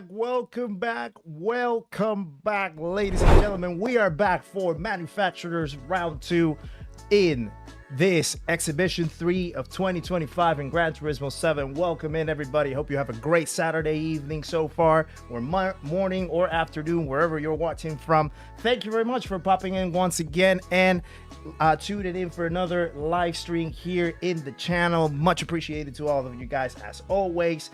welcome back, ladies and gentlemen. We are back for Manufacturers Round 2 in this Exhibition 3 of 2025 in Gran Turismo 7. Welcome in, everybody. Hope you have a great Saturday evening so far, or morning or afternoon, wherever you're watching from. Thank you very much for popping in once again and tuning in for another live stream here in the channel. Much appreciated to all of you guys, as always.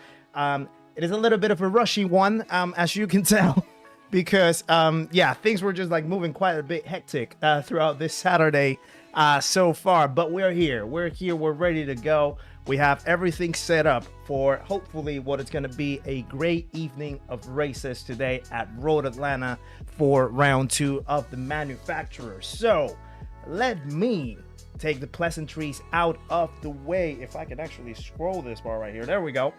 It is a little bit of a rushy one, as you can tell, because, yeah, things were just like moving quite a bit hectic throughout this Saturday so far. But we're here. We're ready to go. We have everything set up for hopefully what is going to be a great evening of races today at Road Atlanta for round 2 of the Manufacturers. So let me take the pleasantries out of the way. If I can actually scroll this bar right here. There we go.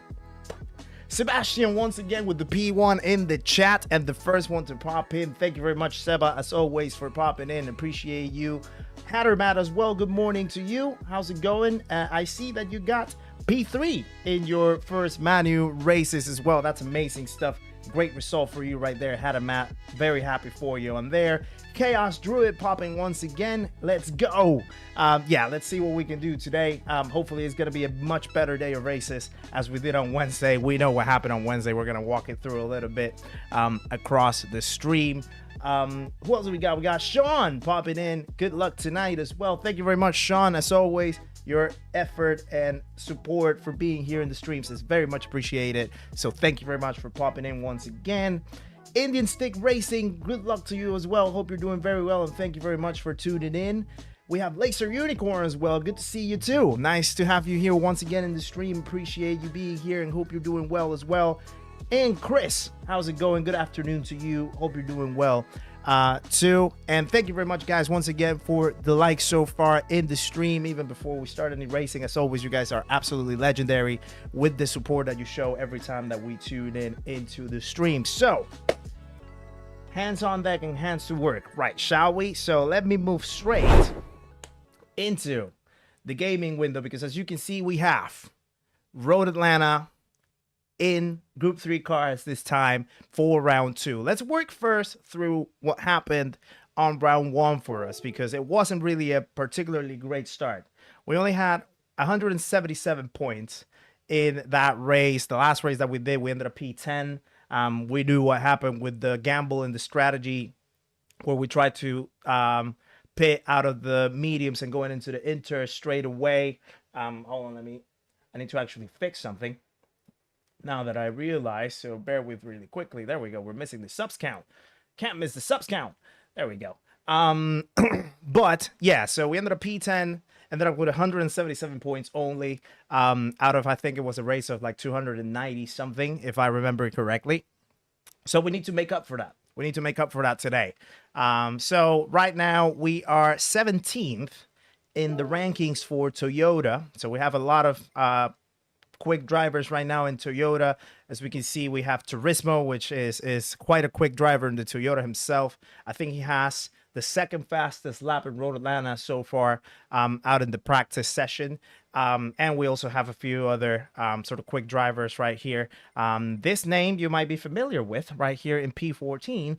Sebastian once again with the P1 in the chat, and the first one to pop in. Thank you very much, Seba, as always, for popping in. Appreciate you. Hatter Matt as well, good morning to you. How's it going? I see that you got P3 in your first Manu races as well. That's amazing stuff. Great result for you right there, Hatter Matt. Very happy for you on there. Chaos Druid popping once again. Let's go. Yeah, let's see what we can do today. Hopefully it's going to be a much better day of races as we did on Wednesday. We know what happened on Wednesday. We're going to walk it through a little bit across the stream. Who else do we got? We got Sean popping in. Good luck tonight as well. Thank you very much, Sean. As always, your effort and support for being here in the streams is very much appreciated. So thank you very much for popping in once again. Indian Stick Racing, good luck to you as well. Hope you're doing very well, and thank you very much for tuning in. We have Laser Unicorn as well. Good to see you too. Nice to have you here once again in the stream. Appreciate you being here and hope you're doing well as well. And Chris, how's it going? Good afternoon to you. Hope you're doing well too. And thank you very much, guys, once again for the likes so far in the stream. Even before we start any racing, as always, you guys are absolutely legendary with the support that you show every time that we tune in into the stream. So hands on deck and hands to work, right? Shall we? So let me move straight into the gaming window, because as you can see, we have Road Atlanta in Group 3 cars this time for round 2. Let's work first through what happened on round 1 for us, because it wasn't really a particularly great start. We only had 177 points in that race. The last race that we did, we ended up P10. We knew what happened with the gamble and the strategy where we tried to pit out of the mediums and going into the inter straight away. Hold on, I need to actually fix something now that I realize, so bear with really quickly. There we go. We're missing the subs count. Can't miss the subs count. There we go. But yeah, so we ended up P10, ended up with 177 points only, out of, I think it was a race of like 290 something, if I remember correctly. So we need to make up for that. We need to make up for that today. So right now we are 17th in the rankings for Toyota. So we have a lot of quick drivers right now in Toyota. As we can see, we have Turismo, which is quite a quick driver in the Toyota himself. I think he has the second fastest lap in Road Atlanta so far out in the practice session. And we also have a few other sort of quick drivers right here. This name you might be familiar with right here in P14.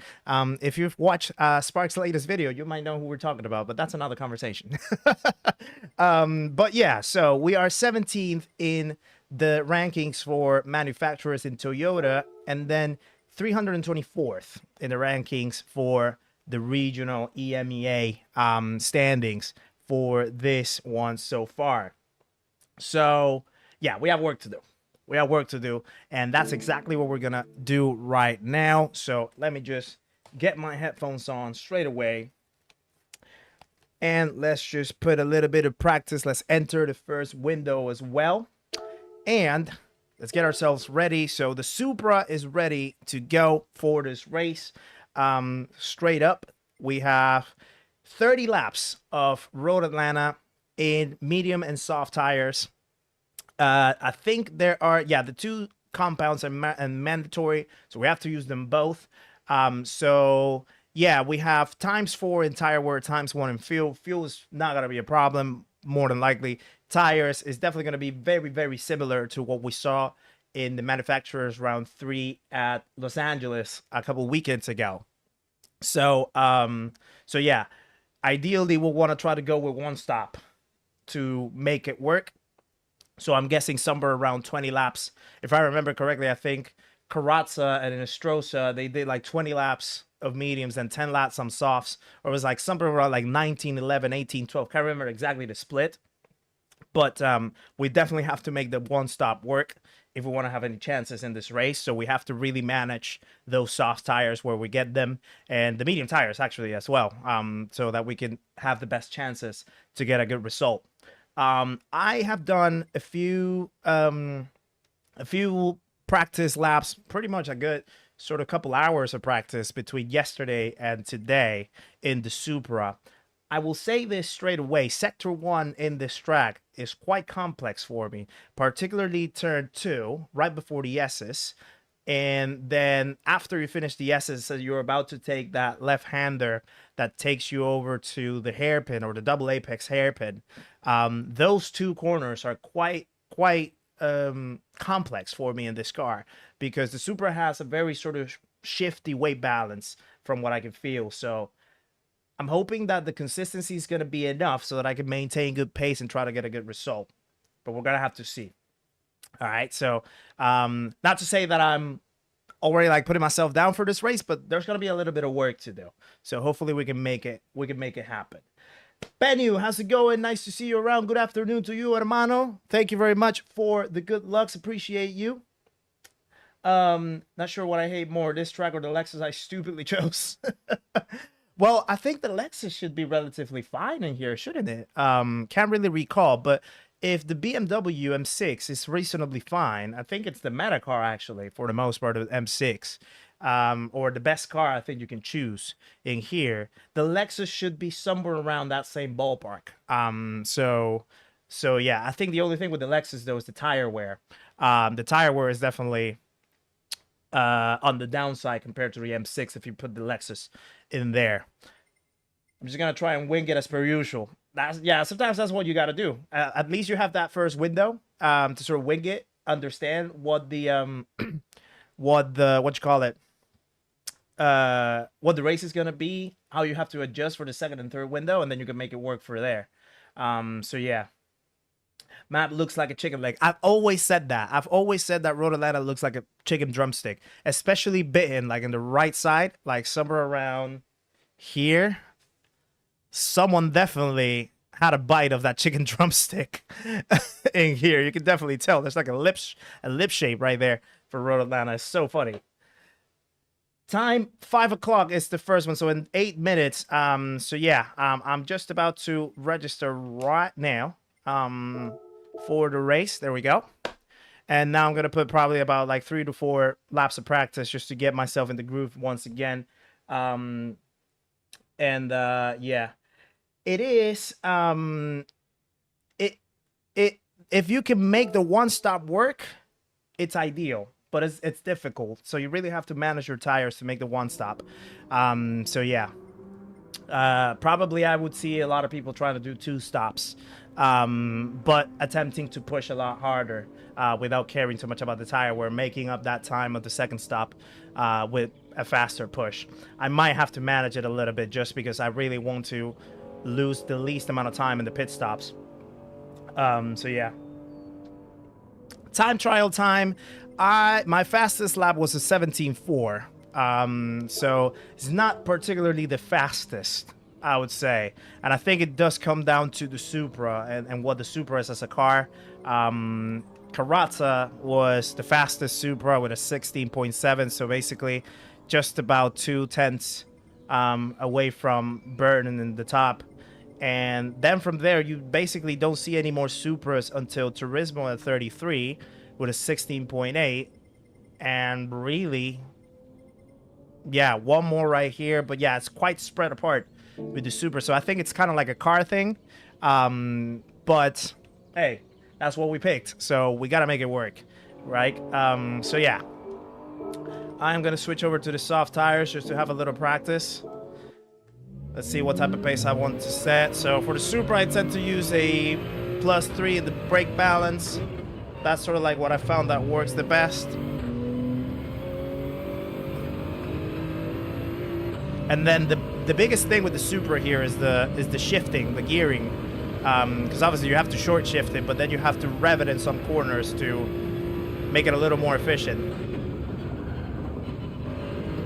If you've watched Spark's latest video, you might know who we're talking about, but that's another conversation. But yeah, so we are 17th in the rankings for manufacturers in Toyota, and then 324th in the rankings for the regional EMEA standings for this one so far. So yeah, we have work to do. We have work to do, and that's exactly what we're gonna do right now. So let me just get my headphones on straight away, and let's just put a little bit of practice. Let's enter the first window as well, and let's get ourselves ready. So the Supra is ready to go for this race. Straight up, we have 30 laps of Road Atlanta in medium and soft tires. I think there are, yeah, the two compounds are mandatory, so we have to use them both. So yeah, we have ×4 in tire wear, ×1 in fuel. Fuel is not going to be a problem, more than likely. Tires is definitely going to be very, very similar to what we saw in the manufacturer's round 3 at Los Angeles a couple weekends ago. So so yeah, ideally we'll want to try to go with one stop to make it work. So I'm guessing somewhere around 20 laps. If I remember correctly, I think Carazza and Nostrosa, they did like 20 laps of mediums and 10 laps on softs, or it was like somewhere around like 19, 11, 18, 12. Can't remember exactly the split. But we definitely have to make the one stop work if we want to have any chances in this race. So we have to really manage those soft tires where we get them, and the medium tires actually as well, so that we can have the best chances to get a good result. I have done a few practice laps, pretty much a good sort of couple hours of practice between yesterday and today in the Supra. I will say this straight away, Sector 1 in this track is quite complex for me, particularly turn 2, right before the S's. And then after you finish the S's, you're about to take that left-hander that takes you over to the hairpin, or the double apex hairpin. Those two corners are quite complex for me in this car, because the Supra has a very sort of shifty weight balance from what I can feel. So I'm hoping that the consistency is going to be enough so that I can maintain good pace and try to get a good result. But we're going to have to see. All right, so not to say that I'm already like putting myself down for this race, but there's going to be a little bit of work to do. So hopefully we can make it happen. Bennu, how's it going? Nice to see you around. Good afternoon to you, hermano. Thank you very much for the good lucks. Appreciate you. Not sure what I hate more, this track or the Lexus I stupidly chose. Well, I think the Lexus should be relatively fine in here, shouldn't it? Can't really recall, but if the BMW M6 is reasonably fine, I think it's the meta car, actually, for the most part of the M6. Or the best car I think you can choose in here. The Lexus should be somewhere around that same ballpark. So yeah, I think the only thing with the Lexus, though, is the tire wear. The tire wear is definitely on the downside compared to the M6 if you put the Lexus in there. I'm just gonna try and wing it as per usual. Sometimes that's what you got to do. At least you have that first window to sort of wing it, understand what the what the race is gonna be, how you have to adjust for the second and third window, and then you can make it work for there. So yeah, map looks like a chicken leg. I've always said that. Road Atlanta looks like a chicken drumstick, especially bitten like in the right side, like somewhere around here. Someone definitely had a bite of that chicken drumstick in here. You can definitely tell. There's like a lip shape right there for Road Atlanta. It's so funny. Time 5 o'clock is the first one, so in 8 minutes. So yeah, I'm just about to register right now for the race. There we go. And now I'm gonna put probably about like 3 to 4 laps of practice just to get myself in the groove once again. Yeah. It is if you can make the one stop work, it's ideal, but it's difficult. So you really have to manage your tires to make the one stop. So yeah. Probably I would see a lot of people trying to do 2 stops, but attempting to push a lot harder without caring too much about the tire. We're making up that time of the second stop with a faster push. I might have to manage it a little bit just because I really want to lose the least amount of time in the pit stops. So yeah. Time trial time. My fastest lap was a 17.4. So it's not particularly the fastest, I would say. And I think it does come down to the Supra and what the Supra is as a car. Carazza was the fastest Supra with a 16.7. So basically just about 2/10 away from Burton in the top. And then from there, you basically don't see any more Supras until Turismo at 33 with a 16.8. And really, yeah, one more right here. But yeah, it's quite spread apart with the Supra. So I think it's kind of like a car thing. But hey, that's what we picked. So we got to make it work, right? So yeah, I'm going to switch over to the soft tires just to have a little practice. Let's see what type of pace I want to set. So for the Supra, I tend to use a +3 in the brake balance. That's sort of like what I found that works the best. And then the biggest thing with the Supra here is the shifting, the gearing, because obviously you have to short shift it, but then you have to rev it in some corners to make it a little more efficient.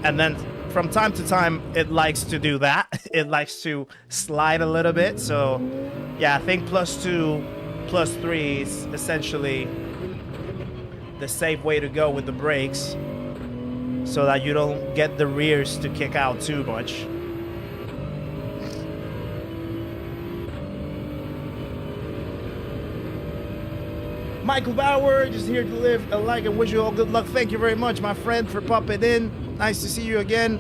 And then from time to time, it likes to do that. It likes to slide a little bit. So yeah, I think +2, +3 is essentially the safe way to go with the brakes, so that you don't get the rears to kick out too much. Michael Bauer, just here to live a like and wish you all good luck. Thank you very much, my friend, for popping in. Nice to see you again.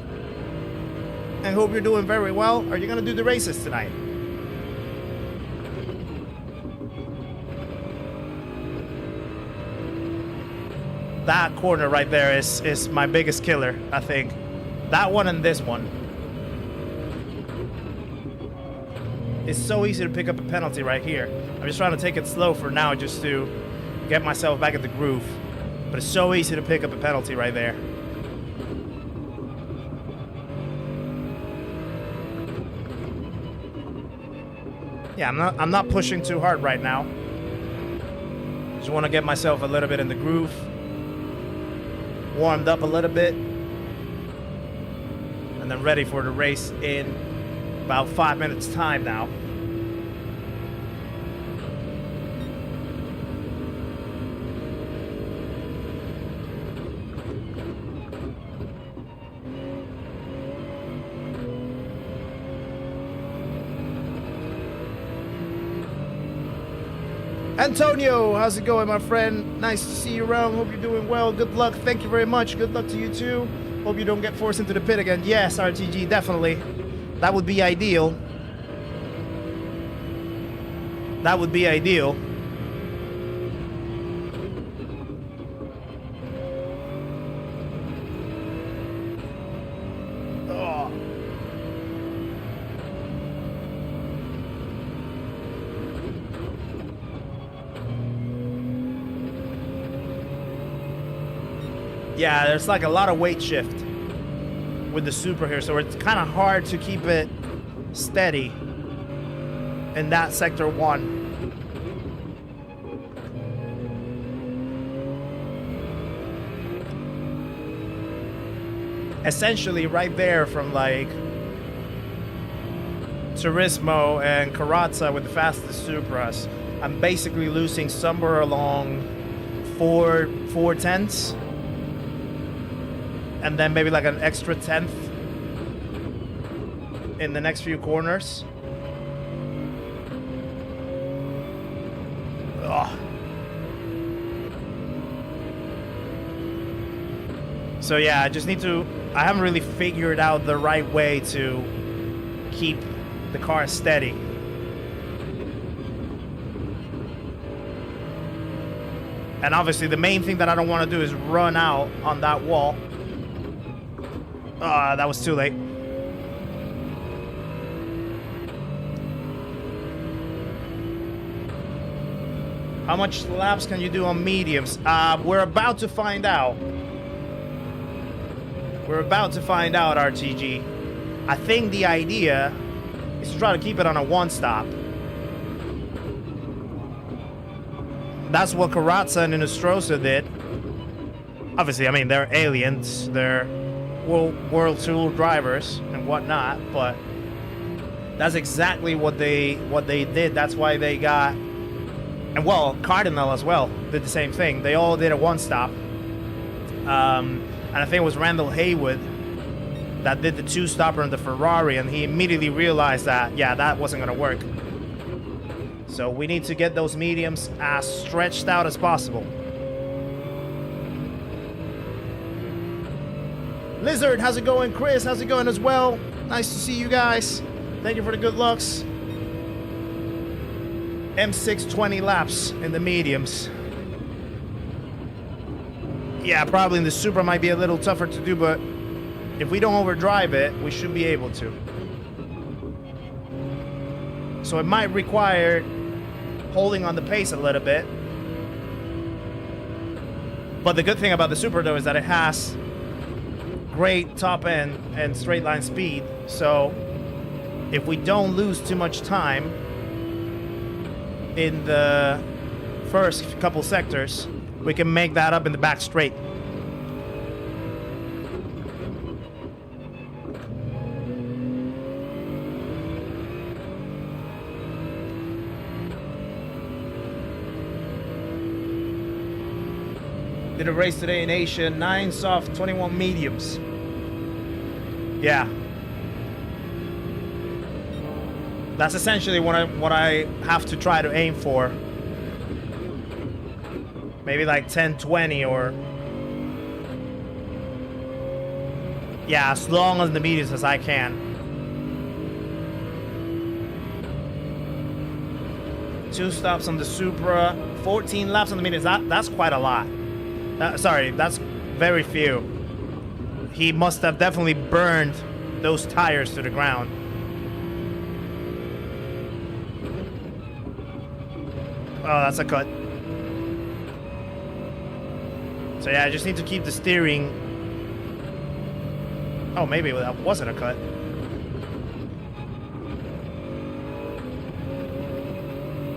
And hope you're doing very well. Are you going to do the races tonight? That corner right there is my biggest killer, I think. That one and this one. It's so easy to pick up a penalty right here. I'm just trying to take it slow for now just to get myself back in the groove. But it's so easy to pick up a penalty right there. Yeah, I'm not pushing too hard right now. Just want to get myself a little bit in the groove. Warmed up a little bit. And then ready for the race in about 5 minutes time now. Antonio, how's it going, my friend? Nice to see you around. Hope you're doing well. Good luck. Thank you very much. Good luck to you too. Hope you don't get forced into the pit again. Yes, RTG, definitely. That would be ideal. That would be ideal. Oh. Yeah, there's like a lot of weight shift with the Supra here, so it's kind of hard to keep it steady in that sector 1. Essentially right there from like Turismo and Carrozza with the fastest Supras, I'm basically losing somewhere along 4/10ths. And then maybe like an extra 10th in the next few corners. Ugh. So yeah, I haven't really figured out the right way to keep the car steady. And obviously the main thing that I don't want to do is run out on that wall. That was too late. How much laps can you do on mediums? We're about to find out. We're about to find out, RTG. I think the idea is to try to keep it on a one-stop. That's what Carrozza and Inestrosa did. Obviously, I mean, they're aliens. They're world tour drivers and whatnot, but that's exactly what they did. That's why they got, and well, Cardinal as well did the same thing. They all did a one-stop, and I think it was Randall Haywood that did the two-stopper in the Ferrari, and he immediately realized that, yeah, that wasn't gonna work. So we need to get those mediums as stretched out as possible. Lizard, how's it going? Chris, how's it going as well? Nice to see you guys. Thank you for the good lucks. M6 20 laps in the mediums. Yeah, probably in the Supra might be a little tougher to do, but if we don't overdrive it, we should be able to. So it might require holding on the pace a little bit. But the good thing about the Supra though is that it has great top end and straight line speed. So if we don't lose too much time in the first couple sectors, we can make that up in the back straight. Did a race today in Asia, 9 soft, 21 mediums. Yeah. That's essentially what I have to try to aim for. Maybe like 10, 20 or... Yeah, as long as the mediums as I can. 2 stops on the Supra, 14 laps on the mediums. That's quite a lot. Sorry, that's very few. He must have definitely burned those tires to the ground. Oh, that's a cut. So yeah, I just need to keep the steering. Oh, maybe that wasn't a cut.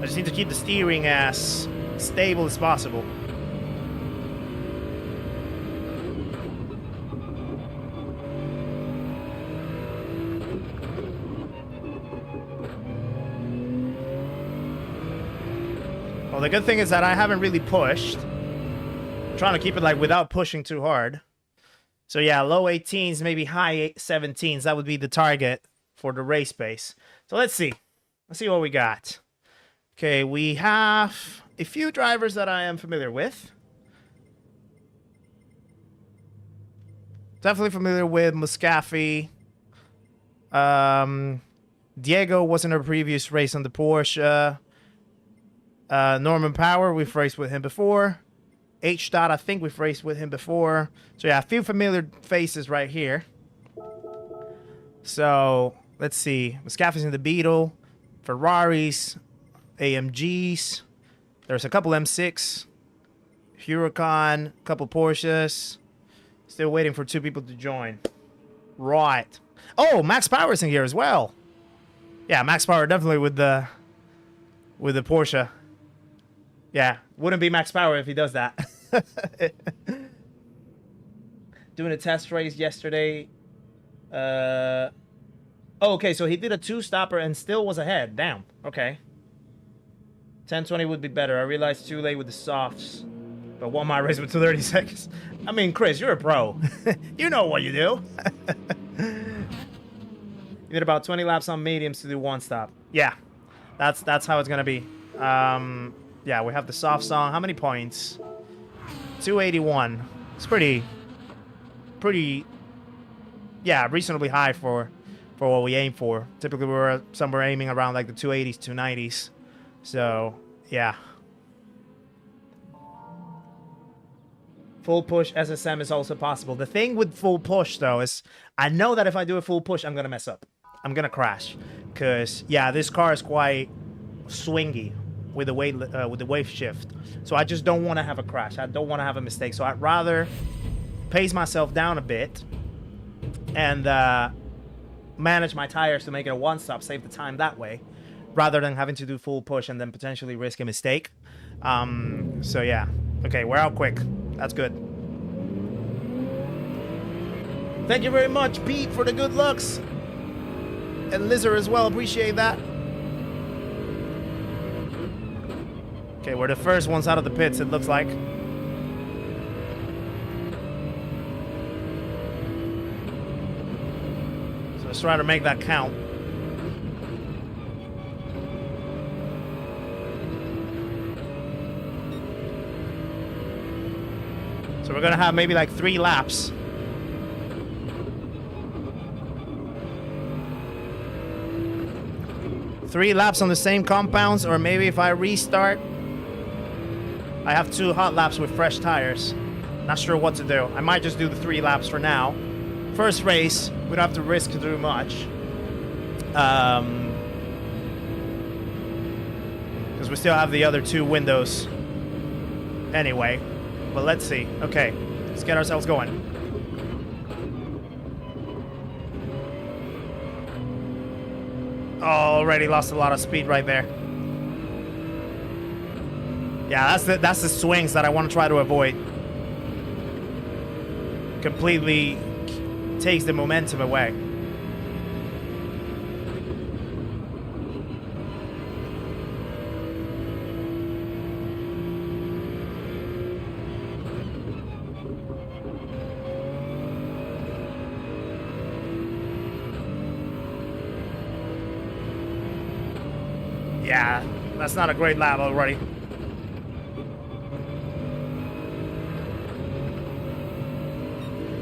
I just need to keep the steering as stable as possible. Well, the good thing is that I haven't really pushed. I'm trying to keep it like without pushing too hard. So yeah, low 18s, maybe high 17s. That would be the target for the race pace. So let's see. Let's see what we got. Okay, we have a few drivers that I am familiar with. Definitely familiar with Muscafi. Diego was in a previous race on the Porsche. Norman Power, we've raced with him before. H. I think we've raced with him before. So yeah, a few familiar faces right here. So let's see. Muscafi's in the Beetle, Ferraris, AMGs. There's a couple M6, Huracan, a couple Porsches. Still waiting for 2 people to join. Right. Oh, Max Power's in here as well. Yeah, Max Power definitely with the Porsche. Yeah, wouldn't be Max Power if he does that. Doing a test race yesterday. Oh, okay, so he did a 2-stopper and still was ahead. Damn, okay. 10:20 would be better. I realized too late with the softs. But won my race with 2:30 seconds. I mean, Chris, you're a pro. You know what you do. You did about 20 laps on mediums to do 1 stop. Yeah, that's how it's going to be. Yeah, we have the soft song. How many points? 281. It's pretty, yeah, reasonably high for what we aim for. Typically, we're somewhere aiming around like the 280s, 290s. So, yeah. Full push SSM is also possible. The thing with full push, though, is I know that if I do a full push, I'm going to mess up. I'm going to crash. Because, yeah, this car is quite swingy with the wave shift. So I just don't want to have a crash. I don't want to have a mistake. So I'd rather pace myself down a bit and manage my tires to make it a 1-stop, save the time that way, rather than having to do full push and then potentially risk a mistake. So yeah. Okay, we're out quick. That's good. Thank you very much, Pete, for the good looks. And Lizard as well. Appreciate that. Okay, we're the first ones out of the pits, it looks like. So let's try to make that count. So we're gonna have maybe like 3 laps. Three laps on the same compounds, or maybe if I restart, I have 2 hot laps with fresh tires. Not sure what to do. I might just do the 3 laps for now. First race, we don't have to risk too much. Because we still have the other 2 windows. Anyway. But let's see. Okay, let's get ourselves going. Already lost a lot of speed right there. Yeah, that's the swings that I want to try to avoid. Completely takes the momentum away. Yeah, that's not a great lap already.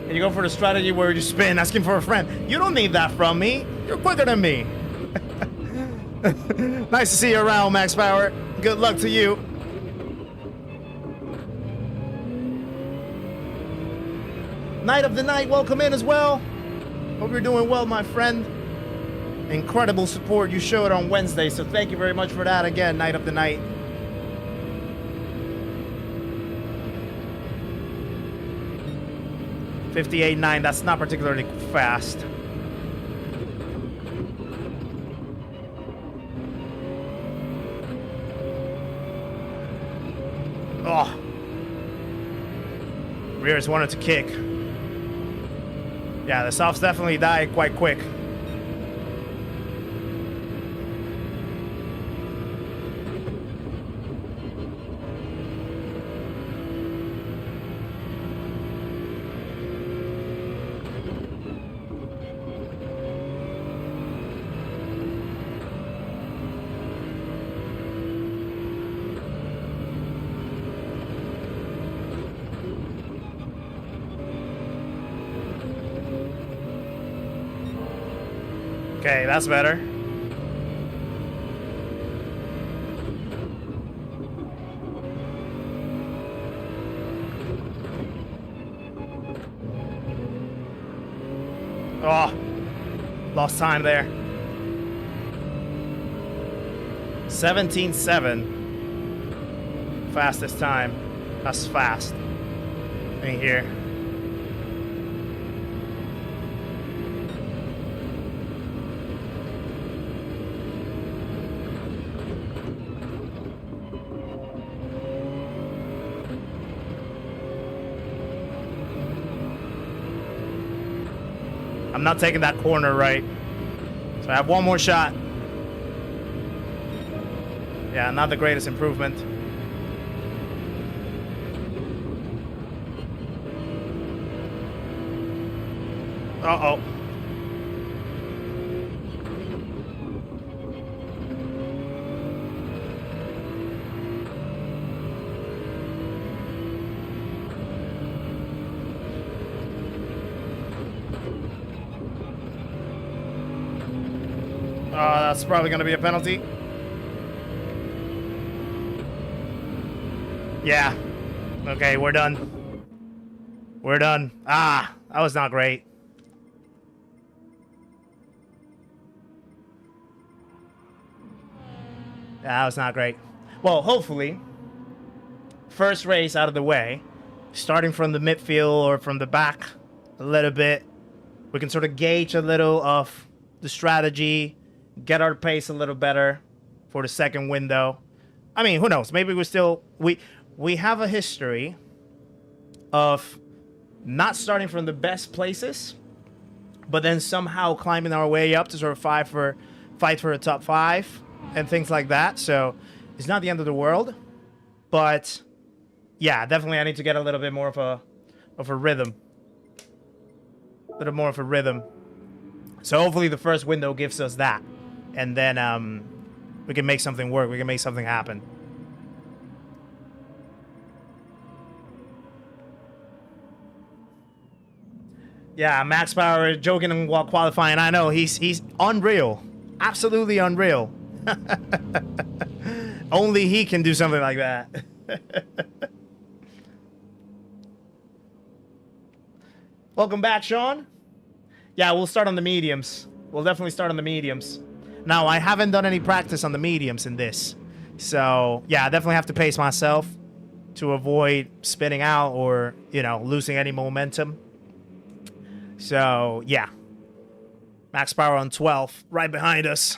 And you go for the strategy where you spin, asking for a friend. You don't need that from me. You're quicker than me. Nice to see you around, Max Power. Good luck to you. Night of the Night, welcome in as well. Hope you're doing well, my friend. Incredible support you showed on Wednesday, so thank you very much for that again, Night of the Night. .58.9, that's not particularly fast. Oh. Rears wanted to kick. Yeah, the softs definitely died quite quick. Okay, that's better. Oh, lost time there. 17.7. Fastest time. That's fast. In here. I'm not taking that corner right. So I have one more shot. Yeah, not the greatest improvement. Uh-oh. That's probably going to be a penalty. Yeah. Okay, we're done. We're done. Ah, that was not great. That was not great. Well, hopefully, first race out of the way, starting from the midfield or from the back a little bit, we can sort of gauge a little of the strategy, get our pace a little better for the second window. I mean, who knows? Maybe we have a history of not starting from the best places, but then somehow climbing our way up to sort of fight for a top 5 and things like that. So it's not the end of the world, but yeah, definitely I need to get a little bit more of a rhythm. A little more of a rhythm. So hopefully the first window gives us that. And then we can make something work. We can make something happen. Yeah, Max Power joking while qualifying. I know, he's unreal. Absolutely unreal. Only he can do something like that. Welcome back, Sean. Yeah, we'll start on the mediums. We'll definitely start on the mediums. Now, I haven't done any practice on the mediums in this. So, yeah, I definitely have to pace myself. to avoid spinning out or, you know, losing any momentum. So, yeah. Max power on 12, right behind us.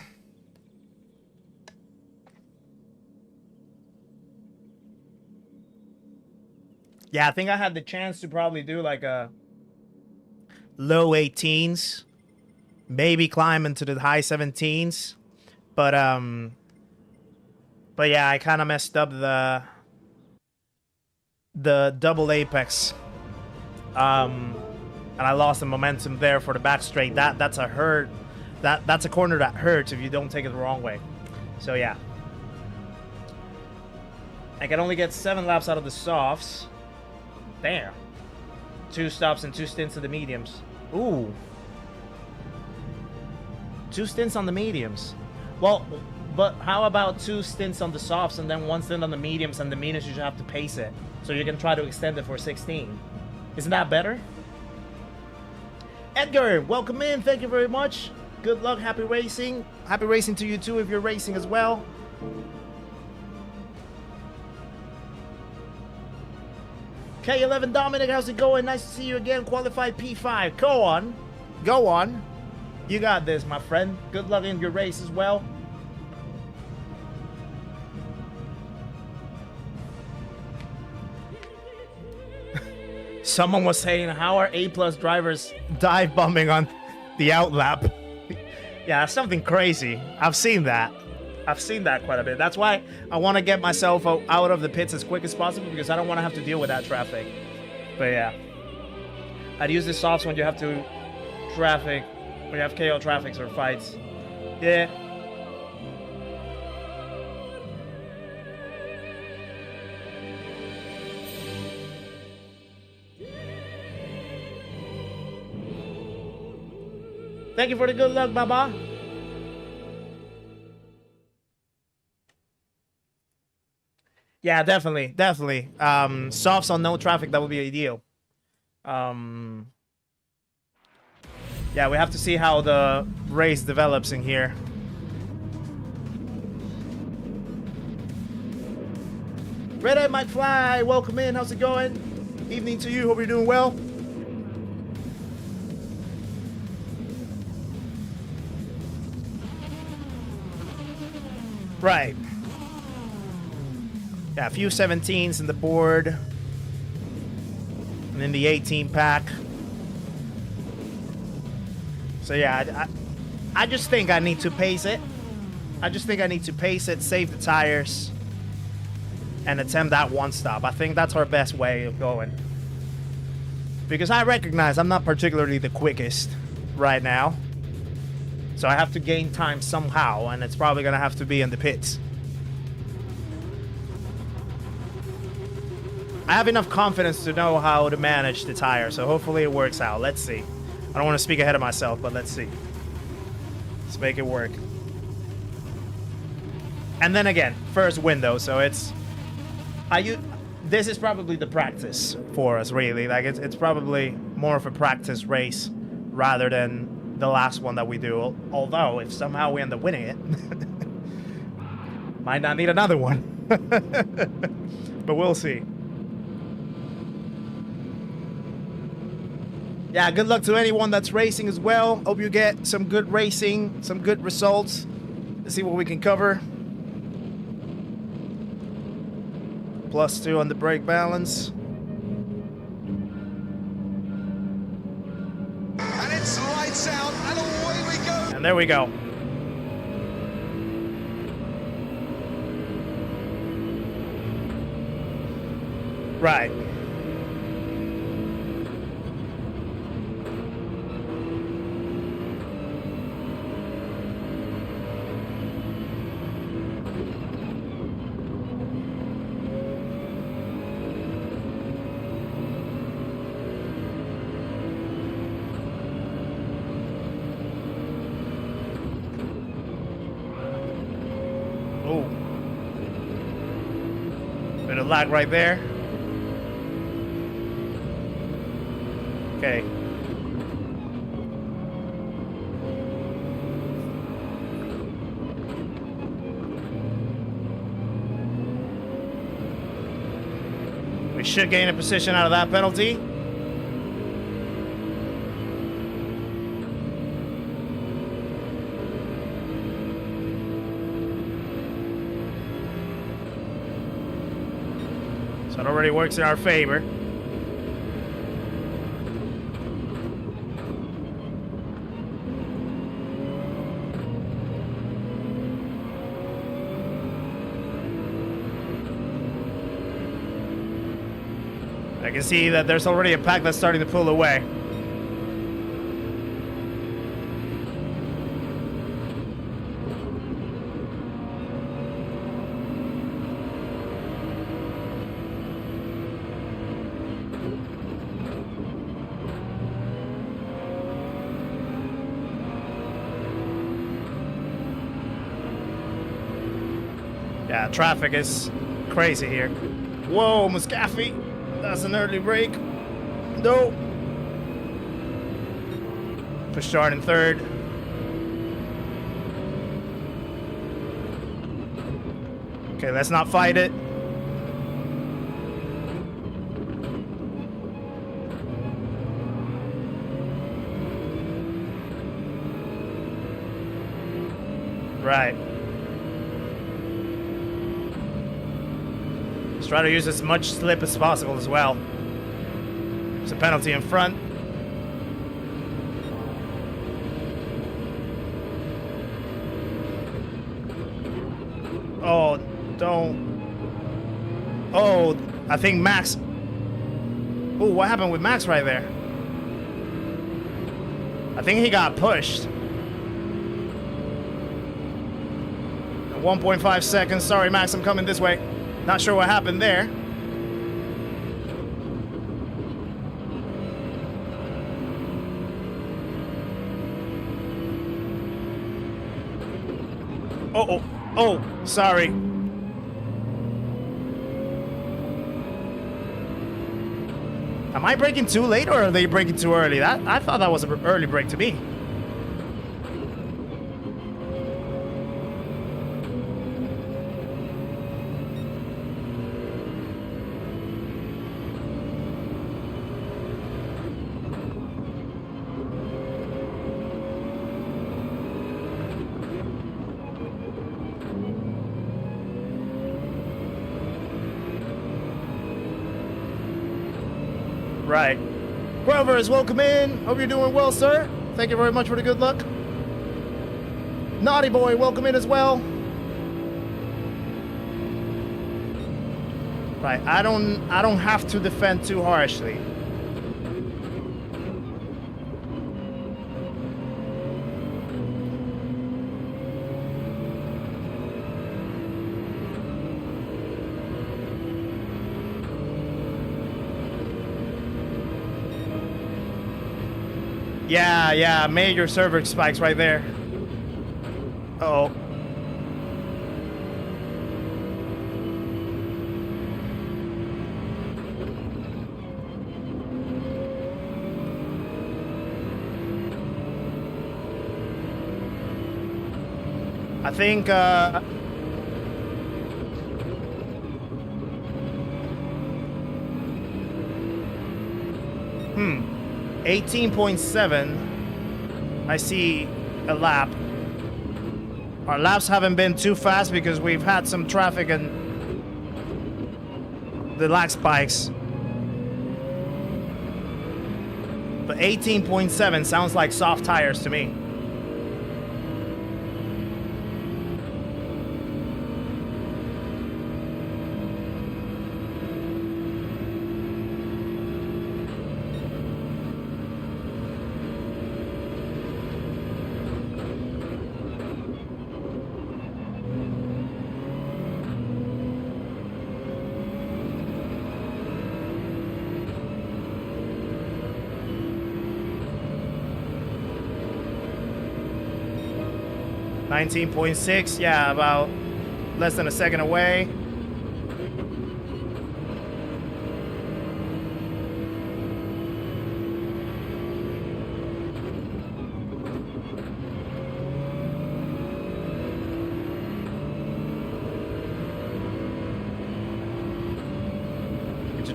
Yeah, I think I had the chance to probably do like a low 18s, maybe climb into the high 17s, but yeah, I kind of messed up the double apex, and I lost the momentum there for the back straight. That's a hurt. That's a corner that hurts if you don't take it the wrong way. So yeah, I can only get 7 laps out of the softs. Damn. 2 stops and 2 stints of the mediums. Ooh. 2 stints on the mediums. Well, but how about 2 stints on the softs and then 1 stint on the mediums, and the mediums you should have to pace it. So you can try to extend it for 16. Isn't that better? Edgar, welcome in. Thank you very much. Good luck. Happy racing. Happy racing to you too if you're racing as well. K11 Dominic, how's it going? Nice to see you again. Qualified P5. Go on. Go on. You got this, my friend. Good luck in your race as well. Someone was saying, how are A-plus drivers dive bombing on the outlap? Yeah, that's something crazy. I've seen that. I've seen that quite a bit. That's why I want to get myself out of the pits as quick as possible, because I don't want to have to deal with that traffic. But yeah, I'd use the softs when you have to traffic, when you have KO traffics or fights. Yeah. Thank you for the good luck, Baba. Yeah, definitely. Softs on no traffic, that would be ideal. Yeah, we have to see how the race develops in here. Red Eye Mike Fly, welcome in. How's it going? Evening to you. Hope you're doing well. Right. Yeah, a few 17s in the board. And then the 18 pack. So yeah, I just think I need to pace it. I just think I need to pace it, save the tires, and attempt that one stop. I think that's our best way of going. Because I recognize I'm not particularly the quickest right now. So I have to gain time somehow, and it's probably going to have to be in the pits. I have enough confidence to know how to manage the tire, so hopefully it works out. Let's see. I don't want to speak ahead of myself, but let's see. Let's make it work. And then again, first window, so it's... this is probably the practice for us, really. Like, it's probably more of a practice race rather than the last one that we do. Although, if somehow we end up winning it, might not need another one. But we'll see. Yeah, good luck to anyone that's racing as well. Hope you get some good racing, some good results. Let's see what we can cover. +2 on the brake balance. And it's lights out, and away we go. And there we go. Right. Bit of lag right there. Okay. We should gain a position out of that penalty. So it already works in our favor. I can see that there's already a pack that's starting to pull away. Yeah, traffic is crazy here. Whoa, Muscafi. That's an early break. No. Push start in third. Okay, let's not fight it. Right. Let's try to use as much slip as possible as well. There's a penalty in front. Oh, don't. Oh, I think Max. Oh, what happened with Max right there? I think he got pushed. 1.5 seconds. Sorry, Max, I'm coming this way. Not sure what happened there. Oh, sorry. Am I braking too late or are they braking too early? I thought that was an early brake to me. Right. Grover is welcome in. Hope you're doing well, sir. Thank you very much for the good luck. Naughty Boy, welcome in as well. Right, I don't have to defend too harshly. Yeah, major server spikes right there. Uh-oh. I think 18.7. I see a lap. Our laps haven't been too fast because we've had some traffic and the lag spikes. But 18.7 sounds like soft tires to me. $19.6, yeah, about less than a second away.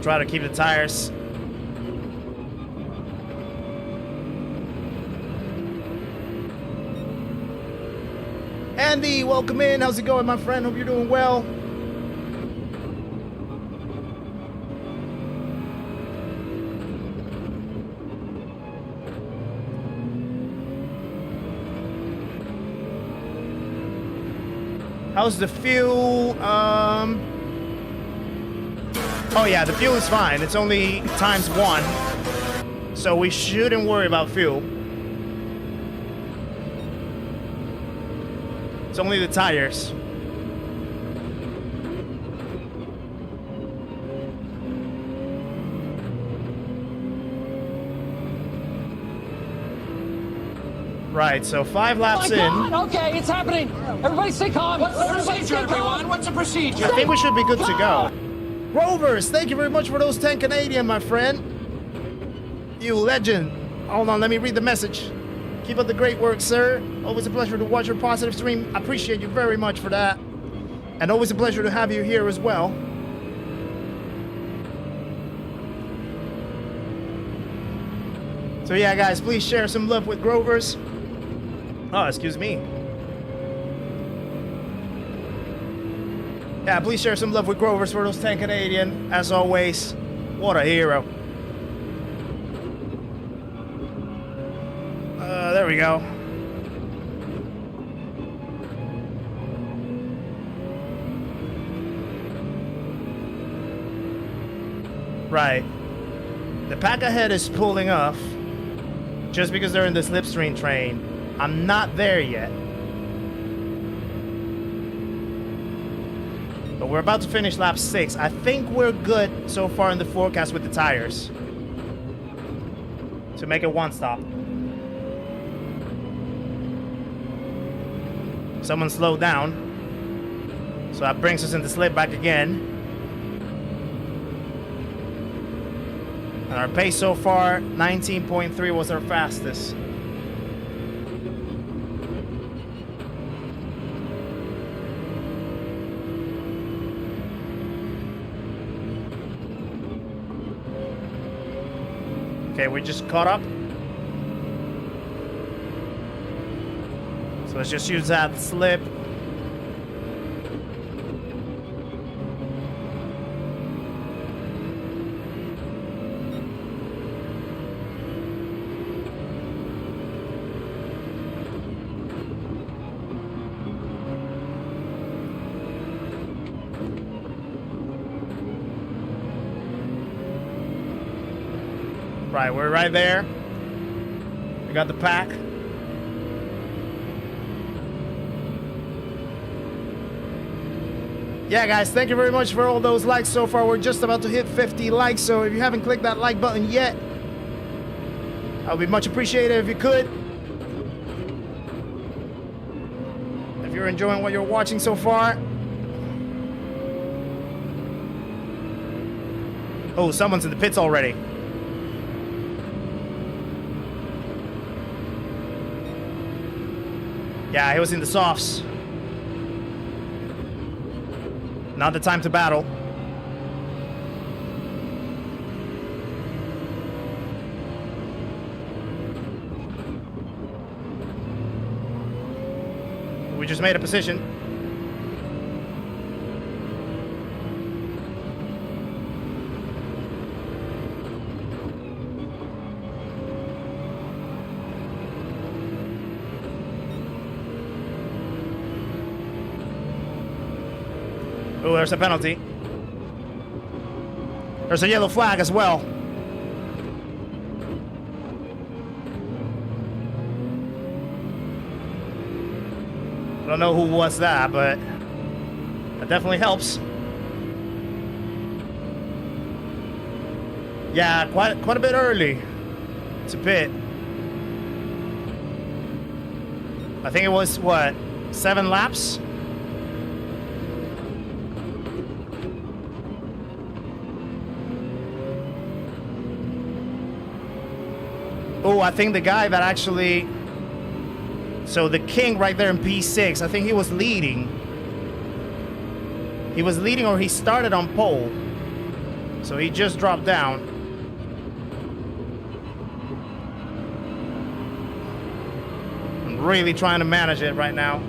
try to keep the tires. Andy, welcome in. How's it going, my friend? Hope you're doing well. How's the fuel? Oh yeah, the fuel is fine. It's only ×1, so we shouldn't worry about fuel. It's only the tires. Right, so 5 laps in. Okay, it's happening. Everybody stay calm. What's the procedure, everyone? What's the procedure? I think we should be good to go. Rovers, thank you very much for those 10 Canadian, my friend. You legend. Hold on, let me read the message. Keep up the great work, sir. Always a pleasure to watch your positive stream. I appreciate you very much for that. And always a pleasure to have you here as well. So yeah, guys, please share some love with Grovers. Oh, excuse me. Yeah, please share some love with Grovers for those 10 Canadian. As always, what a hero. There we go. Right. The pack ahead is pulling off just because they're in the slipstream train. I'm not there yet. But we're about to finish lap 6. I think we're good so far in the forecast with the tires to make it one stop. Someone slowed down. So that brings us into slip back again. And our pace so far, 19.3 was our fastest. Okay, we just caught up. So let's just use that slip. Right, we're right there. We got the pack. Yeah, guys, thank you very much for all those likes so far. We're just about to hit 50 likes, so if you haven't clicked that like button yet, I would be much appreciated if you could. If you're enjoying what you're watching so far. Oh, someone's in the pits already. Yeah, he was in the softs. Not the time to battle. We just made a position. Oh, there's a penalty. There's a yellow flag as well. I don't know who was that, but that definitely helps. Yeah, quite a bit early to pit. I think it was, what, 7 laps? Oh, I think the guy that actually... So the king right there in P6, I think he was leading. He was leading or he started on pole. So he just dropped down. I'm really trying to manage it right now.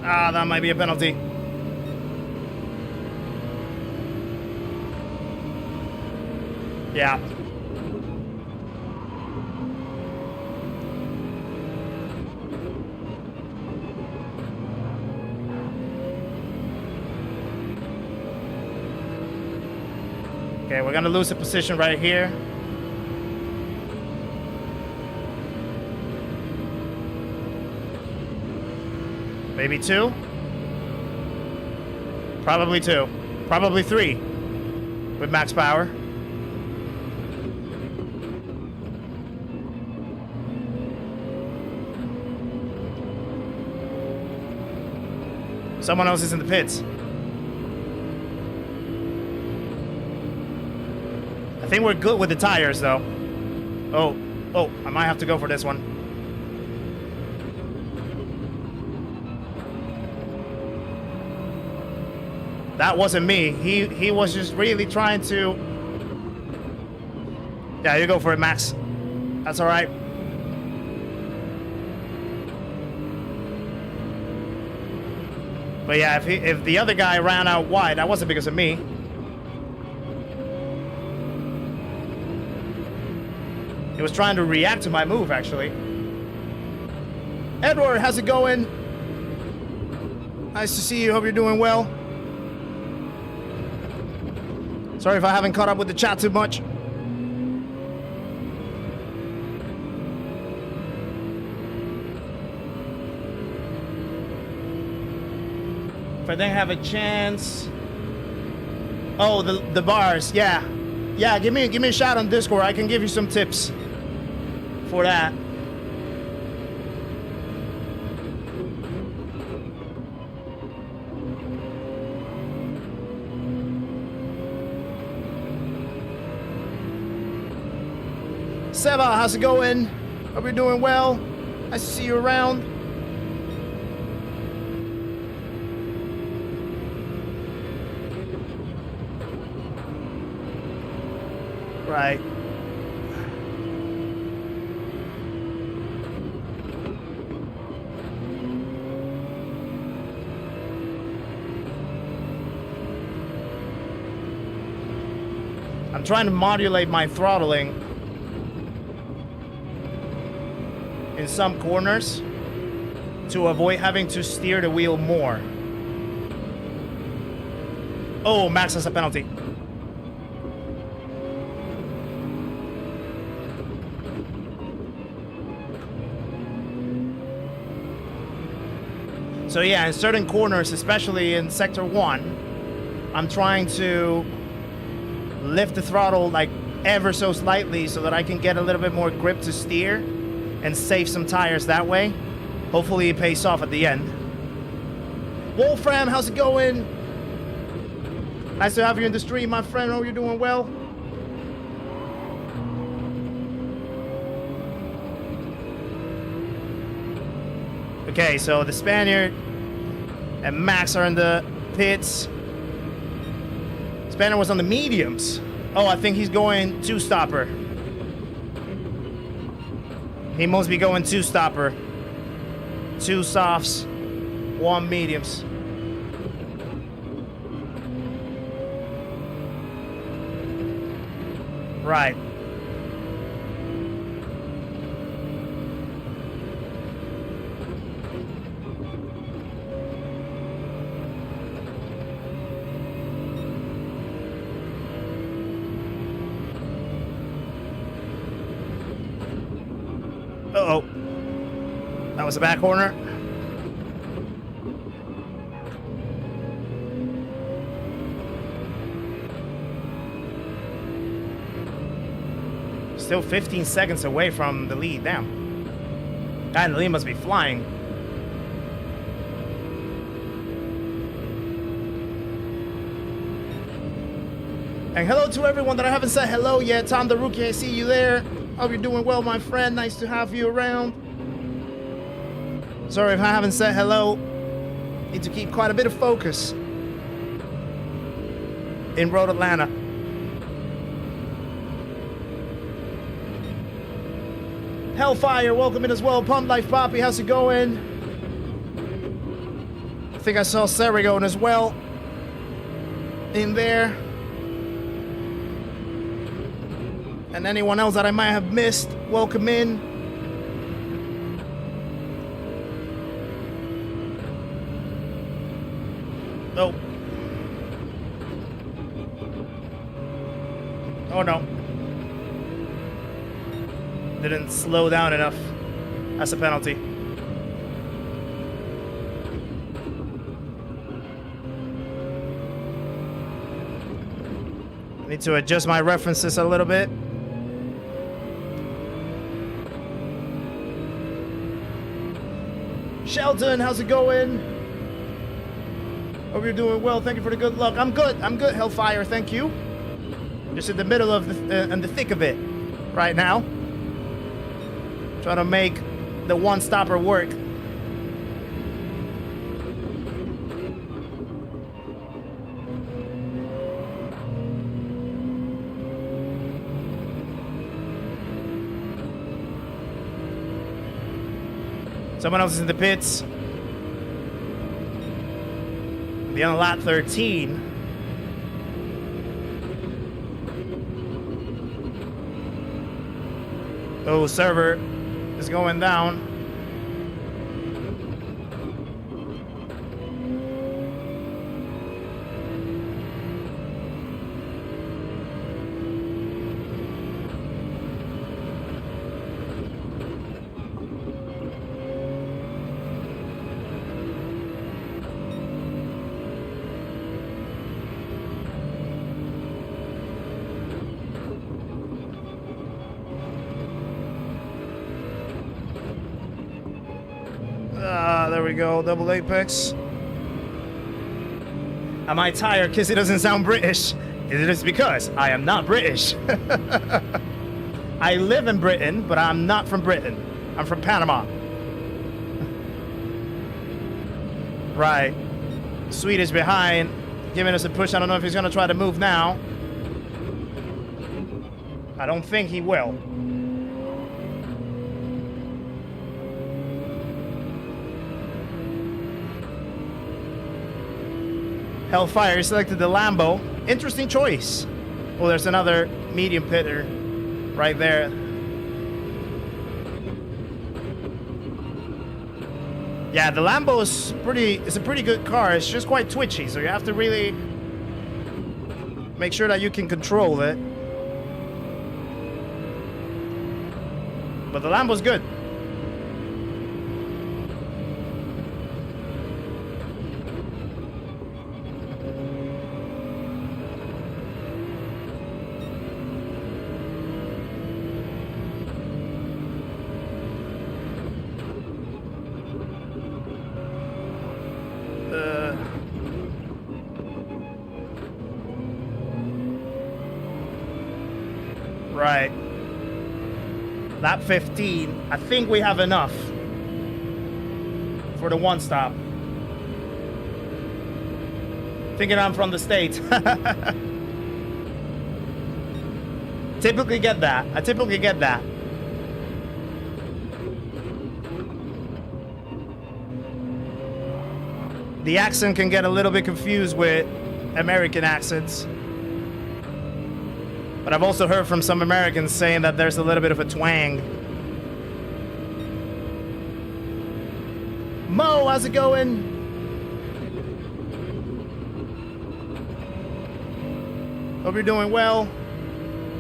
Ah, that might be a penalty. Yeah. Okay, we're gonna lose the position right here. Maybe 2? Probably 2. Probably 3. With max power. Someone else is in the pits. I think we're good with the tires, though. Oh, I might have to go for this one. That wasn't me. He was just really trying to... Yeah, you go for it, Max. That's all right. But yeah, if the other guy ran out wide, that wasn't because of me. He was trying to react to my move, actually. Edward, how's it going? Nice to see you. Hope you're doing well. Sorry if I haven't caught up with the chat too much. If I didn't have a chance. Oh, the bars, yeah. Yeah, give me a shout on Discord. I can give you some tips for that. Seba, how's it going? Hope you're doing well. Nice to see you around. Right. I'm trying to modulate my throttling in some corners to avoid having to steer the wheel more. Oh, Max has a penalty. So yeah, in certain corners, especially in Sector 1, I'm trying to lift the throttle like ever so slightly so that I can get a little bit more grip to steer and save some tires that way. Hopefully it pays off at the end. Wolfram, how's it going? Nice to have you in the stream, my friend. Hope you're doing well. Okay, so the Spaniard and Max are in the pits. Spaniard was on the mediums. Oh, I think he's going two-stopper. He must be going two-stopper. 2 softs, 1 mediums. Right. Uh-oh. That was a back corner. Still 15 seconds away from the lead. Damn. Guy in the lead must be flying. And hello to everyone that I haven't said hello yet. Tom the Rookie, I see you there. Hope you're doing well, my friend. Nice to have you around. Sorry if I haven't said hello. Need to keep quite a bit of focus in Road Atlanta. Hellfire, welcome in as well. Pump Life Poppy, how's it going? I think I saw Sarah going as well in there. And anyone else that I might have missed, welcome in. Oh. Oh no. Didn't slow down enough. That's a penalty. I need to adjust my references a little bit. Shelton, how's it going? Hope you're doing well. Thank you for the good luck. I'm good, Hellfire, thank you. Just in the middle of in the thick of it right now. Trying to make the one-stopper work. Someone else is in the pits. Be on lap 13. Oh, server is going down. There we go, double apex. Am I tired because it doesn't sound British? It is because I am not British. I live in Britain, but I'm not from Britain. I'm from Panama. Right. Swedish behind, giving us a push. I don't know if he's gonna try to move now. I don't think he will. Hellfire selected the Lambo. Interesting choice. Oh, there's another medium pitter right there. Yeah, the Lambo is it's a pretty good car. It's just quite twitchy, so you have to really make sure that you can control it. But the Lambo's good. Right. Lap 15. I think we have enough for the one stop. Thinking I'm from the States. Typically get that. I typically get that. The accent can get a little bit confused with American accents. But I've also heard from some Americans saying that there's a little bit of a twang. Mo, how's it going? Hope you're doing well.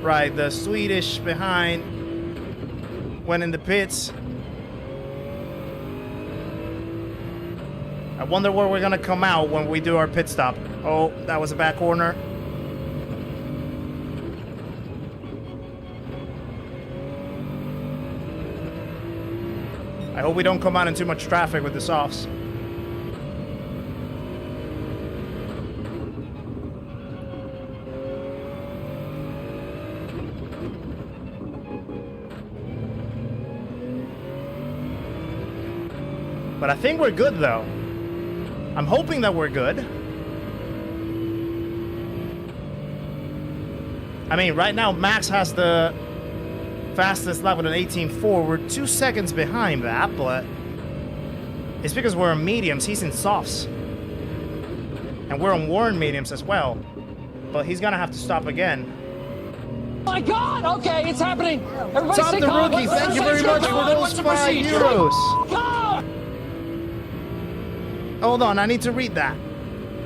Right, the Swedish behind went in the pits. I wonder where we're gonna come out when we do our pit stop. Oh, that was a back corner. I hope we don't come out in too much traffic with the softs. But I think we're good, though. I'm hoping that we're good. I mean, right now, Max has the fastest lap with an 18.4. We're 2 seconds behind that, but it's because we're on mediums. He's in softs. And we're on worn mediums as well. But he's going to have to stop again. My God! Okay, it's happening. Everybody Top stay the calm. rookie. Thank you very much for those €5. Go! Hold on, I need to read that.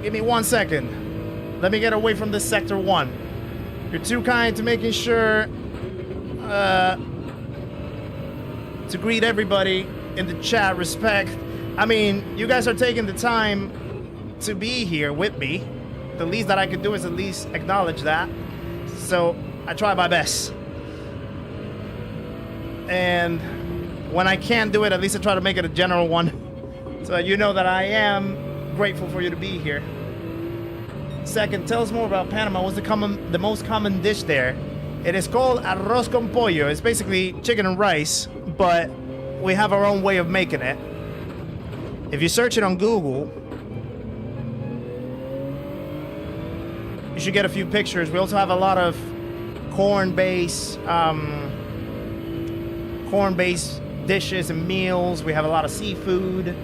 Give me 1 second. Let me get away from this sector 1. You're too kind to making sure to greet everybody in the chat. Respect. I mean, you guys are taking the time to be here with me. The least that I could do is at least acknowledge that. So I try my best. And when I can't do it, at least I try to make it a general one. So that you know that I am grateful for you to be here. Second, tell us more about Panama. What's the most common dish there? It is called arroz con pollo. It's basically chicken and rice, but we have our own way of making it. If you search it on Google, you should get a few pictures. We also have a lot of corn-based dishes and meals. We have a lot of seafood.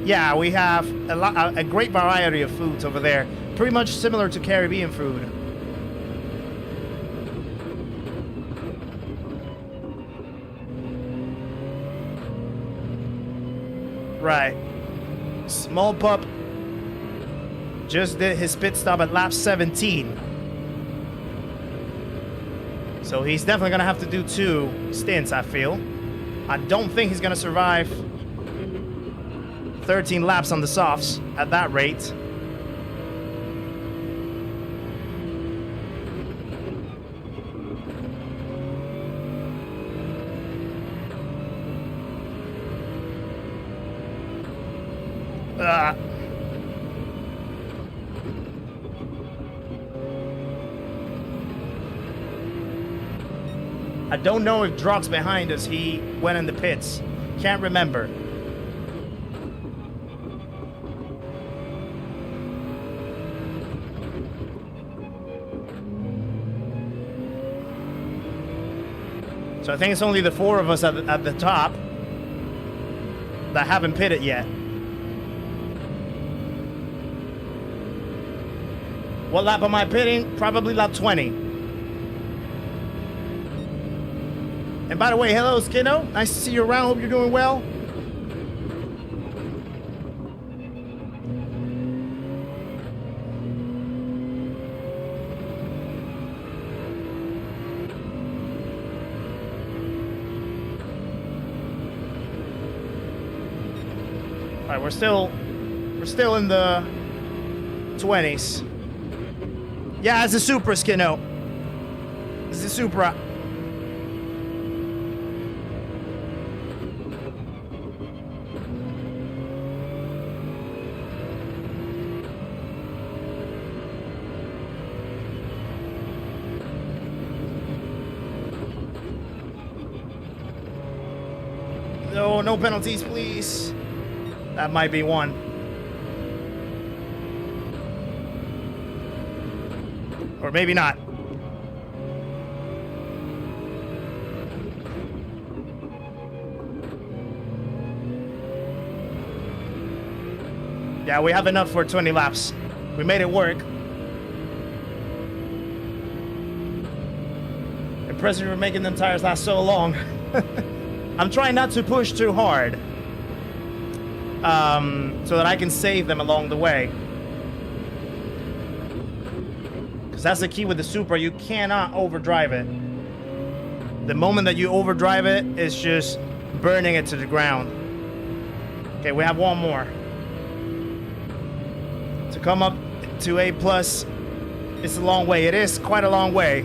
Yeah, we have a great variety of foods over there. Pretty much similar to Caribbean food. Right. Small Pup just did his pit stop at lap 17. So he's definitely going to have to do 2 stints, I feel. I don't think he's going to survive 13 laps on the softs at that rate. I don't know if Drock's behind us. He went in the pits. Can't remember. So I think it's only the 4 of us at the top that haven't pitted yet. What lap am I pitting? Probably lap 20. And by the way, hello, Skinno. Nice to see you around. Hope you're doing well. All right, we're still in the 20s. Yeah, it's a Supra, Skinno. It's a Supra. No, no penalties, please. That might be one. Or maybe not. Yeah, we have enough for 20 laps. We made it work. Impressive for making them tires last so long. I'm trying not to push too hard. So that I can save them along the way. Because that's the key with the Supra. You cannot overdrive it. The moment that you overdrive it, it's just burning it to the ground. Okay, we have one more. To come up to A+, it's a long way. It is quite a long way.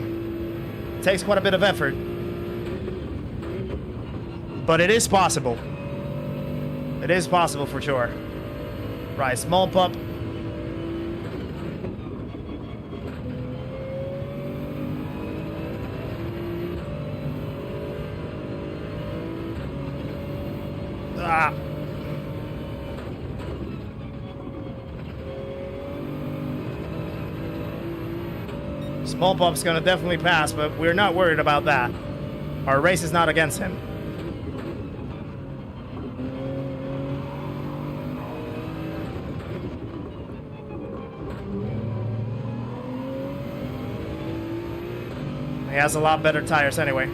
It takes quite a bit of effort. But it is possible. It is possible for sure. Right, Small Pup. Ah. Small Pup's gonna definitely pass, but we're not worried about that. Our race is not against him. He has a lot better tires anyway.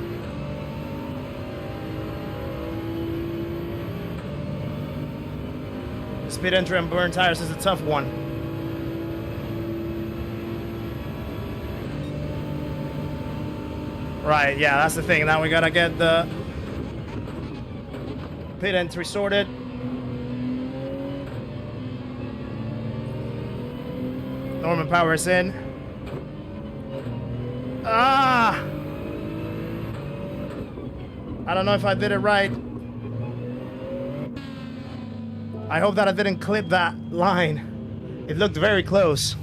Speed entry and burn tires is a tough one. Right, yeah, that's the thing. Now we gotta get the pit entry sorted. Norman Power is in. Ah! I don't know if I did it right. I hope that I didn't clip that line. It looked very close.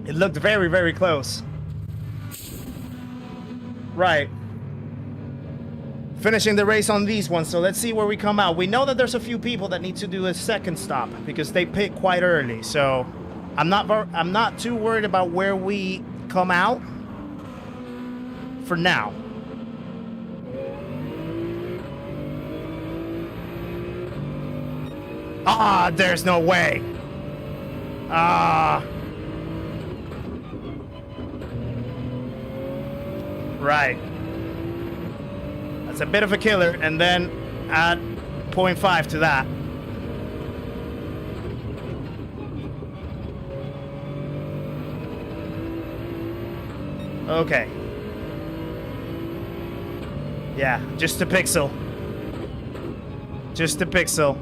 It looked very, very close. Right. Finishing the race on these ones, so let's see where we come out. We know that there's a few people that need to do a second stop because they pit quite early, so I'm not too worried about where we come out for now. Ah, there's no way. Ah. Right. That's a bit of a killer, and then add 0.5 to that. Okay. Yeah, just a pixel. Just a pixel.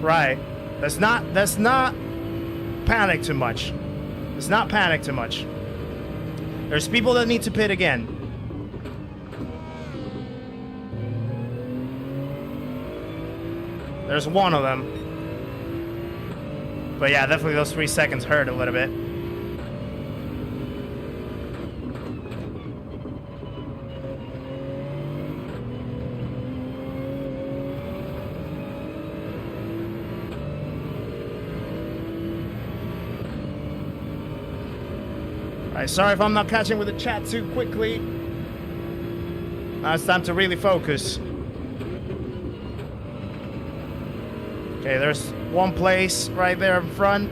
Right. Let's not panic too much. Let's not panic too much. There's people that need to pit again. There's one of them. But yeah, definitely those 3 seconds hurt a little bit. Alright, sorry if I'm not catching with the chat too quickly. Now it's time to really focus. Okay, there's one place right there in front.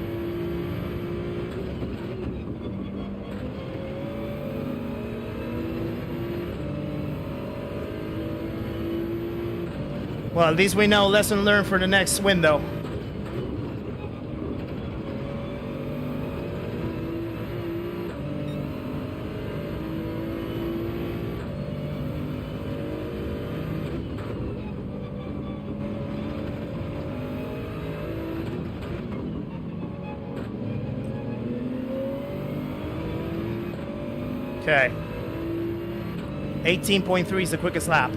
Well, at least we know lesson learned for the next window. Okay. 18.3 is the quickest lap.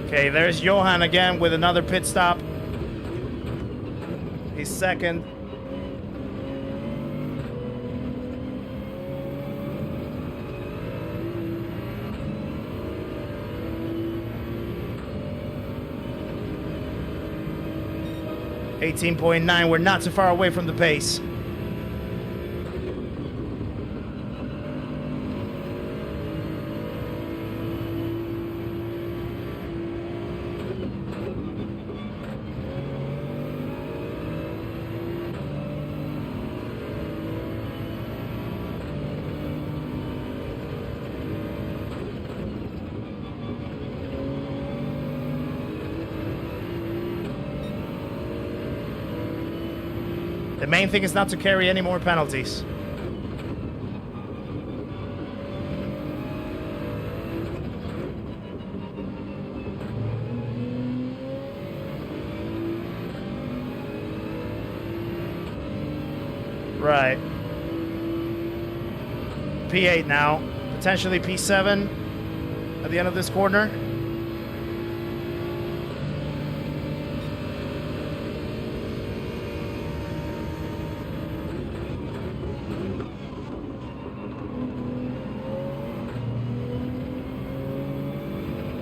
Okay, there's Johan again with another pit stop. He's second. .9, we're not too far away from the pace. The main thing is not to carry any more penalties. Right. P8 now. The Potentially P7 at the end of this corner.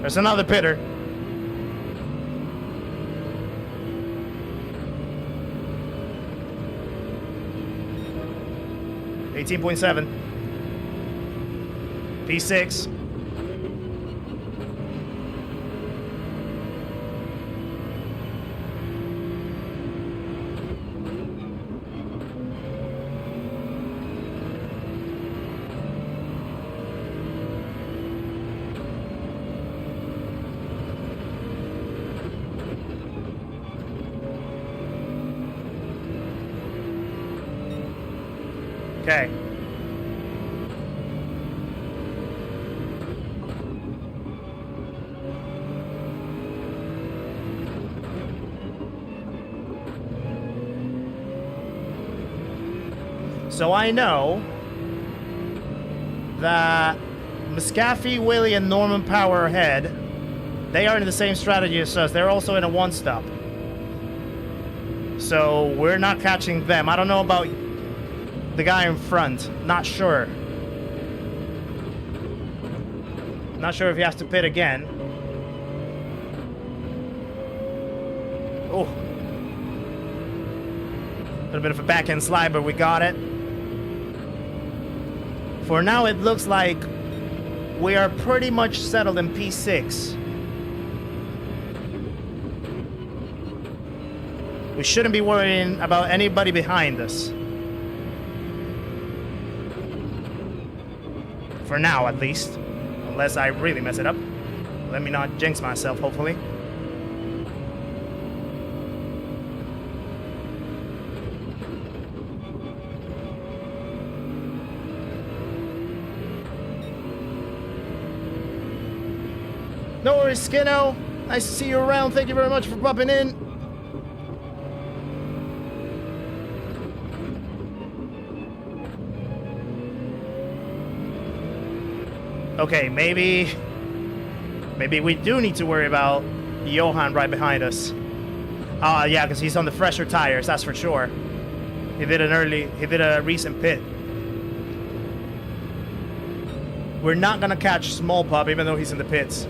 There's another pitter. $18.7. P6. Okay. So I know that Muscafi, Willie, and Norman Power ahead. They are in the same strategy as us. They're also in a one-stop. So we're not catching them. I don't know about the guy in front. Not sure. Not sure if he has to pit again. Oh. A little bit of a backhand slide, but we got it. For now, it looks like we are pretty much settled in P6. We shouldn't be worrying about anybody behind us. For now, at least. Unless I really mess it up. Let me not jinx myself, hopefully. No worries, Skinno. Nice to see you around. Thank you very much for popping in. Okay, maybe we do need to worry about Johan right behind us. Yeah, because he's on the fresher tires, that's for sure. He did a recent pit. We're not gonna catch Small Pup even though he's in the pits.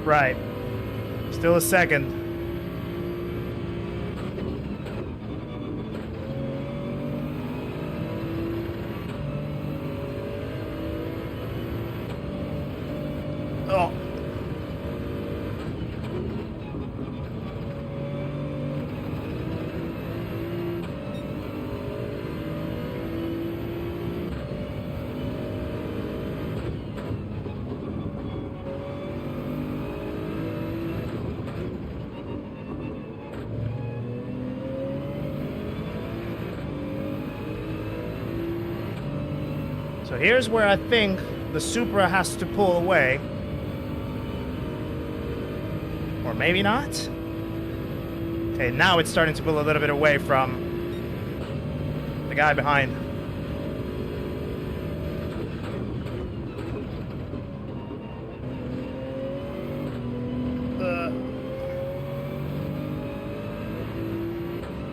Right. Still a second. Oh. So here's where I think the Supra has to pull away. Or maybe not. Okay, now it's starting to pull a little bit away from the guy behind.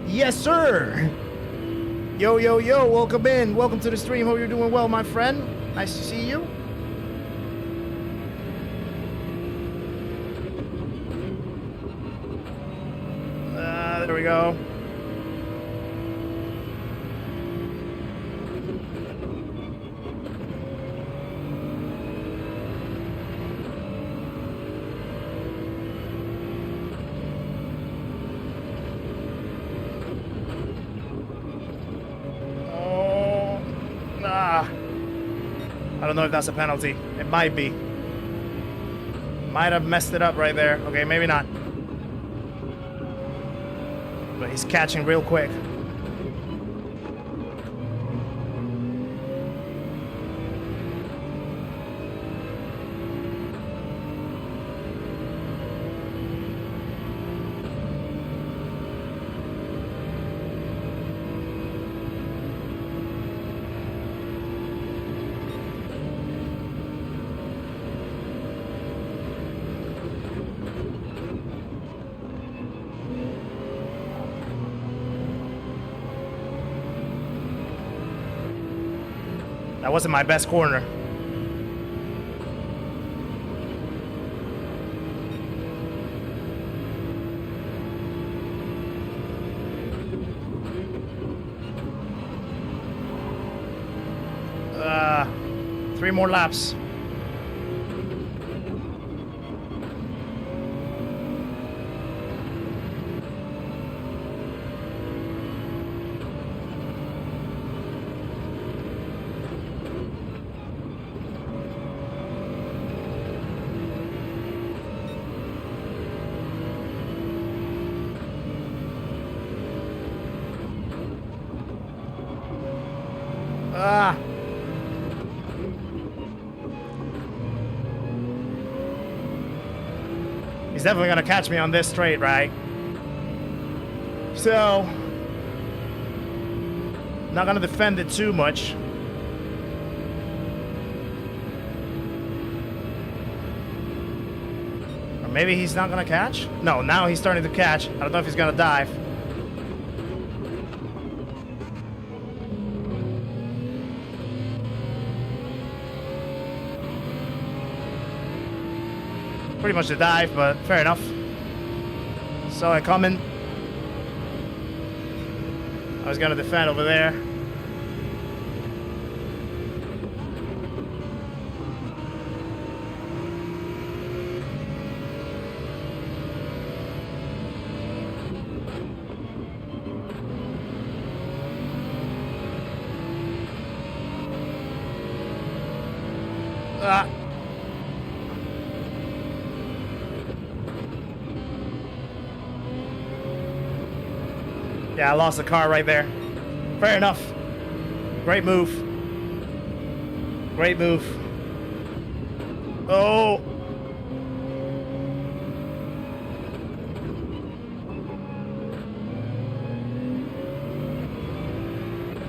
Yes, sir! Yo, yo, yo, welcome in. Welcome to the stream. Hope you're doing well, my friend. Nice to see you. There we go. I don't know if that's a penalty. It might be. Might have messed it up right there. Okay, maybe not. But he's catching real quick. That wasn't my best corner. Three more laps. He's definitely gonna catch me on this straight, right? So, not gonna defend it too much. Or maybe he's not gonna catch? No, now he's starting to catch. I don't know if he's gonna dive. Pretty much a dive, but fair enough. Saw it coming. I was gonna defend over there. Yeah, I lost the car right there. Fair enough. Great move. Great move. Oh.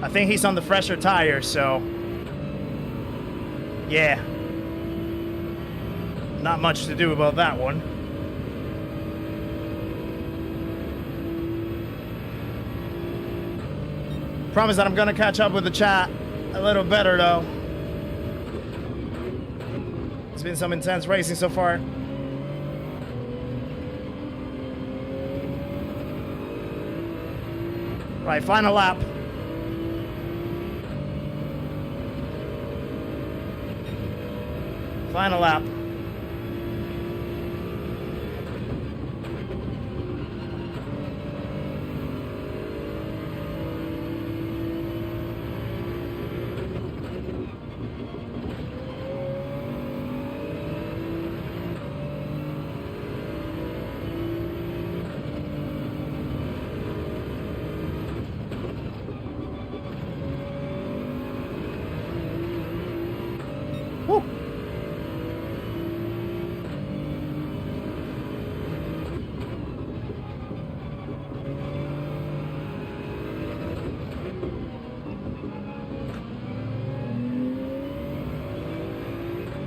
I think he's on the fresher tire, so yeah. Not much to do about that one. Promise that I'm gonna catch up with the chat a little better though. It's been some intense racing so far. Right, final lap. Final lap.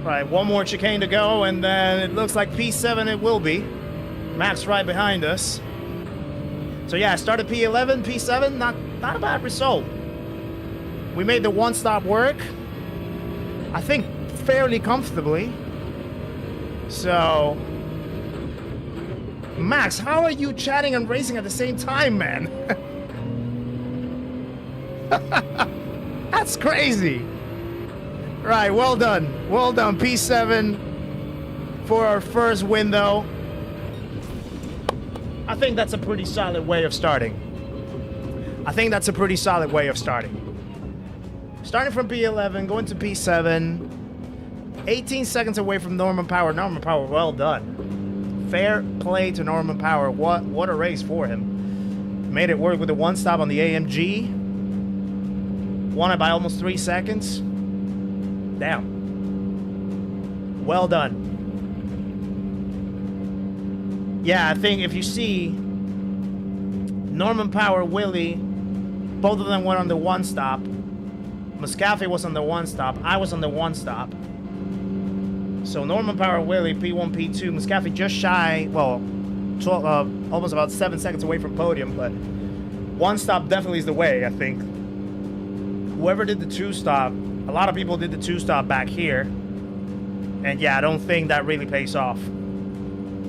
Right, one more chicane to go, and then it looks like P7 it will be. Max right behind us. So yeah, started P11, P7, not a bad result. We made the one stop work, I think fairly comfortably. So, Max, how are you chatting and racing at the same time, man? That's crazy. Right, well done. Well done, P7 for our first win, though. I think that's a pretty solid way of starting. Starting from P11, going to P7. 18 seconds away from Norman Power. Norman Power, well done. Fair play to Norman Power. What a race for him. Made it work with the one stop on the AMG. Won it by almost 3 seconds. Damn. Well done. Yeah, I think if you see Norman Power, Willie, both of them went on the one stop. Muscafe was on the one stop. I was on the one stop. So Norman Power, Willie, P1, P2. Muscafe just shy, well, 12, almost about 7 seconds away from podium, but one stop definitely is the way, I think. Whoever did the two stop, a lot of people did the two stop back here. And yeah, I don't think that really pays off.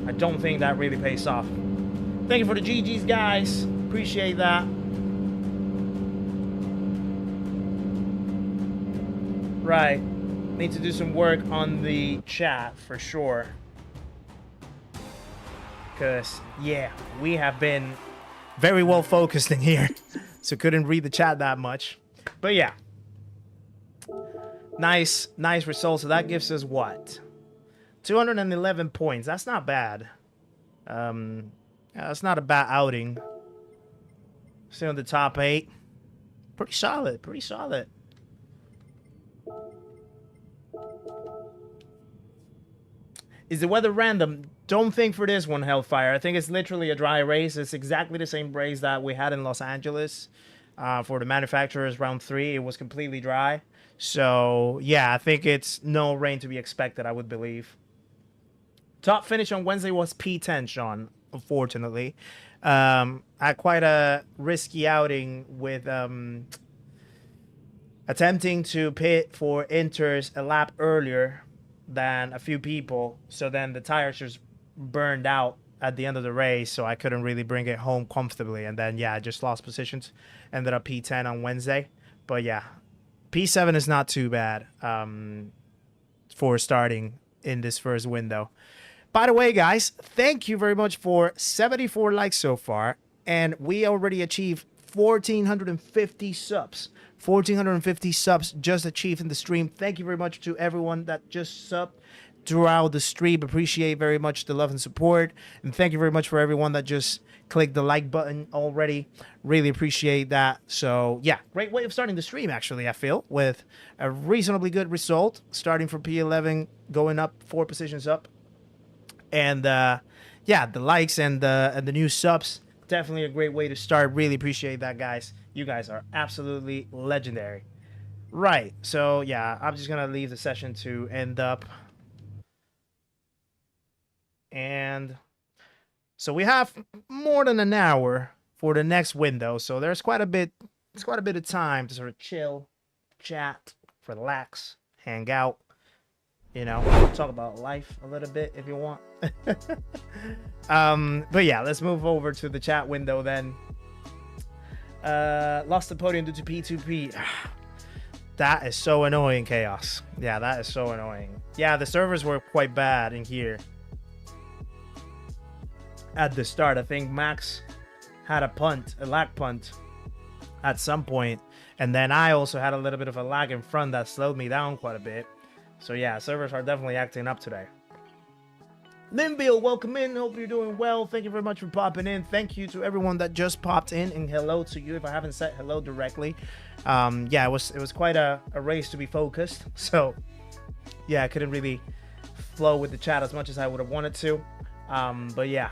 I don't think that really pays off. Thank you for the GGs, guys. Appreciate that. Right. Need to do some work on the chat for sure. Because, yeah, we have been very well focused in here. So couldn't read the chat that much. But yeah. Nice result. So that gives us what? 211 points. That's not bad. Yeah, that's not a bad outing. Still in the top 8. Pretty solid. Pretty solid. Is the weather random? Don't think for this one, Hellfire. I think it's literally a dry race. It's exactly the same race that we had in Los Angeles for the manufacturers round 3. It was completely dry. So, yeah, I think it's no rain to be expected, I would believe. Top finish on Wednesday was P10, Sean, unfortunately. I had quite a risky outing with attempting to pit for Inters a lap earlier than a few people. So then the tires just burned out at the end of the race, so I couldn't really bring it home comfortably. And then, yeah, I just lost positions. Ended up P10 on Wednesday. But, yeah, P7 is not too bad for starting in this first window. By the way, guys, thank you very much for 74 likes so far. And we already achieved 1,450 subs. 1,450 subs just achieved in the stream. Thank you very much to everyone that just subbed throughout the stream. Appreciate very much the love and support. And thank you very much for everyone that just clicked the like button already. Really appreciate that. So, yeah, great way of starting the stream, actually, I feel, with a reasonably good result. Starting from P11, going up 4 positions up. And, yeah, the likes and the new subs, definitely a great way to start. Really appreciate that, guys. You guys are absolutely legendary. Right. So, yeah, I'm just going to leave the session to end up. And so we have more than an hour for the next window. So there's quite a bit of time to sort of chill, chat, relax, hang out, you know, talk about life a little bit if you want. But yeah, let's move over to the chat window then. Lost the podium due to P2P. That is so annoying, Chaos. Yeah, that is so annoying. Yeah, the servers were quite bad in here at the start. I think Max had a lag punt at some point, and then I also had a little bit of a lag in front that slowed me down quite a bit. So yeah, servers are definitely acting up today. Linville, welcome in. Hope you're doing well. Thank you very much for popping in. Thank you to everyone that just popped in, and hello to you if I haven't said hello directly. Yeah, it was quite a race to be focused. So yeah, I couldn't really flow with the chat as much as I would have wanted to. But yeah.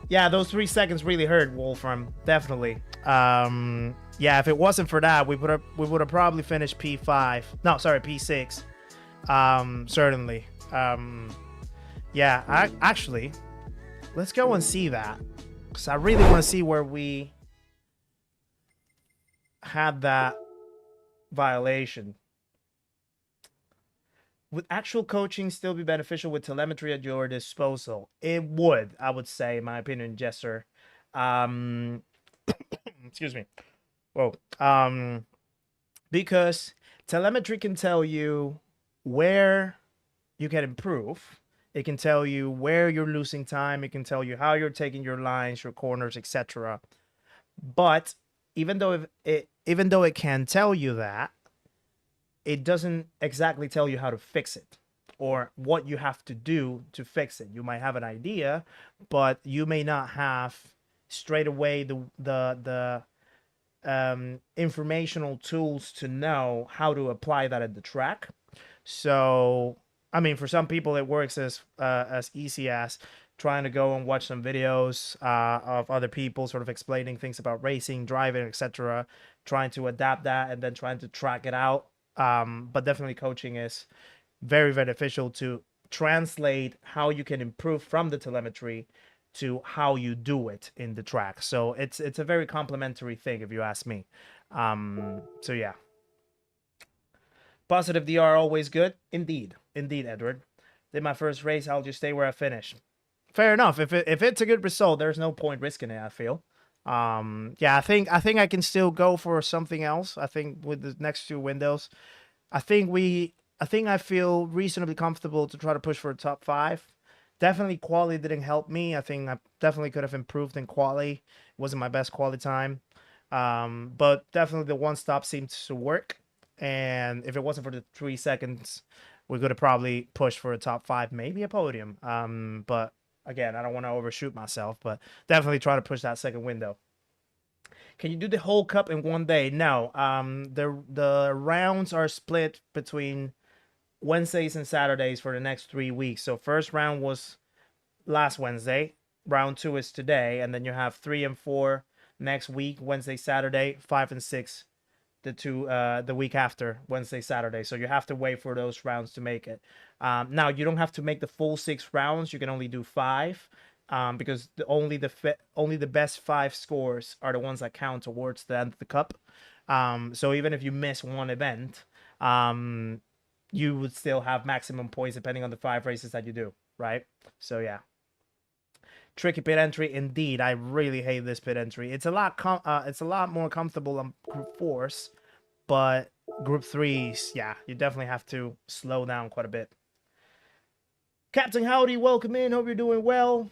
Yeah, those 3 seconds really hurt, Wolfram. Definitely. Yeah, if it wasn't for that, we would have probably finished P5. No, sorry, P6. Certainly. Yeah, actually, let's go and see that, because I really want to see where we had that violation. Would actual coaching still be beneficial with telemetry at your disposal? It would, I would say, in my opinion, Jesser. Excuse me. Whoa. Because telemetry can tell you where you can improve. It can tell you where you're losing time. It can tell you how you're taking your lines, your corners, etc. But even though it can tell you that, it doesn't exactly tell you how to fix it or what you have to do to fix it. You might have an idea, but you may not have straight away informational tools to know how to apply that at the track. So, I mean, for some people, it works as easy as trying to go and watch some videos of other people sort of explaining things about racing, driving, etc., trying to adapt that and then trying to track it out. But definitely coaching is very beneficial to translate how you can improve from the telemetry to how you do it in the track. So it's a very complementary thing, if you ask me. So yeah. Positive DR always good. Indeed, Edward. Did my first race, I'll just stay where I finished. Fair enough. If it's a good result, there's no point risking it, I feel. Yeah, I think I can still go for something else. I think with the next 2 windows, I think I feel reasonably comfortable to try to push for a top 5. Definitely quali didn't help me. I think I definitely could have improved in quali. It wasn't my best quali time. But definitely the one stop seemed to work. And if it wasn't for the 3 seconds, we could have probably pushed for a top 5, maybe a podium. But again, I don't want to overshoot myself, but definitely try to push that second window. Can you do the whole cup in one day? No. The rounds are split between Wednesdays and Saturdays for the next 3 weeks. So first round was last Wednesday. Round 2 is today. And then you have 3 and 4 next week, Wednesday, Saturday, 5 and 6 the week after, Wednesday, Saturday. So you have to wait for those rounds to make it. Now, you don't have to make the full 6 rounds. You can only do 5 because only the best 5 scores are the ones that count towards the end of the cup. So even if you miss one event, you would still have maximum points depending on the 5 races that you do, right? So yeah. Tricky pit entry, indeed. I really hate this pit entry. It's a lot more comfortable on Group 4s, but Group 3s, yeah, you definitely have to slow down quite a bit. Captain Howdy, welcome in. Hope you're doing well.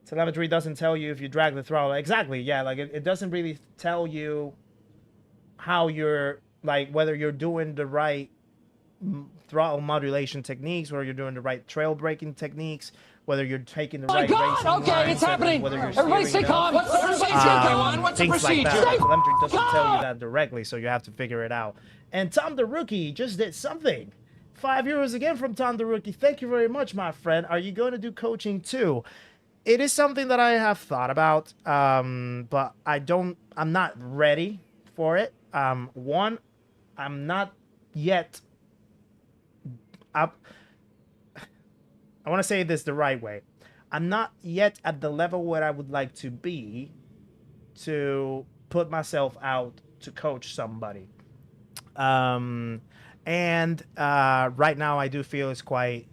Telemetry doesn't tell you if you drag the throttle. Exactly, yeah. Like it doesn't really tell you how you're, like, whether you're doing the right throttle modulation techniques, whether you're doing the right trail braking techniques, whether you're taking the right racing Okay, lines, it's happening. whether you're Everybody stay calm. Everybody stay calm. What's the things like procedure? that. Telemetry doesn't tell you that directly, so you have to figure it out. And Tom the Rookie just did something. €5 again from Tom the Rookie. Thank you very much, my friend. Are you going to do coaching too? It is something that I have thought about, but I'm not ready for it. One, I'm not yet up. I want to say this the right way. I'm not yet at the level where I would like to be to put myself out to coach somebody. And right now I do feel it's quite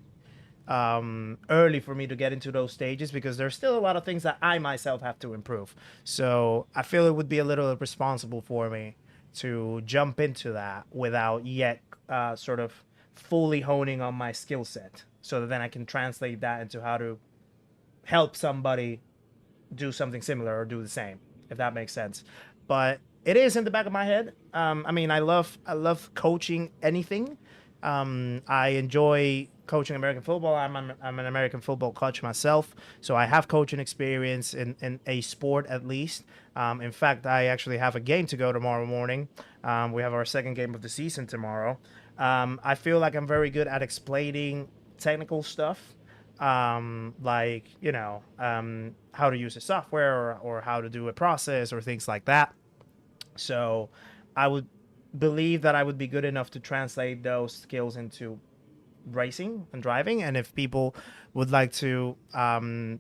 early for me to get into those stages because there's still a lot of things that I myself have to improve. So I feel it would be a little irresponsible for me to jump into that without yet sort of fully honing on my skill set, so that then I can translate that into how to help somebody do something similar or do the same, if that makes sense. But it is in the back of my head. I mean, I love coaching anything. I enjoy coaching American football. I'm an American football coach myself, so I have coaching experience in a sport at least. In fact, I actually have a game to go tomorrow morning. We have our second game of the season tomorrow. I feel like I'm very good at explaining technical stuff, like, you know, how to use a software or how to do a process or things like that. So I would believe that I would be good enough to translate those skills into racing and driving. And if people would like to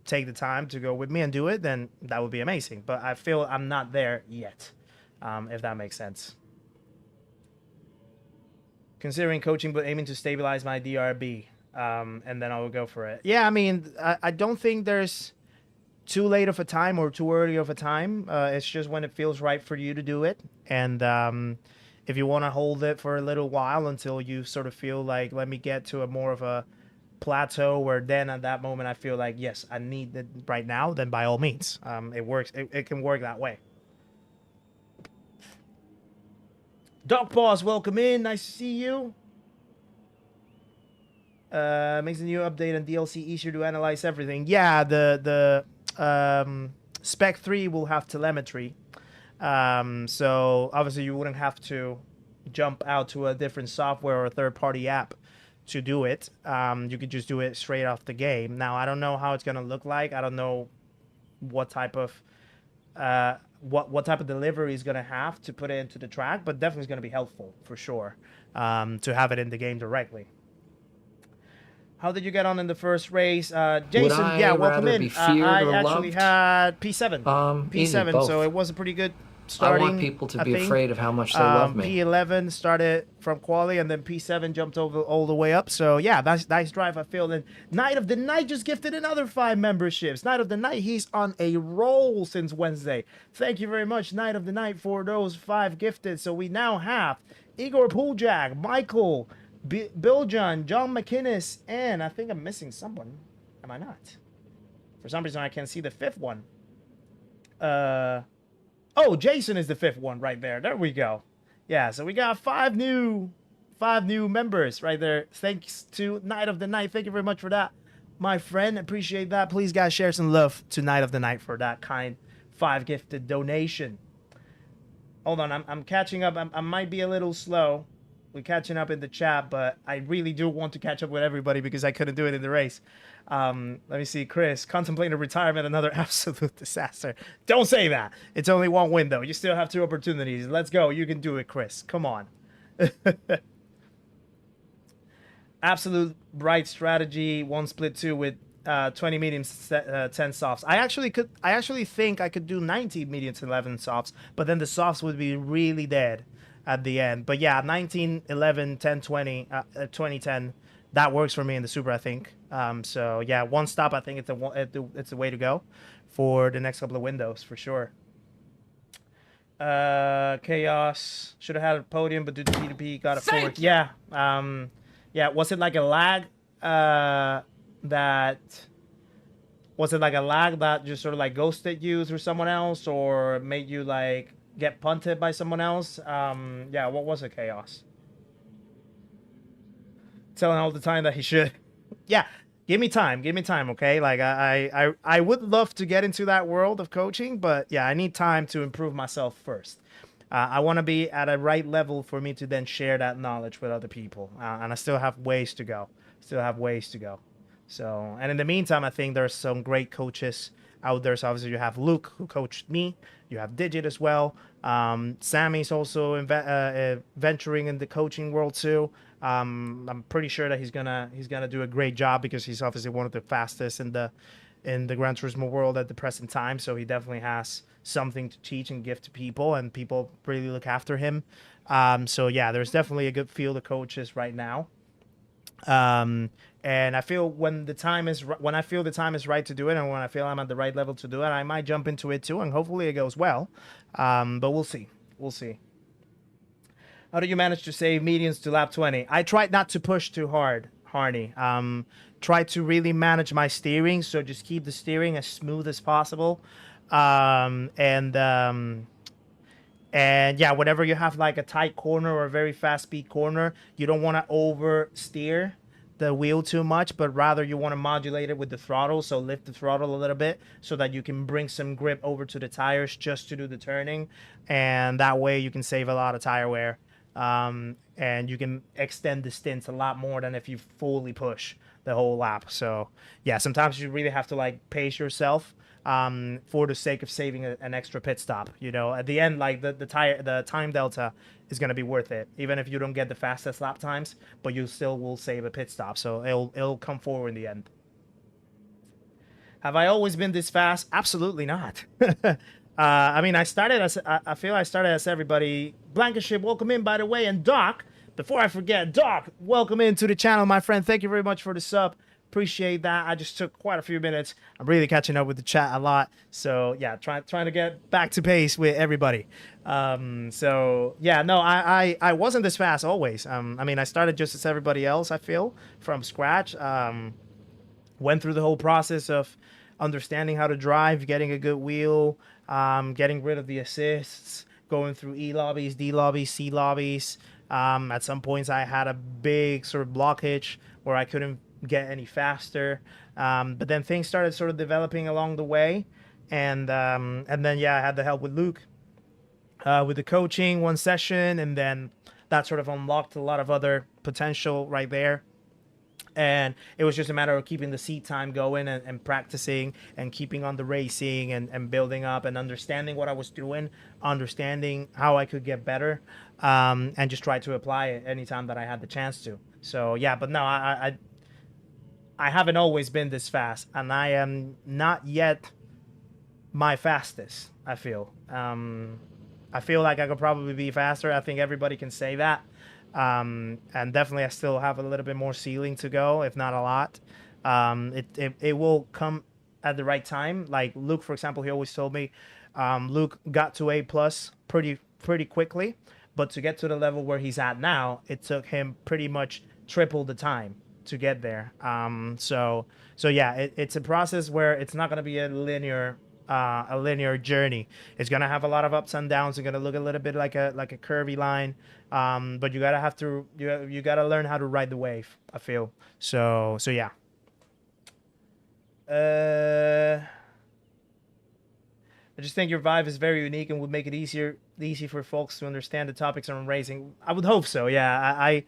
take the time to go with me and do it, then that would be amazing. But I feel I'm not there yet, if that makes sense. Considering coaching, but aiming to stabilize my DRB, and then I will go for it. Yeah, I mean, I don't think there's too late of a time or too early of a time. It's just when it feels right for you to do it. And if you want to hold it for a little while until you sort of feel like, let me get to a more of a plateau where then at that moment I feel like, yes, I need it right now, then by all means. It works. It can work that way. Dog Paws, welcome in. Nice to see you. Makes the new update on DLC easier to analyze everything. Yeah, the Spec 3 will have telemetry. So obviously you wouldn't have to jump out to a different software or a third-party app to do it. You could just do it straight off the game. Now, I don't know how it's going to look like. I don't know what type of what type of delivery is going to have to put it into the track, but definitely is going to be helpful for sure to have it in the game directly. How did you get on in the first race? Jason, yeah, welcome in. I actually had P7. P7, so it was a pretty good starting. I want people to be afraid of how much they love me. P11 started from quali, and then P7 jumped over all the way up. So, yeah, that's nice drive, I feel. And Night of the Night just gifted another 5 memberships. Night of the Night, he's on a roll since Wednesday. Thank you very much, Night of the Night, for those 5 gifted. So we now have Igor Puljak, Michael, Bill John McInnes, and I think I'm missing someone. Am I not? For some reason, I can't see the 5th one. Oh, Jason is the 5th one right there. There we go. Yeah, so we got 5 new members right there. Thanks to Night of the Night. Thank you very much for that, my friend. Appreciate that. Please, guys, share some love to Night of the Night for that kind 5 gifted donation. Hold on, I'm catching up. I might be a little slow. We're catching up in the chat, but I really do want to catch up with everybody because I couldn't do it in the race. Let me see. Chris, contemplating retirement, another absolute disaster. Don't say that. It's only 1 window. You still have 2 opportunities. Let's go. You can do it, Chris. Come on. Absolute bright strategy. 1 split 2 with 20 mediums, 10 softs. I actually think I could do 90 mediums, 11 softs, but then the softs would be really dead at the end. But yeah, 19, 11, 10, 20, 20, 10. That works for me in the Super, I think. So yeah, 1 stop, I think it's the way to go for the next couple of windows for sure. Chaos should have had a podium, but due to P2P got a 4. Yeah. Yeah. Was it like a lag? Was it like a lag that just sort of like ghosted you through someone else, or made you like get punted by someone else? Yeah, what was it, Chaos? Telling all the time that he should. Yeah, give me time, okay? Like I would love to get into that world of coaching, but yeah, I need time to improve myself first. I want to be at a right level for me to then share that knowledge with other people, and I still have ways to go. So, and in the meantime, I think there's some great coaches out there. So obviously you have Luke, who coached me. You have Digit as well. Sammy's also venturing in the coaching world too. I'm pretty sure that he's gonna do a great job because he's obviously one of the fastest in the Gran Turismo world at the present time. So he definitely has something to teach and give to people, and people really look after him. So yeah, there's definitely a good field of coaches right now. And I feel when I feel the time is right to do it, and when I feel I'm at the right level to do it, I might jump into it too, and hopefully it goes well. But we'll see. How do you manage to save medians to lap 20? I tried not to push too hard, Harney. Try to really manage my steering, so just keep the steering as smooth as possible. And yeah, whenever you have like a tight corner or a very fast speed corner, you don't want to oversteer the wheel too much, but rather you want to modulate it with the throttle. So lift the throttle a little bit so that you can bring some grip over to the tires just to do the turning. And that way you can save a lot of tire wear. And you can extend the stints a lot more than if you fully push the whole lap. So yeah, sometimes you really have to like pace yourself for the sake of saving an extra pit stop. You know, at the end, like the time delta is going to be worth it, even if you don't get the fastest lap times, but you still will save a pit stop. So it'll come forward in the end. Have I always been this fast? Absolutely not. I mean, I feel I started as everybody. Blankenship, welcome in, by the way. And Doc, before I forget, Doc, welcome into the channel, my friend. Thank you very much for the sub. Appreciate that. I just took quite a few minutes. I'm really catching up with the chat a lot. So yeah, trying to get back to pace with everybody. So yeah, no, I wasn't this fast always. I mean, I started just as everybody else, I feel, from scratch. Went through the whole process of understanding how to drive, getting a good wheel, getting rid of the assists, going through E lobbies, D lobbies, C lobbies. At some points I had a big sort of blockage where I couldn't get any faster. But then things started sort of developing along the way, and then yeah, I had the help with Luke with the coaching one session, and then that sort of unlocked a lot of other potential right there. And it was just a matter of keeping the seat time going and practicing and keeping on the racing and building up and understanding what I was doing, understanding how I could get better, and just try to apply it anytime that I had the chance to. So yeah, but no, I haven't always been this fast, and I am not yet my fastest, I feel. I feel like I could probably be faster. I think everybody can say that. And definitely I still have a little bit more ceiling to go, if not a lot. It will come at the right time. Like Luke, for example, he always told me, Luke got to A+ pretty quickly, but to get to the level where he's at now, it took him pretty much triple the time to get there. So yeah, it's a process where it's not going to be a linear journey. It's gonna have a lot of ups and downs. It's gonna look a little bit like a curvy line, but you gotta learn how to ride the wave, I feel. So yeah. I just think your vibe is very unique and would make it easy for folks to understand the topics I'm raising. I would hope so. Yeah,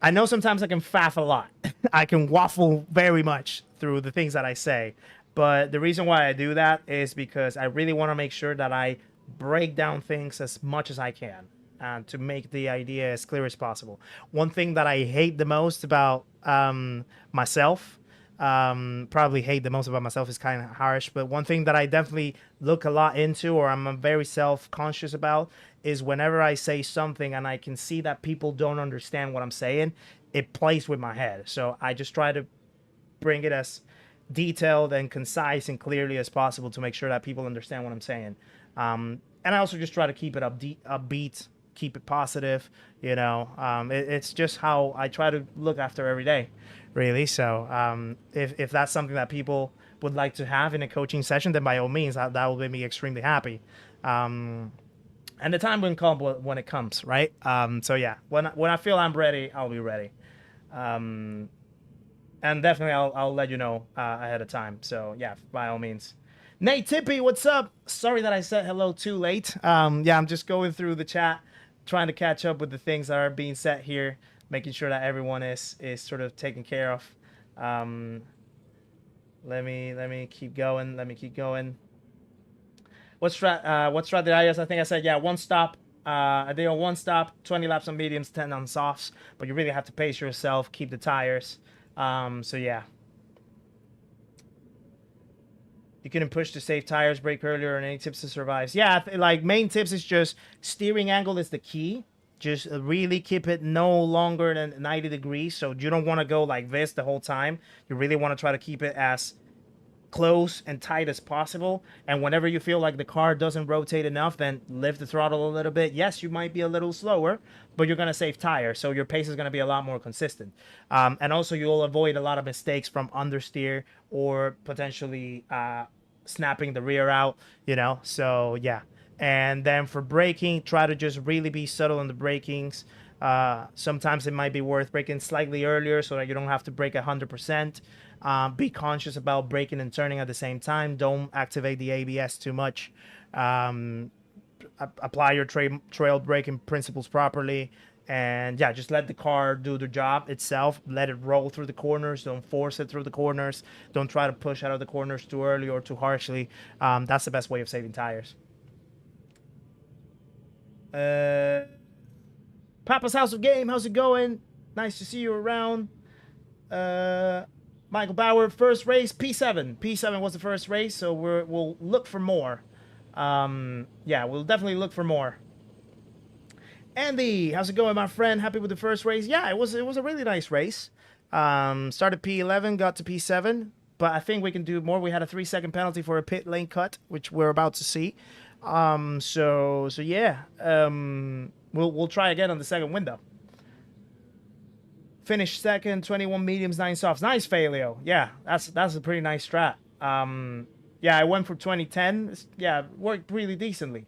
I know sometimes I can faff a lot. I can waffle very much through the things that I say. But the reason why I do that is because I really want to make sure that I break down things as much as I can to make the idea as clear as possible. One thing that I hate the most about myself, probably hate the most about myself is kind of harsh, but one thing that I definitely look a lot into, or I'm very self-conscious about, is whenever I say something and I can see that people don't understand what I'm saying, it plays with my head. So I just try to bring it as detailed and concise and clearly as possible to make sure that people understand what I'm saying. And I also just try to keep it upbeat, keep it positive. You know, it's just how I try to look after every day, really. So if that's something that people would like to have in a coaching session, then by all means, that will make me extremely happy. And the time will come when it comes, right? So yeah, when I feel I'm ready, I'll be ready. And definitely, I'll let you know ahead of time. So, yeah, by all means. Nate Tippy, what's up? Sorry that I said hello too late. Yeah, I'm just going through the chat, trying to catch up with the things that are being said here, making sure that everyone is sort of taken care of. Let me keep going. What strat did I use? I think I said, yeah, one stop. I did a one stop, 20 laps on mediums, 10 on softs. But you really have to pace yourself, keep the tires. So yeah, you couldn't push to save tires, brake earlier, and any tips to survive? Yeah, like main tips is just steering angle is the key. Just really keep it no longer than 90 degrees. So you don't want to go like this the whole time. You really want to try to keep it as close and tight as possible. And whenever you feel like the car doesn't rotate enough, then lift the throttle a little bit. Yes, you might be a little slower, but you're going to save tire, so your pace is going to be a lot more consistent. And also you'll avoid a lot of mistakes from understeer or potentially snapping the rear out, you know. So yeah. And then for braking, try to just really be subtle in the brakings. Sometimes it might be worth braking slightly earlier so that you don't have to brake 100%. Be conscious about braking and turning at the same time. Don't activate the ABS too much. Apply your trail braking principles properly. And yeah, just let the car do the job itself. Let it roll through the corners. Don't force it through the corners. Don't try to push out of the corners too early or too harshly. That's the best way of saving tires. Papa's House of Game, how's it going? Nice to see you around. Michael Bauer, first race, P7. P7 was the first race, so we'll look for more. Yeah, we'll definitely look for more. Andy, how's it going, my friend? Happy with the first race? Yeah, it was a really nice race. Started P11, got to P7, but I think we can do more. We had a 3-second penalty for a pit lane cut, which we're about to see. So yeah, we'll try again on the second window. Finished second, 21 mediums, 9 softs. Nice, Failio. Yeah, that's a pretty nice strat. Yeah, I went for 2010. Yeah, worked really decently.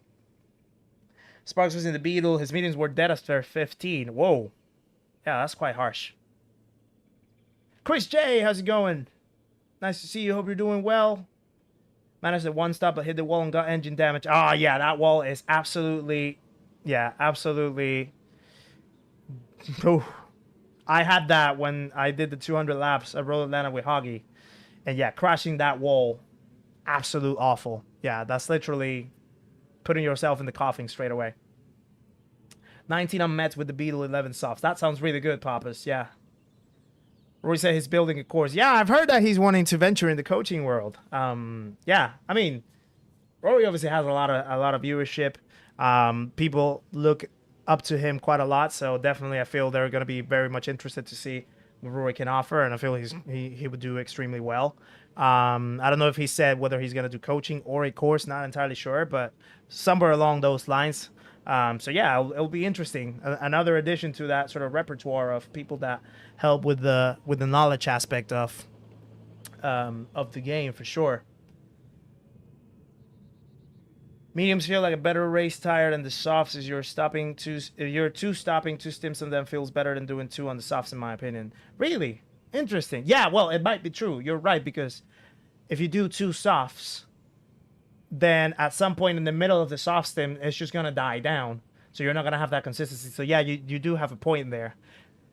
Sparks was in the Beetle. His mediums were dead after 15. Whoa. Yeah, that's quite harsh. Chris J, how's it going? Nice to see you. Hope you're doing well. Managed at one stop, but hit the wall and got engine damage. Oh, yeah, that wall is absolutely... Yeah, absolutely... Ooh. I had that when I did the 200 laps at Road Atlanta with Hoggy. And yeah, crashing that wall, absolute awful. Yeah, that's literally putting yourself in the coffin straight away. 19 on Mets with the Beetle 11 softs. That sounds really good, Papas. Yeah. Roy said he's building a course. Yeah, I've heard that he's wanting to venture in the coaching world. Yeah, I mean, Rory obviously has a lot of viewership. People look up to him quite a lot, so definitely I feel they're going to be very much interested to see what Rory can offer, and I feel he would do extremely well. I don't know if he said whether he's going to do coaching or a course, not entirely sure, but somewhere along those lines. So yeah, it'll be interesting. Another addition to that sort of repertoire of people that help with the knowledge aspect of the game for sure. Mediums feel like a better race tire than the softs. Is you're stopping two stims on them feels better than doing two on the softs, in my opinion. Really interesting. Yeah, well, it might be true. You're right, because if you do two softs, then at some point in the middle of the soft stim, it's just gonna die down. So you're not gonna have that consistency. So yeah, you do have a point there.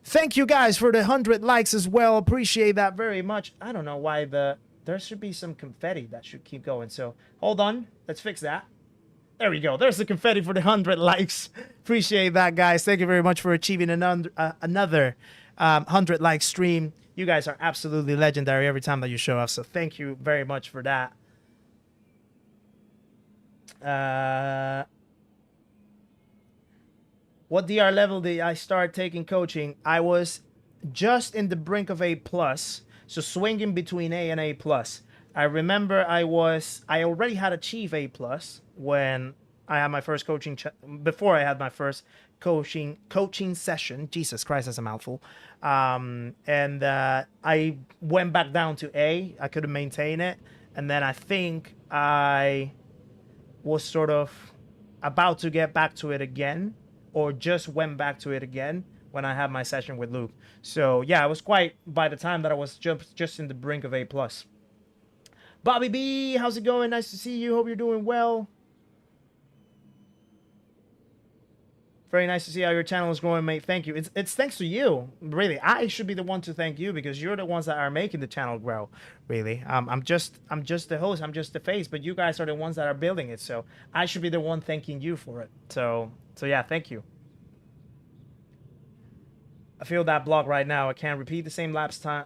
Thank you guys for the 100 likes as well. Appreciate that very much. I don't know why there should be some confetti that should keep going. So hold on, let's fix that. There we go. There's the confetti for the 100 likes. Appreciate that, guys. Thank you very much for achieving another 100 like stream. You guys are absolutely legendary every time that you show up. So thank you very much for that. What DR level did I start taking coaching? I was just in the brink of A+, so swinging between A and A+. I remember I already had achieved A+ when I had my first before I had my first coaching session. Jesus Christ, that's a mouthful. And I went back down to A. I couldn't maintain it. And then I think I was sort of about to get back to it again, or just went back to it again when I had my session with Luke. So yeah, I was quite, by the time that I was just in the brink of A+. Bobby B, how's it going? Nice to see you. Hope you're doing well. Very nice to see how your channel is growing, mate. Thank you. It's thanks to you, really. I should be the one to thank you, because you're the ones that are making the channel grow, really. I'm just the host. I'm just the face, but you guys are the ones that are building it. So I should be the one thanking you for it. So yeah, thank you. I feel that block right now. I can't repeat the same laps I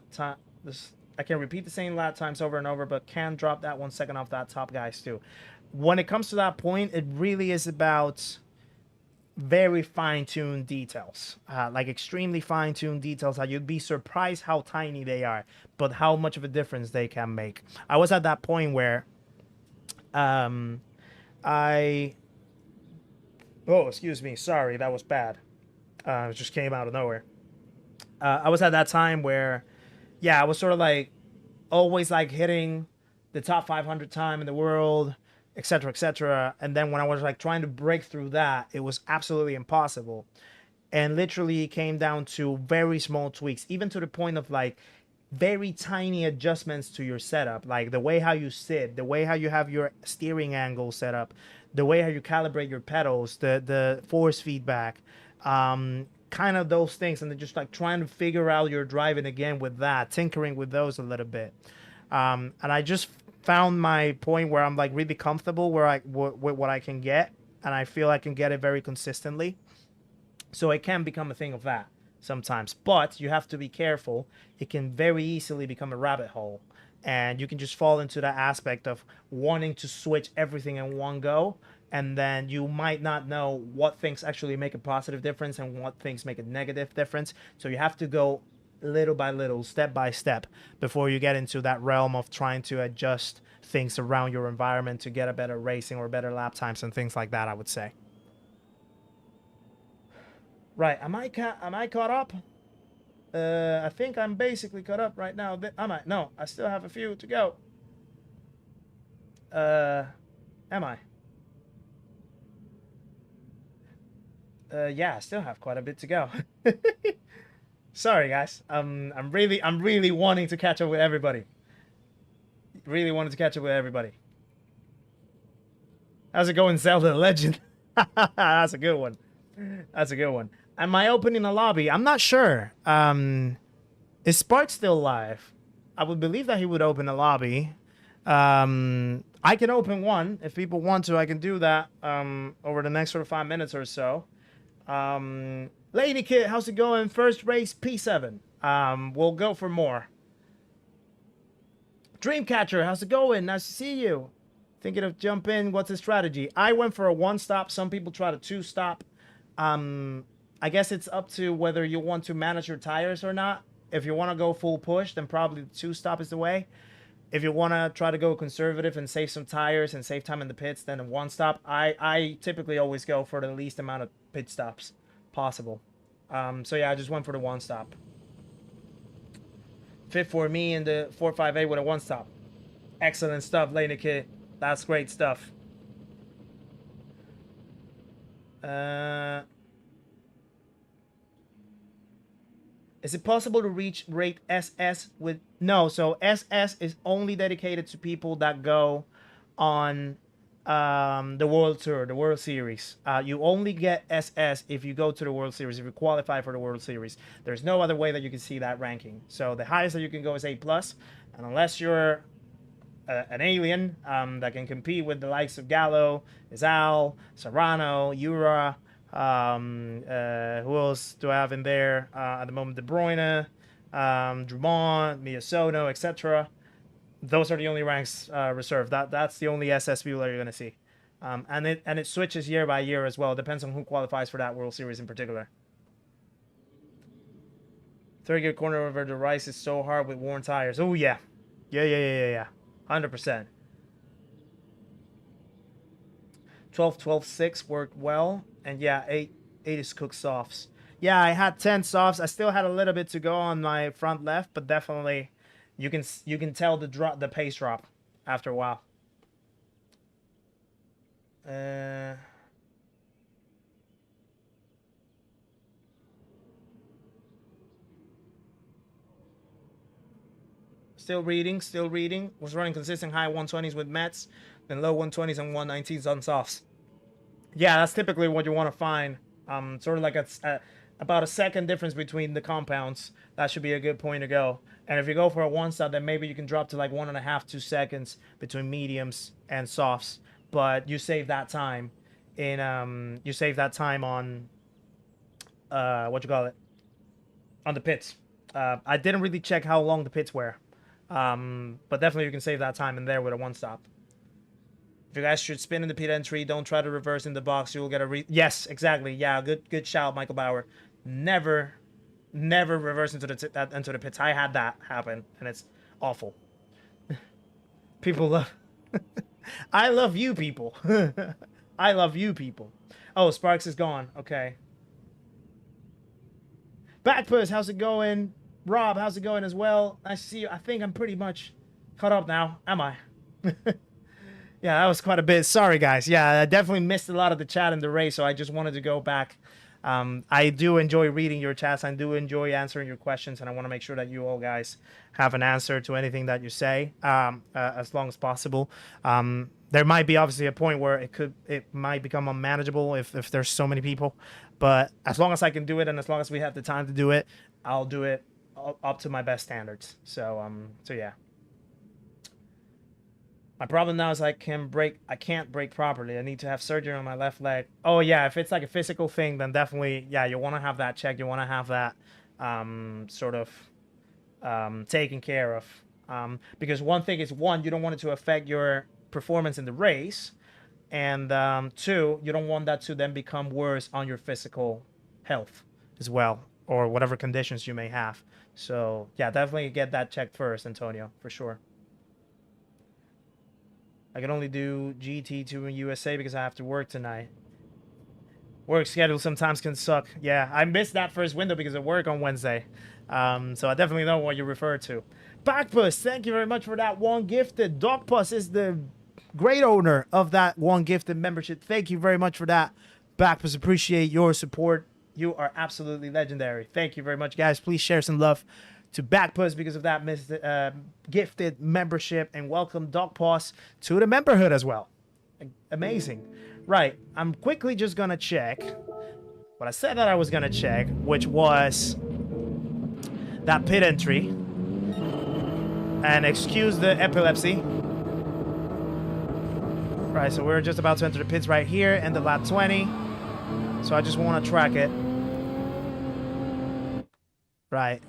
can repeat the same lap times over and over, but can drop that 1 second off that top guys too. When it comes to that point, it really is about very fine-tuned details, like extremely fine-tuned details. How you'd be surprised how tiny they are, but how much of a difference they can make. I was at that point where, oh, excuse me, sorry, that was bad. It just came out of nowhere. I was at that time where, yeah, I was sort of like always like hitting the top 500 time in the world, etc., etc. And then when I was like trying to break through that, it was absolutely impossible. And literally it came down to very small tweaks, even to the point of like very tiny adjustments to your setup, like the way how you sit, the way how you have your steering angle set up, the way how you calibrate your pedals, the force feedback, kind of those things, and then just like trying to figure out your driving again with that, tinkering with those a little bit. And I just found my point where I'm like really comfortable with what I can get, and I feel I can get it very consistently. So it can become a thing of that sometimes, but you have to be careful. It can very easily become a rabbit hole, and you can just fall into that aspect of wanting to switch everything in one go, and then you might not know what things actually make a positive difference and what things make a negative difference. So you have to go little by little, step by step, before you get into that realm of trying to adjust things around your environment to get a better racing or better lap times and things like that, I would say. Right, am I caught up? I think I'm basically caught up right now. Am I? No, I still have a few to go. Am I? Yeah, I still have quite a bit to go. Sorry, guys. I'm really wanting to catch up with everybody. Really wanted to catch up with everybody. How's it going, Zelda Legend? That's a good one. That's a good one. Am I opening a lobby? I'm not sure. Is Spark still live? I would believe that he would open a lobby. I can open one if people want to. I can do that over the next sort of 5 minutes or so. Lady Kid, how's it going? First race P7. We'll go for more. Dreamcatcher, how's it going? Nice to see you. Thinking of jump in. What's the strategy? I went for a 1-stop. Some people try to 2-stop. I guess it's up to whether you want to manage your tires or not. If you want to go full push, then probably the 2-stop is the way. If you want to try to go conservative and save some tires and save time in the pits, then a 1-stop. I typically always go for the least amount of pit stops possible. So yeah, I just went for the 1-stop. Fit for me in the 458 with a 1-stop. Excellent stuff, Lady Kid. That's great stuff. Is it possible to reach rate SS with... No, so SS is only dedicated to people that go on the World Tour, the World Series. You only get SS if you go to the World Series, if you qualify for the World Series. There's no other way that you can see that ranking. So the highest that you can go is A+, and unless you're an alien that can compete with the likes of Gallo, Izal, Serrano, Ura, who else do I have in there at the moment? De Bruyne, Drummond, Miyasono, etc. Those are the only ranks reserved. That's the only SS people that you're going to see. And it switches year by year as well. It depends on who qualifies for that World Series in particular. Third gear corner over the Rice is so hard with worn tires. Oh, yeah. Yeah. 100%. 12-12-6 worked well. And yeah, 8 is cooked softs. Yeah, I had 10 softs. I still had a little bit to go on my front left, but definitely you can tell the pace drop after a while. Still reading. Was running consistent high 120s with Mets, then low 120s and 119s on softs. Yeah, that's typically what you want to find. Sort of like about a second difference between the compounds. That should be a good point to go. And if you go for a 1-stop, then maybe you can drop to like 1.5-2 seconds between mediums and softs. But you save that time in on on the pits. I didn't really check how long the pits were. But definitely you can save that time in there with a 1-stop. If you guys should spin in the pit entry, don't try to reverse in the box. You will get a yes, exactly. Yeah, good shout, Michael Bauer. Never reverse into the pits. I had that happen, and it's awful. People love... I love you people. I love you people. Oh, Sparks is gone. Okay. Backpuss, how's it going? Rob, how's it going as well? Nice to see you. I think I'm pretty much caught up now. Am I? Yeah, that was quite a bit. Sorry, guys. Yeah, I definitely missed a lot of the chat in the race, so I just wanted to go back. I do enjoy reading your chats. I do enjoy answering your questions, and I want to make sure that you all guys have an answer to anything that you say as long as possible. There might be obviously a point where it might become unmanageable if there's so many people, but as long as I can do it and as long as we have the time to do it, I'll do it up to my best standards. So yeah. My problem now is I can't brake properly. I need to have surgery on my left leg. Oh yeah, if it's like a physical thing, then definitely, yeah, you want to have that checked. You want to have that sort of taken care of. Because one thing is, one, you don't want it to affect your performance in the race, and two, you don't want that to then become worse on your physical health as well, or whatever conditions you may have. So yeah, definitely get that checked first, Antonio, for sure. I can only do GT2 in USA because I have to work tonight. Work schedule sometimes can suck. Yeah, I missed that first window because of work on Wednesday. So I definitely know what you refer to. Backpuss, thank you very much for that one gifted. Dogpuss is the great owner of that one gifted membership. Thank you very much for that. Backpuss, appreciate your support. You are absolutely legendary. Thank you very much, guys. Please share some love to Backpuss because of that gifted membership, and welcome Dog Paws to the memberhood as well. Amazing. Right, I'm quickly just gonna check what I said that I was gonna check, which was that pit entry. And excuse the epilepsy. Right, so we're just about to enter the pits right here in the lap 20. So I just want to track it. Right.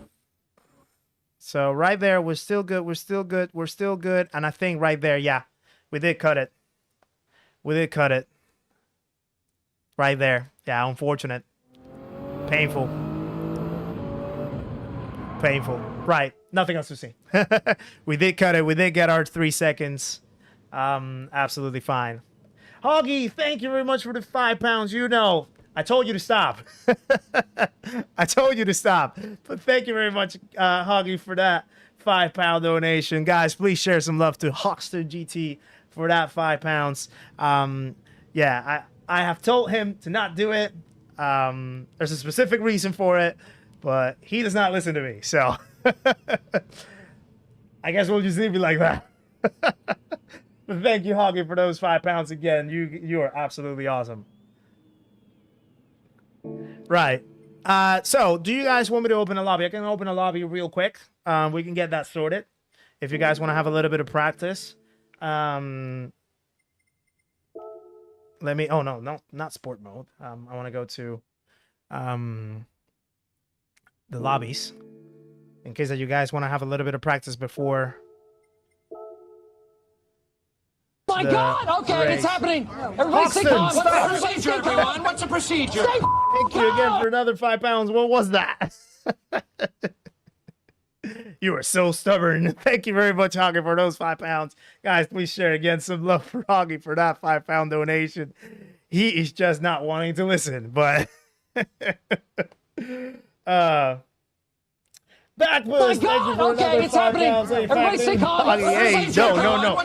So right there, we're still good. We're still good. We're still good. And I think right there, yeah, we did cut it. We did cut it. Right there. Yeah, unfortunate. Painful. Painful. Right. Nothing else to see. We did cut it. We did get our 3 seconds. Absolutely fine. Hoggy, thank you very much for the £5. You know, I told you to stop. I told you to stop. But thank you very much, Hoggy, for that £5 donation. Guys, please share some love to Hawkster GT for that £5. Yeah, I have told him to not do it. There's a specific reason for it, but he does not listen to me. So I guess we'll just leave it like that. But thank you, Hoggy, for those £5 again. You are absolutely awesome. Right. So do you guys want me to open a lobby? I can open a lobby real quick. We can get that sorted if you guys want to have a little bit of practice. Let me. Oh no, not sport mode. I want to go to the lobbies in case that you guys want to have a little bit of practice before. My God! Okay, race. it's happening. Everybody stay calm. What's the procedure, everyone? What's the procedure? Thank you again for another £5. What was that? You are so stubborn. Thank you very much, Hoggy, for those £5. Guys, please share again some love for Hoggy for that £5 donation. He is just not wanting to listen, but Backwards, thank you for okay, it's happening. Everybody stay calm. Hey, no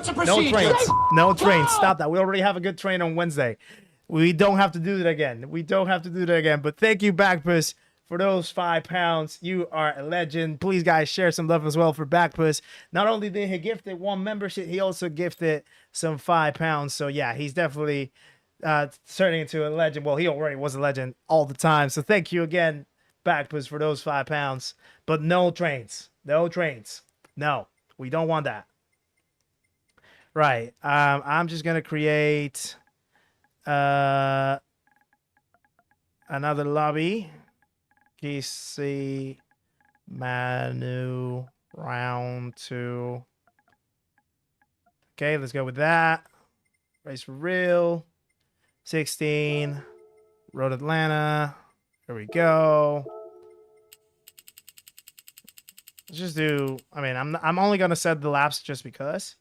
trains. No trains. Stop that. We already have a good train on Wednesday. We don't have to do that again. We don't have to do that again. But thank you, Backpuss, for those £5. You are a legend. Please, guys, share some love as well for Backpuss. Not only did he gift one membership, he also gifted some £5. So yeah, he's definitely turning into a legend. Well, he already was a legend all the time. So thank you again, Backpuss, for those £5. But no trains. No trains. No, we don't want that. Right. I'm just gonna create another lobby. PC Manu round 2. Okay, let's go with that. Race for real. 16. Road Atlanta. Here we go. Let's just do. I mean, I'm only gonna set the laps just because.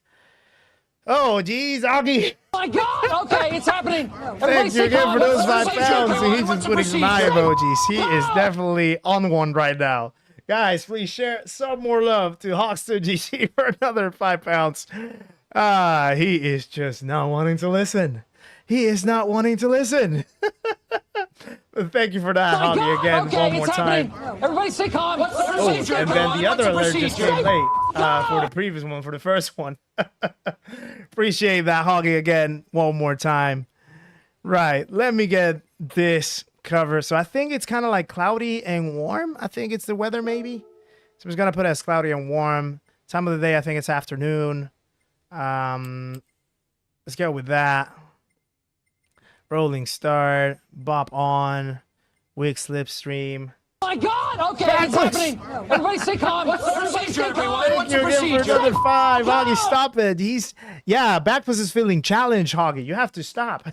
Oh, geez, Augie. My God! Okay, it's happening. Thank you again for those £5. He's just putting my emojis. He is definitely on one right now. Guys, please share some more love to Hawkster GC for another £5. He is just not wanting to listen. He is not wanting to listen. Thank you for that, Hobby, again, okay, one more time. Everybody stay calm. Oh, and then the other alert just came late for the previous one, for the first one. Appreciate that, Hoggy, again, one more time. Right, let me get this cover. So I think it's kind of like cloudy and warm. I think it's the weather, maybe. So I'm just going to put it as cloudy and warm. Time of the day, I think it's afternoon. Let's go with that. Rolling start, bop on, wig slipstream. My God! Okay, it's happening. Everybody stay calm. What's the procedure, everyone? What's the procedure? For another $5, Hoggy, stop it. Backpuss is feeling challenged, Hoggy. You have to stop.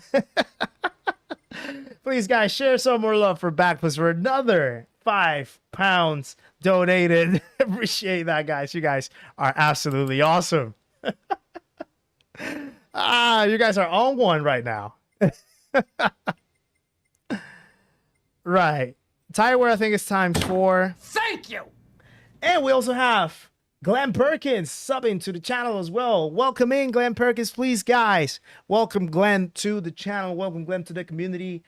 Please, guys, share some more love for Backpuss for another £5 donated. Appreciate that, guys. You guys are absolutely awesome. You guys are on one right now. Right. Tire wear, I think it's ×4. Thank you. And we also have Glenn Perkins subbing to the channel as well. Welcome in, Glenn Perkins, please, guys. Welcome Glenn to the channel. Welcome Glenn to the community.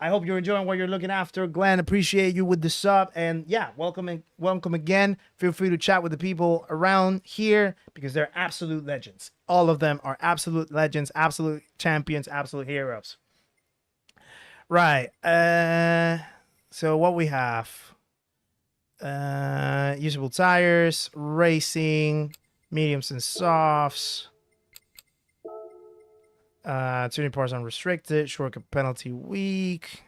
I hope you're enjoying what you're looking after. Glenn, appreciate you with the sub. And yeah, welcome again. Feel free to chat with the people around here because they're absolute legends. All of them are absolute legends, absolute champions, absolute heroes. Right. So what we have? Usable tires, racing, mediums and softs. Tuning parts unrestricted, shortcut penalty weak,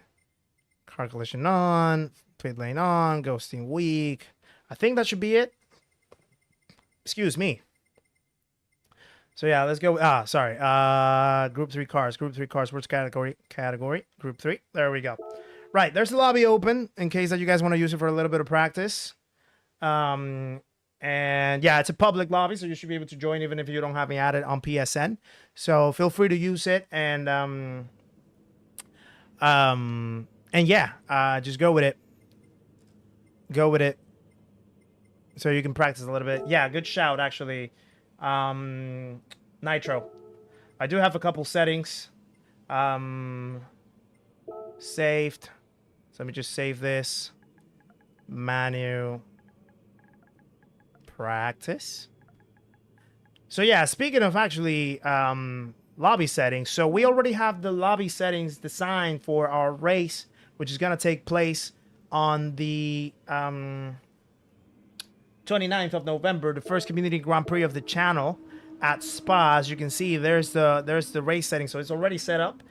car collision on, pit lane on, ghosting weak. I think that should be it. Excuse me. So yeah, let's go. Sorry. Group 3 cars. Which category? Group 3. There we go. Right. There's the lobby open in case that you guys want to use it for a little bit of practice. And yeah, it's a public lobby, so you should be able to join even if you don't have me added on PSN. So feel free to use it and yeah, just go with it. Go with it. So you can practice a little bit. Yeah, good shout actually. Nitro. I do have a couple settings. Saved. So let me just save this. Menu. Practice. So yeah, speaking of actually lobby settings, so we already have the lobby settings designed for our race, which is going to take place on the 29th of November, the first community Grand Prix of the channel at Spa. As you can see, there's the race setting, so it's already set up.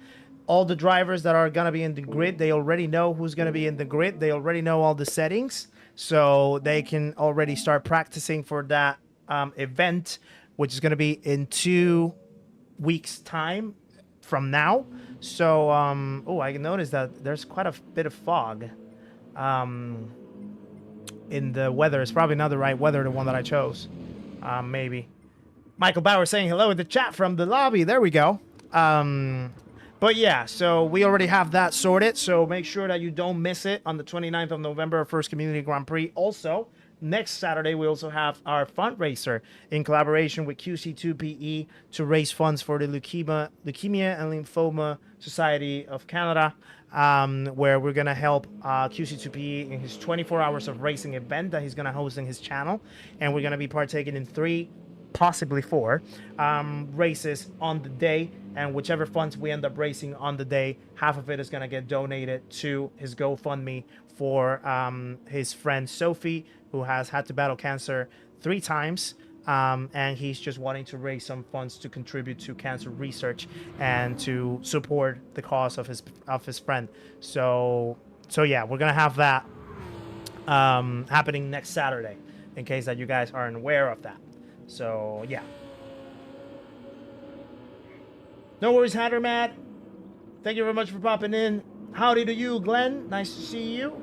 All the drivers that are going to be in the grid, they already know who's going to be in the grid. They already know all the settings. So they can already start practicing for that event, which is going to be in 2 weeks' time from now. So, I can notice that there's quite a bit of fog in the weather. It's probably not the right weather, the one that I chose. Maybe. Michael Bauer saying hello in the chat from the lobby. There we go. But yeah, so we already have that sorted, so make sure that you don't miss it on the 29th of November, our first Community Grand Prix. Also, next Saturday, we also have our fundraiser in collaboration with QC2PE to raise funds for the Leukemia and Lymphoma Society of Canada, where we're going to help QC2PE in his 24 hours of racing event that he's going to host in his channel, and we're going to be partaking in 3, possibly 4 races on the day, and whichever funds we end up raising on the day, half of it is going to get donated to his GoFundMe for his friend Sophie, who has had to battle cancer 3 times, and he's just wanting to raise some funds to contribute to cancer research and to support the cause of his friend. So yeah, we're gonna have that happening next Saturday, in case that you guys aren't aware of that. So yeah. No worries, Hatter Matt. Thank you very much for popping in. Howdy to you, Glenn. Nice to see you.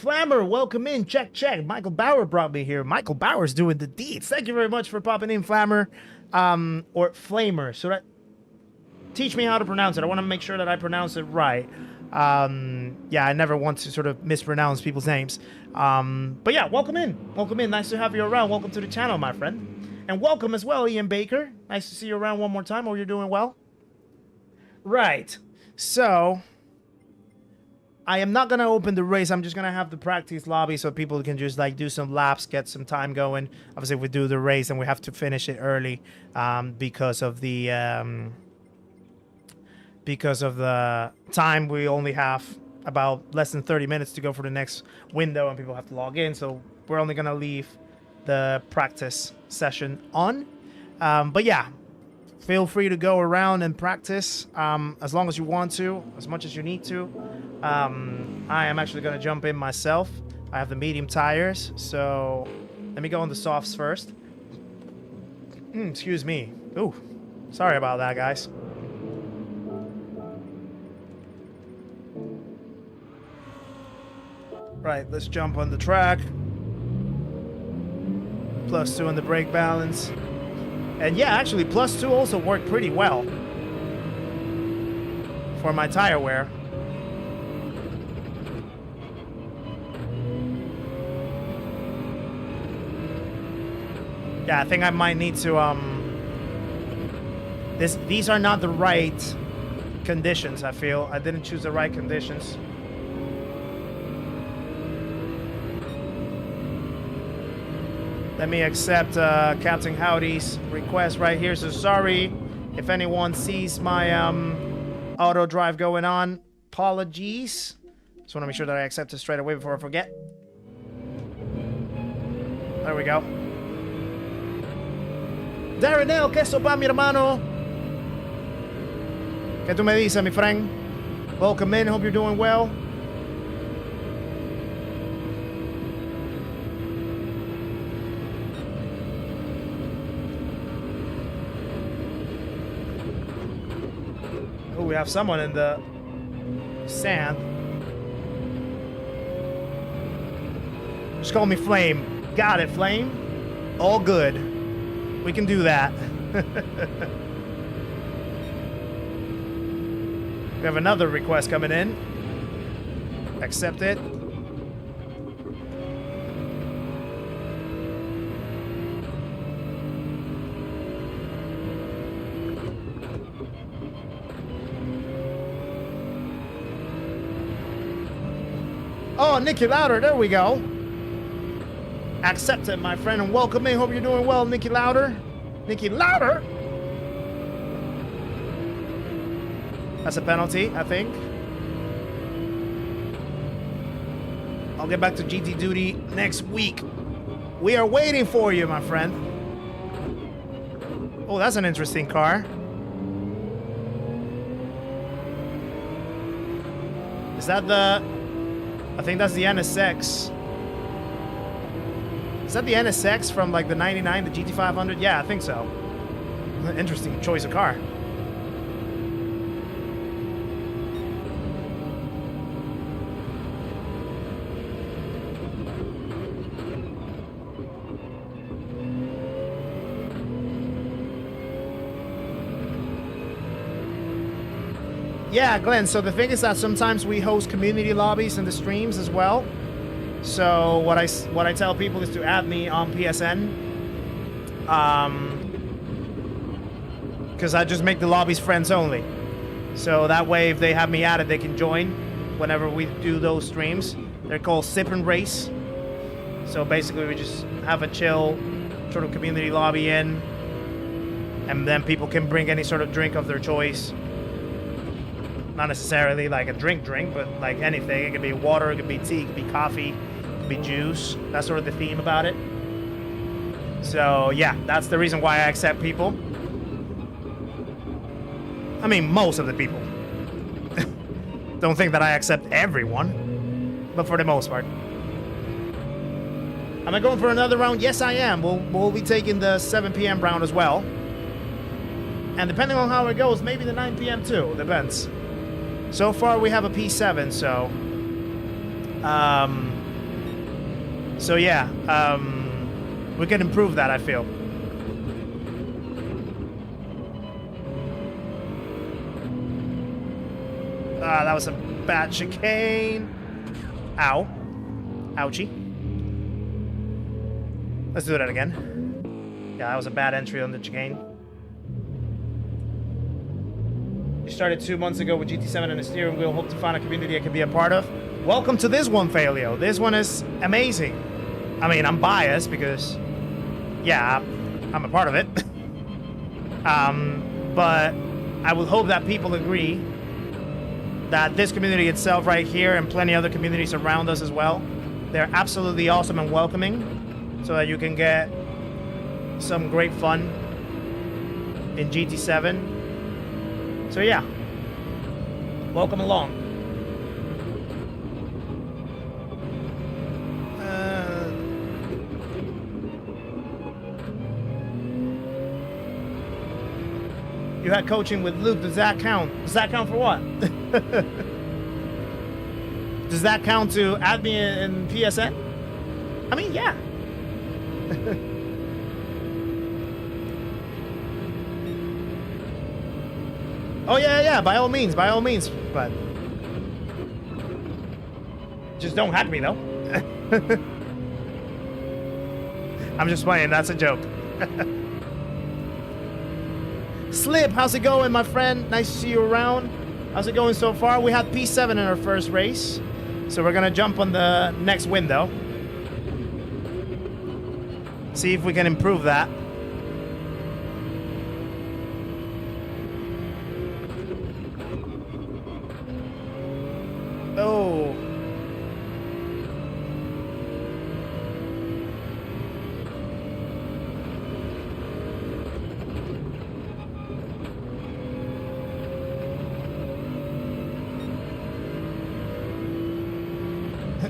Flammer, welcome in. Check, check. Michael Bauer brought me here. Michael Bauer's doing the deeds. Thank you very much for popping in, Flammer. Or Flamer. So that, teach me how to pronounce it. I want to make sure that I pronounce it right. Yeah, I never want to sort of mispronounce people's names. But yeah, welcome in. Welcome in. Nice to have you around. Welcome to the channel, my friend. And welcome as well, Ian Baker. Nice to see you around one more time. Hope you're doing well. Right. So I am not going to open the race. I'm just going to have the practice lobby so people can just like do some laps, get some time going. Obviously, if we do the race and we have to finish it early because of the time. We only have about less than 30 minutes to go for the next window and people have to log in. So we're only going to leave the practice session on. But yeah, feel free to go around and practice as long as you want to, as much as you need to. I am actually going to jump in myself. I have the medium tires, so let me go on the softs first. Excuse me. Ooh, sorry about that, guys. Right, let's jump on the track. +2 on the brake balance. And yeah, actually, +2 also worked pretty well for my tire wear. Yeah, I think I might need to These are not the right conditions, I feel. I didn't choose the right conditions. Let me accept Captain Howdy's request right here. So sorry if anyone sees my auto drive going on. Apologies. Just want to make sure that I accept it straight away before I forget. There we go. Darrenell, ¿qué sopa, mi hermano? ¿Qué tú me dices, mi friend? Welcome in. Hope you're doing well. Oh, we have someone in the sand. Just call me Flame. Got it, Flame. All good. We can do that. We have another request coming in. Accept it. Oh, Nicky Louder, there we go. Accept it, my friend, and welcome in. Hope you're doing well, Nicky Louder. Nicky Louder? That's a penalty, I think. I'll get back to GT duty next week. We are waiting for you, my friend. Oh, that's an interesting car. Is that the... I think that's the NSX. Is that the NSX from like the 99, the GT500? Yeah, I think so. Interesting choice of car. Yeah, Glenn, so the thing is that sometimes we host community lobbies in the streams as well. So what I tell people is to add me on PSN. Because I just make the lobbies friends only. So that way if they have me added, they can join whenever we do those streams. They're called Sip and Race. So basically we just have a chill sort of community lobby in. And then people can bring any sort of drink of their choice. Not necessarily like a drink, but like anything. It could be water, it could be tea, it could be coffee, it could be juice. That's sort of the theme about it. So yeah, that's the reason why I accept people. I mean, most of the people. Don't think that I accept everyone, but for the most part. Am I going for another round? Yes, I am. We'll be taking the 7 p.m. round as well. And depending on how it goes, maybe the 9 p.m. too. Depends. So far, we have a P7, so... So yeah, we can improve that, I feel. That was a bad chicane. Ow. Ouchie. Let's do that again. Yeah, that was a bad entry on the chicane. You started 2 months ago with GT7 and a steering wheel. Hope to find a community I can be a part of. Welcome to this one, Failio. This one is amazing. I mean, I'm biased because, yeah, I'm a part of it. But I would hope that people agree that this community itself right here and plenty other communities around us as well, they're absolutely awesome and welcoming so that you can get some great fun in GT7. So yeah, welcome along. You had coaching with Luke. Does that count? Does that count for what? Does that count to add me in PSN? I mean, yeah. Oh, yeah, by all means, but just don't hack me, though. I'm just playing, that's a joke. Slip, how's it going, my friend? Nice to see you around. How's it going so far? We had P7 in our first race, so we're gonna jump on the next window. See if we can improve that. Oh.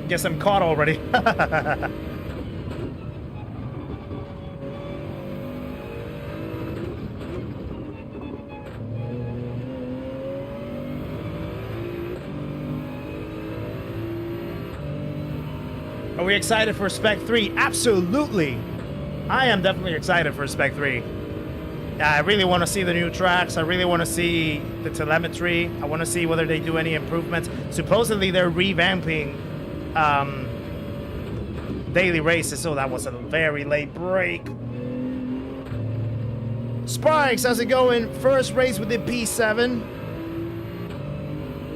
Guess I'm caught already. Are we excited for Spec 3? Absolutely. I am definitely excited for Spec 3. Yeah, I really want to see the new tracks. I really want to see the telemetry. I want to see whether they do any improvements. Supposedly they're revamping daily races. So that was a very late break. Sparks, how's it going? First race with the P7.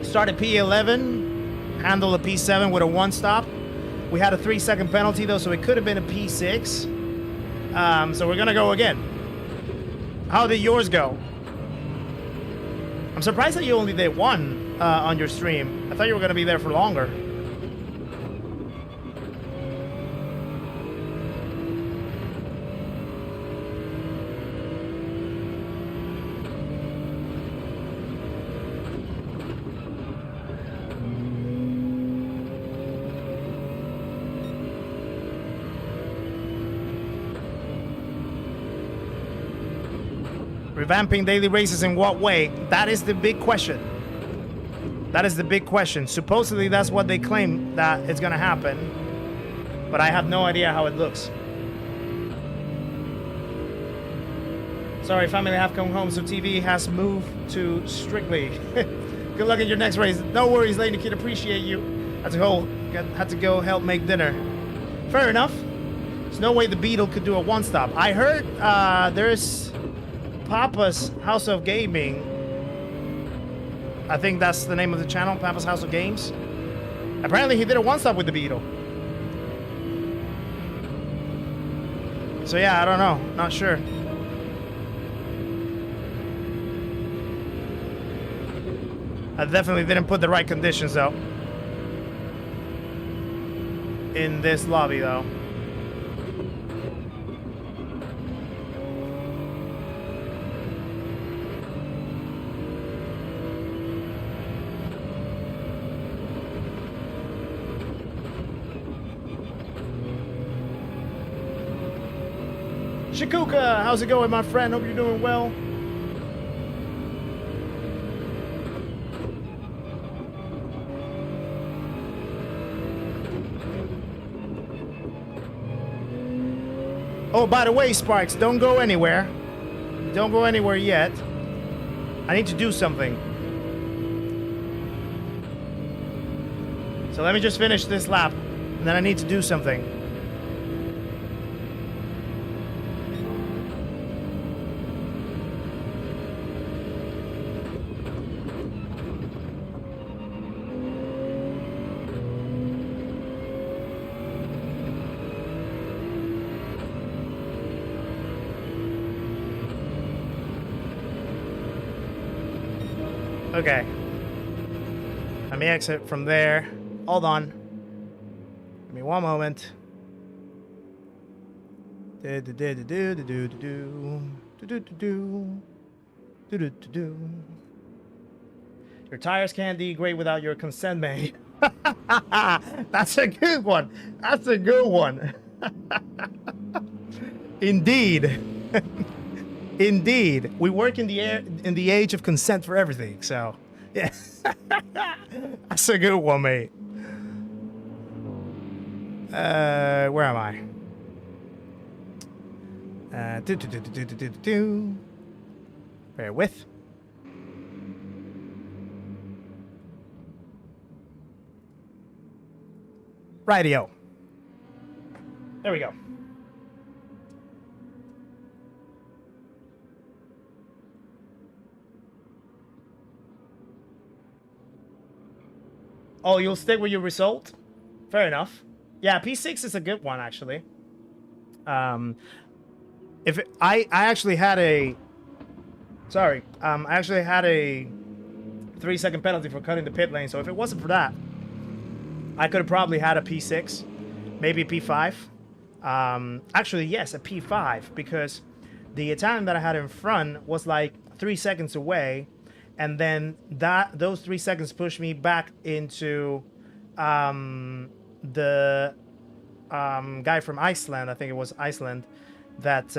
Started P11. Handled a P7 with a 1-stop. We had a 3-second penalty though, so it could have been a P6. So we're gonna go again. How did yours go? I'm surprised that you only did one on your stream. I thought you were gonna be there for longer. Revamping daily races in what way? That is the big question. That is the big question. Supposedly that's what they claim that it's gonna happen, but I have no idea how it looks. Sorry, family have come home, so TV has moved to Strictly. Good luck in your next race. No worries, Lady Kid, appreciate you. Had to go help make dinner. Fair enough. There's no way the Beetle could do a 1-stop. I heard there's Papa's House of Gaming. I think that's the name of the channel, Papa's House of Games. Apparently he did a 1-stop with the Beetle. So yeah, I don't know. Not sure. I definitely didn't put the right conditions though. In this lobby though. Shikuka, how's it going, my friend? Hope you're doing well. Oh, by the way, Sparks, don't go anywhere. Don't go anywhere yet. I need to do something. So let me just finish this lap, and then I need to do something. Okay. Let me exit from there. Hold on. Give me one moment. Your tires can't degrade without your consent, mate. That's a good one. That's a good one. Indeed. Indeed, we work in the age of consent for everything. So, yeah, that's a good one, mate. Where am I? Bear with. Rightio. There we go. Oh, you'll stick with your result? Fair enough. Yeah, P6 is a good one, actually. If it, I actually had a... Sorry. I actually had a 3-second penalty for cutting the pit lane, so if it wasn't for that, I could have probably had a P6, maybe a P5. Actually, yes, a P5, because the Italian that I had in front was like 3 seconds away, and then those 3 seconds pushed me back into the guy from Iceland. I think it was Iceland that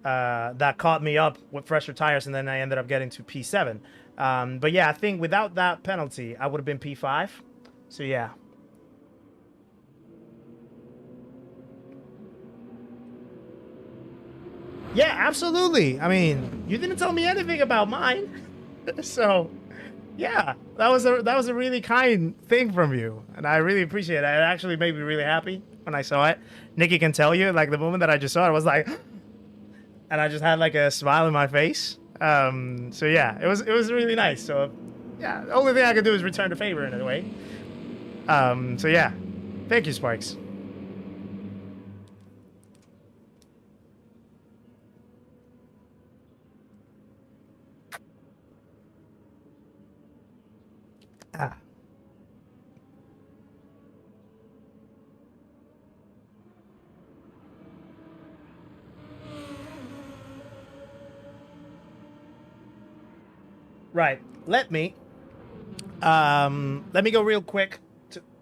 that caught me up with fresher tires, and then I ended up getting to P7. But yeah, I think without that penalty, I would have been P5. So yeah. Yeah, absolutely. I mean, you didn't tell me anything about mine. So, yeah, that was a really kind thing from you, and I really appreciate it. It actually made me really happy when I saw it. Nikki can tell you, like, the moment that I just saw it, I was like, and I just had like a smile in my face. So yeah, it was really nice. So yeah, the only thing I could do is return the favor in a way. So yeah, thank you, Sparks. Right. Let me go real quick.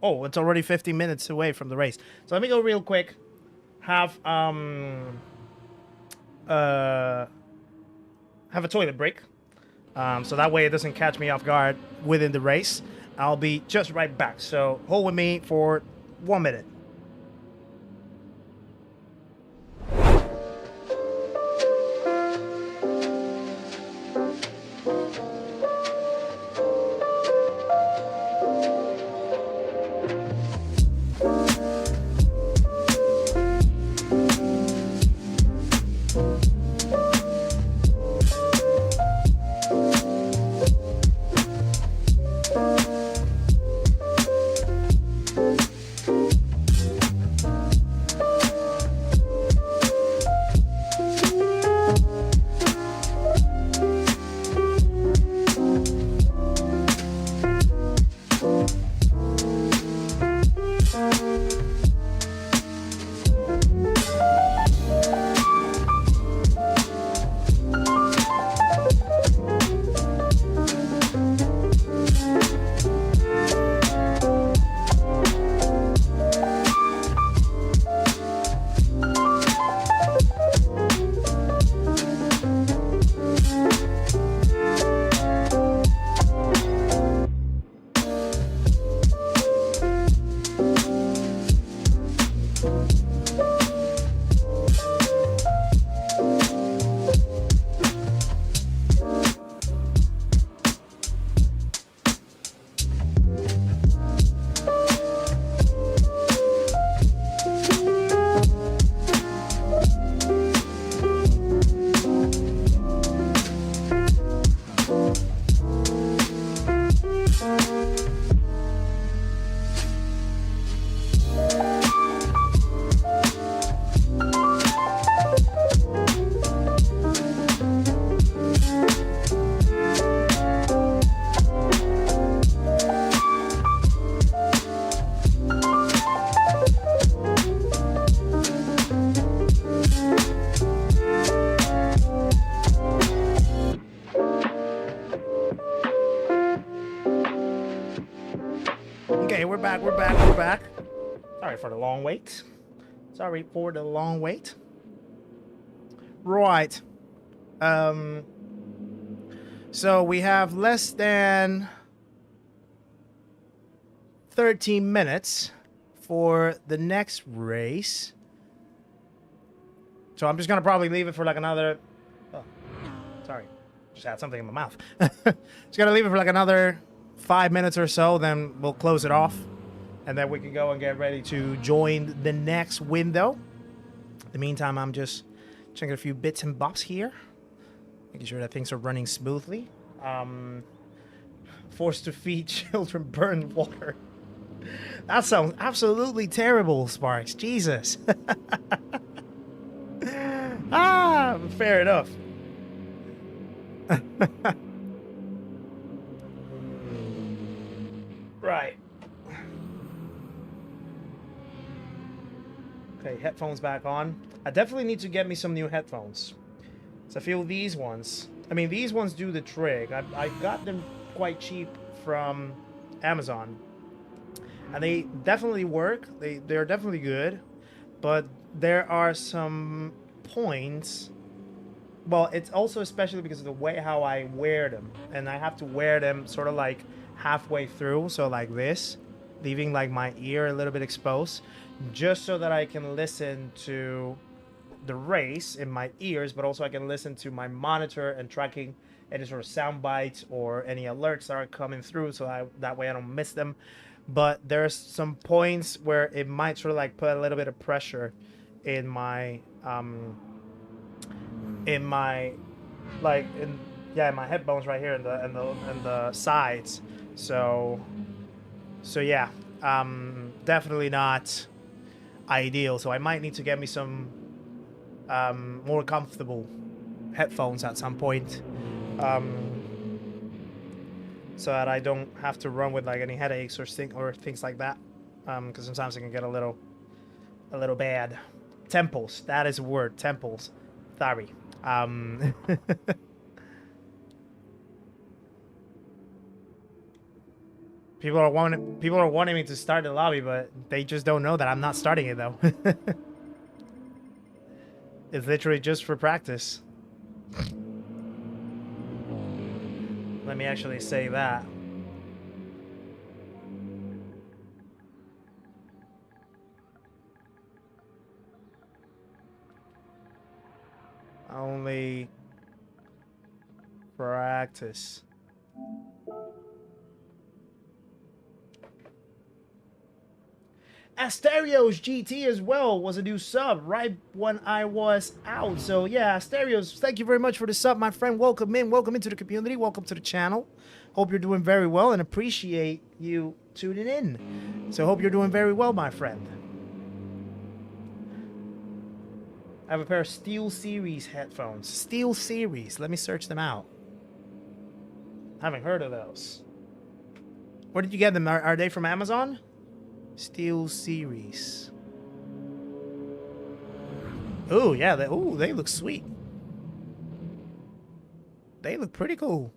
Oh, it's already 50 minutes away from the race. So let me go real quick. Have a toilet break. So that way it doesn't catch me off guard within the race. I'll be just right back. So hold with me for 1 minute. We're back. Sorry for the long wait. Right. So we have less than 13 minutes for the next race. So I'm just gonna probably leave it for like another... Oh, sorry. Just had something in my mouth. Just gonna leave it for like another 5 minutes or so, then we'll close it off. And then we can go and get ready to join the next window. In the meantime, I'm just checking a few bits and bobs here. Making sure that things are running smoothly. Forced to feed children burned water. That sounds absolutely terrible, Sparks. Jesus. Ah, fair enough. Right. Okay, headphones back on. I definitely need to get me some new headphones. So I feel these ones, I mean, these ones do the trick. I got them quite cheap from Amazon. And they definitely work. They're definitely good. But there are some points. Well, it's also especially because of the way how I wear them. And I have to wear them sort of like halfway through. So like this. Leaving like my ear a little bit exposed. Just so that I can listen to the race in my ears. But also I can listen to my monitor and tracking any sort of sound bites or any alerts that are coming through. So that way I don't miss them. But there's some points where it might sort of like put a little bit of pressure in my in my headphones right here and the sides. So yeah, definitely not ideal. So I might need to get me some more comfortable headphones at some point. So that I don't have to run with like any headaches or things like that, because sometimes it can get a little bad. Temples, that is a word. Temples, sorry. People are wanting me to start the lobby, but they just don't know that I'm not starting it though. It's literally just for practice. Let me actually say that. Only practice. Asterios GT as well was a new sub right when I was out. So yeah, Asterios, thank you very much for the sub, my friend. Welcome into the community, welcome to the channel. Hope you're doing very well and appreciate you tuning in. So hope you're doing very well, my friend. I have a pair of Steel Series headphones. Steel Series, let me search them out. Haven't heard of those. Where did you get them? Are they from Amazon? Steel Series. Oh yeah, they look sweet. They look pretty cool.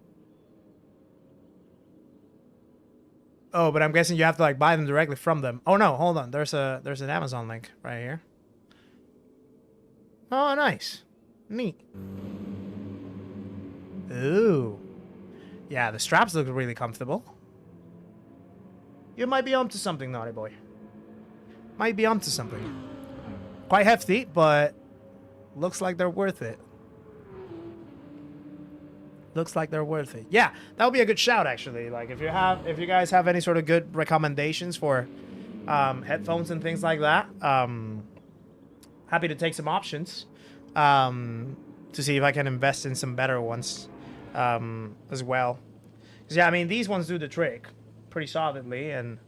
Oh, but I'm guessing you have to like buy them directly from them. Oh no, hold on. There's an Amazon link right here. Oh, nice. Neat. Ooh. Yeah, the straps look really comfortable. You might be onto something, naughty boy. Might be onto something. Quite hefty, but looks like they're worth it. Looks like they're worth it. Yeah, that would be a good shout, actually. Like, if you guys have any sort of good recommendations for headphones and things like that, happy to take some options to see if I can invest in some better ones as well. Because yeah, I mean, these ones do the trick pretty solidly, and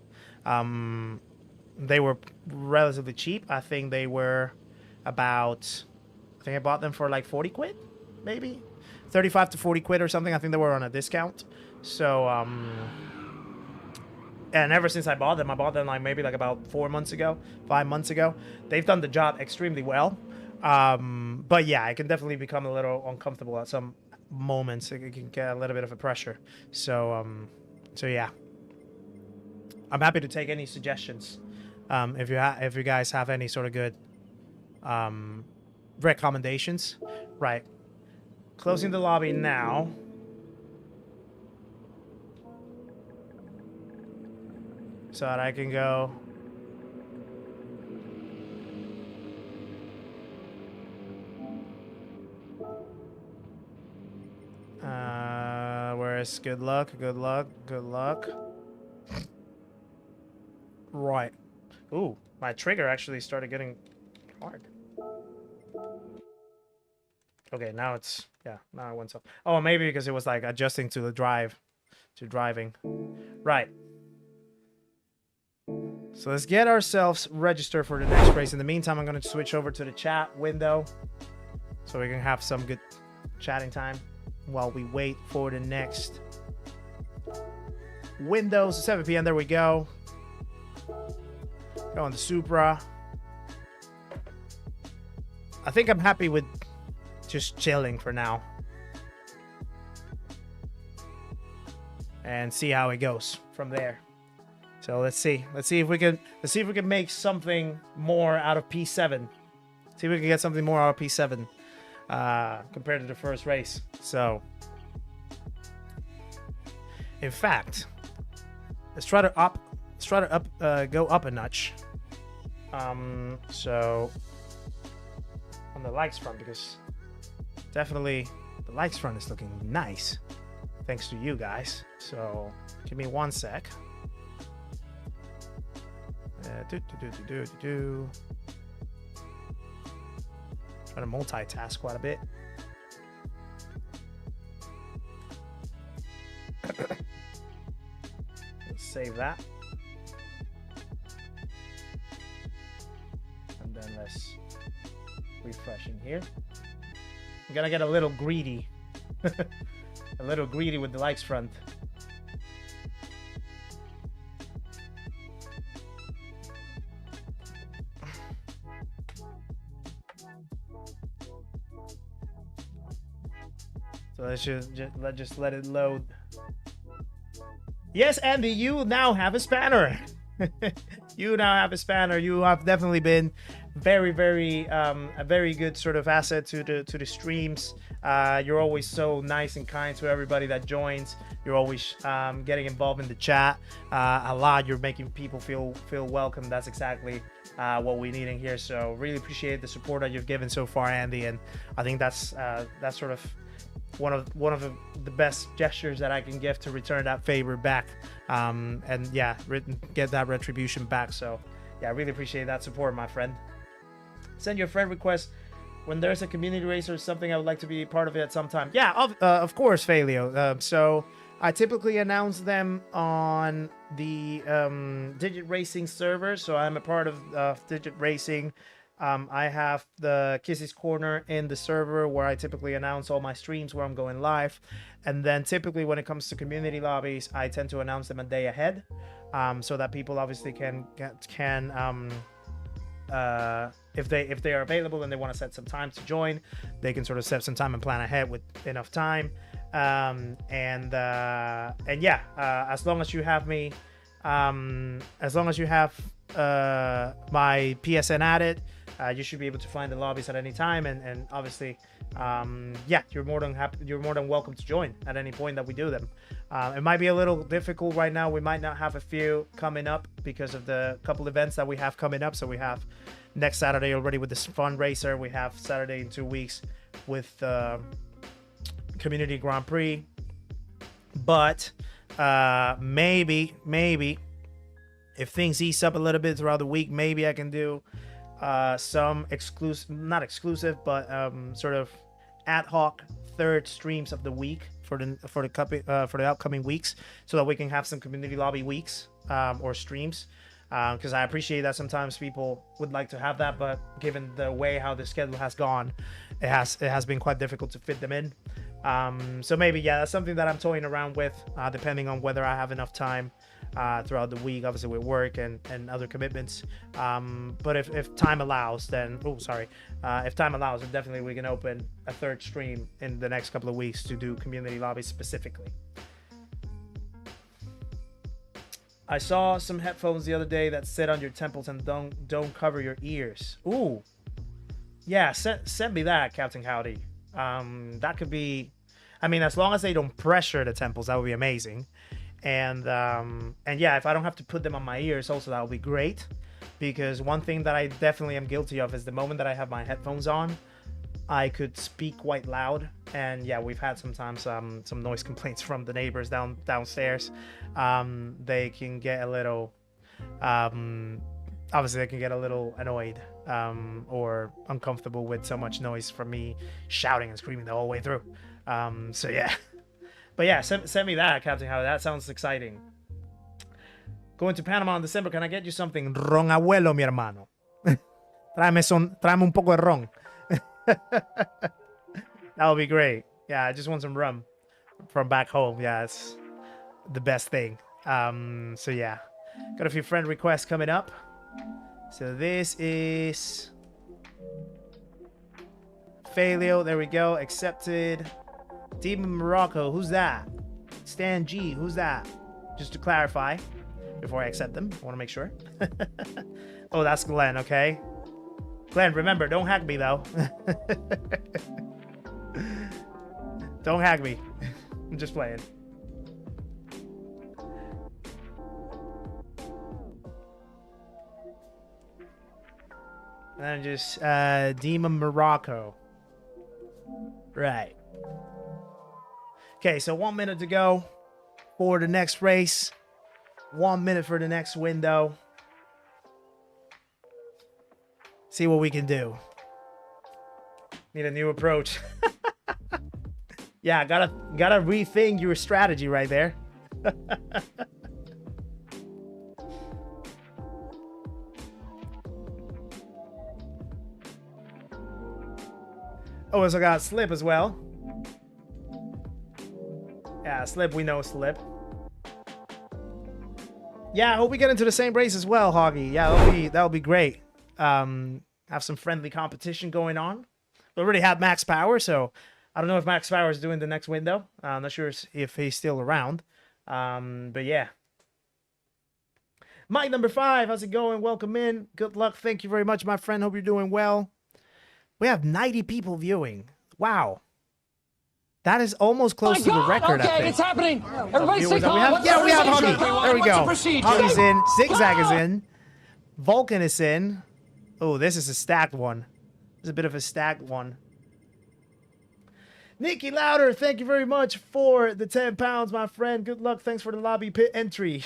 they were relatively cheap. I think they were about, I think I bought them for like 40 quid, maybe 35 to 40 quid or something. I think they were on a discount. So and ever since I bought them like maybe like about 5 months ago. They've done the job extremely well. But yeah, it can definitely become a little uncomfortable at some moments. It can get a little bit of a pressure. So yeah. I'm happy to take any suggestions if you guys have any sort of good recommendations. Right. Closing the lobby now. So that I can go. Where's good luck? Good luck. Good luck. Right. Ooh, my trigger actually started getting hard. Okay, now it's, yeah, now it went off. Oh, maybe because it was like adjusting to the drive to driving. Right. So let's get ourselves registered for the next race. In the meantime, I'm going to switch over to the chat window so we can have some good chatting time while we wait for the next window. So 7 p.m. There we go. Go on the Supra. I think I'm happy with just chilling for now. And see how it goes from there. So let's see if we can make something more out of P7. See if we can get something more out of P7 compared to the first race. So in fact, let's try to go up a notch. So on the likes front, because definitely the likes front is looking nice thanks to you guys. So give me 1 sec. Trying to multitask quite a bit. Let's save that. And then let's refresh in here. I'm gonna get a little greedy. A little greedy with the likes front. So let's just let it load. Yes, Andy, you now have a spanner. You now have a spanner. You have definitely been a very good sort of asset to the streams. You're always so nice and kind to everybody that joins. You're always getting involved in the chat a lot. You're making people feel welcome. That's exactly what we're needing here. So really appreciate the support that you've given so far, Andy. And I think that's sort of one of the best gestures that I can give to return that favor back, and yeah, get that retribution back. So yeah, I really appreciate that support, my friend. Send your friend request when there's a community race or something. I would like to be part of it at some time. Yeah, of course, Failio. So I typically announce them on the Digit Racing server. So I'm a part of Digit Racing. I have the Kisses Corner in the server where I typically announce all my streams where I'm going live. And then typically when it comes to community lobbies, I tend to announce them a day ahead, so that people obviously can if they are available and they want to set some time to join, they can sort of set some time and plan ahead with enough time. And yeah, as long as you have me, as long as you have my PSN added, you should be able to find the lobbies at any time, and obviously yeah, you're more than welcome to join at any point that we do them. It might be a little difficult right now. We might not have a few coming up because of the couple events that we have coming up. So we have next Saturday already with this fundraiser. We have Saturday in 2 weeks with Community Grand Prix. But maybe if things ease up a little bit throughout the week, maybe I can do some not exclusive, but sort of ad hoc third streams of the week for the upcoming weeks, so that we can have some community lobby weeks or streams, because I appreciate that sometimes people would like to have that, but given the way how the schedule has gone, it has been quite difficult to fit them in. So maybe, yeah, that's something that I'm toying around with, depending on whether I have enough time throughout the week, obviously with work and other commitments. But if time allows, then if time allows, then definitely we can open a third stream in the next couple of weeks to do community lobbies specifically. I saw some headphones the other day that sit on your temples and don't cover your ears. Ooh, yeah, send me that, Captain Howdy. That could be, I mean, as long as they don't pressure the temples, that would be amazing. And yeah, if I don't have to put them on my ears also, that would be great. Because one thing that I definitely am guilty of is the moment that I have my headphones on, I could speak quite loud. And yeah, we've had sometimes some noise complaints from the neighbors downstairs. They can get a little, obviously they can get a little annoyed or uncomfortable with so much noise from me shouting and screaming the whole way through. So yeah. But yeah, send me that, Captain Howard. That sounds exciting. Going to Panama in December. Can I get you something? Ron abuelo, mi hermano. Tráeme un poco de ron. That would be great. Yeah, I just want some rum from back home. Yeah, it's the best thing. So yeah, got a few friend requests coming up. So this is Failio. There we go. Accepted. Demon Morocco. Who's that? Stan G. Who's that? Just to clarify before I accept them. I want to make sure. Oh, that's Glenn. Okay. Glenn, remember, don't hack me though. Don't hack me. I'm just playing. And then just Demon Morocco. Right. Okay, so 1 minute to go for the next race. 1 minute for the next window. See what we can do. Need a new approach. Yeah, gotta rethink your strategy right there. Oh, also got Slip as well. Yeah, Slip, we know Slip. Yeah, I hope we get into the same race as well, Hoggy. Yeah, that'll be great. Have some friendly competition going on. We already have Max Power, so I don't know if Max Power is doing the next window. I'm not sure if he's still around. But yeah. Mike number 5, how's it going? Welcome in. Good luck. Thank you very much, my friend. Hope you're doing well. We have 90 people viewing. Wow. That is almost close to the record, I think. It's happening. Everybody stay calm. Yeah, we have Huggy. There we go. Huggy's in. Zigzag is in. Vulcan is in. Oh, this is a stacked one. This is a bit of a stacked one. Nikki Louder, thank you very much for the 10 pounds, my friend. Good luck. Thanks for the lobby pit entry.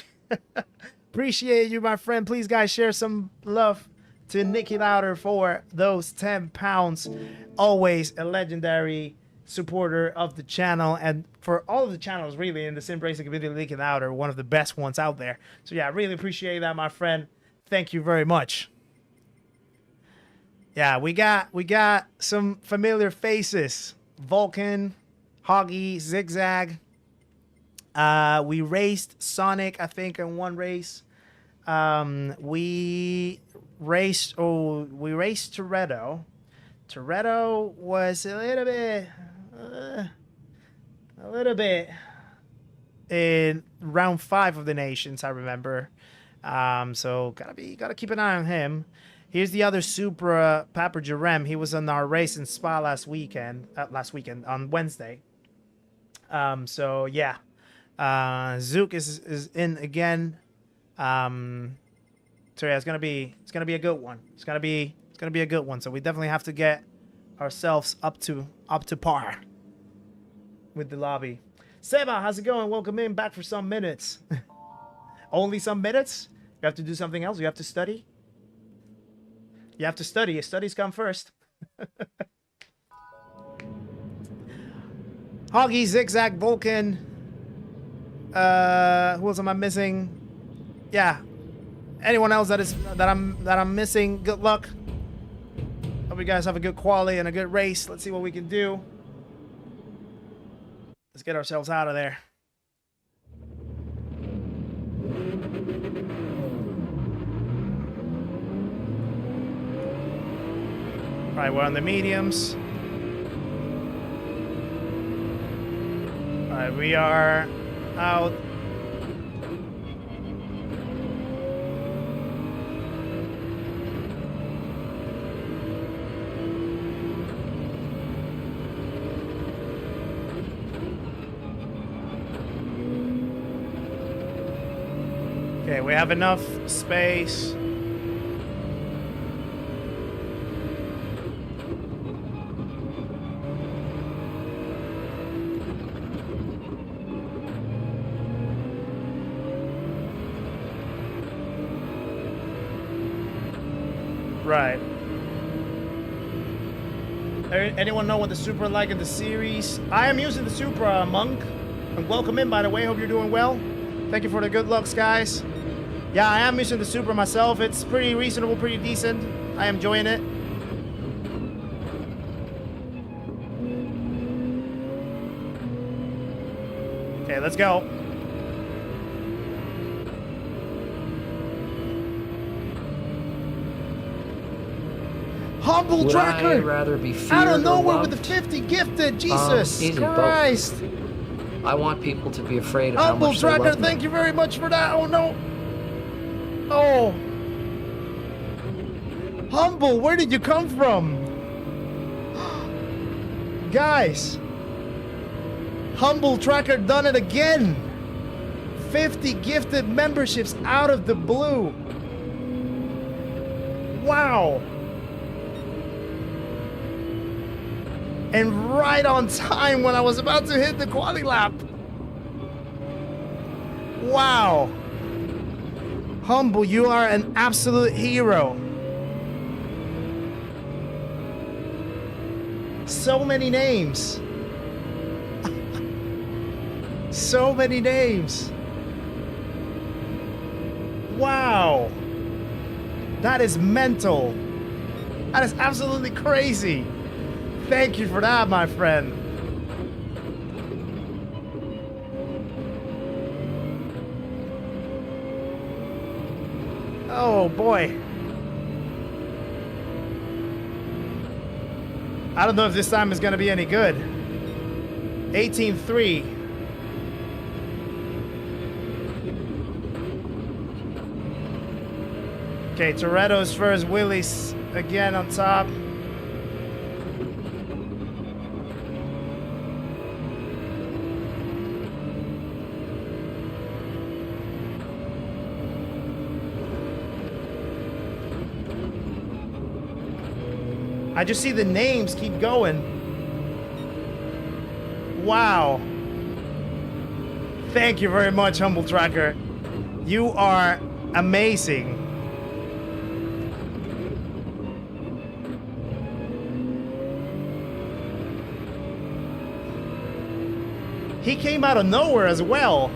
Appreciate you, my friend. Please, guys, share some love to Nikki Louder for those 10 pounds. Always a legendary supporter of the channel, and for all of the channels really in the sim racing community, Nikki Louder, one of the best ones out there. So yeah, I really appreciate that, my friend. Thank you very much. Yeah, we got some familiar faces. Vulcan, Hoggy, Zigzag. We raced Sonic, I think, in one race. We raced Toretto. Toretto was a little bit in round 5 of the Nations, I remember. So gotta keep an eye on him. Here's the other Supra, Papa Jerem. He was on our race in Spa last weekend on Wednesday. So yeah, Zook is in again. So yeah, it's gonna be a good one. It's gonna be a good one. So we definitely have to get ourselves up to par with the lobby. Seba, how's it going? Welcome in, back for some minutes. Only some minutes? You have to do something else? You have to study? You have to study. Studies come first. Hoggy, Zigzag, Vulcan. Who else am I missing? Yeah. Anyone else that I'm missing? Good luck. Hope you guys have a good quali and a good race. Let's see what we can do. Let's get ourselves out of there. All right, we're on the mediums. All right, we are out. Okay, we have enough space. Right. Anyone know what the Supra like in the series? I am using the Supra Monk. And welcome in, by the way. Hope you're doing well. Thank you for the good looks, guys. Yeah, I am using the Supra myself. It's pretty reasonable, pretty decent. I am enjoying it. Okay, let's go. Humble Would Tracker! I rather be feared out of nowhere or with loved? the 50 gifted! Jesus easy, Christ! both. I want people to be afraid of Humble how much Tracker, they love me. thank you very much for that. Oh no! Oh! Humble, where did you come from? Guys! Humble Tracker done it again! 50 gifted memberships out of the blue! Wow! And right on time when I was about to hit the quali lap. Wow. Humble, you are an absolute hero. So many names. So many names. Wow. That is mental. That is absolutely crazy. Thank you for that, my friend. Oh boy. I don't know if this time is going to be any good. 18-3. Okay, Toretto's first wheelies again on top. I just see the names keep going. Wow. Thank you very much, Humble Tracker. You are amazing. He came out of nowhere as well.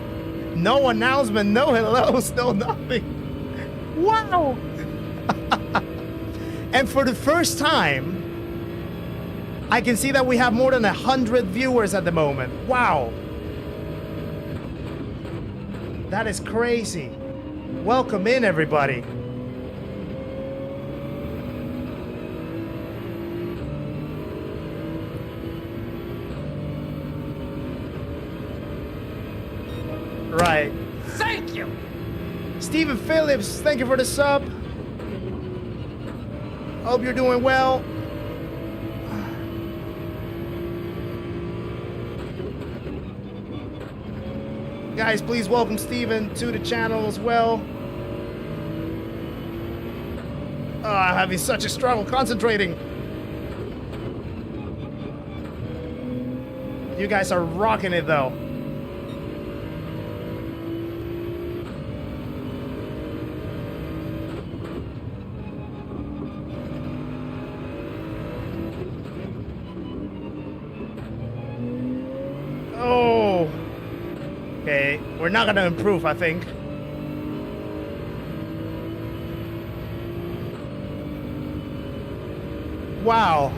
No announcement, no hellos, no nothing. Wow. And for the first time, I can see that we have more than 100 viewers at the moment. Wow. That is crazy. Welcome in, everybody. Right. Thank you. Stephen Phillips, thank you for the sub. Hope you're doing well. Guys, please welcome Steven to the channel as well. Oh, I'm having such a struggle concentrating. You guys are rocking it though. Oh. Okay, we're not gonna improve, I think. Wow.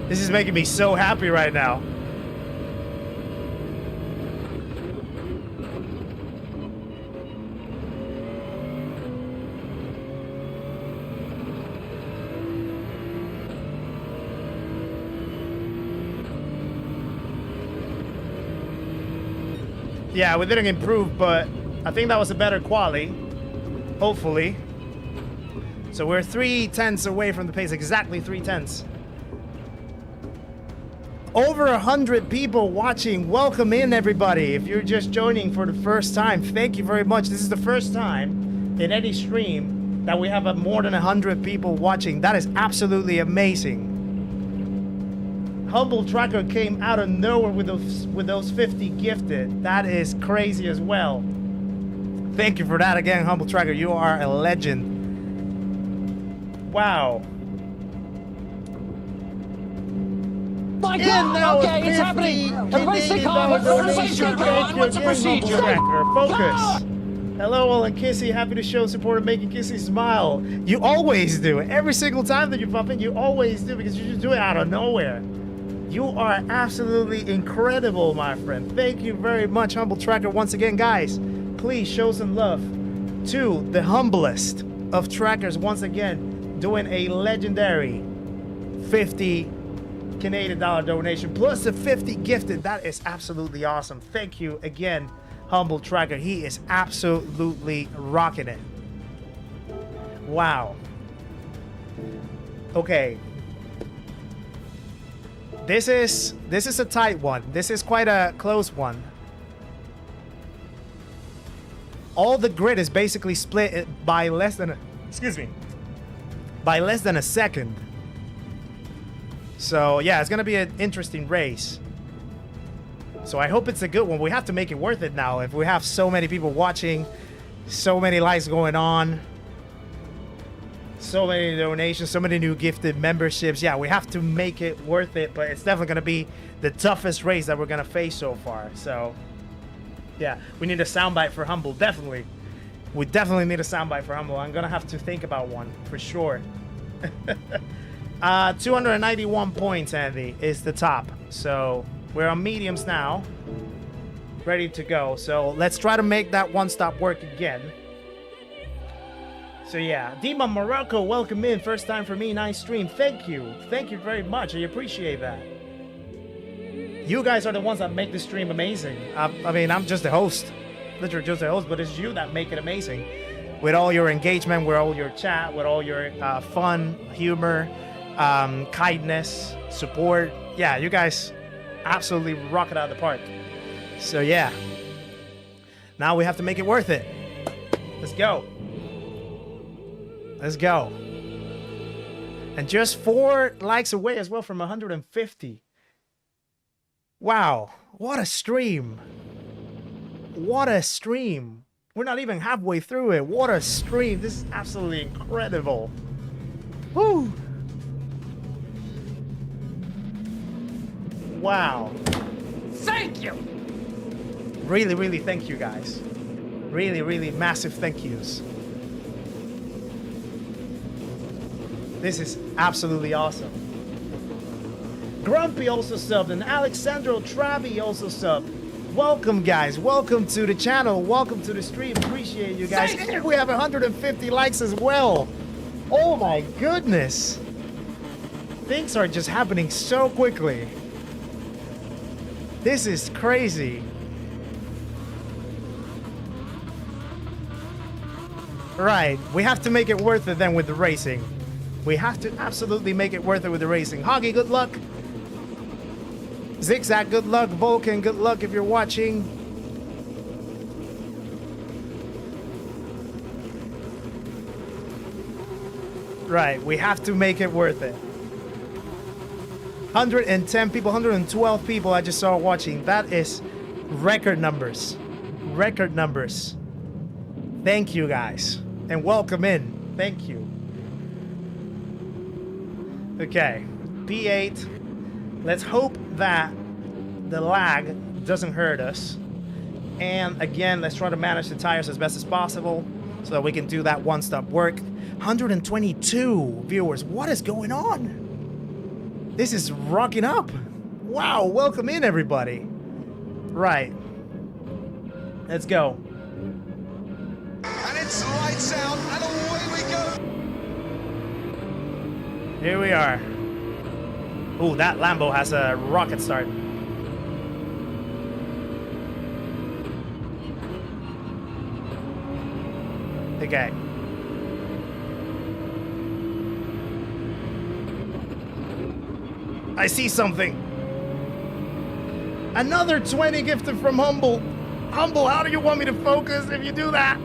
This is making me so happy right now. Yeah, we didn't improve, but I think that was a better quali. Hopefully. So we're 3/10 away from the pace, exactly 3/10. Over 100 people watching. Welcome in, everybody. If you're just joining for the first time, thank you very much. This is the first time in any stream that we have more than 100 people watching. That is absolutely amazing. Humble Tracker came out of nowhere with those 50 gifted. That is crazy as well. Thank you for that again, Humble Tracker. You are a legend. Wow. My in God! now with Okay, it's 50 happening. Everybody stay Canadian calm. dollar Everybody donation. stay Thank calm. you What's the again, procedure? Humble Tracker. Focus. Come Hello, Ellen Kissy. Happy to show support and making Kissy smile. You always do. Every single time that you pop in, you always do because you just do it out of nowhere. You are absolutely incredible, my friend. Thank you very much, Humble Tracker. Once again, guys, please show some love to the humblest of trackers. Once again, doing a legendary 50 Canadian dollar donation plus the 50 gifted. That is absolutely awesome. Thank you again, Humble Tracker. He is absolutely rocking it. Wow. Okay. This is a tight one. This is quite a close one. All the grid is basically split by less than a second. So yeah, it's gonna be an interesting race. So I hope it's a good one. We have to make it worth it now. If we have so many people watching, so many likes going on, so many donations, so many new gifted memberships. Yeah, we have to make it worth it, but it's definitely going to be the toughest race that we're going to face so far. So, yeah, we need a soundbite for Humble, definitely. We definitely need a soundbite for Humble. I'm going to have to think about one, for sure. 291 points, Andy, is the top. So, we're on mediums now. Ready to go. So, let's try to make that one-stop work again. So yeah, Dima Morocco, welcome in. First time for me, nice stream. Thank you. Thank you very much. I appreciate that. You guys are the ones that make the stream amazing. I mean, I'm just the host. Literally just the host, but it's you that make it amazing. With all your engagement, with all your chat, with all your fun, humor, kindness, support. Yeah, you guys absolutely rock it out of the park. So yeah. Now we have to make it worth it. Let's go. Let's go. And just 4 likes away as well from 150. Wow. What a stream. What a stream. We're not even halfway through it. What a stream. This is absolutely incredible. Woo. Wow. Thank you. Really, really thank you guys. Really, really massive thank yous. This is absolutely awesome. Grumpy also subbed, and Alexandro Travi also subbed. Welcome, guys. Welcome to the channel. Welcome to the stream. Appreciate you guys. And we have 150 likes as well. Oh my goodness. Things are just happening so quickly. This is crazy. Right. We have to make it worth it then with the racing. We have to absolutely make it worth it with the racing. Hoggy, good luck. Zigzag, good luck. Vulcan, good luck if you're watching. Right, we have to make it worth it. 110 people, 112 people I just saw watching. That is record numbers. Record numbers. Thank you guys. And welcome in. Thank you. Okay, P8. Let's hope that the lag doesn't hurt us. And again, let's try to manage the tires as best as possible so that we can do that one-stop work. 122 viewers. What is going on? This is rocking up. Wow, welcome in, everybody. Right. Let's go. And it's lights out, and away we go. Here we are. Ooh, that Lambo has a rocket start. Okay. I see something. Another 20 gifted from Humble. Humble, how do you want me to focus if you do that?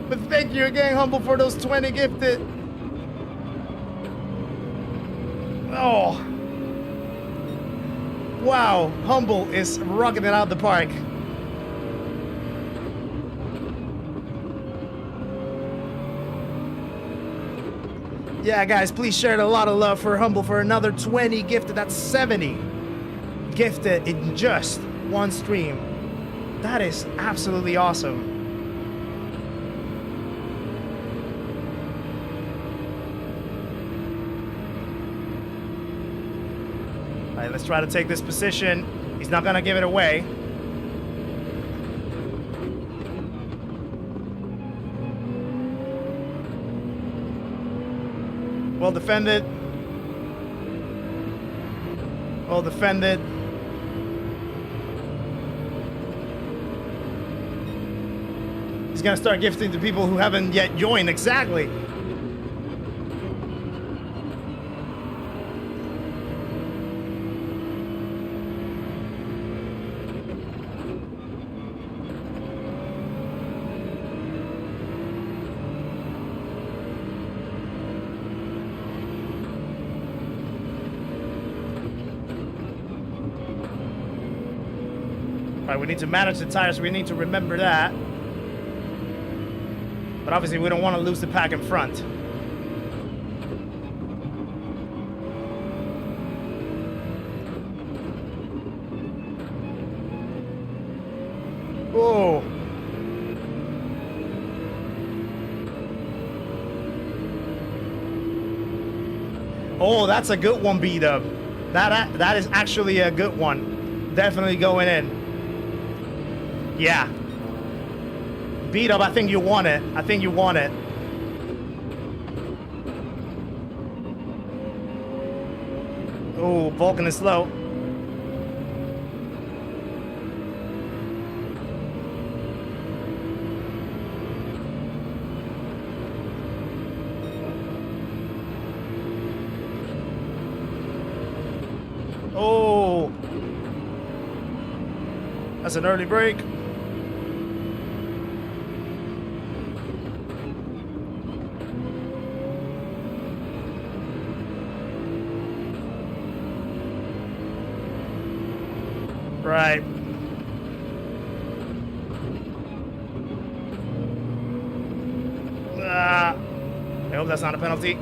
But thank you again, Humble, for those 20 gifted. Oh. Wow, Humble is rocking it out of the park. Yeah, guys, please share a lot of love for Humble for another 20 gifted. That's 70 gifted in just one stream. That is absolutely awesome. All right, let's try to take this position. He's not gonna give it away. Well defended. Well defended. He's gonna start gifting to people who haven't yet joined. Exactly. All right, we need to manage the tires. We need to remember that. But obviously, we don't want to lose the pack in front. Oh. Oh, that's a good one, B-Dub. That is actually a good one. Definitely going in. Yeah. Beat up, I think you want it. I think you want it. Oh, Vulcan is slow. Oh. That's an early break. Right. I hope that's not a penalty.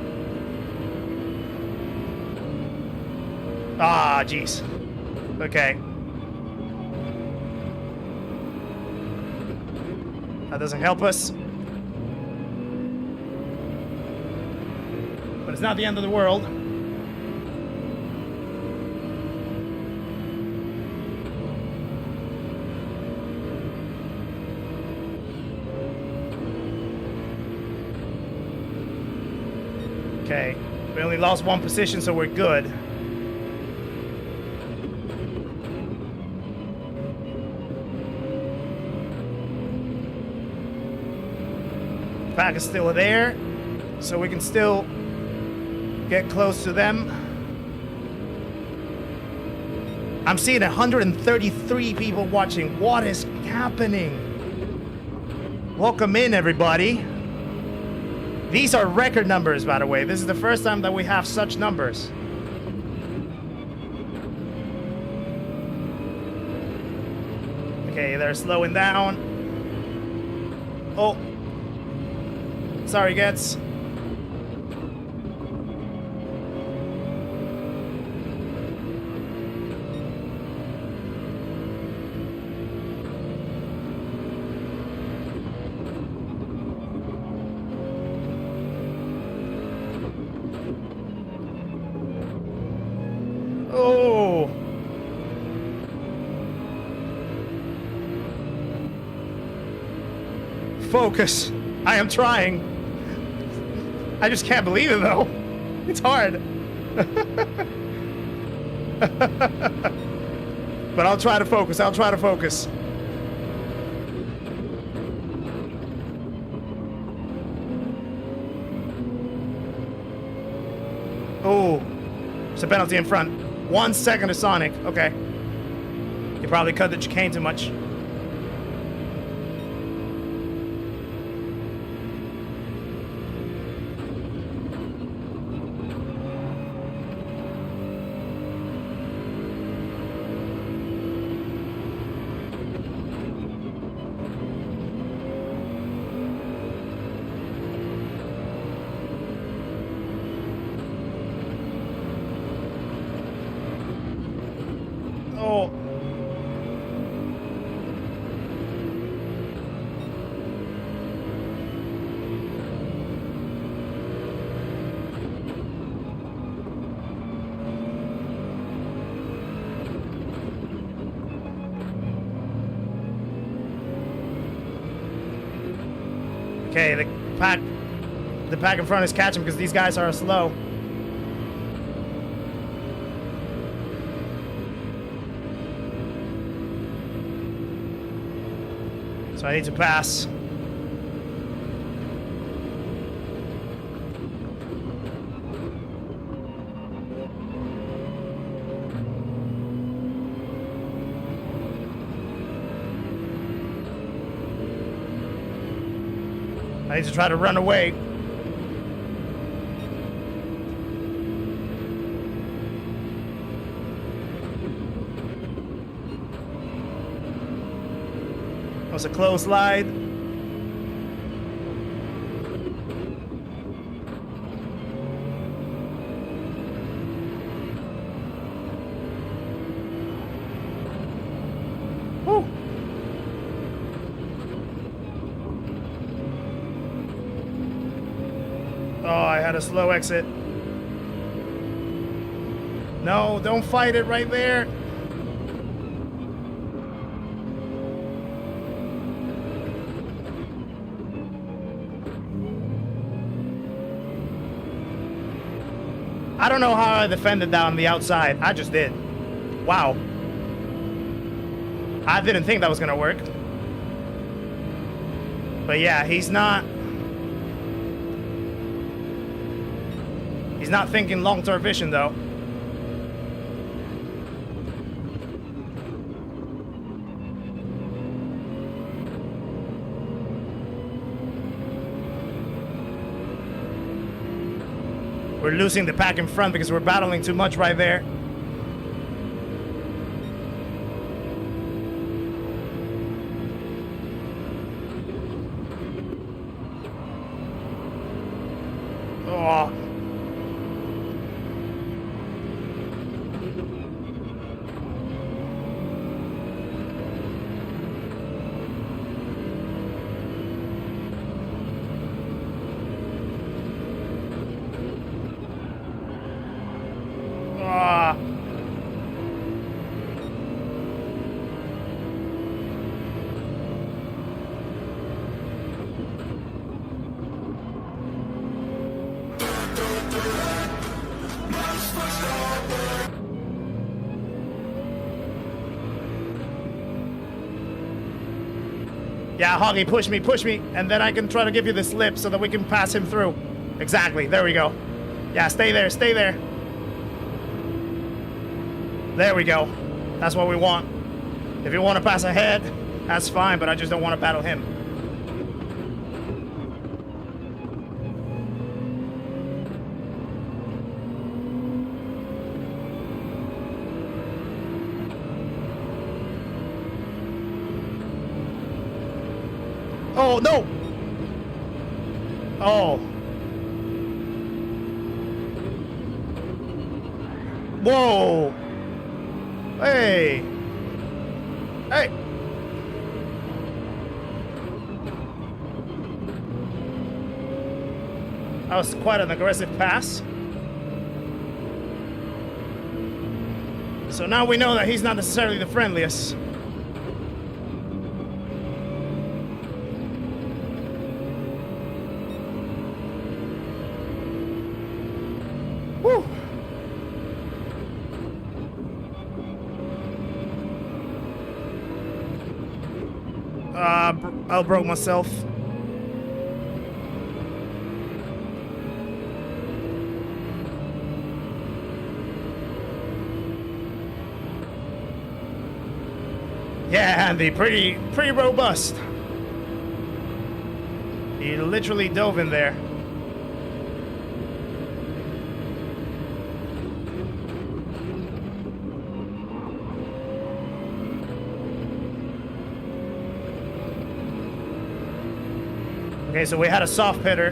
Ah, jeez. Okay. That doesn't help us. But it's not the end of the world. Okay, we only lost one position, so we're good. Pack is still there, so we can still get close to them. I'm seeing 133 people watching. What is happening? Welcome in, everybody. These are record numbers, by the way. This is the first time that we have such numbers. Okay, they're slowing down. Oh. Sorry, Gets. Oh. Focus. I am trying. I just can't believe it, though. It's hard. But I'll try to focus. I'll try to focus. Oh. There's a penalty in front. 1 second to Sonic. Okay. You probably cut the chicane too much. Okay, the pack in front is catching because these guys are slow. So I need to pass. I need to try to run away. That was a close slide. Woo. Oh, I had a slow exit. No, don't fight it right there. I don't know how I defended that on the outside. I just did. Wow. I didn't think that was gonna work. But yeah, he's not thinking long-term vision though. We're losing the pack in front because we're battling too much right there. Oh. Yeah, Hoggy, push me, and then I can try to give you the slip so that we can pass him through. Exactly, there we go. Yeah, stay there, stay there. There we go. That's what we want. If you want to pass ahead, that's fine, but I just don't want to battle him. Oh, no! Oh. Whoa! Hey! Hey! That was quite an aggressive pass. So now we know that he's not necessarily the friendliest. Whew. I broke myself. Yeah, Andy, pretty robust. He literally dove in there. Okay, so we had a soft hitter.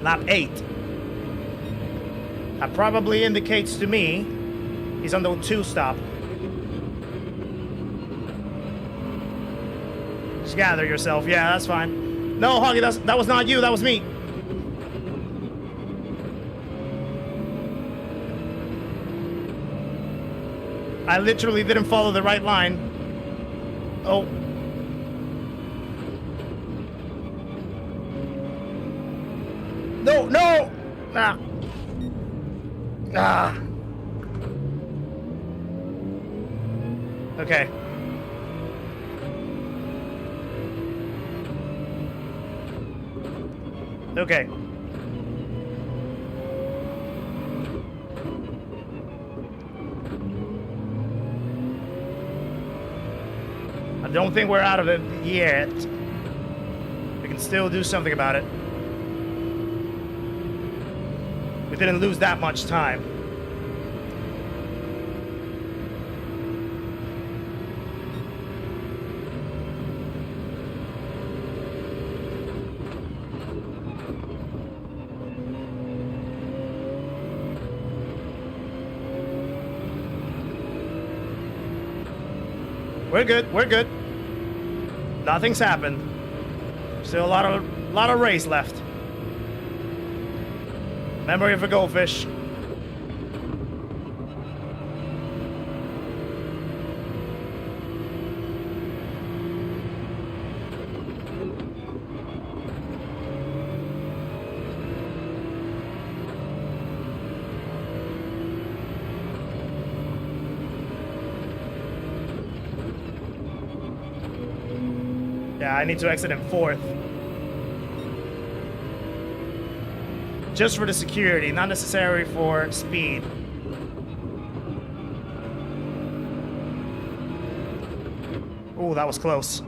Lap 8. That probably indicates to me he's on the 2 stop. Just gather yourself. Yeah, that's fine. No, Hoggy, that was not you. That was me. I literally didn't follow the right line. Oh. No, no! Ah. Ah. Okay. Okay. I don't think we're out of it yet. We can still do something about it. We didn't lose that much time. We're good. We're good. Nothing's happened. Still a lot of race left. Memory of a goldfish. Yeah, I need to exit in 4th. Just for the security, not necessarily for speed. Oh, that was close.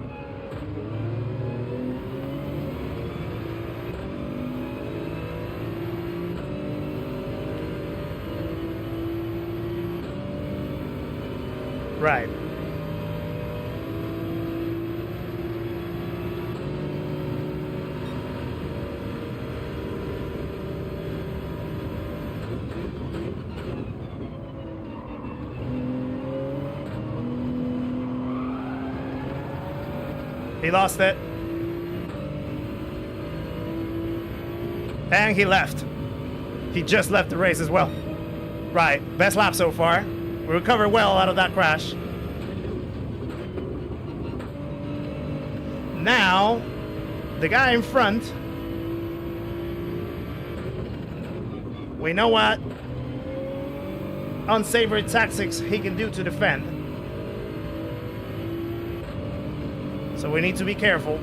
Right. He lost it. And he left. He just left the race as well. Right, best lap so far. We recovered well out of that crash. Now, the guy in front, we know what unsavory tactics he can do to defend. So we need to be careful.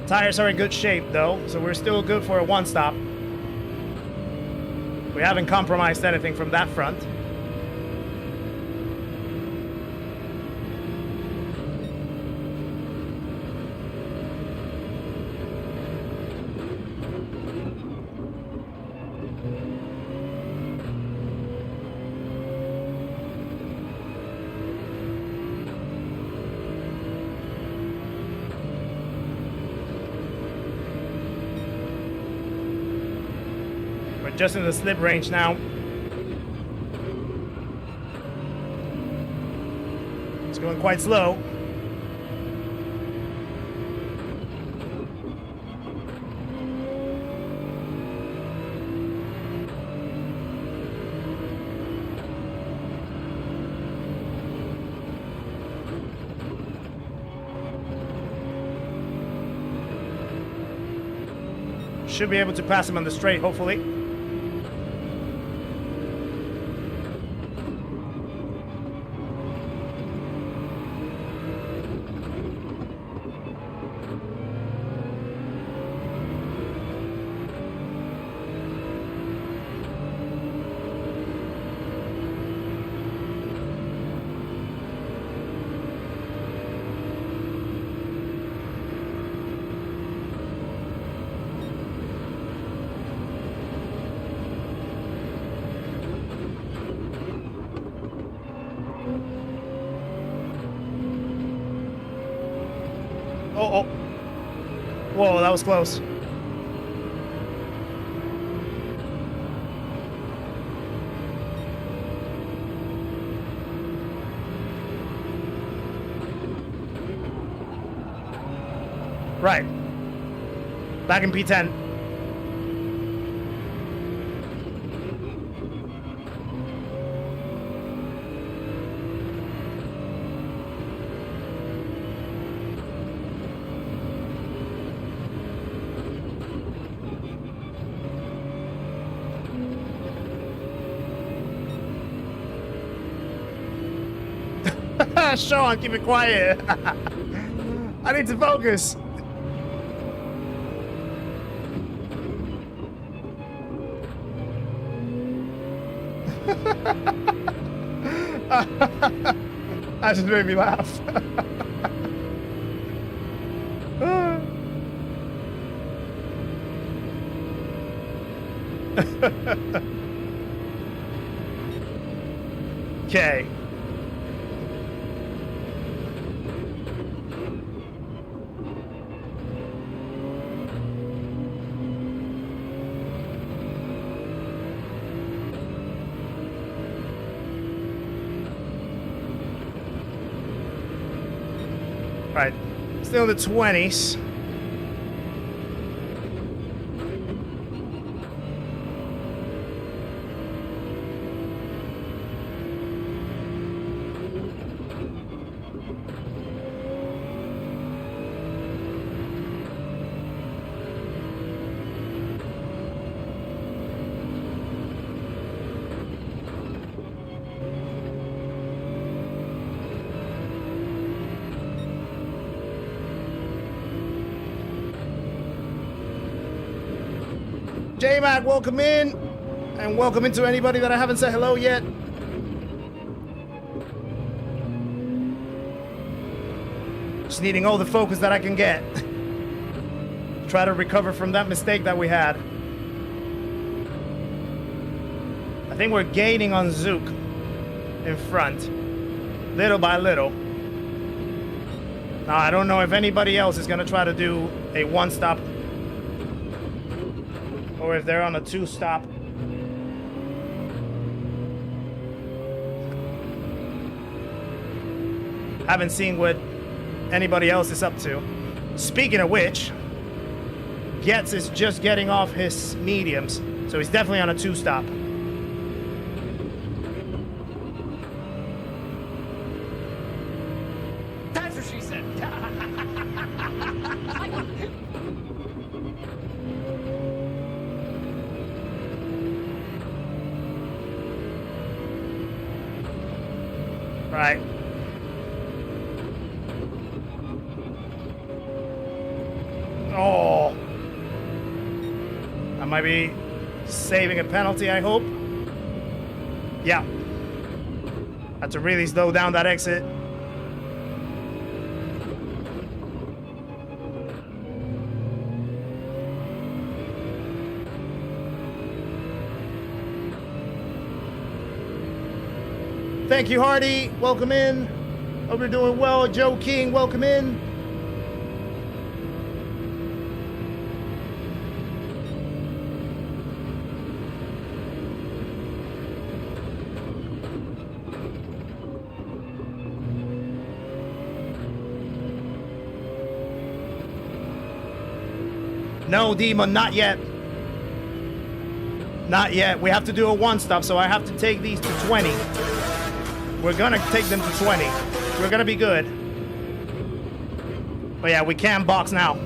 Tires are in good shape though, so we're still good for a one-stop. We haven't compromised anything from that front. Just in the slip range now. It's going quite slow. Should be able to pass him on the straight, hopefully. Oh. Whoa, that was close. Right. Back in P10. Sean, keep it quiet. I need to focus. That just made me laugh. Okay. Right, still in the 20s. J-Mac, welcome in, and welcome into anybody that I haven't said hello yet. Just needing all the focus that I can get. Try to recover from that mistake that we had. I think we're gaining on Zook in front, little by little. Now, I don't know if anybody else is gonna try to do a one-stop or if they're on a two-stop. Haven't seen what anybody else is up to. Speaking of which, Getz is just getting off his mediums, so he's definitely on a two-stop. That's what she said. Right. Oh. I might be saving a penalty, I hope. Yeah. Had to really slow down that exit. Thank you, Hardy. Welcome in. Hope you're doing well. Joe King, welcome in. No, Demon, not yet. Not yet. We have to do a one-stop, so I have to take these to 20. We're gonna take them to 20. We're gonna be good. But yeah, we can box now.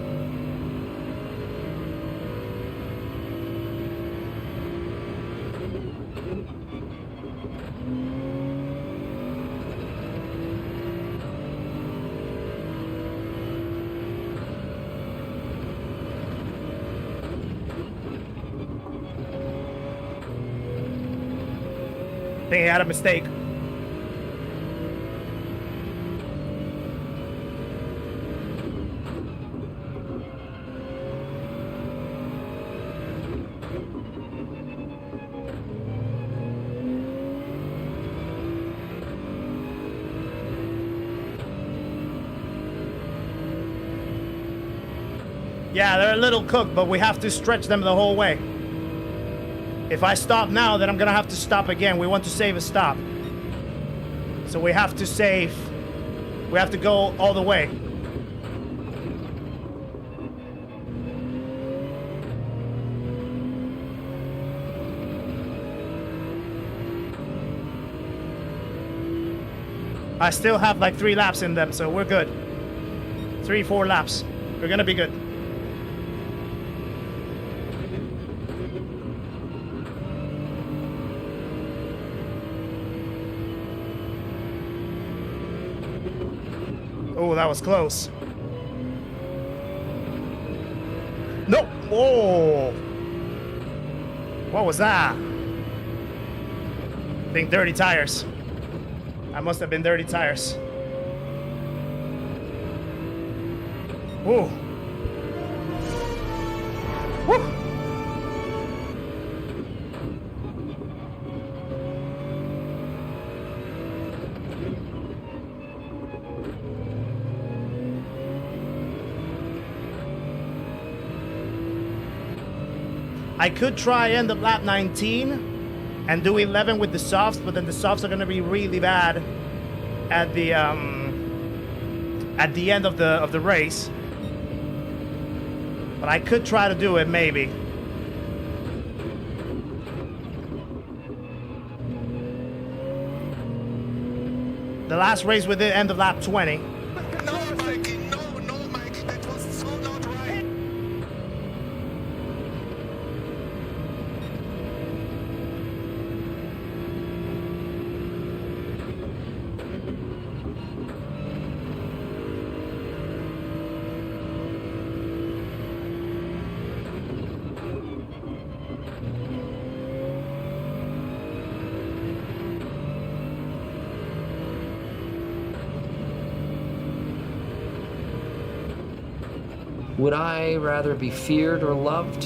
I think he had a mistake. Yeah, they're a little cooked, but we have to stretch them the whole way. If I stop now, then I'm gonna have to stop again. We want to save a stop. So we have to save. We have to go all the way. I still have like 3 laps in them, so we're good. 3-4 laps. We're gonna be good. Oh, that was close. No! Whoa! What was that? I think dirty tires. I must have been dirty tires. Whoa! Woo! I could try end of lap 19 and do 11 with the softs, but then the softs are gonna be really bad at the end of the race. But I could try to do it, maybe. The last race we did end of lap 20. No, Mikey, no, Mikey, that was so not right. Would I rather be feared or loved?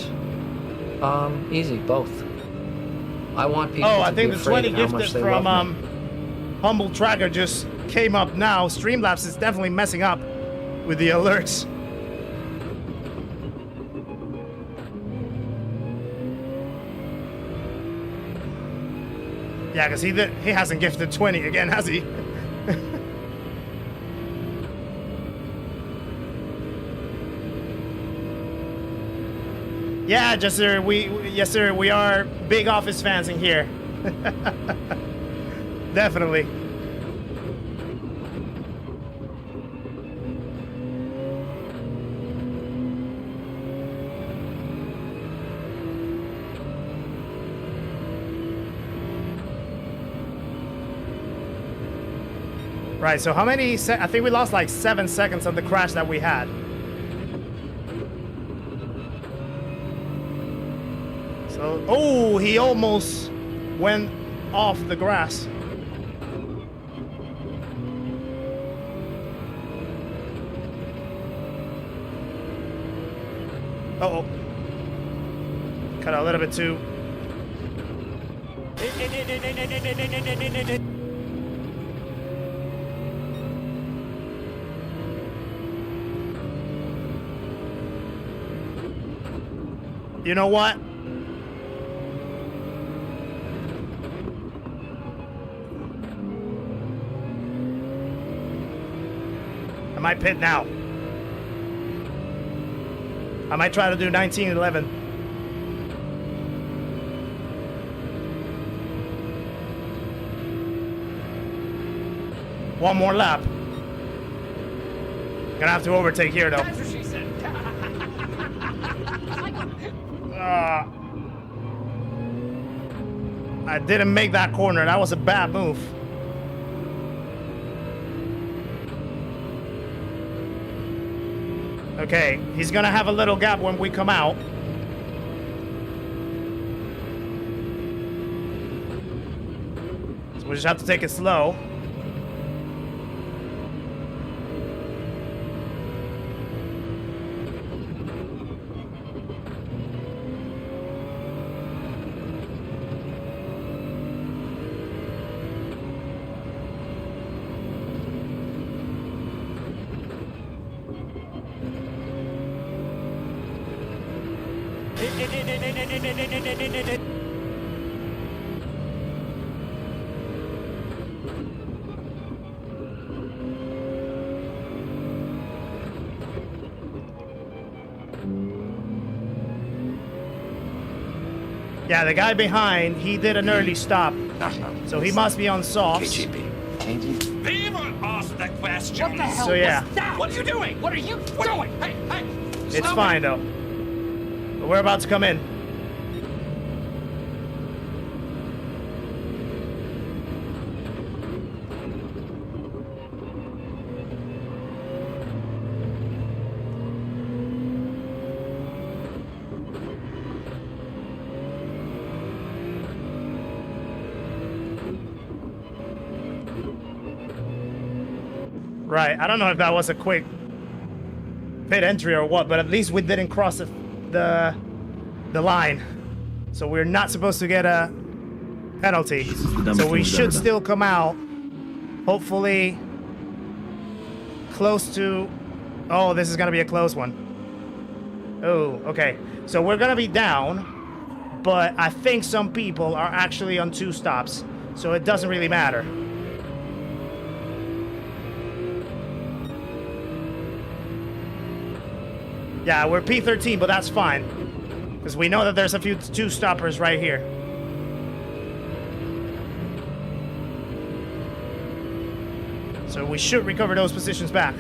Easy, both. I want people Oh, I to think be the afraid 20 of how much gifted they love from me. Humble Tracker just came up now. Streamlabs is definitely messing up with the alerts. Yeah, because he hasn't gifted 20 again, has he? Yeah, yes sir, we are big Office fans in here. Definitely. Right, so how many I think we lost like 7 seconds of the crash that we had. So, oh, he almost went off the grass. Uh-oh. Cut out a little bit too. You know what? I might pit now. I might try to do 19-11. One more lap. Gonna have to overtake here, though. That's what she said. I didn't make that corner. That was a bad move. Okay, he's gonna have a little gap when we come out. So we just have to take it slow. Yeah, the guy behind, he did an early stop. So he must be on softs. KGB. changing? People ask the question. What the hell So, yeah. was that? What are you doing? What are you doing? Hey, hey! It's stop fine, it. though. But we're about to come in. Right, I don't know if that was a quick pit entry or what, but at least we didn't cross the line. So we're not supposed to get a penalty. So we should still come out, hopefully, close to... Oh, this is going to be a close one. Oh, okay. So we're going to be down, but I think some people are actually on 2 stops, so it doesn't really matter. Yeah, we're P13, but that's fine. Because we know that there's a few 2-stoppers right here. So we should recover those positions back.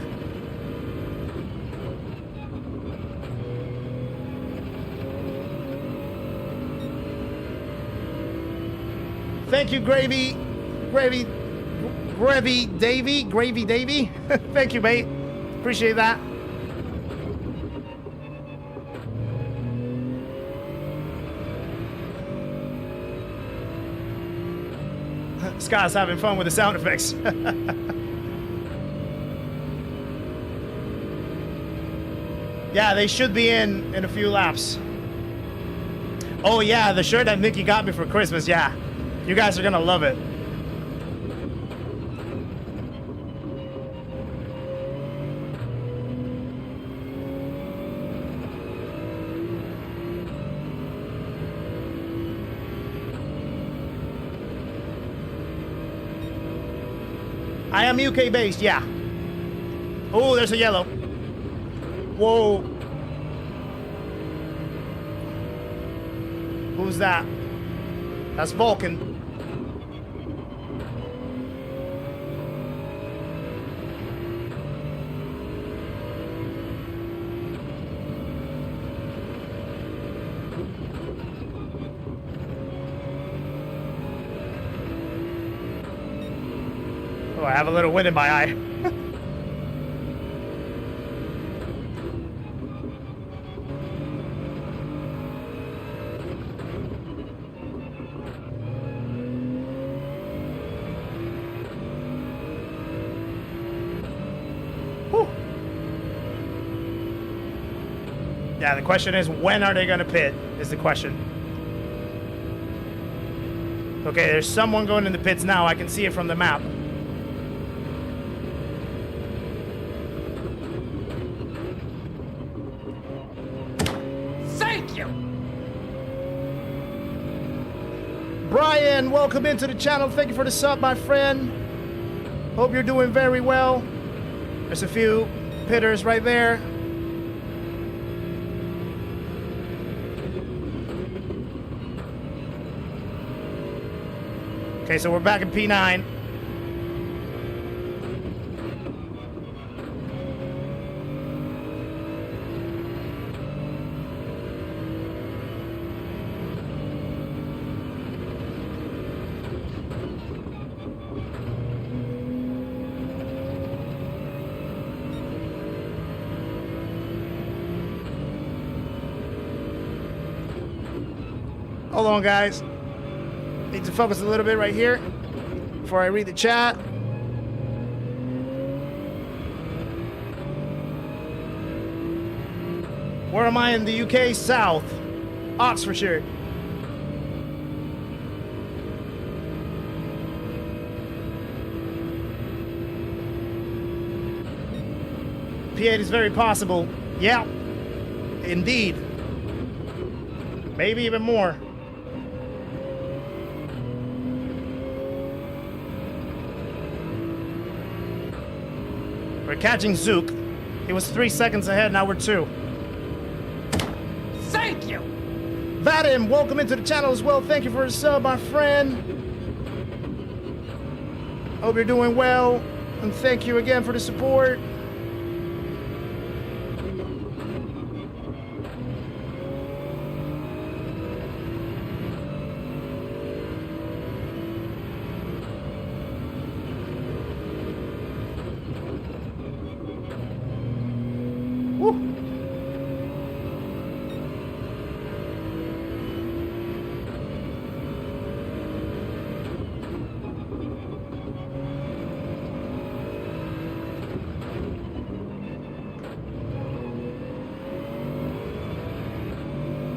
Thank you, Gravy Davy. Thank you, mate. Appreciate that. Scott's having fun with the sound effects. Yeah, they should be in a few laps. Oh yeah, the shirt that Nikki got me for Christmas, yeah. You guys are gonna love it. I am UK based, yeah. Oh, there's a yellow. Whoa. Who's that? That's Vulcan. Oh, I have a little wind in my eye. Whew. Yeah, the question is, when are they going to pit, is the question. Okay, there's someone going in the pits now. I can see it from the map. Brian, welcome into the channel. Thank you for the sub, my friend. Hope you're doing very well. There's a few pitters right there. Okay, so we're back in P9. Hold on, guys. Need to focus a little bit right here before I read the chat. Where am I in the UK? South. Oxfordshire. P8 is very possible. Yeah. Indeed. Maybe even more. We're catching Zook. He was 3 seconds ahead, now we're 2. Thank you! Vadim, welcome into the channel as well. Thank you for the sub, my friend. Hope you're doing well, and thank you again for the support.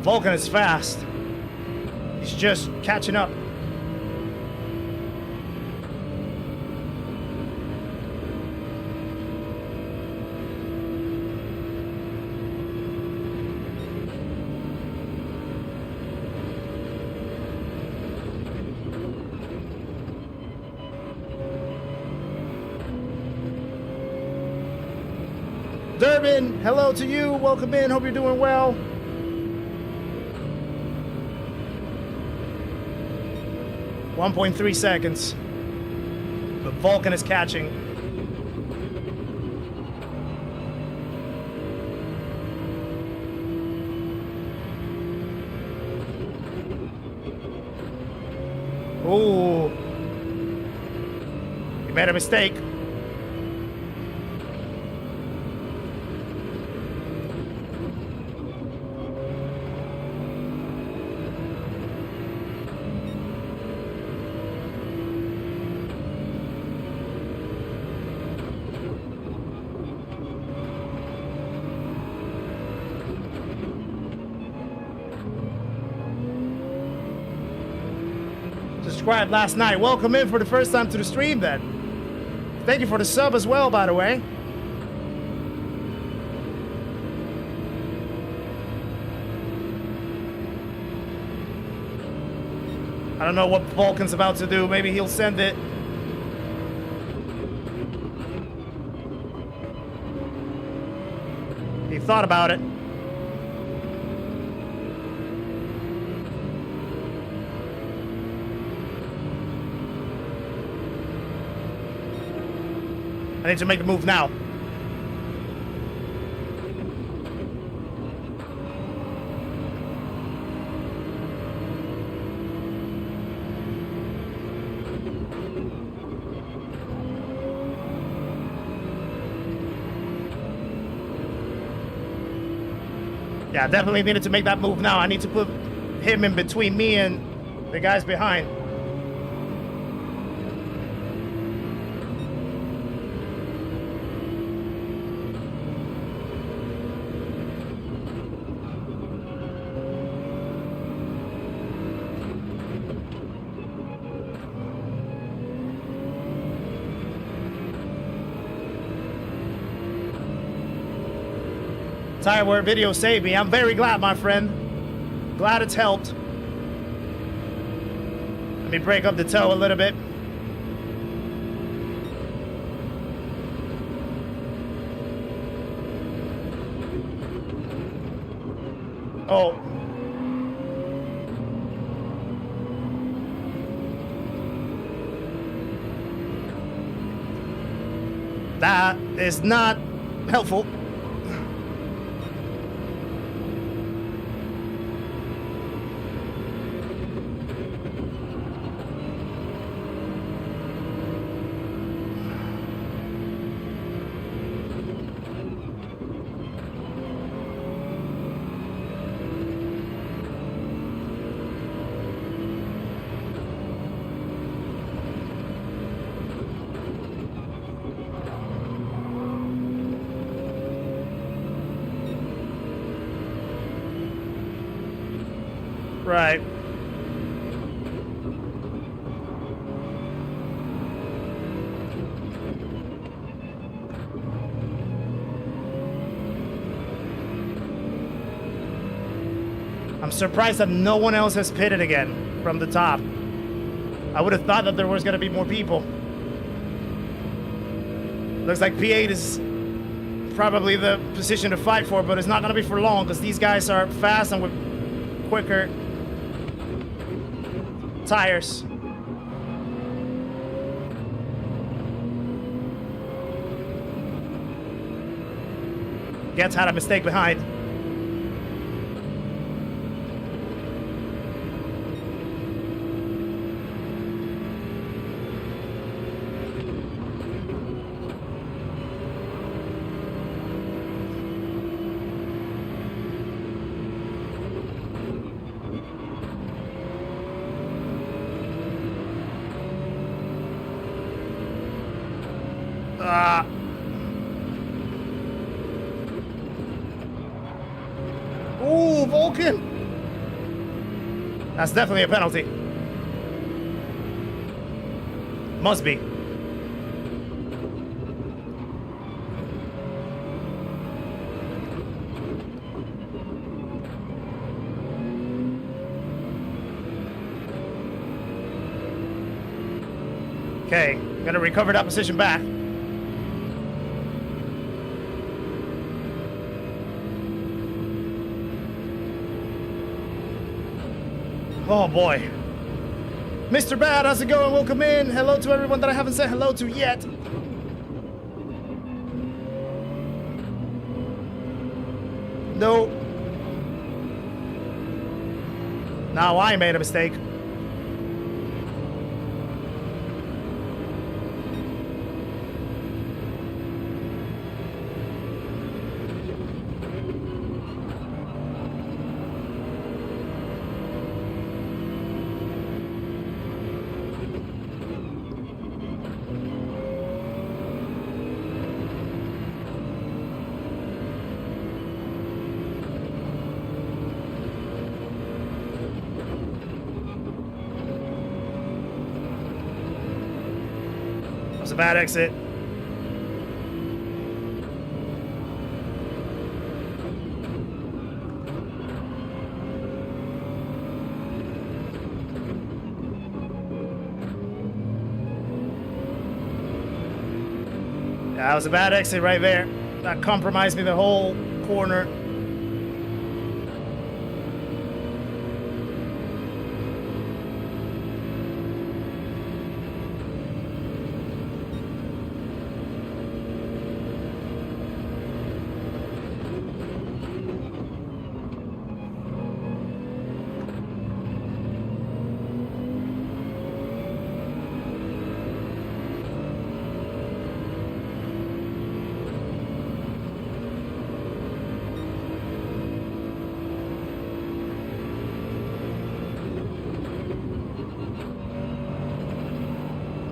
Vulcan is fast. He's just catching up. Durbin, hello to you. Welcome in. Hope you're doing well. .3 seconds. But Vulcan is catching. Ooh. You made a mistake. Subscribed last night. Welcome in for the first time to the stream then. Thank you for the sub as well, by the way. I don't know what Vulcan's about to do. Maybe he'll send it. He thought about it. I need to make a move now. Yeah, definitely needed to make that move now. I need to put him in between me and the guys behind. Tire video saved me. I'm very glad, my friend. Glad it's helped. Let me break up the toe a little bit. Oh. That is not helpful. Right. I'm surprised that no one else has pitted again from the top. I would have thought that there was going to be more people. Looks like P8 is probably the position to fight for, but it's not going to be for long because these guys are fast and with quicker tires. Gets had a mistake behind. Ooh, Vulcan! That's definitely a penalty. Must be. Okay, gonna recover that position back. Oh boy. Mr. Bad, how's it going? Welcome in. Hello to everyone that I haven't said hello to yet. No. Now I made a mistake. A bad exit. That was a bad exit right there. That compromised me the whole corner.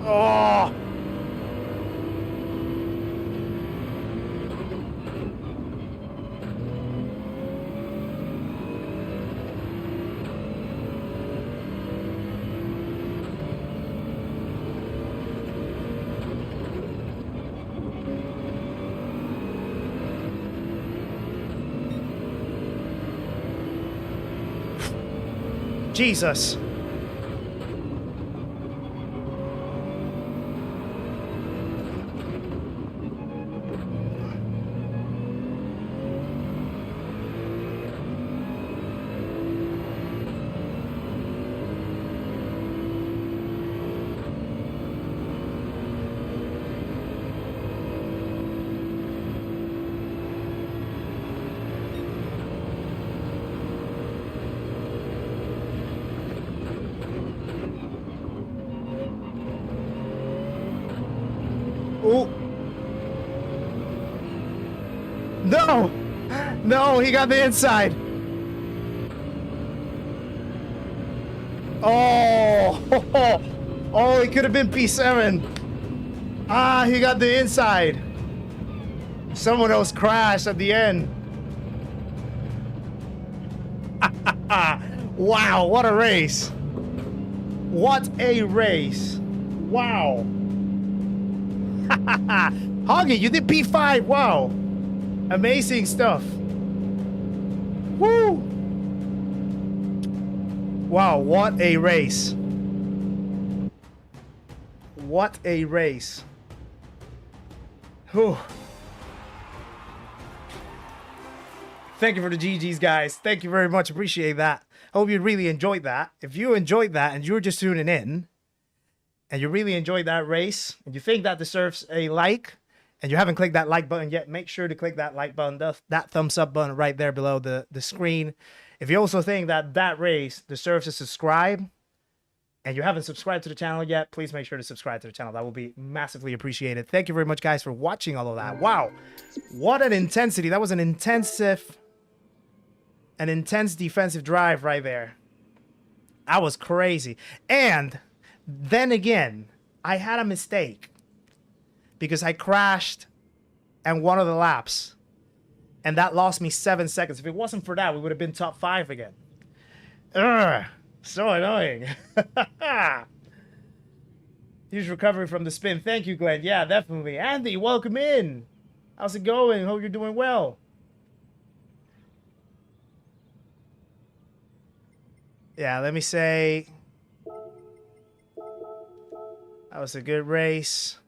Oh! Jesus. Oh. No! No, he got the inside. Oh! Oh, it could have been P7. Ah, he got the inside. Someone else crashed at the end. Wow, what a race. What a race. Wow. Hoggy, you did P5. Wow. Amazing stuff. Woo. Wow, what a race. What a race. Whew. Thank you for the GGs, guys. Thank you very much. Appreciate that. I hope you really enjoyed that. If you enjoyed that and you're just tuning in, and you really enjoyed that race, and you think that deserves a like and you haven't clicked that like button yet, make sure to click that like button, that thumbs up button right there below the screen. If you also think that that race deserves a subscribe, and you haven't subscribed to the channel yet, please make sure to subscribe to the channel. That will be massively appreciated. Thank you very much, guys, for watching all of that. Wow, what an intensity. That was an intense defensive drive right there. That was crazy. And then again, I had a mistake because I crashed and one of the laps, and that lost me 7 seconds. If it wasn't for that, we would have been top 5 again. Ugh. So annoying. Huge recovery from the spin. Thank you, Glenn. Yeah, definitely. Andy, welcome in. How's it going? Hope you're doing well. Yeah, let me say that was a good race.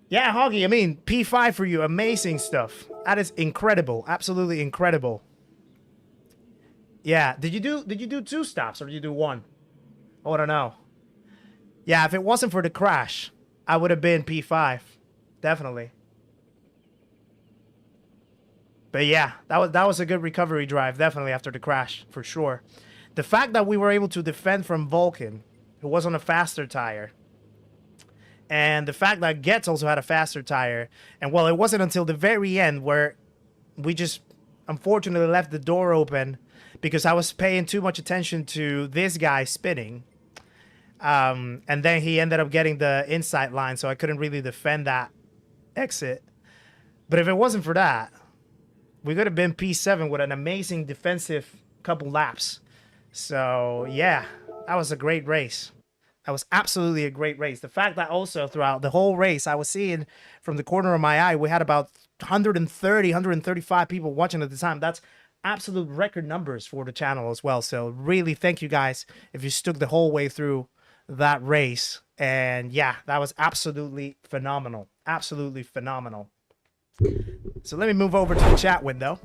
Yeah, Hoggy, I mean, P5 for you. Amazing stuff. That is incredible. Absolutely incredible. Yeah, did you do 2 stops or did you do 1? Oh, I don't know. Yeah, if it wasn't for the crash, I would have been P5. Definitely. But yeah, that was a good recovery drive, definitely, after the crash, for sure. The fact that we were able to defend from Vulcan, who was on a faster tire, and the fact that Getz also had a faster tire. And, well, it wasn't until the very end where we just unfortunately left the door open because I was paying too much attention to this guy spinning. And then he ended up getting the inside line, so I couldn't really defend that exit. But if it wasn't for that, we could have been P7 with an amazing defensive couple laps. So, yeah, that was a great race. That was absolutely a great race. The fact that also throughout the whole race, I was seeing from the corner of my eye, we had about 130, 135 people watching at the time. That's absolute record numbers for the channel as well. So really thank you guys if you stuck the whole way through that race. And yeah, that was absolutely phenomenal. Absolutely phenomenal. So let me move over to the chat window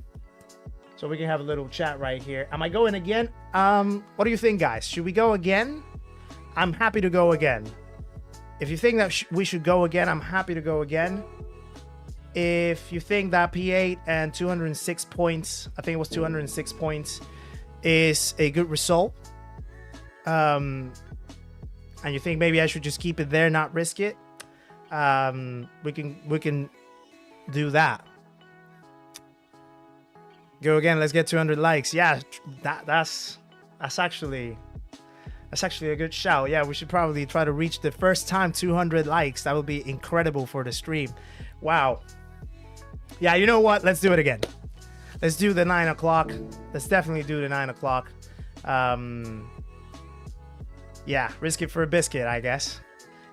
so we can have a little chat right here. Am I going again? What do you think, guys? Should we go again? I'm happy to go again. If you think that we should go again, I'm happy to go again. If you think that P8 and 206 points, I think it was 206 points, is a good result, and you think maybe I should just keep it there, not risk it, we can do that. Go again. Let's get 200 likes. Yeah, that's actually a good shout. Yeah, we should probably try to reach the first time 200 likes. That would be incredible for the stream. Wow. Yeah, you know what? Let's do it again. Let's do the 9 o'clock. Let's definitely do the 9 o'clock. Yeah, risk it for a biscuit, I guess.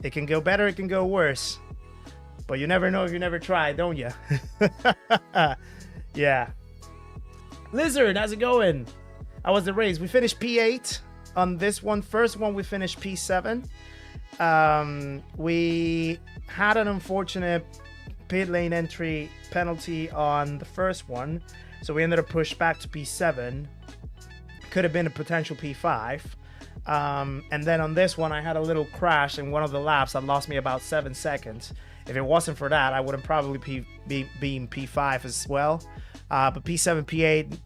It can go better, it can go worse. But you never know if you never try, don't you? Yeah. Lizard, how's it going? How was the race? We finished P8 on this one. First one, we finished P7. We had an unfortunate pit lane entry penalty on the first one, so we ended up pushed back to P7. Could have been a potential P5. And then on this one, I had a little crash in one of the laps that lost me about 7 seconds. If it wasn't for that, I would have probably been P5 as well. But P7, P8,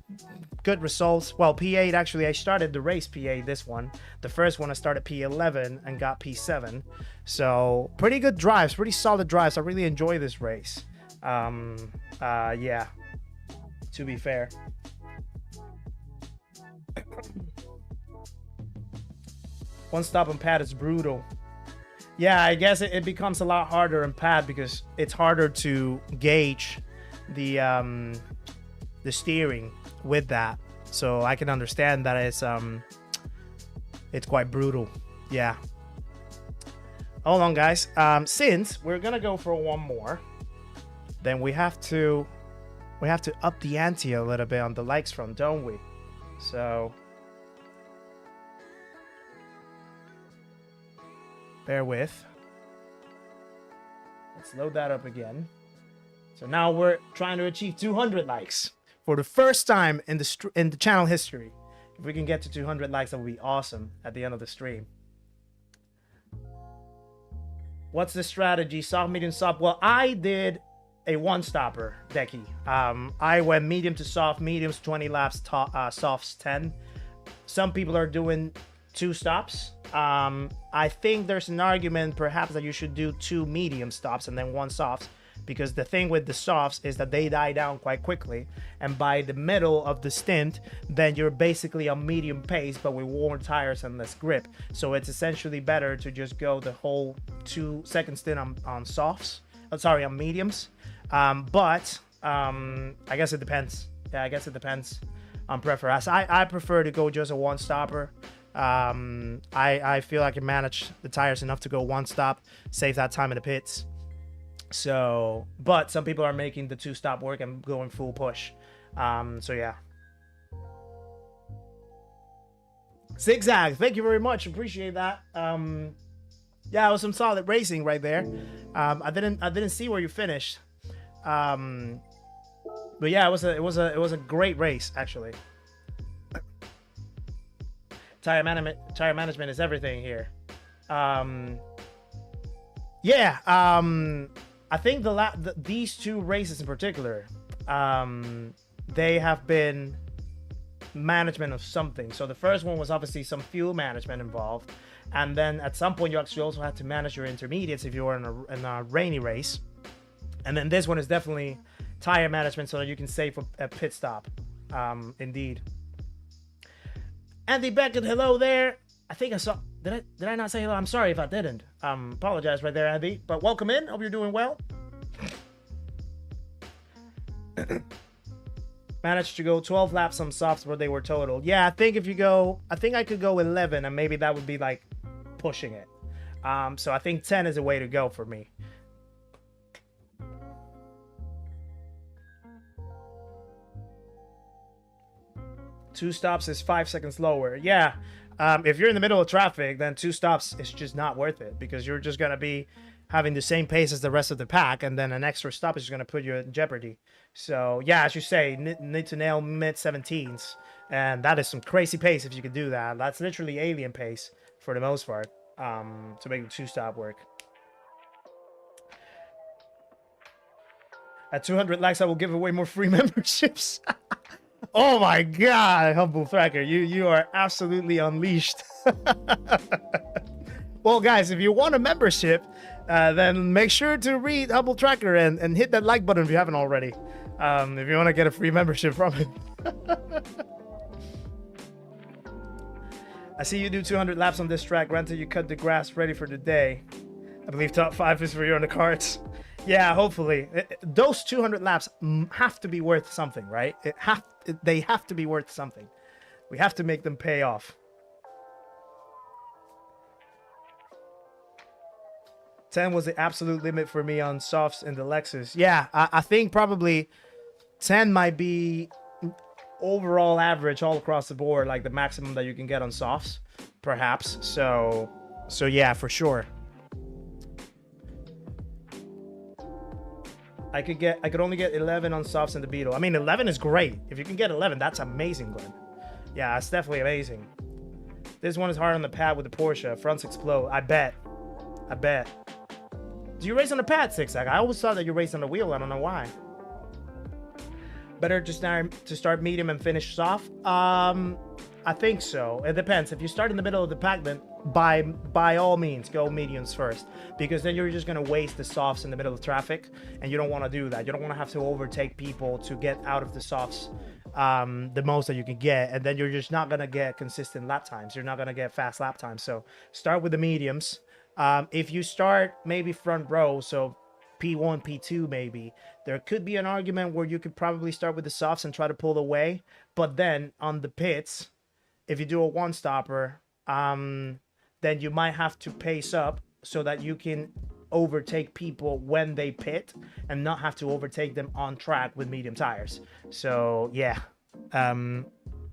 good results. Well, P8, actually, I started the race P8, this one. The first one, I started P11 and got P7. So, pretty good drives, pretty solid drives. I really enjoy this race. Yeah, to be fair. One stop on pad is brutal. Yeah, I guess it becomes a lot harder in pad because it's harder to gauge the steering with that. So I can understand that it's quite brutal. Yeah. Hold on, guys. Since we're gonna go for one more, then we have to up the ante a little bit on the likes front, don't we? So bear with. Let's load that up again. So now we're trying to achieve 200 likes for the first time in the channel history. If we can get to 200 likes, that would be awesome at the end of the stream. What's the strategy? Soft, medium, soft. Well, I did a one-stopper, Decky. I went medium to soft, mediums 20 laps, softs 10. Some people are doing 2 stops. I think there's an argument perhaps that you should do 2 medium stops and then 1 softs, because the thing with the softs is that they die down quite quickly, and by the middle of the stint then you're basically on medium pace but with worn tires and less grip. So it's essentially better to just go the whole 2-second stint on softs, on mediums. But I guess it depends. Yeah, I guess it depends on preference. I prefer to go just a one stopper. I feel I can manage the tires enough to go one stop, save that time in the pits. So, but some people are making the 2-stop work and going full push. So yeah. Zigzag, thank you very much. Appreciate that. Yeah, it was some solid racing right there. I didn't see where you finished. But yeah, it was a great race actually. Tire management is everything here. Yeah, I think these 2 races in particular, they have been management of something. So the first one was obviously some fuel management involved, and then at some point you actually also had to manage your intermediates if you were in a rainy race. And then this one is definitely tire management so that you can save a pit stop. Indeed. Andy Beckett, hello there. I think I saw. Did I not say hello? I'm sorry if I didn't. Apologize right there, Andy. But welcome in. Hope you're doing well. Managed to go 12 laps on softs where they were totaled. Yeah, I think I could go 11, and maybe that would be like pushing it. So I think 10 is a way to go for me. Two stops is 5 seconds lower. Yeah. If you're in the middle of traffic, then 2 stops is just not worth it, because you're just going to be having the same pace as the rest of the pack, and then an extra stop is going to put you in jeopardy. So, yeah, as you say, need to nail mid-17s, and that is some crazy pace if you could do that. That's literally alien pace for the most part, to make the 2-stop work. At 200 likes, I will give away more free memberships. Oh my God, Humble Thracker, you are absolutely unleashed. Well, guys, if you want a membership, then make sure to read Humble Tracker and hit that like button if you haven't already. If you want to get a free membership from him. I see you do 200 laps on this track. Granted, you cut the grass ready for the day. I believe top 5 is for you on the cards. Yeah, hopefully. Those 200 laps have to be worth something, right? They have to be worth something. We have to make them pay off. 10 was the absolute limit for me on softs in the Lexus. Yeah, I think probably 10 might be overall average all across the board, like the maximum that you can get on softs, perhaps. So yeah, for sure. I could only get 11 on softs in the Beetle. I mean, 11 is great. If you can get 11, that's amazing, Glenn. Yeah, that's definitely amazing. This one is hard on the pad with the Porsche. Fronts explode. I bet. Do you race on the pad, Zigzag? I always thought that you raced on the wheel. I don't know why. Better to start medium and finish soft? I think so. It depends. If you start in the middle of the pack, then by all means go mediums first, because then you're just going to waste the softs in the middle of traffic, and you don't want to do that. You don't want to have to overtake people to get out of the softs the most that you can get, and then you're just not going to get consistent lap times. You're not going to get fast lap times. So start with the mediums. If you start maybe front row, so P1, P2 maybe, there could be an argument where you could probably start with the softs and try to pull away, but then on the pits, if you do a one-stopper, then you might have to pace up so that you can overtake people when they pit and not have to overtake them on track with medium tires. So yeah,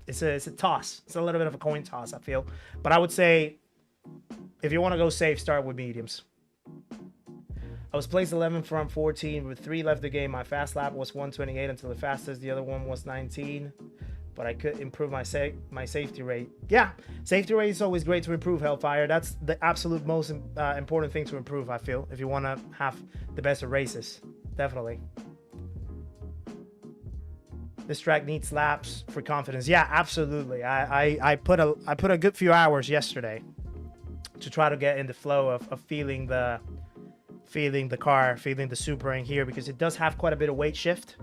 it's a toss. It's a little bit of a coin toss, I feel. But I would say if you want to go safe, start with mediums. I was placed 11 from 14 with 3 left the game. My fast lap was 128 until the fastest. The other one was 19. but I could improve my safety rate. Yeah, safety rate is always great to improve, Hellfire. That's the absolute most important thing to improve, I feel, if you want to have the best of races. Definitely. This track needs laps for confidence. Yeah, absolutely. I put a good few hours yesterday to try to get in the flow of feeling the car, feeling the Supra in here, because it does have quite a bit of weight shift,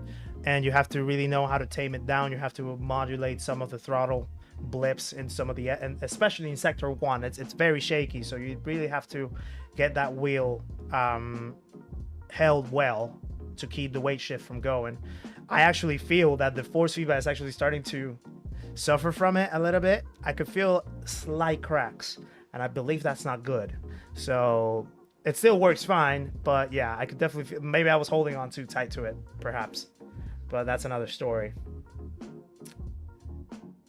and you have to really know how to tame it down. You have to modulate some of the throttle blips in some of the, and especially in sector 1, it's very shaky, so you really have to get that wheel held well to keep the weight shift from going. I actually feel that the force feedback is actually starting to suffer from it a little bit. I could feel slight cracks, and I believe that's not good. So it still works fine, but yeah, I could definitely feel, maybe I was holding on too tight to it, perhaps. But that's another story.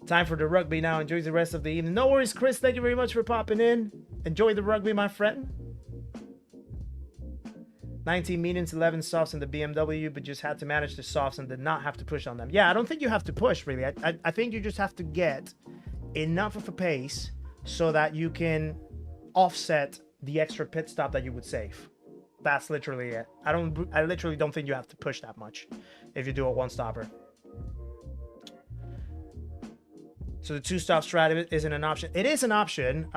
Time for the rugby now. Enjoy the rest of the evening. No worries, Chris. Thank you very much for popping in. Enjoy the rugby, my friend. 19 mediums, 11 softs in the BMW, but just had to manage the softs and did not have to push on them. Yeah, I don't think you have to push, really. I think you just have to get enough of a pace so that you can offset the extra pit stop that you would save. That's literally it. I literally don't think you have to push that much if you do a one-stopper. So the two-stop strat isn't an option. It is an option.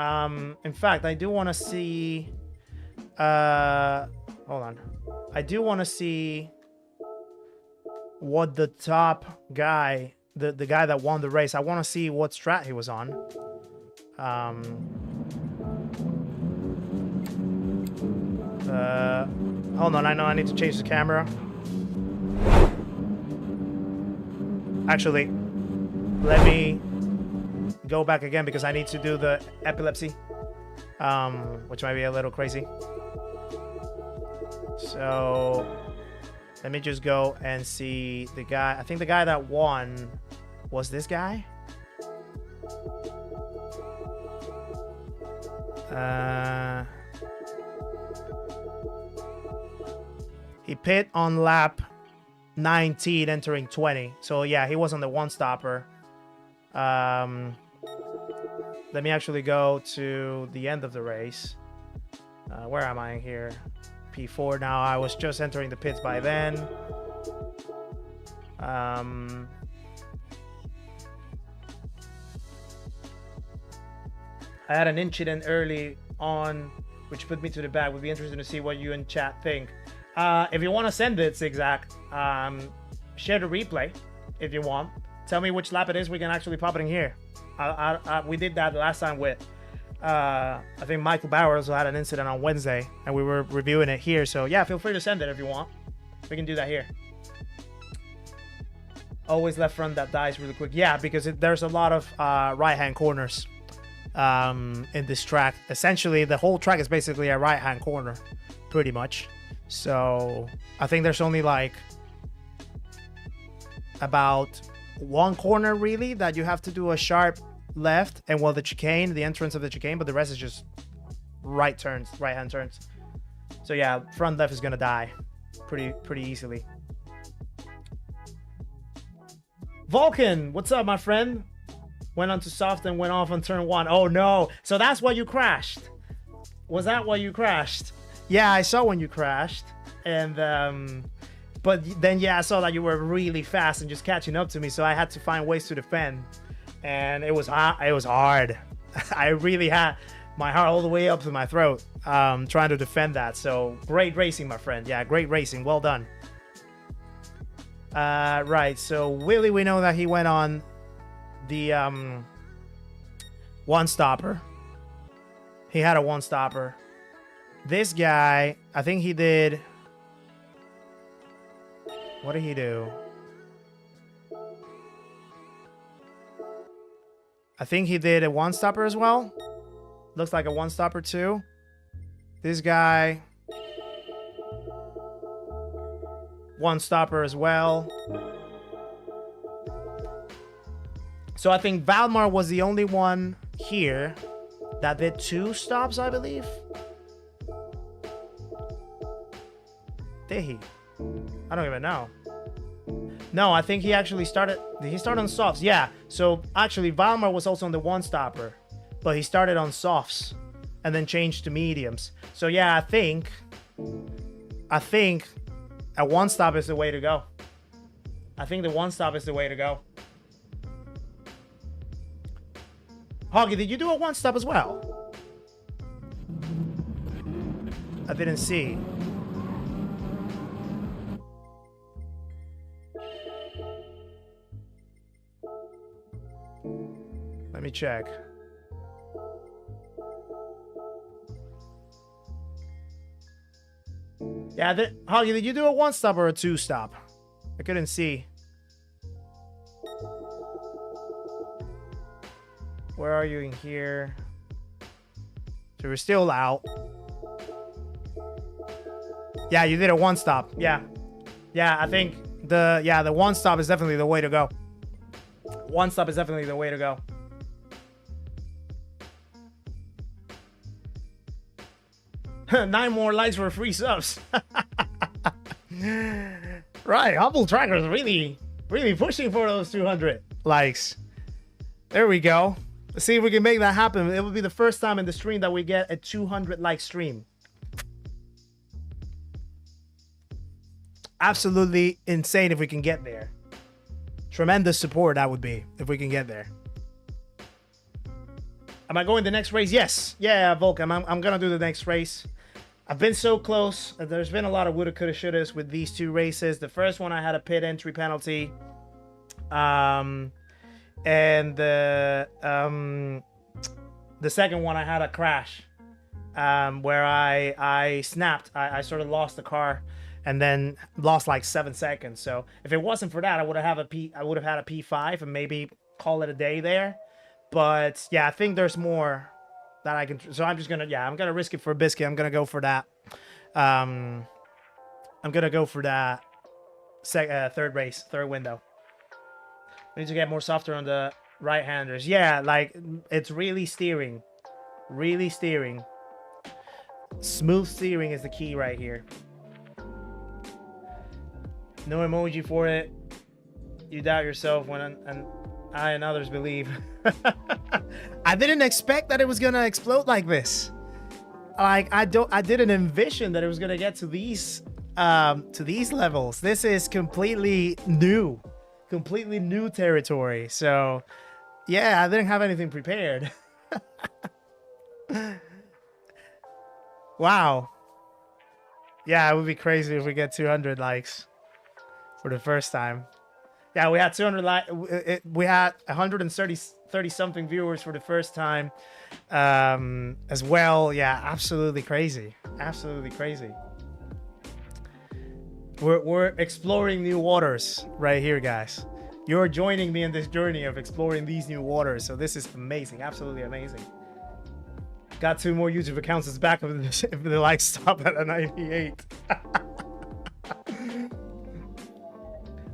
In fact, I do want to see... hold on. I do want to see what the top guy, the guy that won the race, I want to see what strat he was on. Hold on, I know I need to change the camera. Actually, let me go back again because I need to do the epilepsy, which might be a little crazy. So let me just go and see the guy. I think the guy that won was this guy. He pit on lap 19 entering 20. So yeah, he was on the one stopper. Let me actually go to the end of the race. Where am I here? P4 now. I was just entering the pits by then. I had an incident early on which put me to the back. Would be interesting to see what you in chat think. If you want to send it, Zigzag, share the replay if you want. Tell me which lap it is. We can actually pop it in here. We did that last time with I think Michael Bauer also had an incident on Wednesday, and we were reviewing it here. So yeah, feel free to send it if you want. We can do that here. Always left front that dies really quick. Yeah, because there's a lot of right-hand corners in this track. Essentially, the whole track is basically a right-hand corner, pretty much. So I think there's only like about one corner really that you have to do a sharp left, and well, the chicane, the entrance of the chicane, but the rest is just right turns, right-hand turns. So yeah, front left is gonna die pretty easily. Vulcan, what's up, my friend? Went on to soft and went off on turn 1. Oh no, so that's why you crashed. Was that why you crashed? Yeah, I saw when you crashed, and but then yeah, I saw that you were really fast and just catching up to me, so I had to find ways to defend. And it was hard. I really had my heart all the way up to my throat, trying to defend that. So great racing, my friend. Yeah, great racing. Well done. Right. So Willie, we know that he went on the one stopper. He had a one stopper. This guy, I think he did. What did he do? I think he did a one stopper as well. Looks like a one stopper too. This guy, one stopper as well. So I think Valmar was the only one here that did 2 stops, I believe. Did he? I don't even know. No, I think he actually started. He started on softs. Yeah. So actually, Valmar was also on the one stopper, but he started on softs and then changed to mediums. So yeah, I think a one stop is the way to go. I think the one stop is the way to go. Hoggy, did you do a one stop as well? I didn't see. Let me check. Yeah, Hoggy, did you do a one stop or a two stop? I couldn't see. Where are you in here? So we're still out. Yeah, you did a one stop. Yeah. Yeah, I think the one stop is definitely the way to go. One stop is definitely the way to go. Nine more likes for free subs. Right, Humble Tracker's really pushing for those 200 likes. There we go. Let's see if we can make that happen. It will be the first time in the stream that we get a 200 like stream. Absolutely insane if we can get there. Tremendous support that would be if we can get there. Am I going the next race? Yes. Yeah, Volcom. I'm gonna do the next race. I've been so close. There's been a lot of woulda, coulda, shouldas with these two races. The first one I had a pit entry penalty. And the second one I had a crash. Where I snapped. I sort of lost the car and then lost like 7 seconds. So if it wasn't for that, I would have had a P5 and maybe call it a day there. But yeah, I think there's more that I can. So I'm just gonna, I'm gonna risk it for a biscuit. I'm gonna go for that. I'm gonna go for that third race, third window. We need to get more softer on the right-handers. Yeah, like it's really steering. Really steering. Smooth steering is the key right here. No emoji for it. You doubt yourself when I and others believe. I didn't expect that it was gonna explode like this. Like I didn't envision that it was gonna get to these levels. This is completely new territory. So yeah, I didn't have anything prepared. Wow. Yeah, it would be crazy if we get 200 likes for the first time. Yeah, we had 200 we had 130 something viewers for the first time as well. Yeah, absolutely crazy. Absolutely crazy. We're exploring new waters right here, guys. You're joining me in this journey of exploring these new waters. So this is amazing. Absolutely amazing. Got 2 more YouTube accounts. It's back if the likes stop at a 98.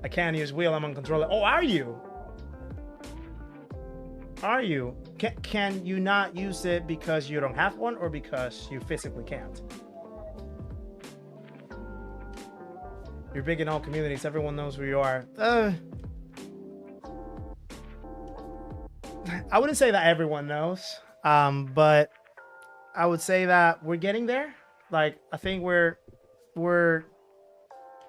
I can't use wheel. I'm on controller. Oh, are you? Are you? Can you not use it because you don't have one or because you physically can't? You're big in all communities. Everyone knows who you are. I wouldn't say that everyone knows, but I would say that we're getting there. Like, I think we're.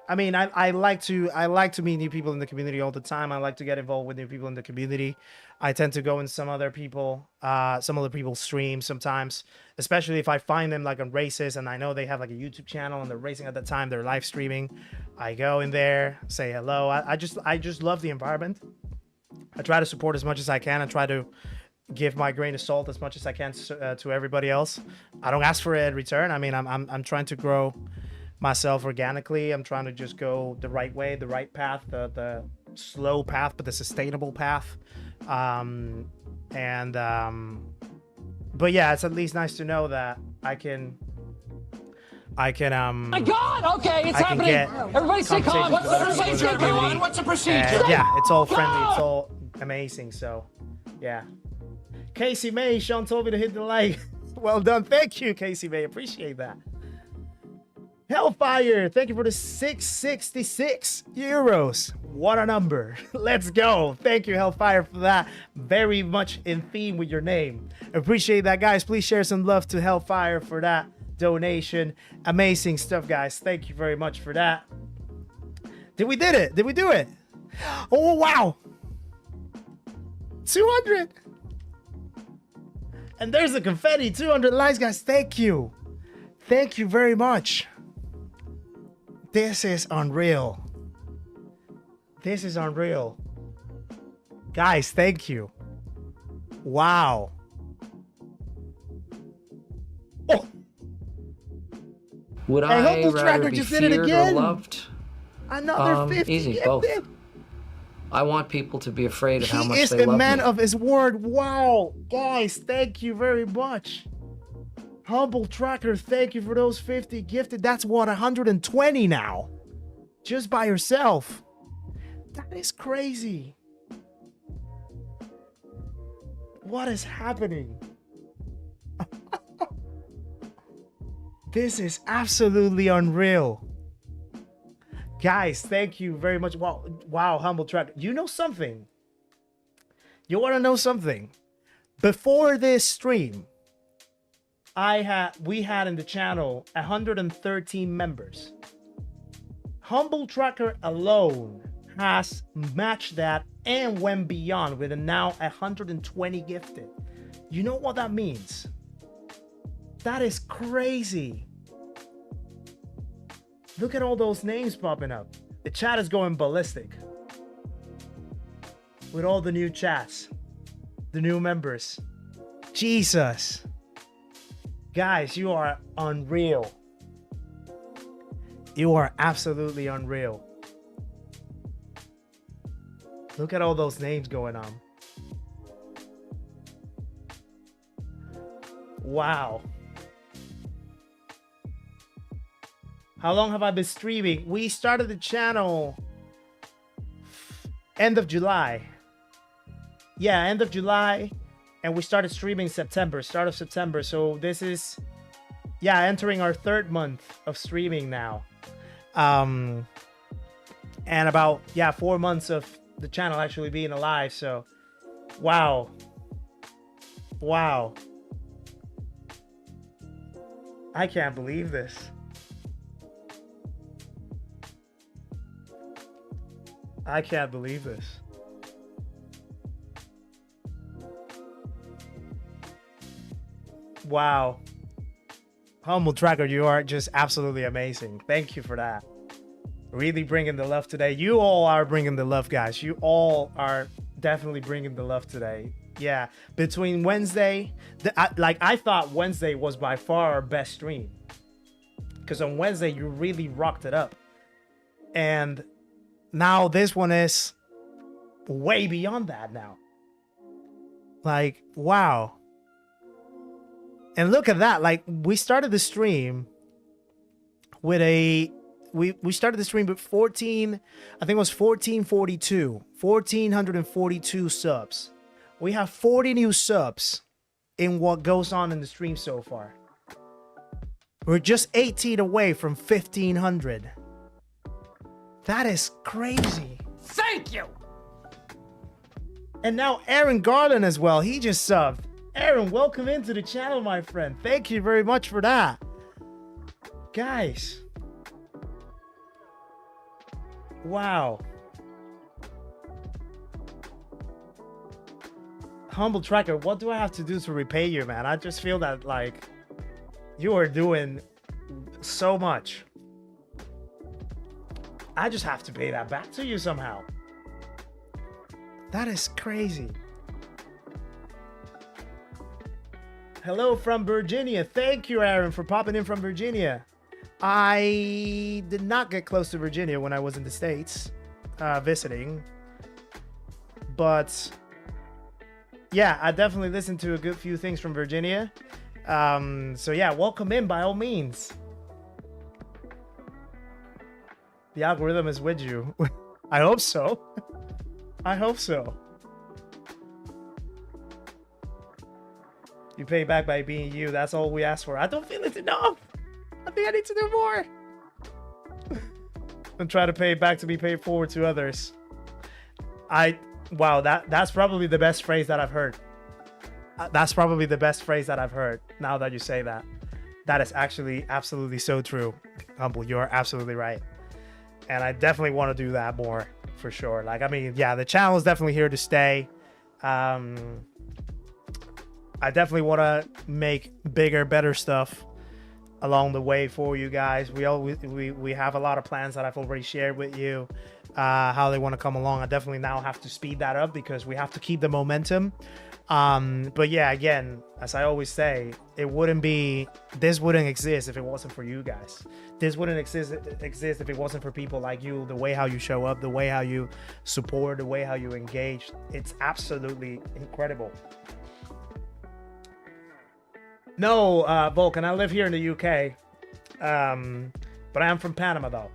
I mean, I like to meet new people in the community all the time. I like to get involved with new people in the community. I tend to go in some other people's streams sometimes, especially if I find them like on races and I know they have like a YouTube channel and they're racing at the time, they're live streaming. I go in there, say hello. I just love the environment. I try to support as much as I can and try to give my grain of salt as much as I can to everybody else. I don't ask for it in return. I mean, I'm trying to grow myself organically. I'm trying to just go the right way, the right path, the slow path, but the sustainable path. But yeah, it's at least nice to know that I can My God! Okay, it's happening. Everybody stay calm. What's the procedure, everyone? What's the procedure? Yeah, it's all friendly. It's all amazing. So, yeah. Casey May, Sean told me to hit the like. Well done. Thank you, Casey May. Appreciate that. Hellfire, thank you for the 666 euros. What a number. Let's go. Thank you, Hellfire, for that. Very much in theme with your name. Appreciate that, guys. Please share some love to Hellfire for that donation. Amazing stuff, guys. Thank you very much for that. Did we did it? Did we do it? Oh, wow. 200. And there's the confetti. 200 likes, guys. Thank you. Thank you very much. This is unreal. This is unreal. Guys, thank you. Wow. Oh. Would Hey, I Humble rather Tracker be just did it feared or again. loved? Another 50 Easy, gifted. both. I want people to be afraid of how much He is they a love man me. of his word. Wow. Guys, thank you very much. Humble Tracker, thank you for those 50 gifted. That's what, 120 now? Just by yourself. That is crazy. What is happening? This is absolutely unreal. Guys, thank you very much. Wow, Humble Tracker. You know something? You want to know something? Before this stream, we had in the channel 113 members. Humble Tracker alone has matched that and went beyond with a now 120 gifted. You know what that means? That is crazy. Look at all those names popping up. The chat is going ballistic. With all the new chats. The new members. Jesus. Guys, you are unreal. You are absolutely unreal. Look at all those names going on. Wow. How long have I been streaming? We started the channel end of July. Yeah, end of July. And we started streaming September, start of September. So this is, yeah, entering our 3rd month of streaming now. And about, 4 months of the channel actually being alive. So, wow. Wow. I can't believe this. I can't believe this. Wow. Humble Tracker, you are just absolutely amazing. Thank you for that. Really bringing the love today. You all are bringing the love, guys. You all are definitely bringing the love today. Yeah. Between Wednesday, I thought Wednesday was by far our best stream. Because on Wednesday, you really rocked it up. And now this one is way beyond that now. Like, wow. And look at that. Like, we started the stream with we started the stream with 14, I think it was 1442 subs. We have 40 new subs in what goes on in the stream so far. We're just 18 away from 1,500. That is crazy. Thank you. And now Aaron Garland as well. He just subbed. Aaron, welcome into the channel, my friend. Thank you very much for that. Guys. Wow. Humble Tracker, what do I have to do to repay you, man? I just feel that, like, you are doing so much. I just have to pay that back to you somehow. That is crazy. Hello from Virginia. Thank you, Aaron, for popping in from Virginia. I did not get close to Virginia when I was in the States visiting. But yeah, I definitely listened to a good few things from Virginia. So yeah, welcome in by all means. The algorithm is with you. I hope so. I hope so. You pay back by being you. That's all we ask for. I don't feel it's enough. I think I need to do more. and try to pay it back to be paid forward to others. Wow, that's probably the best phrase that I've heard. That's probably the best phrase that I've heard now that you say that. That is actually absolutely so true. Humble, you're absolutely right. And I definitely want to do that more for sure. Like, I mean, yeah, the channel is definitely here to stay. I definitely want to make bigger, better stuff along the way for you guys. We have a lot of plans that I've already shared with you, how they want to come along. I definitely now have to speed that up because we have to keep the momentum. But yeah, again, as I always say, this wouldn't exist if it wasn't for you guys. This wouldn't exist if it wasn't for people like you, the way how you show up, the way how you support, the way how you engage. It's absolutely incredible. No, Vulcan, I live here in the UK, but I am from Panama though.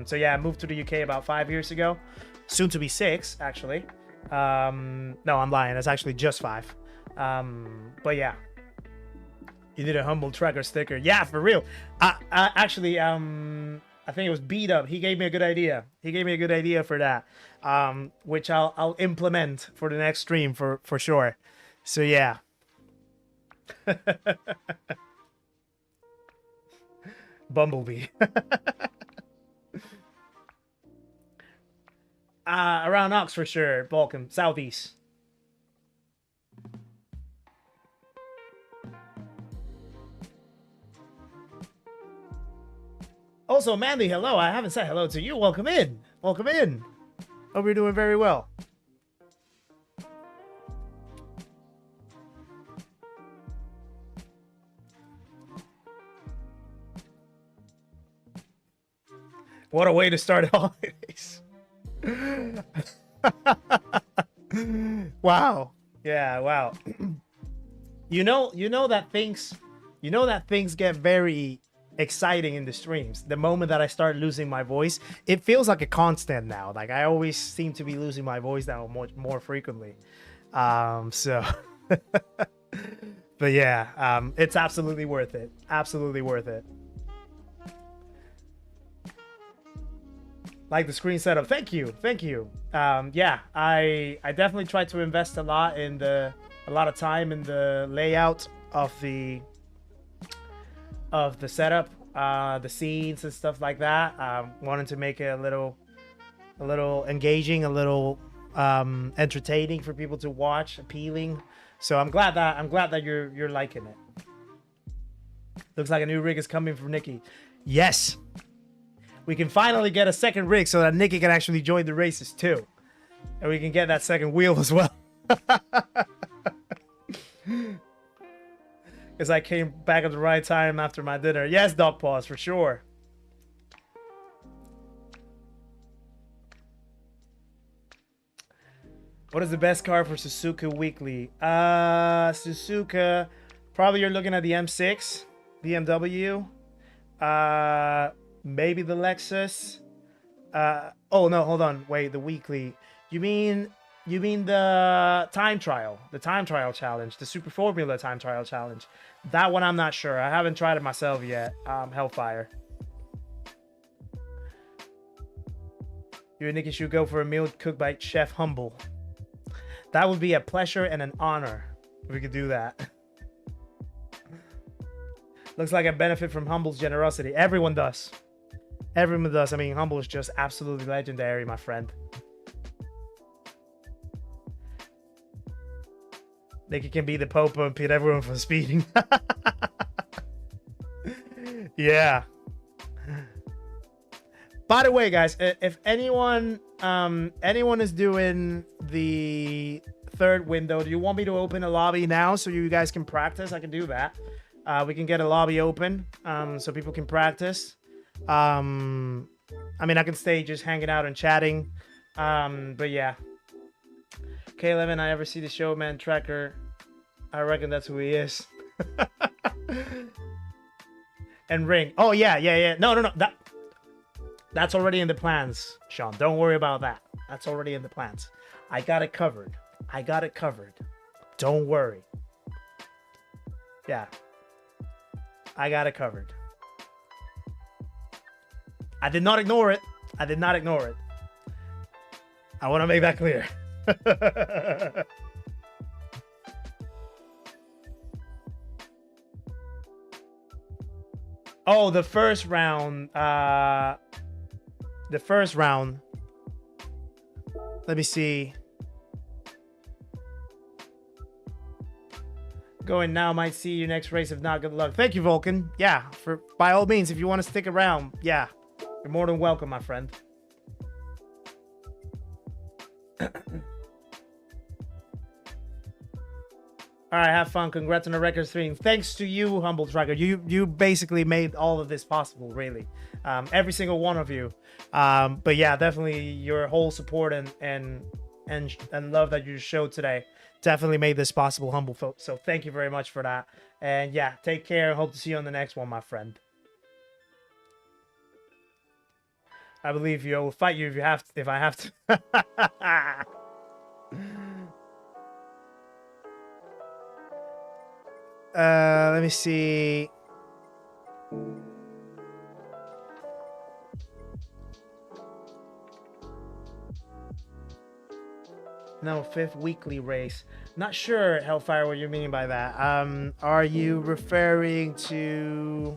So yeah, I moved to the UK about 5 years ago, soon to be 6 actually. No, I'm lying. It's actually just 5. But yeah, you need a humble tracker sticker. Yeah, for real. Actually, I think it was Beat Up. He gave me a good idea. He gave me a good idea for that, which I'll implement for the next stream for sure. So yeah. Bumblebee. Around Ox for sure. Balkan, southeast. Also, Mandy, hello. I haven't said hello to you. Welcome in. Welcome in. Hope you're doing very well. What a way to start holidays. Wow. Yeah, wow. You know that things get very exciting in the streams. The moment that I start losing my voice, it feels like a constant now. Like I always seem to be losing my voice now more frequently. So but yeah, it's absolutely worth it. Absolutely worth it. Like the screen setup. Thank you. Yeah, I definitely try to invest a lot of time in the layout of the setup, the scenes and stuff like that. Wanted to make it a little engaging, a little entertaining for people to watch, appealing. So I'm glad that you're liking it. Looks like a new rig is coming from Nikki. Yes. We can finally get a second rig so that Nikki can actually join the races too. And we can get that second wheel as well. Because I came back at the right time after my dinner. Yes, Dog Paws, for sure. What is the best car for Suzuka Weekly? Suzuka, probably you're looking at the M6, BMW. Maybe the Lexus. Oh no, hold on. Wait, the weekly. You mean the time trial challenge, the Super Formula time trial challenge? That one I'm not sure. I haven't tried it myself yet. Hellfire. You and Nikki should go for a meal cooked by Chef Humble. That would be a pleasure and an honor if we could do that. Looks like I benefit from Humble's generosity. Everyone does. Everyone does. I mean, Humble is just absolutely legendary, my friend. Nikki can be the Pope and pit everyone for speeding. Yeah. By the way, guys, if anyone is doing the third window, do you want me to open a lobby now so you guys can practice? I can do that. We can get a lobby open so people can practice. I mean, I can stay just hanging out and chatting. But yeah. K11, I ever see the Showman tracker. I reckon that's who he is. And Ring. Oh, yeah. No. That's already in the plans, Sean. Don't worry about that. That's already in the plans. I got it covered. Don't worry. Yeah. I got it covered. I did not ignore it. I did not ignore it. I want to make that clear. Oh, the first round. The first round. Let me see. Going now, might see you next race. If not, good luck. Thank you, Vulcan. Yeah, by all means, if you want to stick around, yeah, you're more than welcome, my friend. All right, have fun. Congrats on the record stream. Thanks to you, Humble Tracker. You basically made all of this possible, really. Every single one of you. But yeah, definitely your whole support and love that you showed today definitely made this possible, Humble folks. So thank you very much for that. And yeah, take care. Hope to see you on the next one, my friend. I believe you. I will fight you if I have to. Let me see. No, 5th weekly race. Not sure, Hellfire, what you mean by that. Are you referring to...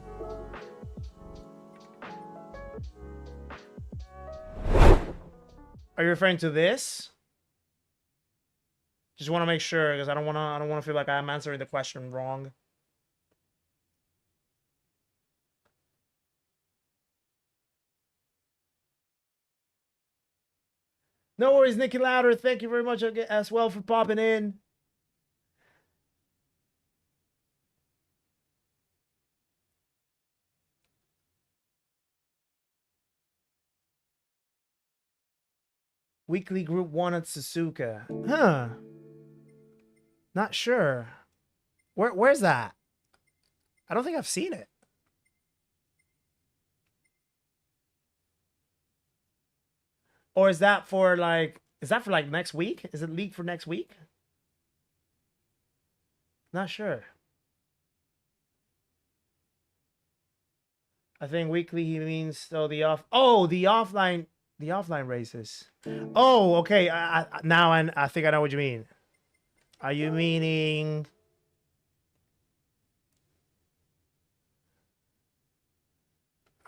Are you referring to this? Just want to make sure, because I don't want to feel like I'm answering the question wrong. No worries, Nicky Louder. Thank you very much as well for popping in. Weekly Group 1 at Suzuka. Huh. Not sure. Where's that? I don't think I've seen it. Or is that for like next week? Is it leaked for next week? Not sure. I think weekly he means so the offline races. Oh, okay. Now I think I know what you mean. Are you meaning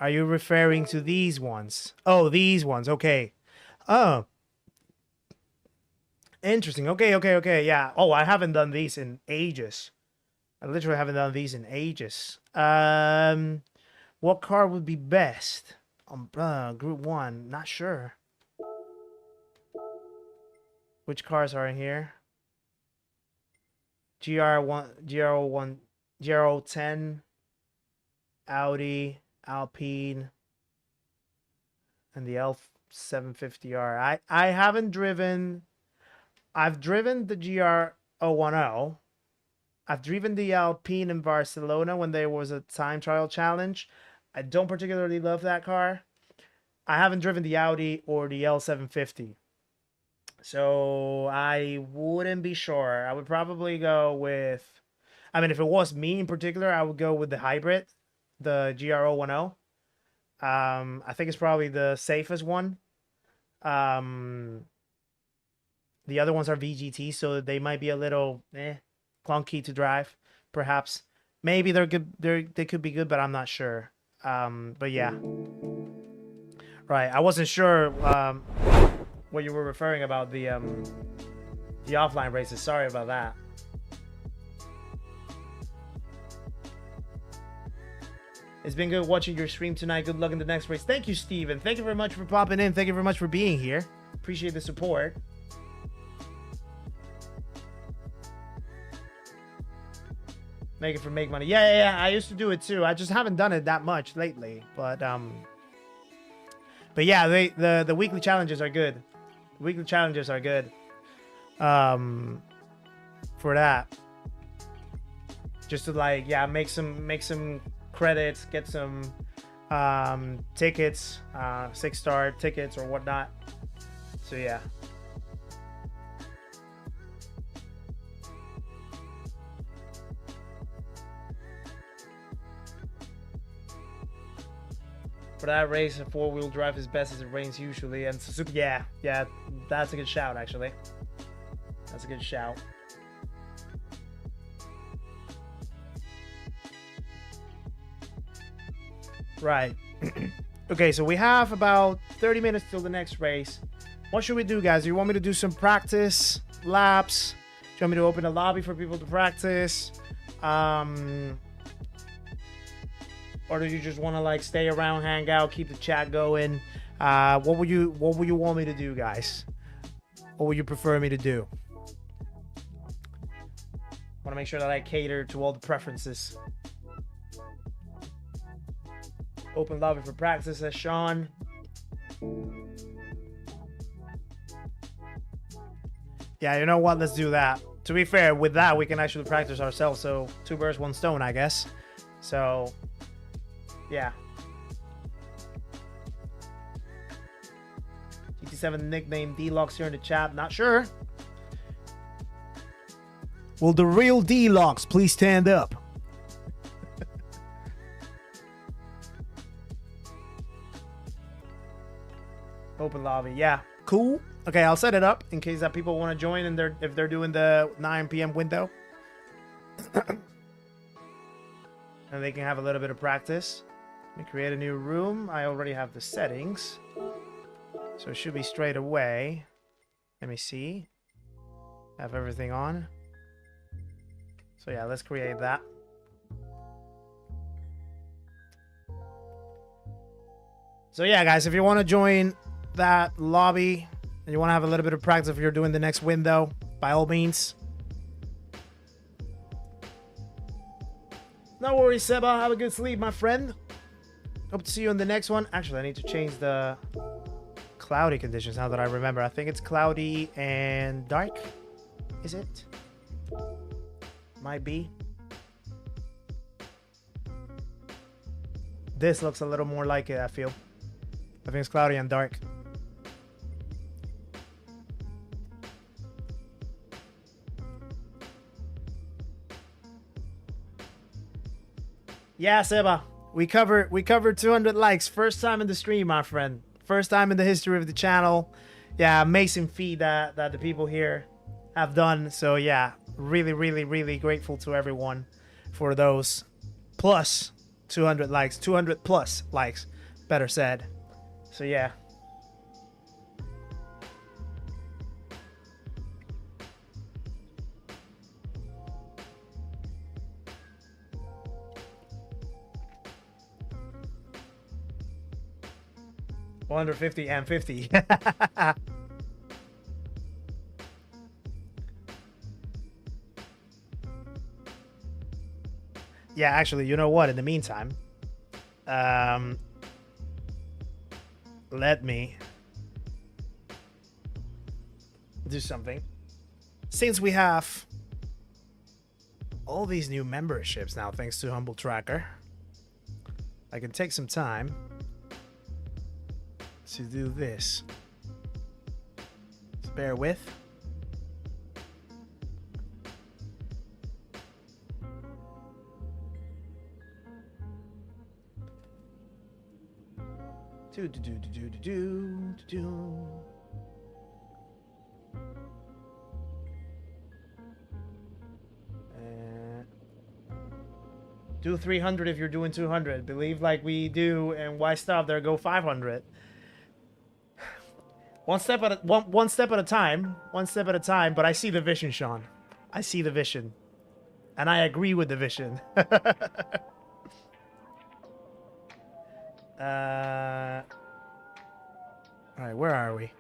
Are you referring to these ones? Oh, these ones. Okay. Oh. Interesting. Okay. Yeah. Oh, I haven't done these in ages. I literally haven't done these in ages. What car would be best? Group 1. Not sure. Which cars are in here? GR10, Audi, Alpine, and the L750R. I haven't driven. I've driven the GR010. I've driven the Alpine in Barcelona when there was a time trial challenge. I don't particularly love that car. I haven't driven the Audi or the L750. So I wouldn't be sure. I would probably go with... I mean, if it was me in particular, I would go with the hybrid, the GR010. I think it's probably the safest one. The other ones are VGT, so they might be a little clunky to drive, perhaps. Maybe they're good. They could be good, but I'm not sure. But yeah, right. I wasn't sure what you were referring about the offline races. Sorry about that. It's been good watching your stream tonight. Good luck in the next race. Thank you, Steven. Thank you very much for popping in. Thank you very much for being here. Appreciate the support. Make it for make money. Yeah. I used to do it too. I just haven't done it that much lately. But yeah, the weekly challenges are good. Weekly challenges are good. For that. Just to like, yeah, make some credits, get some tickets, 6-star tickets or whatnot. So yeah. For that race, a four-wheel drive is best as it rains usually. And Suzuki, yeah, that's a good shout, actually. That's a good shout. Right. Okay, so we have about 30 minutes till the next race. What should we do, guys? Do you want me to do some practice laps? Do you want me to open a lobby for people to practice? Or do you just want to like stay around, hang out, keep the chat going? What would you want me to do, guys? What would you prefer me to do? Want to make sure that I cater to all the preferences. Open lobby for practice, says Sean. Yeah, you know what? Let's do that. To be fair, with that, we can actually practice ourselves. So, two birds, one stone, I guess. So, yeah. GT7 nickname D-Locks here in the chat. Not sure. Will the real D-Locks please stand up? Open lobby, yeah, cool. Okay, I'll set it up in case that people want to join and if they're doing the 9 p.m. window. And they can have a little bit of practice. Let me create a new room. I already have the settings, so it should be straight away. Let me see. Have everything on. So yeah, let's create that. So yeah, guys, if you want to join that lobby and you want to have a little bit of practice if you're doing the next window, by all means. No worries, Seba. Have a good sleep, my friend. Hope to see you in the next one. Actually, I need to change the cloudy conditions now that I remember. I think it's cloudy and dark. Is it? Might be. This looks a little more like it, I feel. I think it's cloudy and dark. Yeah, Seba. We covered 200 likes. First time in the stream, my friend. First time in the history of the channel. Yeah, amazing feat that the people here have done. So yeah, really, really, really grateful to everyone for those plus 200 likes. 200 plus likes, better said. So yeah. $150 and 50. Yeah, actually, you know what? In the meantime, let me do something. Since we have all these new memberships now, thanks to Humble Tracker, I can take some time to do this. Just bear with. Do 300 if you're doing 200. Believe like we do, and why stop there? Go 500. One step at a time. One step at a time. But I see the vision, Sean. I see the vision, and I agree with the vision. All right, where are we?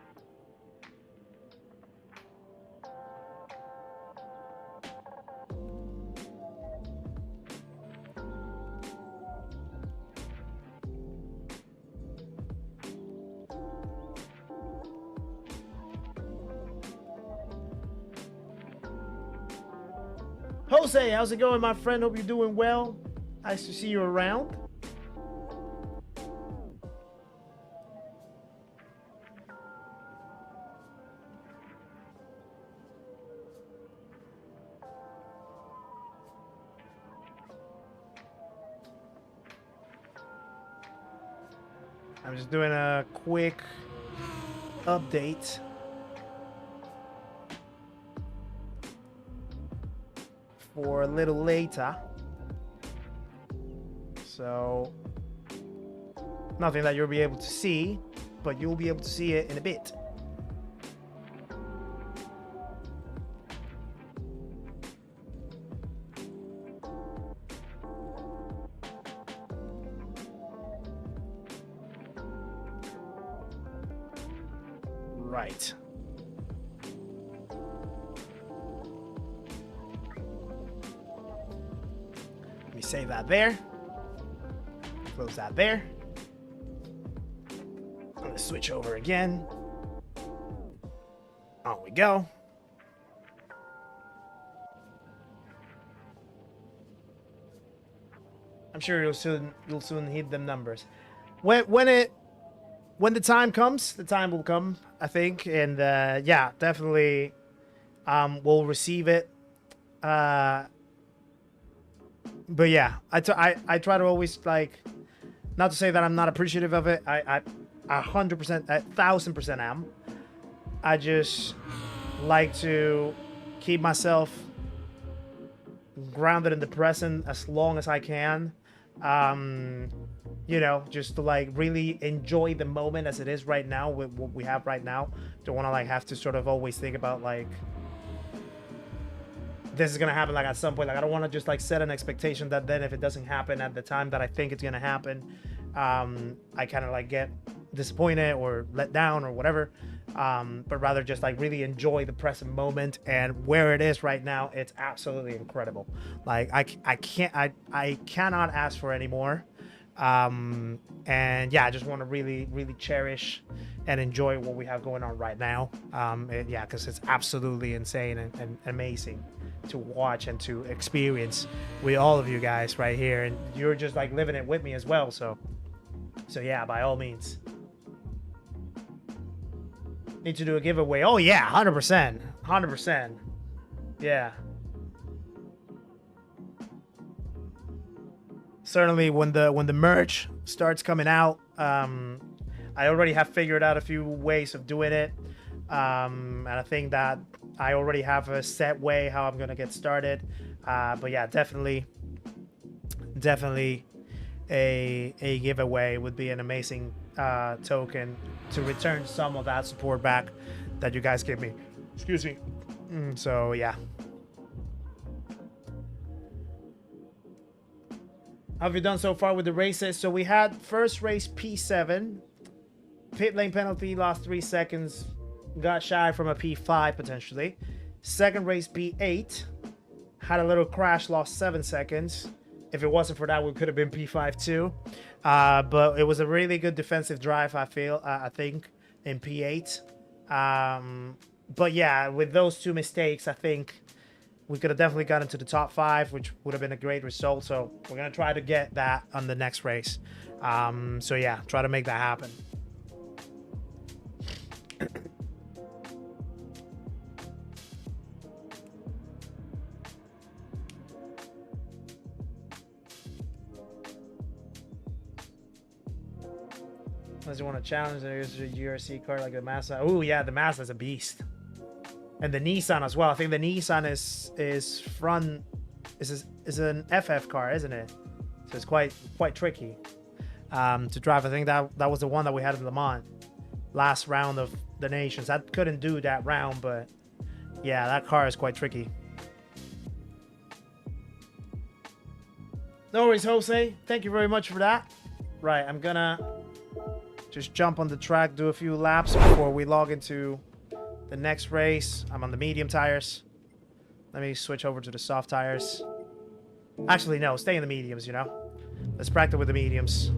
Jose, how's it going, my friend? Hope you're doing well. Nice to see you around. I'm just doing a quick update. For a little later. So, nothing that you'll be able to see, but you'll be able to see it in a bit. Right. Let me save that there. Close that there. I'm gonna switch over again. On we go. I'm sure you'll soon hit them numbers. When the time comes, the time will come, I think, and yeah, definitely, we'll receive it. But yeah, I try to always, like, not to say that I'm not appreciative of it. I 100%, 1,000% am. I just like to keep myself grounded in the present as long as I can. You know, just to like really enjoy the moment as it is right now with what we have right now. Don't want to like have to sort of always think about like this is gonna happen like at some point. Like I don't want to just like set an expectation that then if it doesn't happen at the time that I think it's gonna happen, I kind of like get disappointed or let down or whatever. But rather just like really enjoy the present moment and where it is right now. It's absolutely incredible. Like I cannot ask for any more. And yeah, I just want to really cherish and enjoy what we have going on right now. Yeah, because it's absolutely insane and amazing to watch and to experience with all of you guys right here, and you're just like living it with me as well. So yeah, by all means. Need to do a giveaway. Oh yeah, 100%. Yeah. Certainly when the merch starts coming out, I already have figured out a few ways of doing it. And I think that I already have a set way how I'm gonna get started. But yeah, definitely a giveaway would be an amazing token to return some of that support back that you guys give me. Excuse me. So yeah. How have you done so far with the races? So we had first race P7, pit lane penalty, lost 3 seconds, got shy from a P5 potentially. Second race P8, had a little crash, lost 7 seconds. If it wasn't for that, we could have been P5 too. But it was a really good defensive drive, I think, in P8. But yeah, with those 2 mistakes, I think we could have definitely gotten to the top 5, which would have been a great result. So we're going to try to get that on the next race. So yeah, try to make that happen. Unless you want to challenge, there's a GRC car like the Mazda. Oh yeah, the Mazda's a beast. And the Nissan as well. I think the Nissan is an FF car, isn't it? So it's quite tricky to drive. I think that was the one that we had in Le Mans last round of the Nations. I couldn't do that round, but yeah, that car is quite tricky. No worries, Jose. Thank you very much for that. Right, I'm gonna just jump on the track, do a few laps before we log into the next race. I'm on the medium tires. Let me switch over to the soft tires. Actually, no, stay in the mediums, you know? Let's practice with the mediums.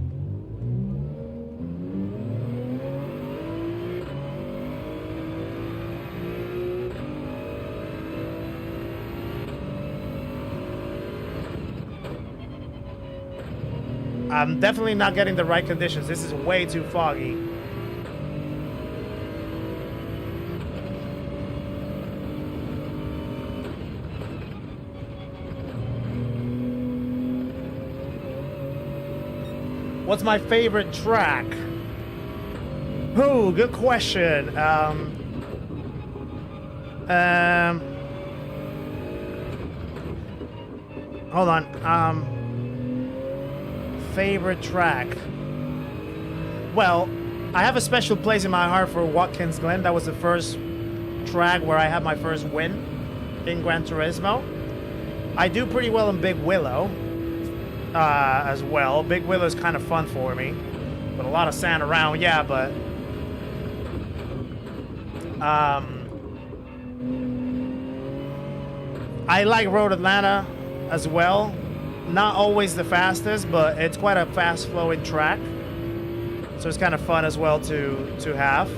I'm definitely not getting the right conditions. This is way too foggy. What's my favorite track? Oh, good question. Hold on. Favorite track. Well, I have a special place in my heart for Watkins Glen. That was the first track where I had my first win in Gran Turismo. I do pretty well in Big Willow as well. Big Willow is kind of fun for me, but a lot of sand around, yeah, but I like Road Atlanta as well. Not always the fastest, but it's quite a fast flowing track, so it's kind of fun as well to have.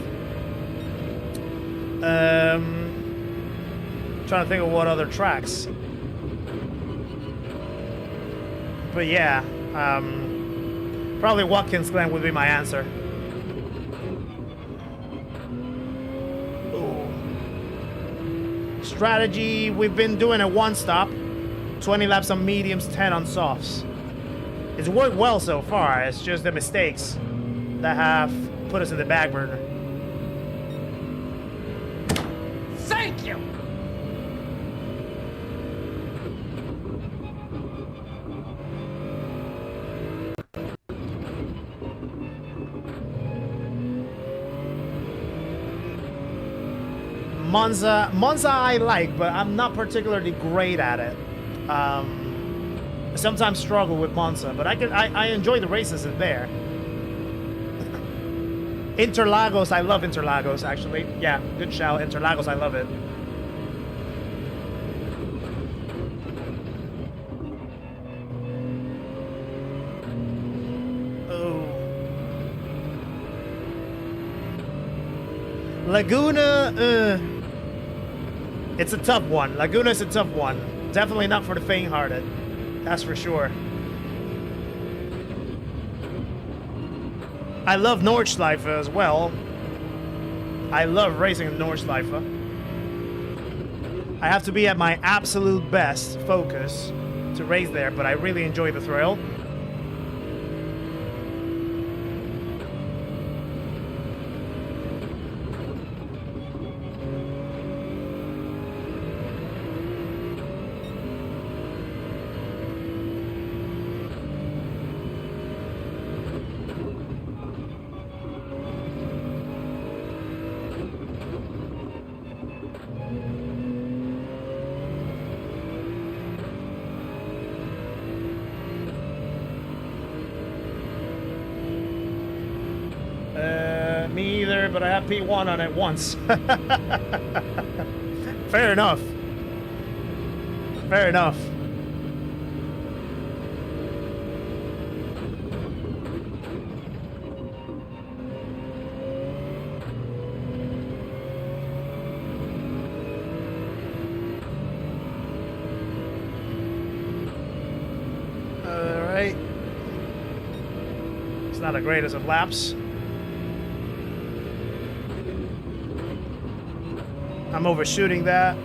Trying to think of what other tracks, but yeah, probably Watkins Glen would be my answer. Ooh. Strategy, we've been doing a one stop, 20 laps on mediums, 10 on softs. It's worked well so far. It's just the mistakes that have put us in the back burner. Thank you! Monza I like, but I'm not particularly great at it. I sometimes struggle with Monza, but I enjoy the races in there. Interlagos, I love Interlagos, actually. Yeah, good shout. Interlagos, I love it. Oh. Laguna, it's a tough one. Laguna is a tough one. Definitely not for the faint-hearted. That's for sure. I love Nordschleife as well. I love racing in Nordschleife. I have to be at my absolute best focus to race there, but I really enjoy the thrill. Me either, but I have P1 on it once. Fair enough. Fair enough. Alright. It's not the greatest of laps. I'm overshooting that.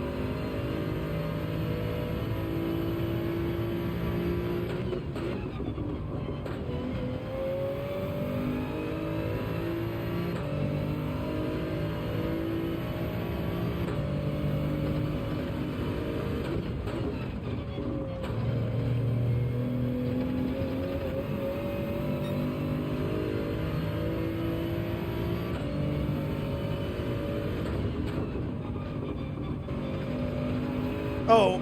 Oh.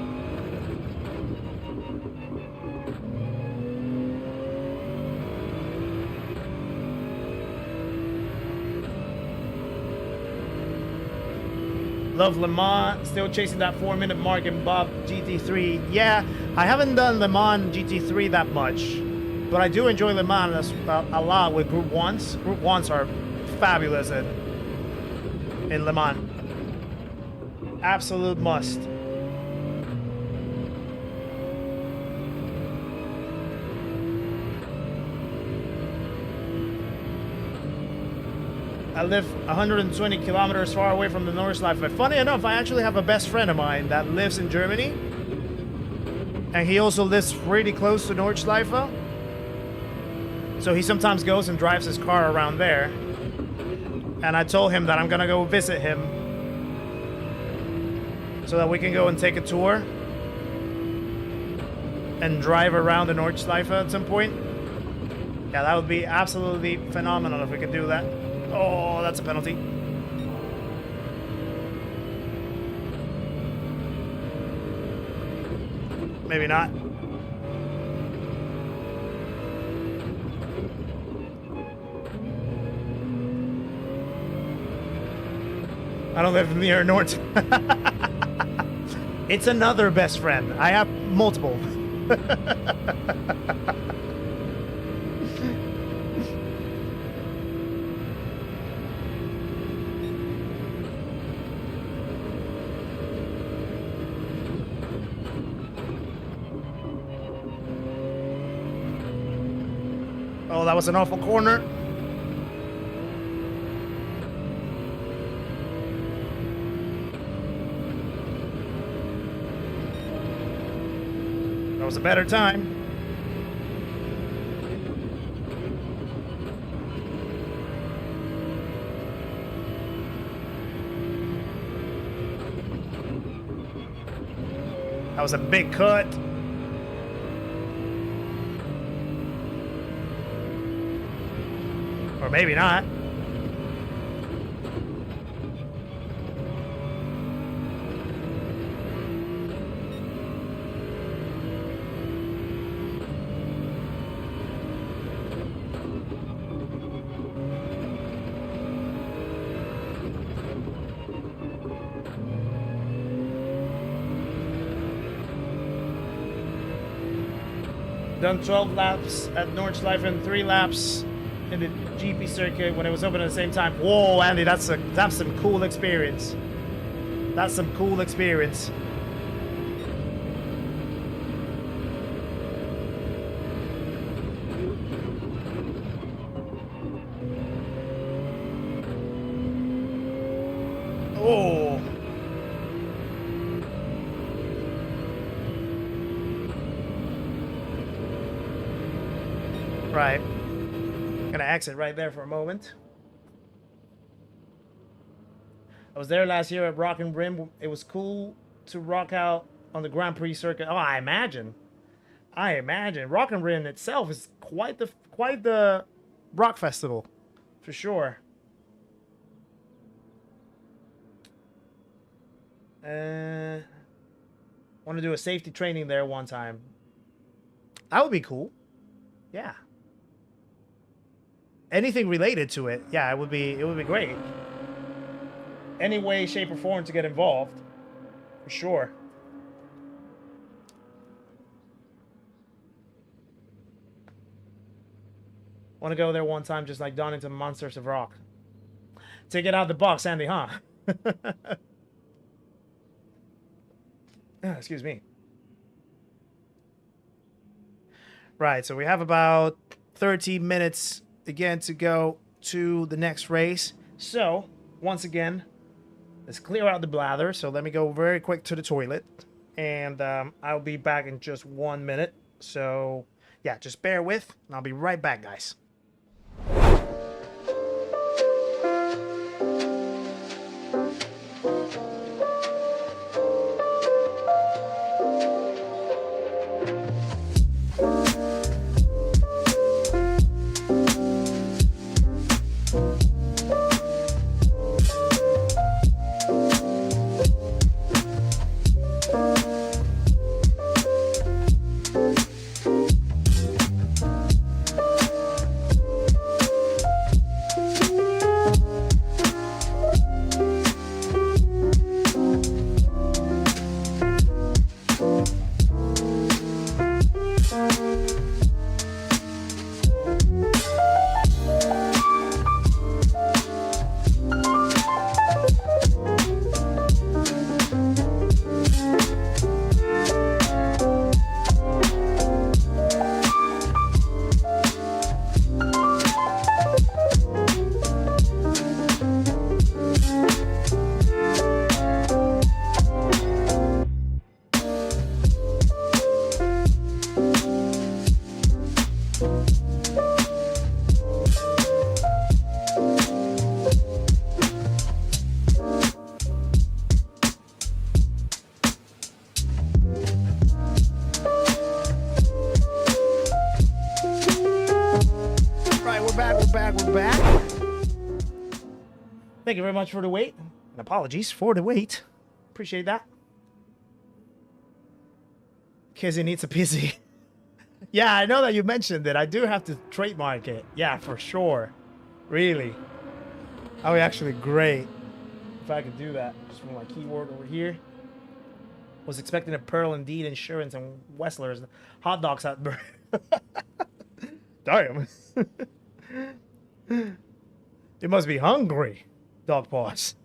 Love Le Mans, still chasing that 4-minute mark in Bob GT3. Yeah, I haven't done Le Mans GT3 that much, but I do enjoy Le Mans a lot with Group 1s. Group 1s are fabulous in Le Mans. Absolute must. I live 120 kilometers far away from the Nordschleife. Funny enough, I actually have a best friend of mine that lives in Germany. And he also lives really close to Nordschleife. So he sometimes goes and drives his car around there. And I told him that I'm gonna go visit him so that we can go and take a tour and drive around the Nordschleife at some point. Yeah, that would be absolutely phenomenal if we could do that. Oh, that's a penalty. Maybe not. I don't live near Nord. It's another best friend. I have multiple. Oh, that was an awful corner. That was a better time. That was a big cut. Or maybe not. Done 12 laps at Nordschleife and 3 laps in the GP circuit when it was open at the same time. Whoa, Andy, that's some cool experience. That's some cool experience. Oh. Right. Gonna exit right there for a moment. I was there last year at Rock and Rim. It was cool to rock out on the Grand Prix circuit. Oh, I imagine. Rock and Rim itself is quite the rock festival, for sure. Want to do a safety training there one time. That would be cool. Yeah. Anything related to it, yeah, it would be great. Any way, shape, or form to get involved, for sure. Want to go there one time, just like Donington Monsters of Rock. Take it out of the box, Andy, huh? Excuse me. Right, so we have about 13 minutes again to go to the next race. So, once again, let's clear out the blather. So let me go very quick to the toilet. And I'll be back in just 1 minute. So, yeah, just bear with. And I'll be right back, guys. We're back. Thank you very much for the wait. And apologies for the wait. Appreciate that. Kizzy needs a pizzy. Yeah, I know that you mentioned it. I do have to trademark it. Yeah, for sure. Really. That would be actually great if I could do that. Just put my keyword over here. Was expecting a Pearl Indeed Insurance and Westlers hot dogs out there. Damn. You must be hungry, dog paws.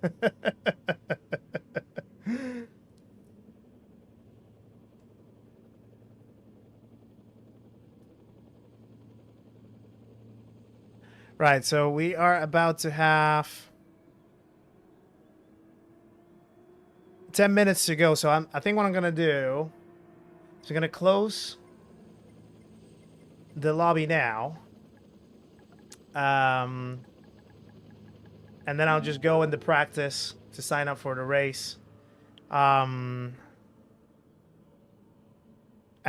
Right, so we are about to have 10 minutes to go. So I think what I'm gonna do is I'm gonna close the lobby now, and then I'll just go into practice to sign up for the race, and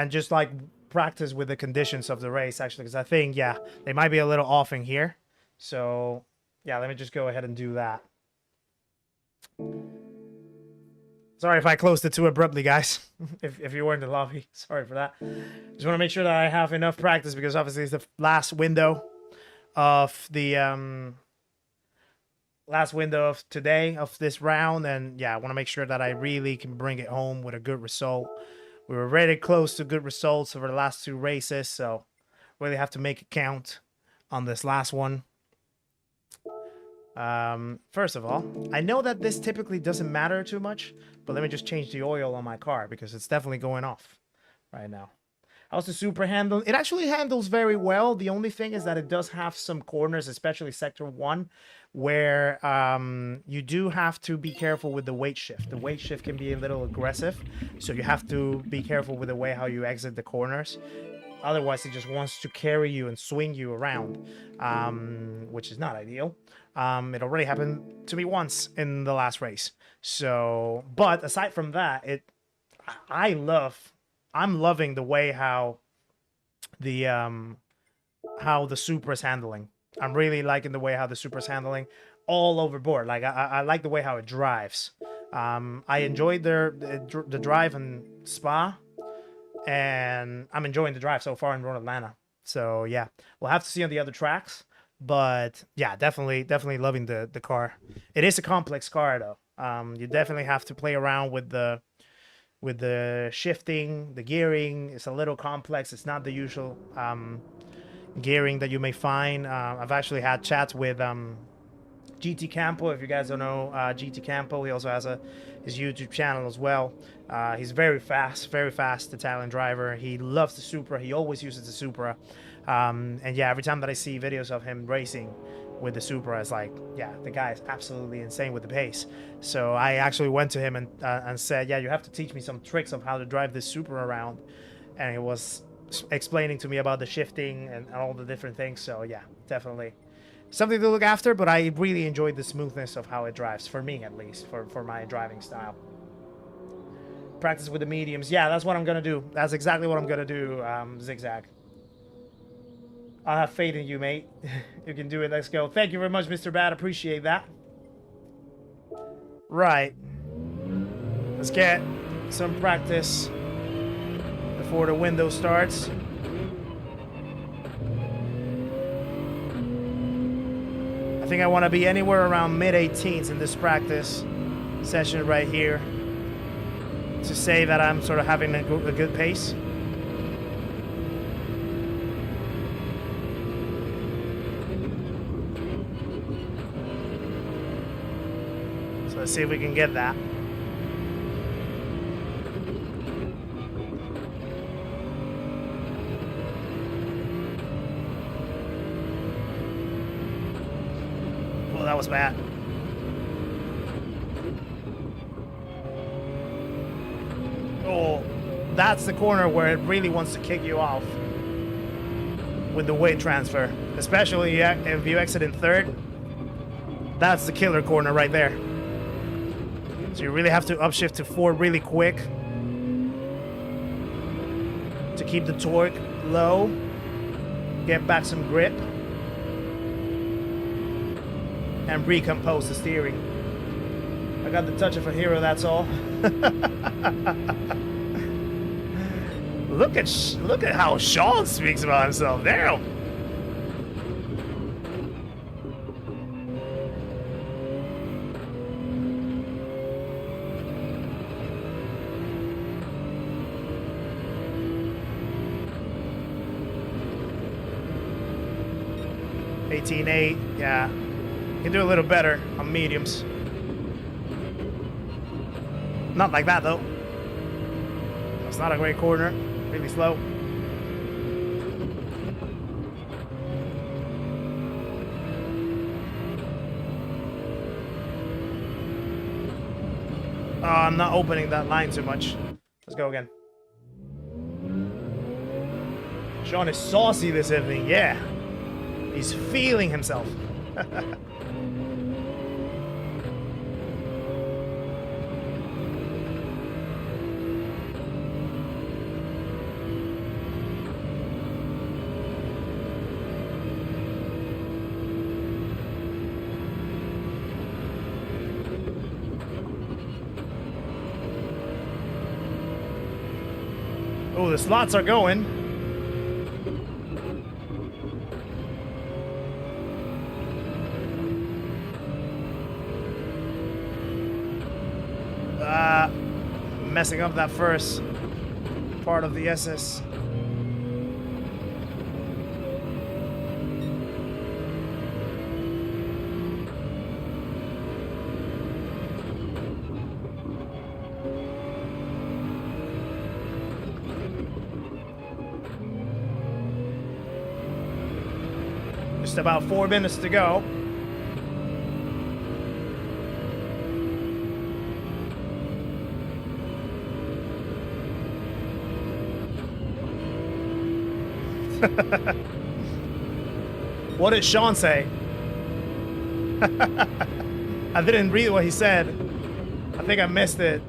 just like practice with the conditions of the race, actually, because I think, yeah, they might be a little off in here. So yeah, let me just go ahead and do that. Sorry if I closed it too abruptly, guys. if you were in the lobby, sorry for that. Just want to make sure that I have enough practice, because obviously it's the last window of the today of this round, and yeah, I want to make sure that I really can bring it home with a good result. We were very close to good results over the last two races, so really have to make it count on this last one. First of all, I know that this typically doesn't matter too much, but let me just change the oil on my car because it's definitely going off right now. How's the Super handle? It actually handles very well. The only thing is that it does have some corners, especially sector 1, where you do have to be careful with the weight shift. The weight shift can be a little aggressive, so you have to be careful with the way how you exit the corners. Otherwise, it just wants to carry you and swing you around, which is not ideal. It already happened to me once in the last race. So, but aside from that, I'm loving the way how the Supra is handling. I'm really liking the way how the Supra is handling all over board. Like I like the way how it drives. I enjoyed the drive in Spa, and I'm enjoying the drive so far in Road Atlanta. So yeah, we'll have to see on the other tracks. But yeah, definitely loving the car. It is a complex car though. You definitely have to play around with the shifting, the gearing. It's a little complex. It's not the usual gearing that you may find. I've actually had chats with GT Campo. If you guys don't know GT Campo, he also has his YouTube channel as well. He's very fast Italian driver. He loves the Supra. He always uses the Supra. And yeah, every time that I see videos of him racing with the Supra, it's like, yeah, the guy is absolutely insane with the pace. So I actually went to him and said, yeah, you have to teach me some tricks of how to drive this Supra around. And he was explaining to me about the shifting and all the different things. So yeah, definitely something to look after, but I really enjoyed the smoothness of how it drives, for me at least, for my driving style. Practice with the mediums. Yeah, that's what I'm going to do. That's exactly what I'm going to do, Zigzag. I have faith in you, mate. You can do it. Let's go. Thank you very much, Mr. Bad. Appreciate that. Right. Let's get some practice before the window starts. I think I want to be anywhere around mid-18s in this practice session right here to say that I'm sort of having a good pace. Let's see if we can get that. Well, that was bad. Oh, that's the corner where it really wants to kick you off with the weight transfer. Especially if you exit in third. That's the killer corner right there. So you really have to upshift to 4 really quick to keep the torque low, get back some grip. and recompose the steering. I got the touch of a hero, that's all. Look at how Sean speaks about himself. Damn. $18.8, yeah. You can do a little better on mediums. Not like that though. It's not a great corner. Really slow. Oh, I'm not opening that line too much. Let's go again. Sean is saucy this evening, yeah. He's feeling himself. Oh, the slots are going. Messing up that first part of the SS. Just about 4 minutes to go. What did Sean say? I didn't read what he said. I think I missed it.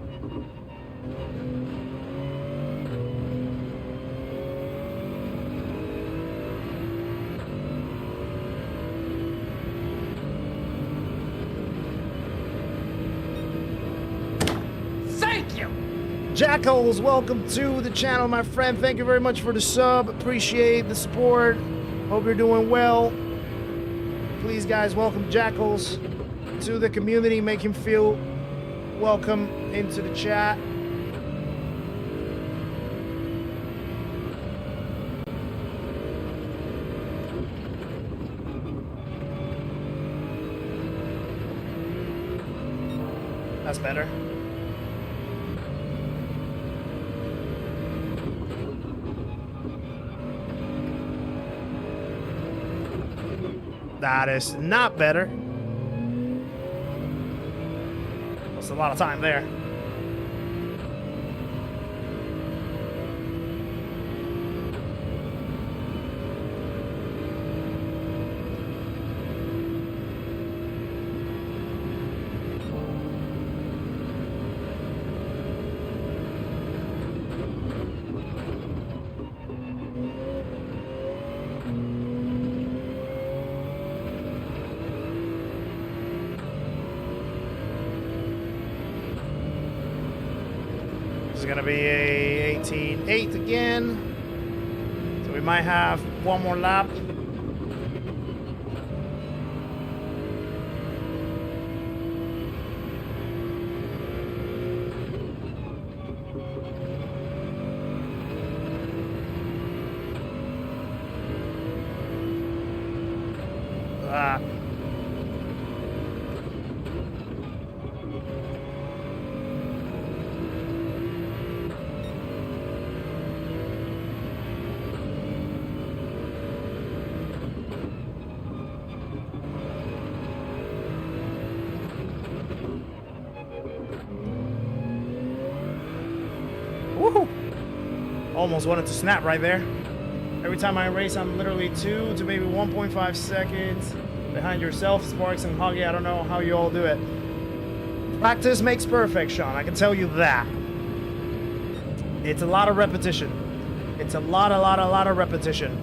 Jackals, welcome to the channel, my friend. Thank you very much for the sub. Appreciate the support. Hope you're doing well. Please, guys, welcome Jackals to the community. Make him feel welcome into the chat. That's better. That is not better. That's a lot of time there. Gonna be a 18.8 again, so we might have one more lap. Almost wanted to snap right there. Every time I race, I'm literally 2 to maybe 1.5 seconds behind yourself, Sparks and Huggy. I don't know how you all do it. Practice makes perfect, Sean. I can tell you that. It's a lot of repetition. It's a lot of repetition.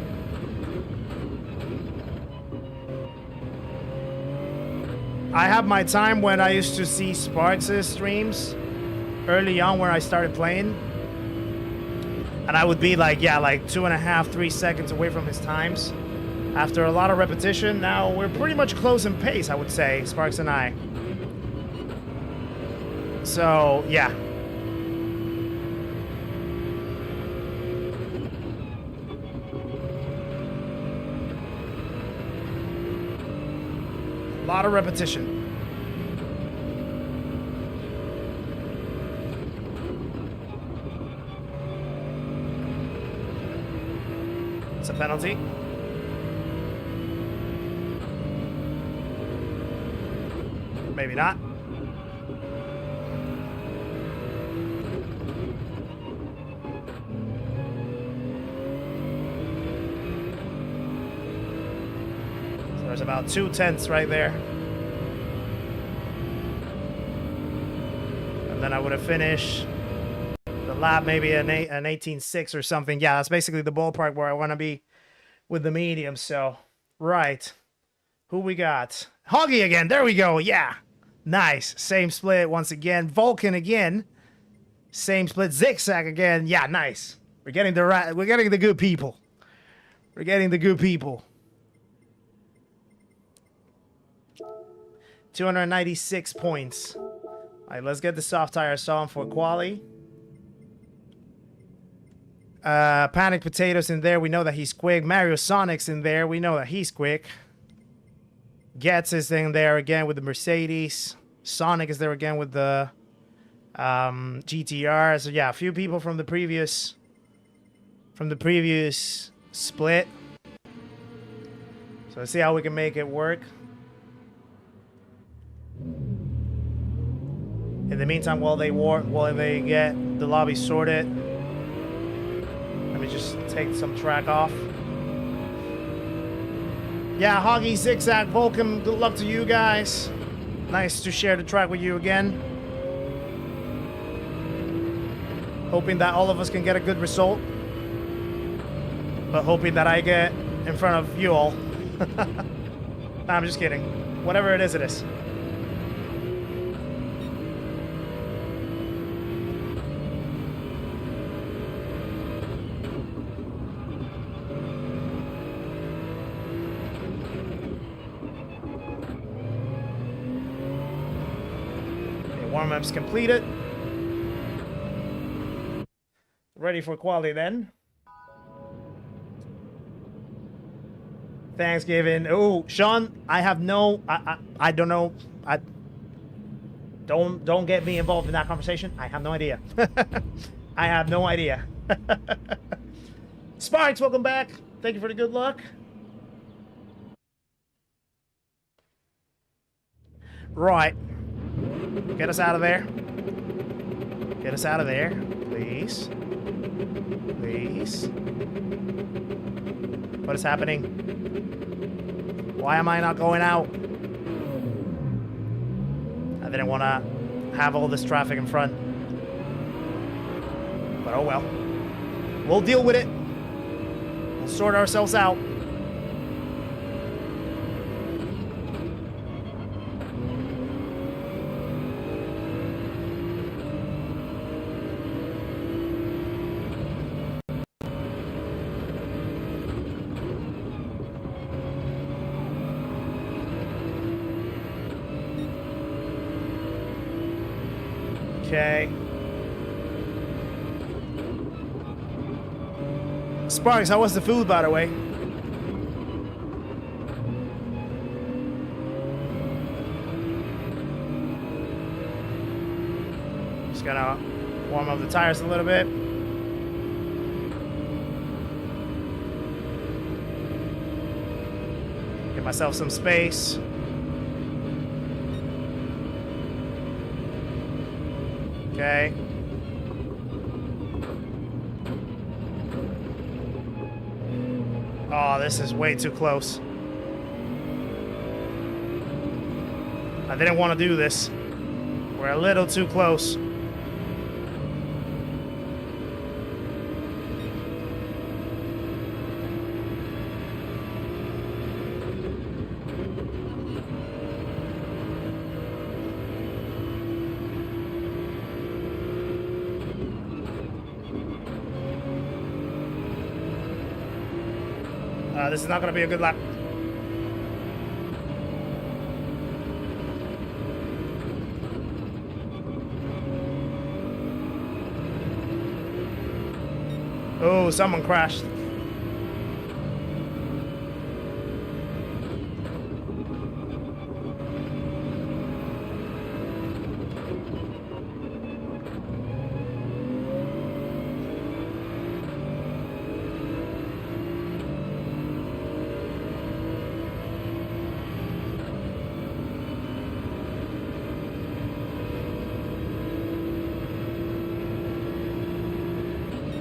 I have my time when I used to see Sparks' streams early on when I started playing. And I would be like, yeah, like 2.5, 3 seconds away from his times. After a lot of repetition, now we're pretty much close in pace, I would say, Sparks and I. So, yeah. A lot of repetition. It's a penalty. Maybe not. So there's about 2/10 right there. And then I would have finished the lap maybe an 18.6 or something. Yeah, that's basically the ballpark where I want to be with the medium. So, right. Who we got? Hoggy again. There we go. Yeah. Nice. Same split once again. Vulcan again. Same split. Zigzag again. Yeah, nice. We're getting the good people. We're getting the good people. 296 points. All right, let's get the soft tires on for quali. Panic Potatoes in there. We know that he's quick. Mario Sonic's in there. We know that he's quick. Getz is in there again with the Mercedes. Sonic is there again with the GTR. So yeah, a few people from the previous split. So let's see how we can make it work. In the meantime, while they get the lobby sorted, let me just take some track off. Yeah, Hoggy, Zigzag, Vulcan, good luck to you guys. Nice to share the track with you again. Hoping that all of us can get a good result. But hoping that I get in front of you all. Nah, I'm just kidding. Whatever it is, it is. Warm-up's completed. Ready for quali then. Thanksgiving. Oh, Sean, I have no. I don't know. Don't get me involved in that conversation. I have no idea. I have no idea. Sparks, welcome back. Thank you for the good luck. Right. Get us out of there. Get us out of there. Please. Please. What is happening? Why am I not going out? I didn't want to have all this traffic in front. But oh well. We'll deal with it. We'll sort ourselves out. Okay. Sparks, how was the food, by the way? Just gonna warm up the tires a little bit. Give myself some space. Okay. Oh, this is way too close. I didn't want to do this. We're a little too close. This is not going to be a good lap. Oh, someone crashed.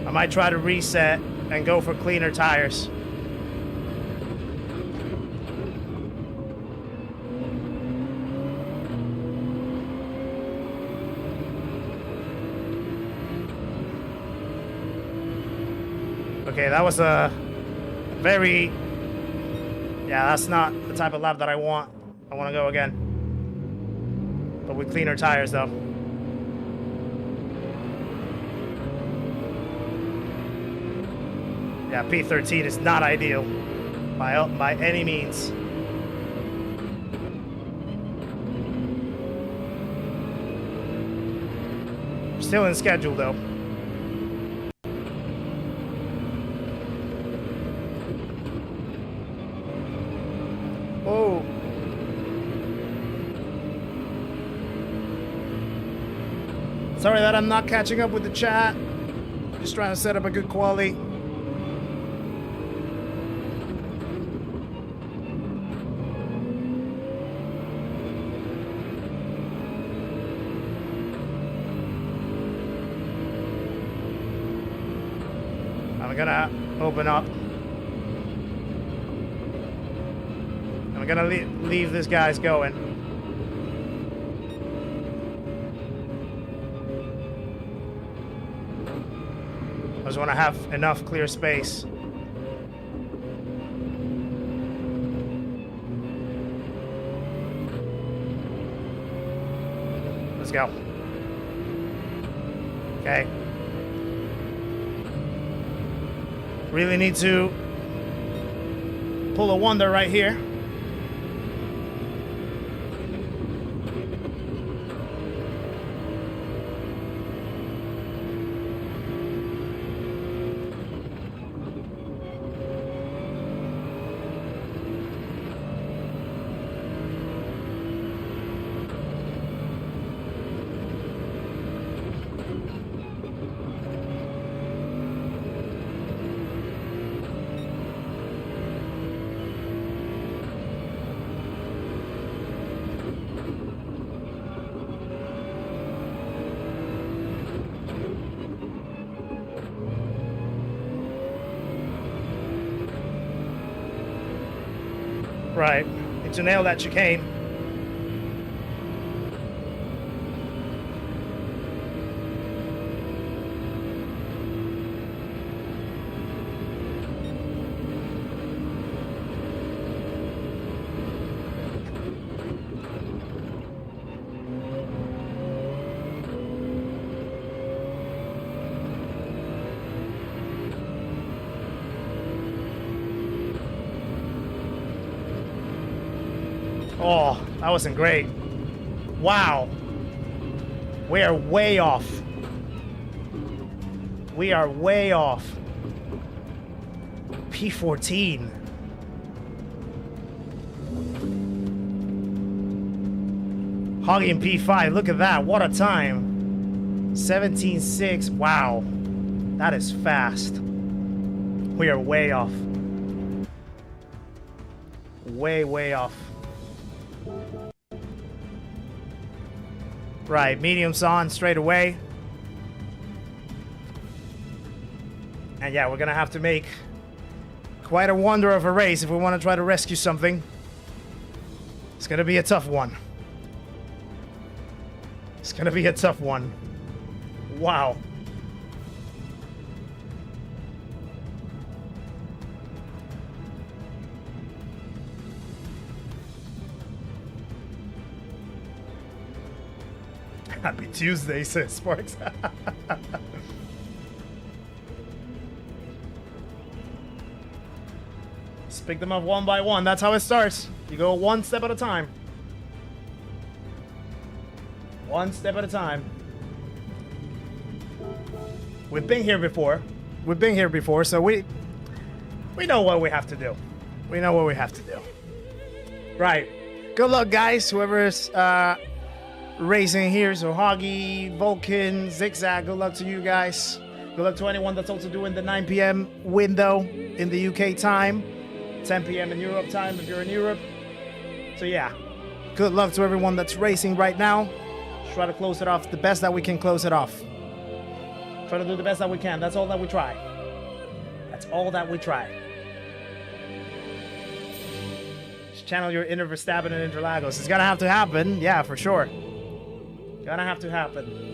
I might try to reset and go for cleaner tires. Okay, that was a very... Yeah, that's not the type of lap that I want. I want to go again. But with cleaner tires, though. Yeah, P13 is not ideal by any means. We're still in schedule, though. Whoa. Sorry that I'm not catching up with the chat. Just trying to set up a good quality. I'm gonna open up. I'm gonna leave this guys going. I just want to have enough clear space. Let's go. Okay. Really need to pull a wonder right here. Right, need to nail that chicane. Oh, that wasn't great. Wow. We are way off. We are way off. P14. Hogging P5. Look at that. What a time. 17.6. Wow. That is fast. We are way off. Way off. Right, medium's on straight away. And yeah, we're gonna have to make quite a wonder of a race if we want to try to rescue something. It's gonna be a tough one. It's gonna be a tough one. Wow. Happy Tuesday, says Sparks. Just pick them up one by one. That's how it starts. You go one step at a time. One step at a time. We've been here before. We've been here before, so we know what we have to do. We know what we have to do. Right. Good luck, guys. Whoever's racing here. So Hoggy, Vulcan, Zigzag. Good luck to you guys. Good luck to anyone that's also doing the 9 p.m. window in the UK time. 10 p.m. in Europe time if you're in Europe. So yeah. Good luck to everyone that's racing right now. Try to close it off the best that we can close it off. Try to do the best that we can. That's all that we try. That's all that we try. Just channel your inner Verstappen and Interlagos. It's gonna have to happen. Yeah, for sure. Gonna have to happen.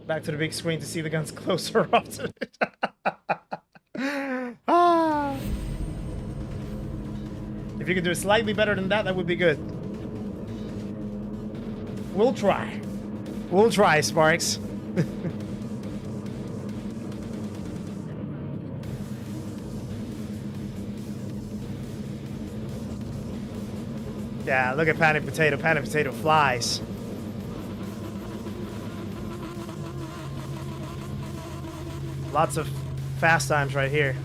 Back to the big screen to see the guns closer up to it. Ah. If you could do it slightly better than that, that would be good. We'll try. We'll try, Sparks. Yeah, look at Panic Potato. Panic Potato flies. Lots of fast times right here.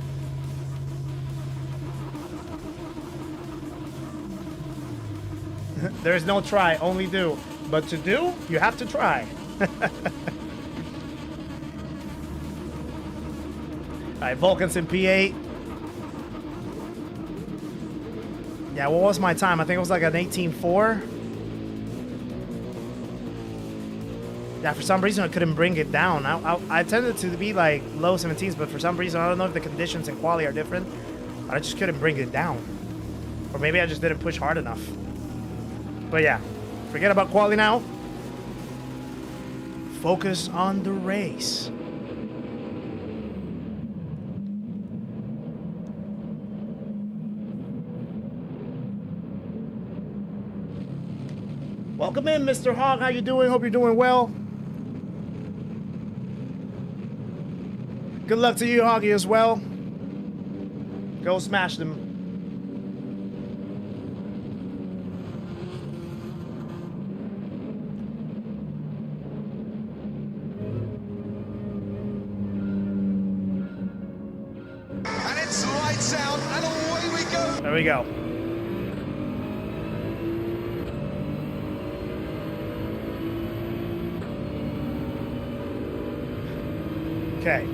There is no try, only do. But to do, you have to try. Alright, Vulcan's in P8. Yeah, what was my time? I think it was like an 18.4. Yeah, for some reason I couldn't bring it down. I tended to be like low 17s, but for some reason, I don't know if the conditions and quality are different. I just couldn't bring it down. Or maybe I just didn't push hard enough. But yeah, forget about quality now. Focus on the race. Welcome in, Mr. Hog. How you doing? Hope you're doing well. Good luck to you, Hoggy, as well. Go smash them. And it's lights out, and away we go. There we go. Okay.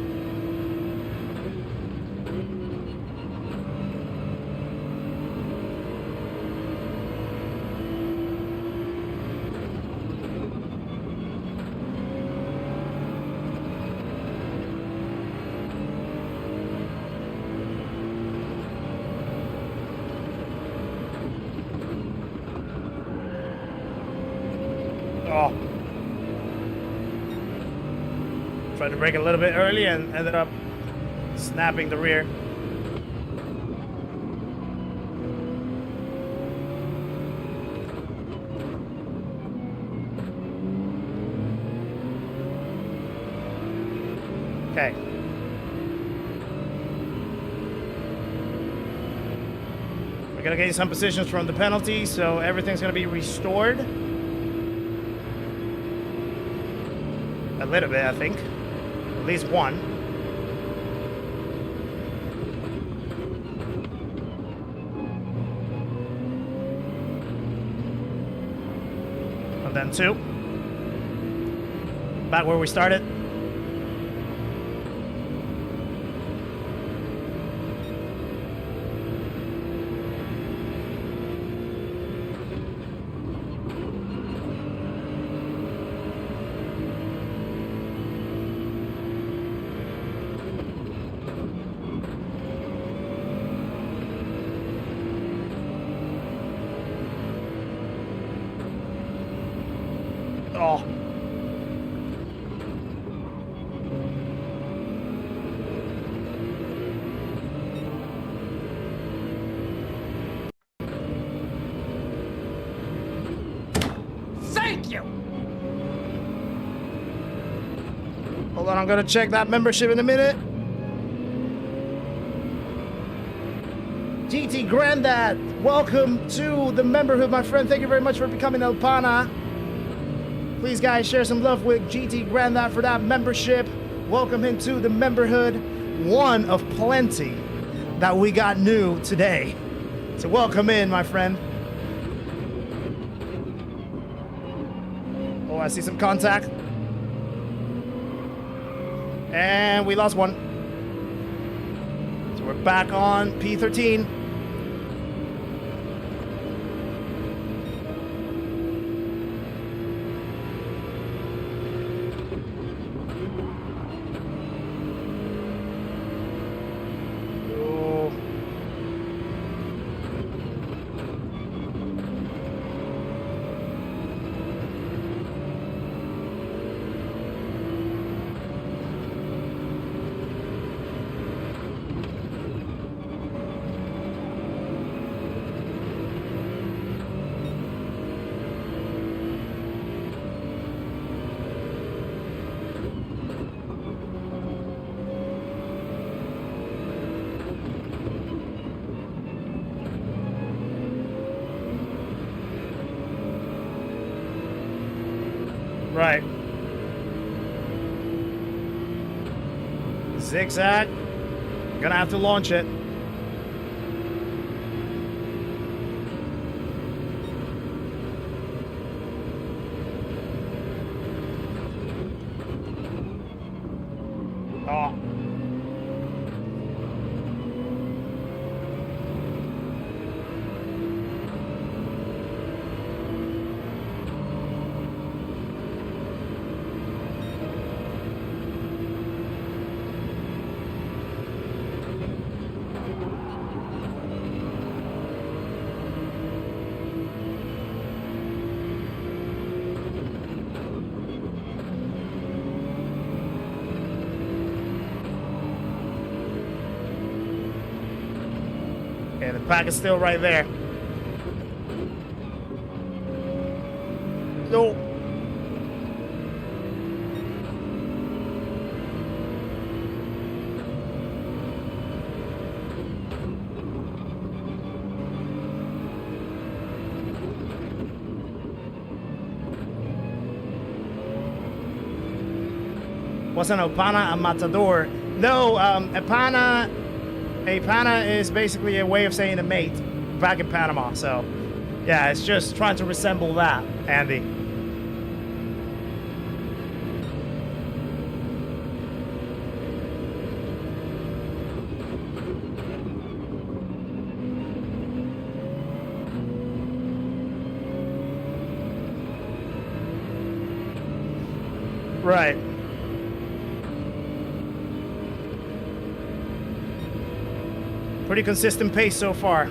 Oh. Tried to brake a little bit early and ended up snapping the rear. Okay. We're gonna get some positions from the penalty, so everything's gonna be restored. A little bit, I think. At least one. And then two. Back where we started. Oh. Hold on, I'm gonna check that membership in a minute. GT Grandad, welcome to the memberhood, my friend. Thank you very much for becoming El Pana. Please, guys, share some love with GT Grandad for that membership. Welcome him to the memberhood. One of plenty that we got new today. So welcome in, my friend. Oh, I see some contact. And we lost one. So we're back on P13. Right. Zigzag. Gonna have to launch it. Oh. And the pack is still right there. No. What's an Opana? A matador? No, Opana. A pana is basically a way of saying a mate back in Panama. So, yeah, it's just trying to resemble that, Andy. Right. Pretty consistent pace so far.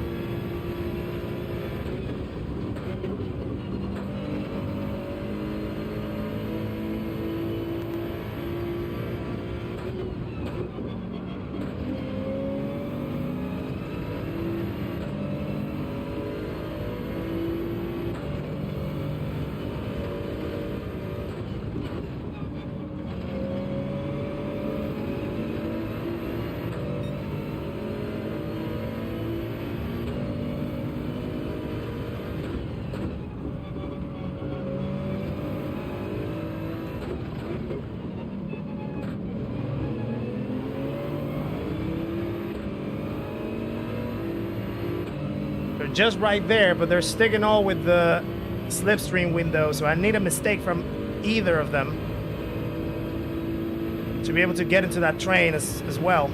Just right there, but they're sticking all with the slipstream window, so I need a mistake from either of them to be able to get into that train as well.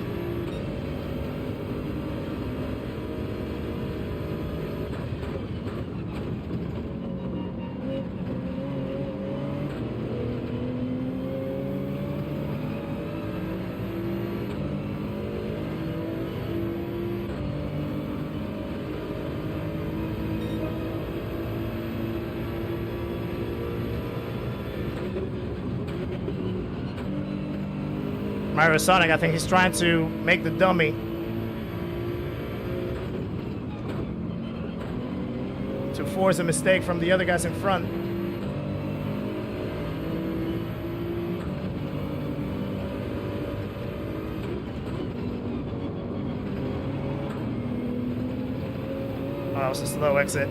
Sonic, I think he's trying to make the dummy. To force a mistake from the other guys in front. that was a slow exit.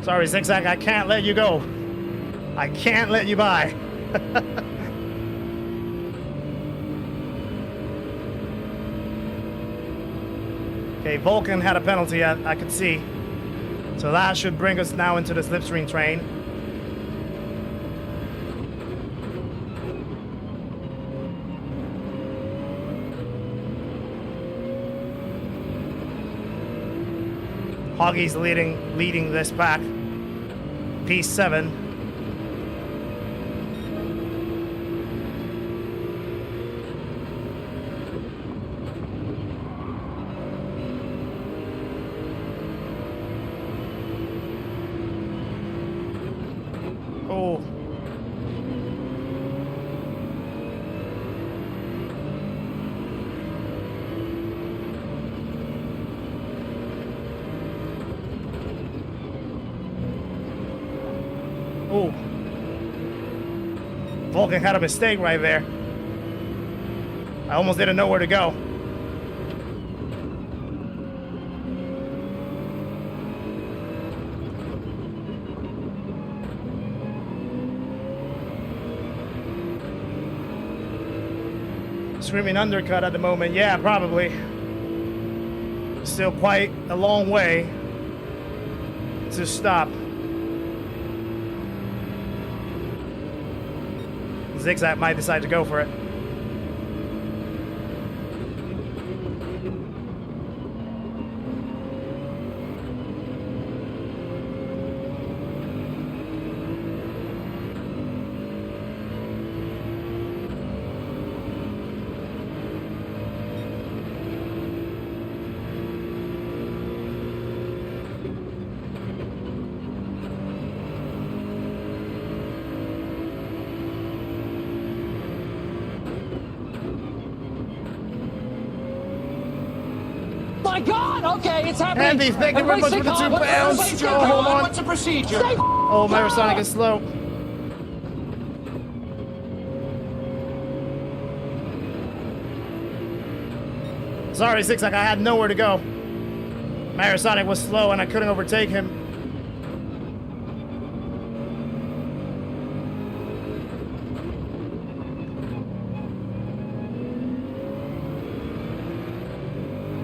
Sorry, Zigzag, I can't let you go. I can't let you by. Okay, Vulcan had a penalty, I could see. So that should bring us now into the slipstream train. Hoggy's leading this pack. P7. Oh. Oh. Vulcan had a mistake right there. I almost didn't know where to go. Screaming undercut at the moment. Yeah, probably. Still quite a long way to stop. Zigzag might decide to go for it. My God! Okay, it's happening. Andy, thank you very much for the 2 pounds. Joe, hold on. What's the procedure? Oh, Myrosonic is slow. Sorry, Zigzag, I had nowhere to go. Myrosonic was slow and I couldn't overtake him.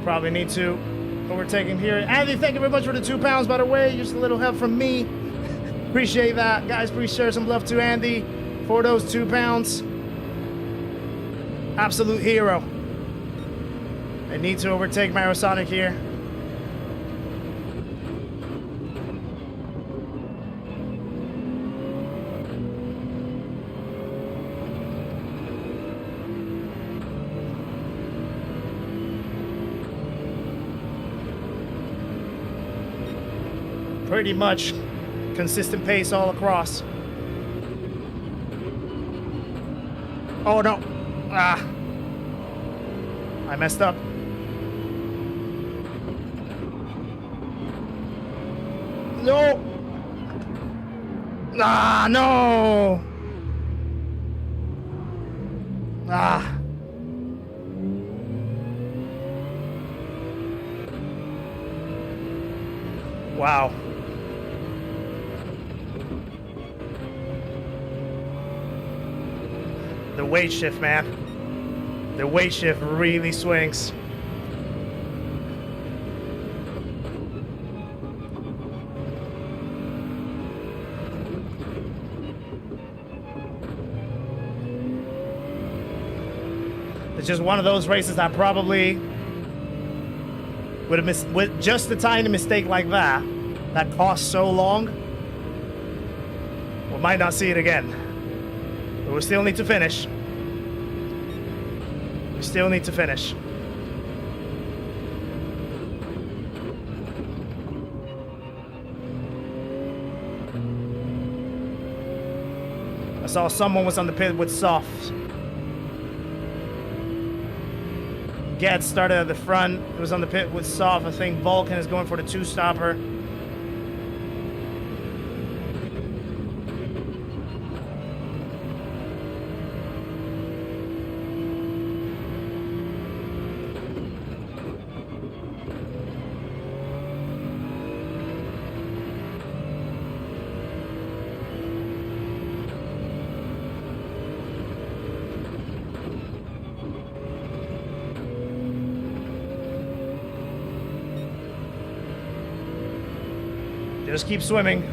Probably need to overtake him here. Andy, thank you very much for the 2 pounds, by the way. Just a little help from me. Appreciate that. Guys, please share some love to Andy for those 2 pounds. Absolute hero. I need to overtake Myrosonic here. Pretty much consistent pace all across. Oh no. Ah. I messed up. No. Ah, no. Ah. Wow. The weight shift, man. The weight shift really swings. It's just one of those races that probably would have missed with just a tiny mistake like that cost so long. We might not see it again. But we still need to finish. We still need to finish. I saw someone was on the pit with softs. Gad started at the front. It was on the pit with soft. I think Vulcan is going for the 2-stopper. Just keep swimming.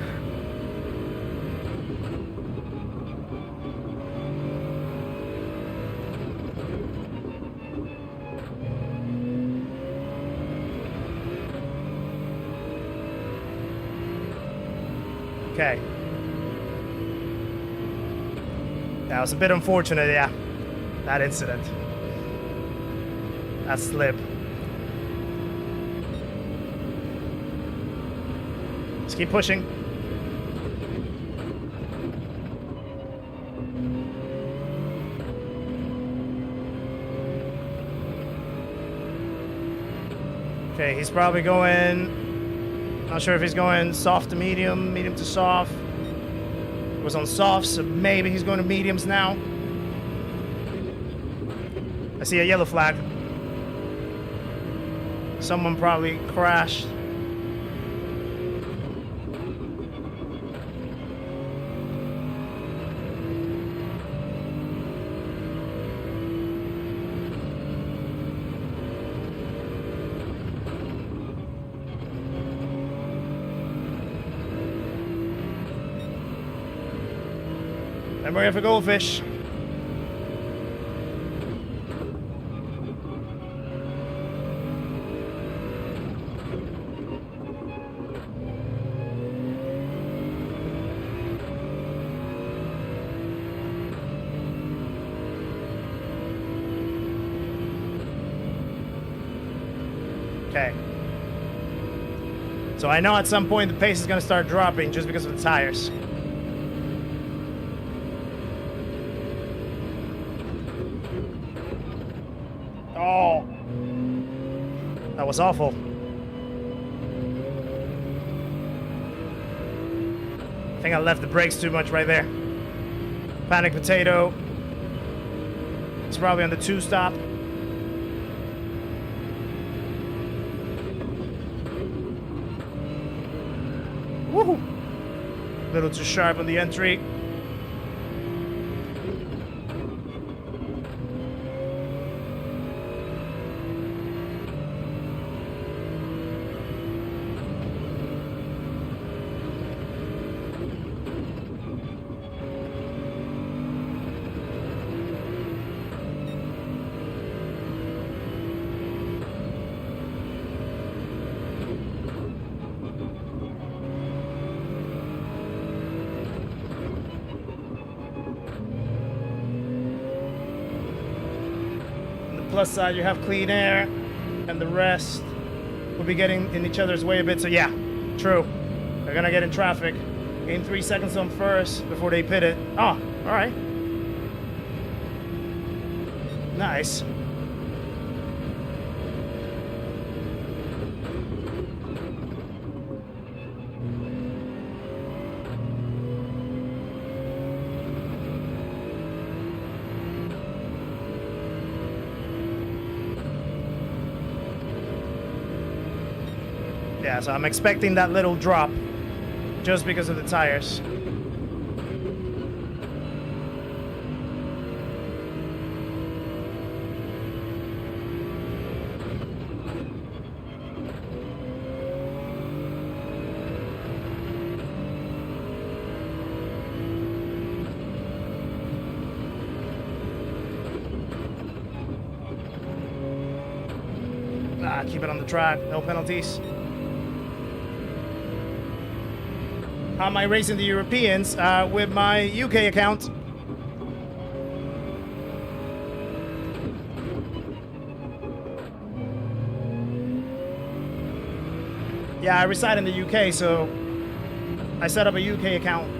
Okay. That was a bit unfortunate, yeah. That incident. That slip. Let's keep pushing. Okay, he's probably going... Not sure if he's going soft to medium, medium to soft. It was on soft, so maybe he's going to mediums now. I see a yellow flag. Someone probably crashed. And we're here for goldfish. Okay. So I know at some point the pace is going to start dropping just because of the tires. Oh. That was awful. I think I left the brakes too much right there. Panic potato. It's probably on the 2-stop. Woohoo! A little too sharp on the entry. Plus side, you have clean air, and the rest will be getting in each other's way a bit. So yeah, true. They're gonna get in traffic. Gain 3 seconds on first before they pit it. Oh, all right. Nice. Yeah, so I'm expecting that little drop just because of the tires. Keep it on the track, no penalties. How am I racing the Europeans? With my UK account. Yeah, I reside in the UK, so I set up a UK account.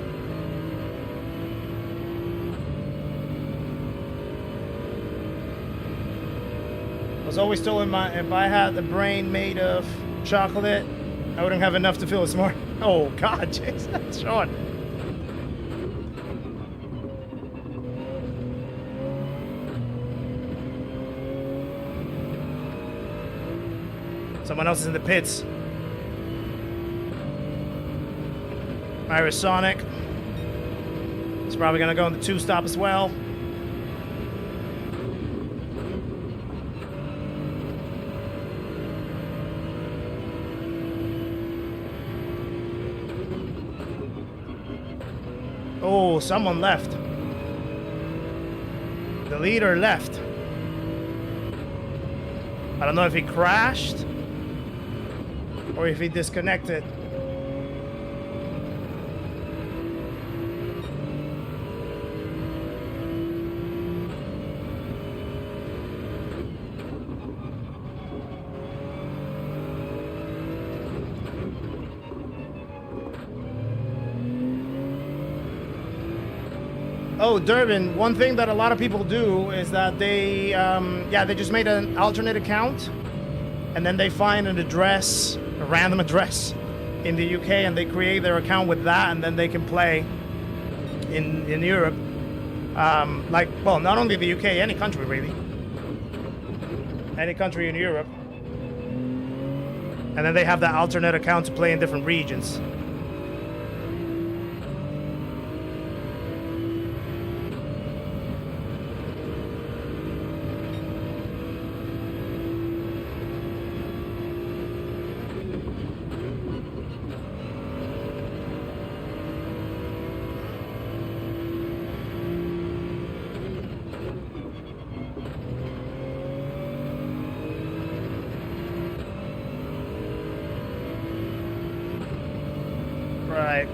I was always told if I had the brain made of chocolate, I wouldn't have enough to fill this morning. Oh God, Jason, that's Sean. Someone else is in the pits. Sonic. He's probably gonna go on the 2-stop as well. Oh, someone left. The leader left. I don't know if he crashed or if he disconnected. Oh, Durbin, one thing that a lot of people do is that they just made an alternate account and then they find an address, a random address in the UK, and they create their account with that, and then they can play in Europe. Well, not only the UK, any country really. Any country in Europe. And then they have that alternate account to play in different regions. Right.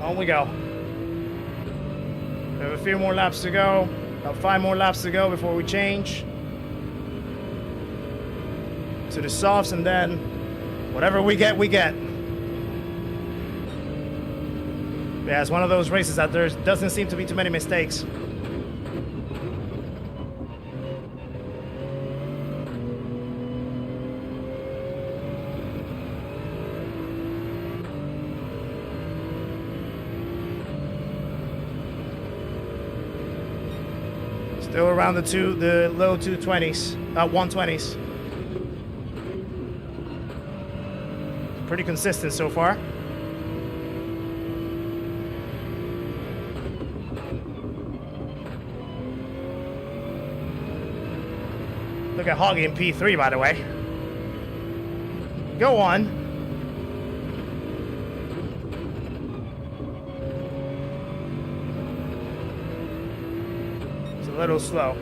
On we go. We have a few more laps to go. About 5 more laps to go before we change to the softs, and then whatever we get, we get. Yeah, it's one of those races that there doesn't seem to be too many mistakes. Still around the low 220s, 120s. Pretty consistent so far. Look at Hoggy in P3, by the way. Go on. It's a little slow.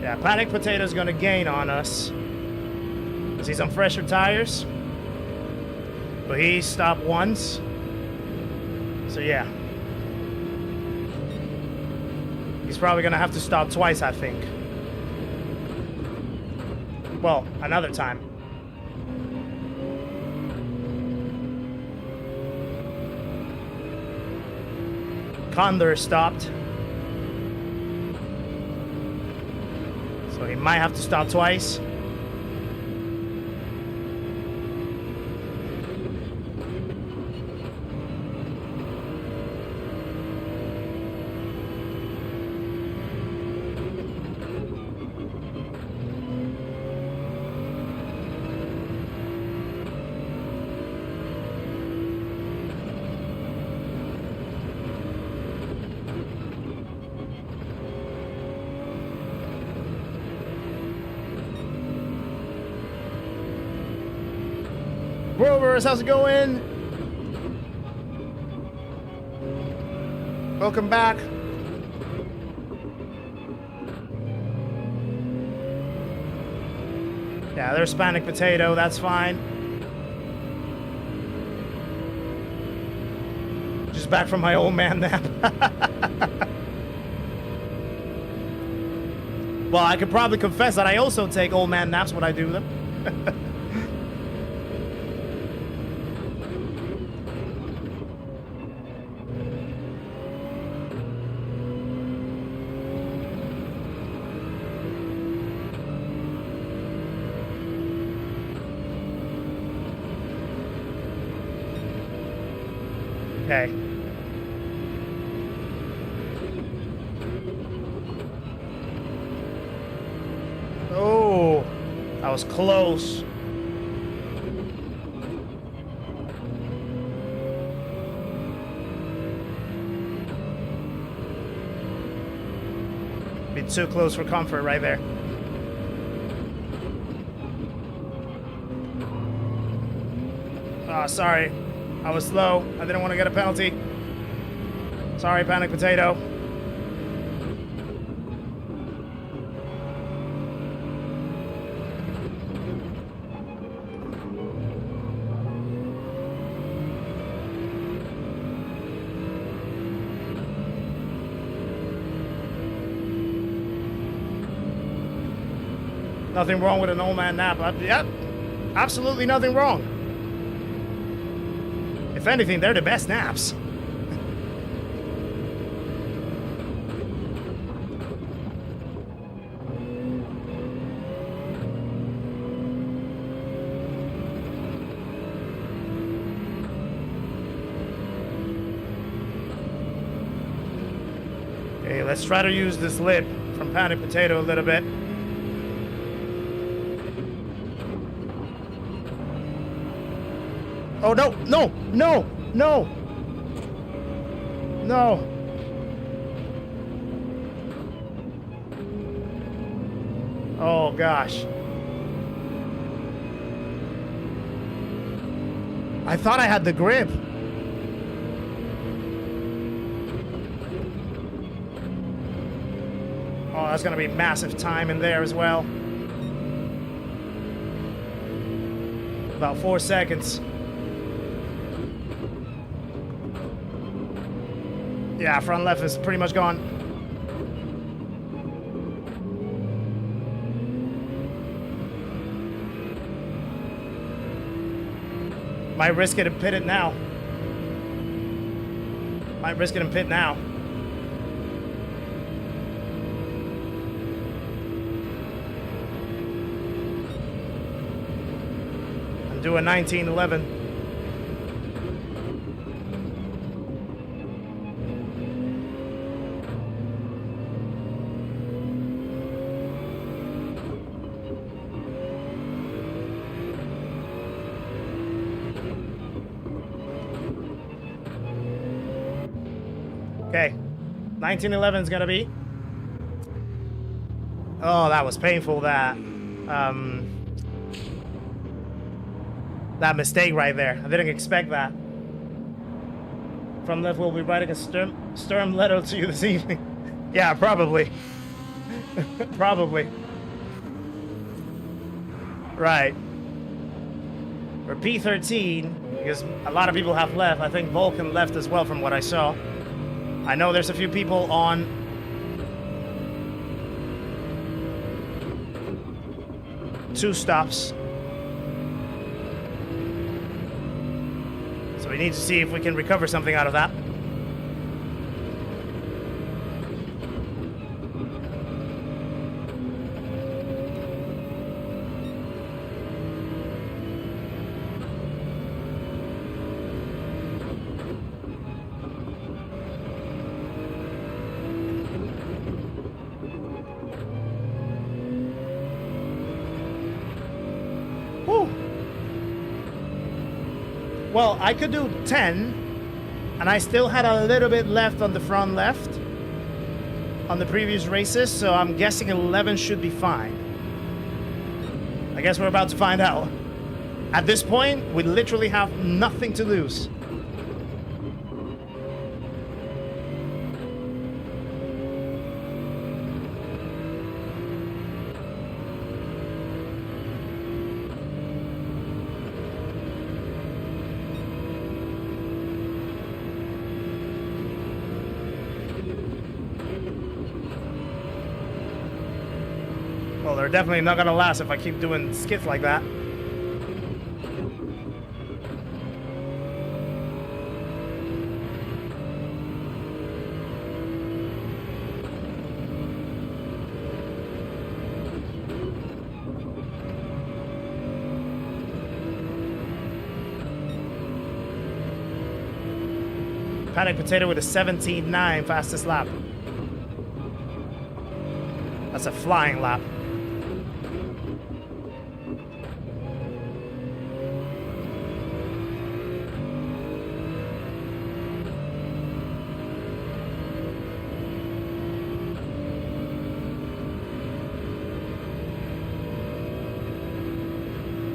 Yeah, Panic Potato's gonna gain on us. Because he's on fresher tires. But he stopped once. So yeah. He's probably gonna have to stop twice, I think. Well, another time. Condor stopped. So he might have to stop twice. Rovers, how's it going? Welcome back. Yeah, there's Panic Potato, that's fine. Just back from my old man nap. Well, I could probably confess that I also take old man naps when I do them. Okay. Oh, that was close. Be too close for comfort right there. Oh, sorry. I was slow. I didn't want to get a penalty. Sorry, Panic Potato. Nothing wrong with an old man nap. Yep, absolutely nothing wrong. If anything, they're the best naps. Okay, let's try to use this lip from Panic Potato a little bit. Oh, no, no, no, no, no. Oh, gosh. I thought I had the grip. Oh, that's going to be massive time in there as well. About 4 seconds. Yeah, front left is pretty much gone. Might risk it and pit it now. Might risk it and pit now. I'm doing 1911. Okay, 1911 is gonna be. Oh, that was painful. That mistake right there. I didn't expect that. From left, we'll be writing a stern letter to you this evening. Yeah, probably. Probably. Right. For P13, because a lot of people have left. I think Vulcan left as well from what I saw. I know there's a few people on two stops. So we need to see if we can recover something out of that. Well, I could do 10, and I still had a little bit left on the front left on the previous races, so I'm guessing 11 should be fine. I guess we're about to find out. At this point, we literally have nothing to lose. Well, they're definitely not gonna last if I keep doing skits like that. Panic Potato with a 17.9 fastest lap. That's a flying lap.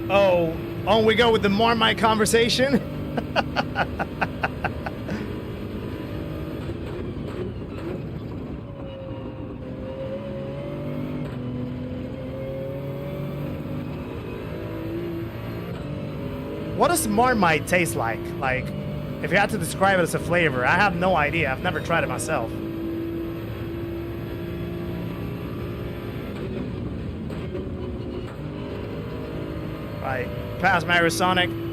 Oh, on we go with the Marmite conversation. What does Marmite taste like? Like, if you had to describe it as a flavor, I have no idea. I've never tried it myself. Right, past Marisonic.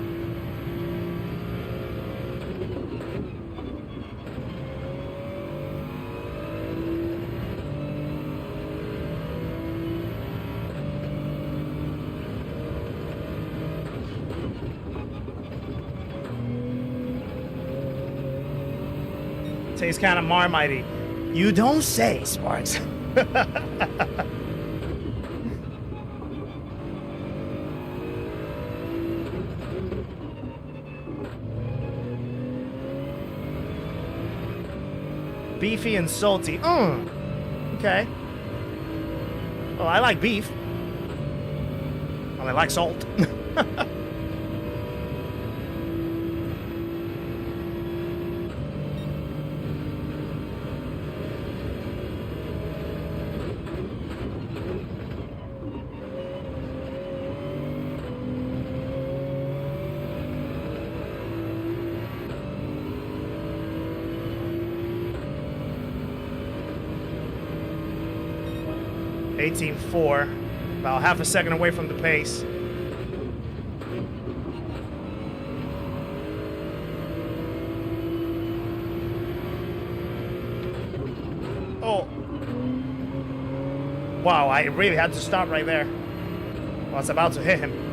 Tastes kind of Marmite-y. You don't say, Sparks. Beefy and salty. Okay. Well, I like beef. Well, I like salt. 18.4, about half a second away from the pace. Oh. Wow, I really had to stop right there. I was about to hit him.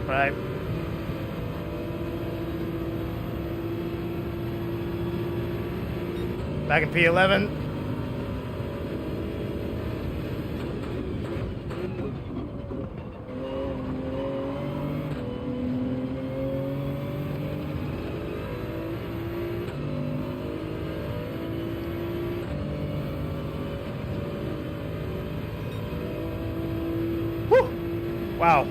Right. Back in P11. Whew. Wow.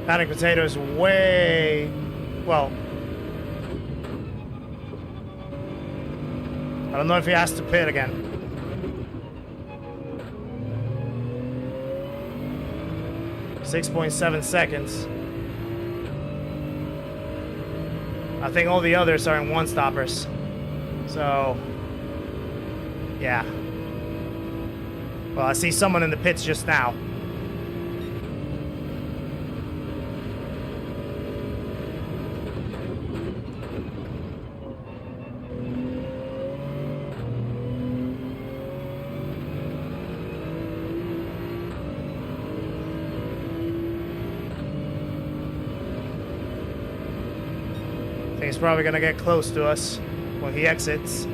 Panic Potato is way, well, I don't know if he has to pit again. .7 seconds. I think all the others are in one-stoppers. So, yeah. Well, I see someone in the pits just now. He's probably gonna get close to us when he exits.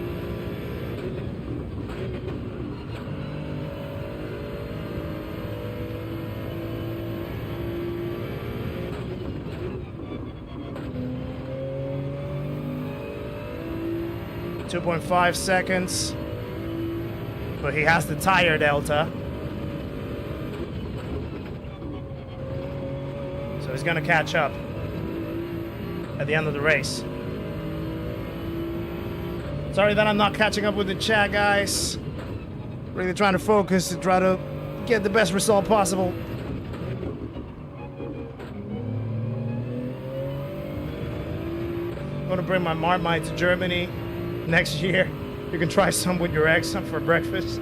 2.5 seconds. But he has the tire delta. So he's gonna catch up at the end of the race. Sorry that I'm not catching up with the chat, guys. Really trying to focus to try to get the best result possible. I'm gonna bring my Marmite to Germany next year. You can try some with your eggs, some for breakfast.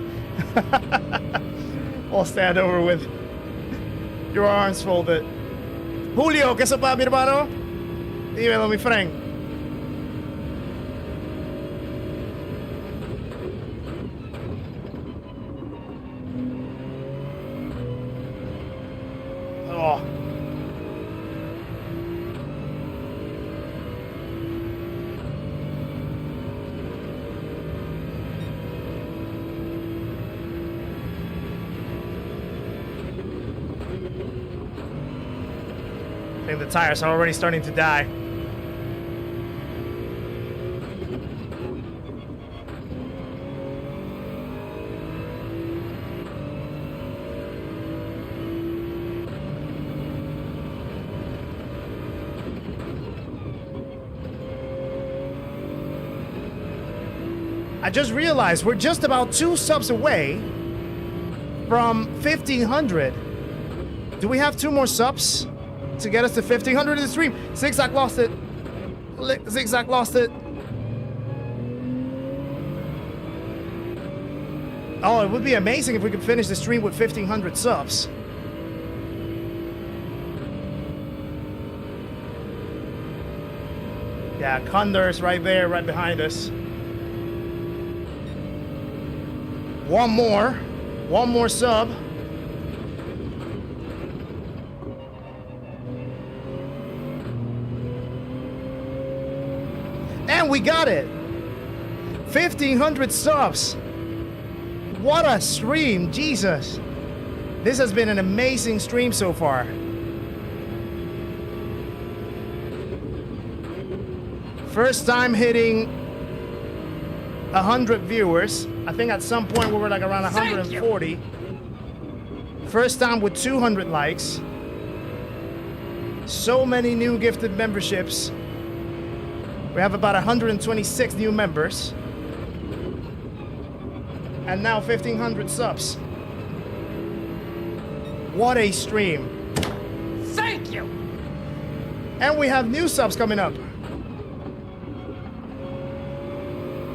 I'll stand over with your arms folded. Julio, ¿qué sopa, mi hermano? Dímelo, mi friend. Oh. I think the tires are already starting to die. I just realized we're just about 2 subs away from 1,500. Do we have 2 more subs to get us to 1,500 in the stream? Zigzag lost it. Zigzag lost it. Oh, it would be amazing if we could finish the stream with 1,500 subs. Yeah, Condor's right there, right behind us. One more sub. And we got it. 1,500 subs. What a stream, Jesus. This has been an amazing stream so far. First time hitting 100 viewers. I think at some point we were like around 140. First time with 200 likes. So many new gifted memberships. We have about 126 new members. And now 1,500 subs. What a stream. Thank you. And we have new subs coming up.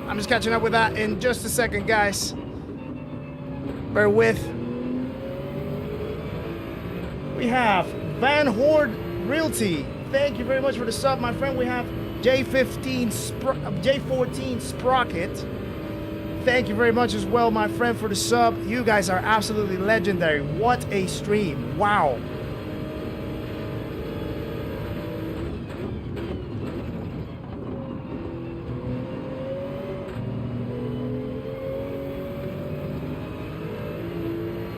I'm just catching up with that in just a second, guys. Bear with. We have Van Hoord Realty. Thank you very much for the sub, my friend. We have J14 Sprocket. Thank you very much as well, my friend, for the sub. You guys are absolutely legendary. What a stream. Wow.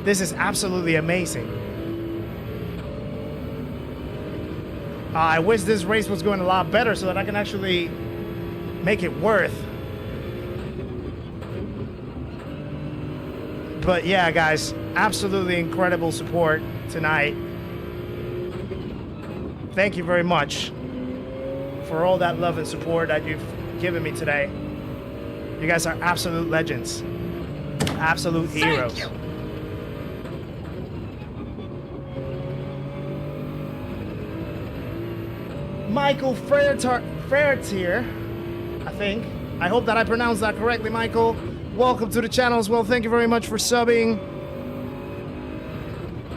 This is absolutely amazing. I wish this race was going a lot better so that I can actually make it worth. But yeah, guys, absolutely incredible support tonight. Thank you very much for all that love and support that you've given me today. You guys are absolute legends. Absolute heroes. Thank you. Michael Fairtier, I think. I hope that I pronounced that correctly, Michael. Welcome to the channel as well. Thank you very much for subbing.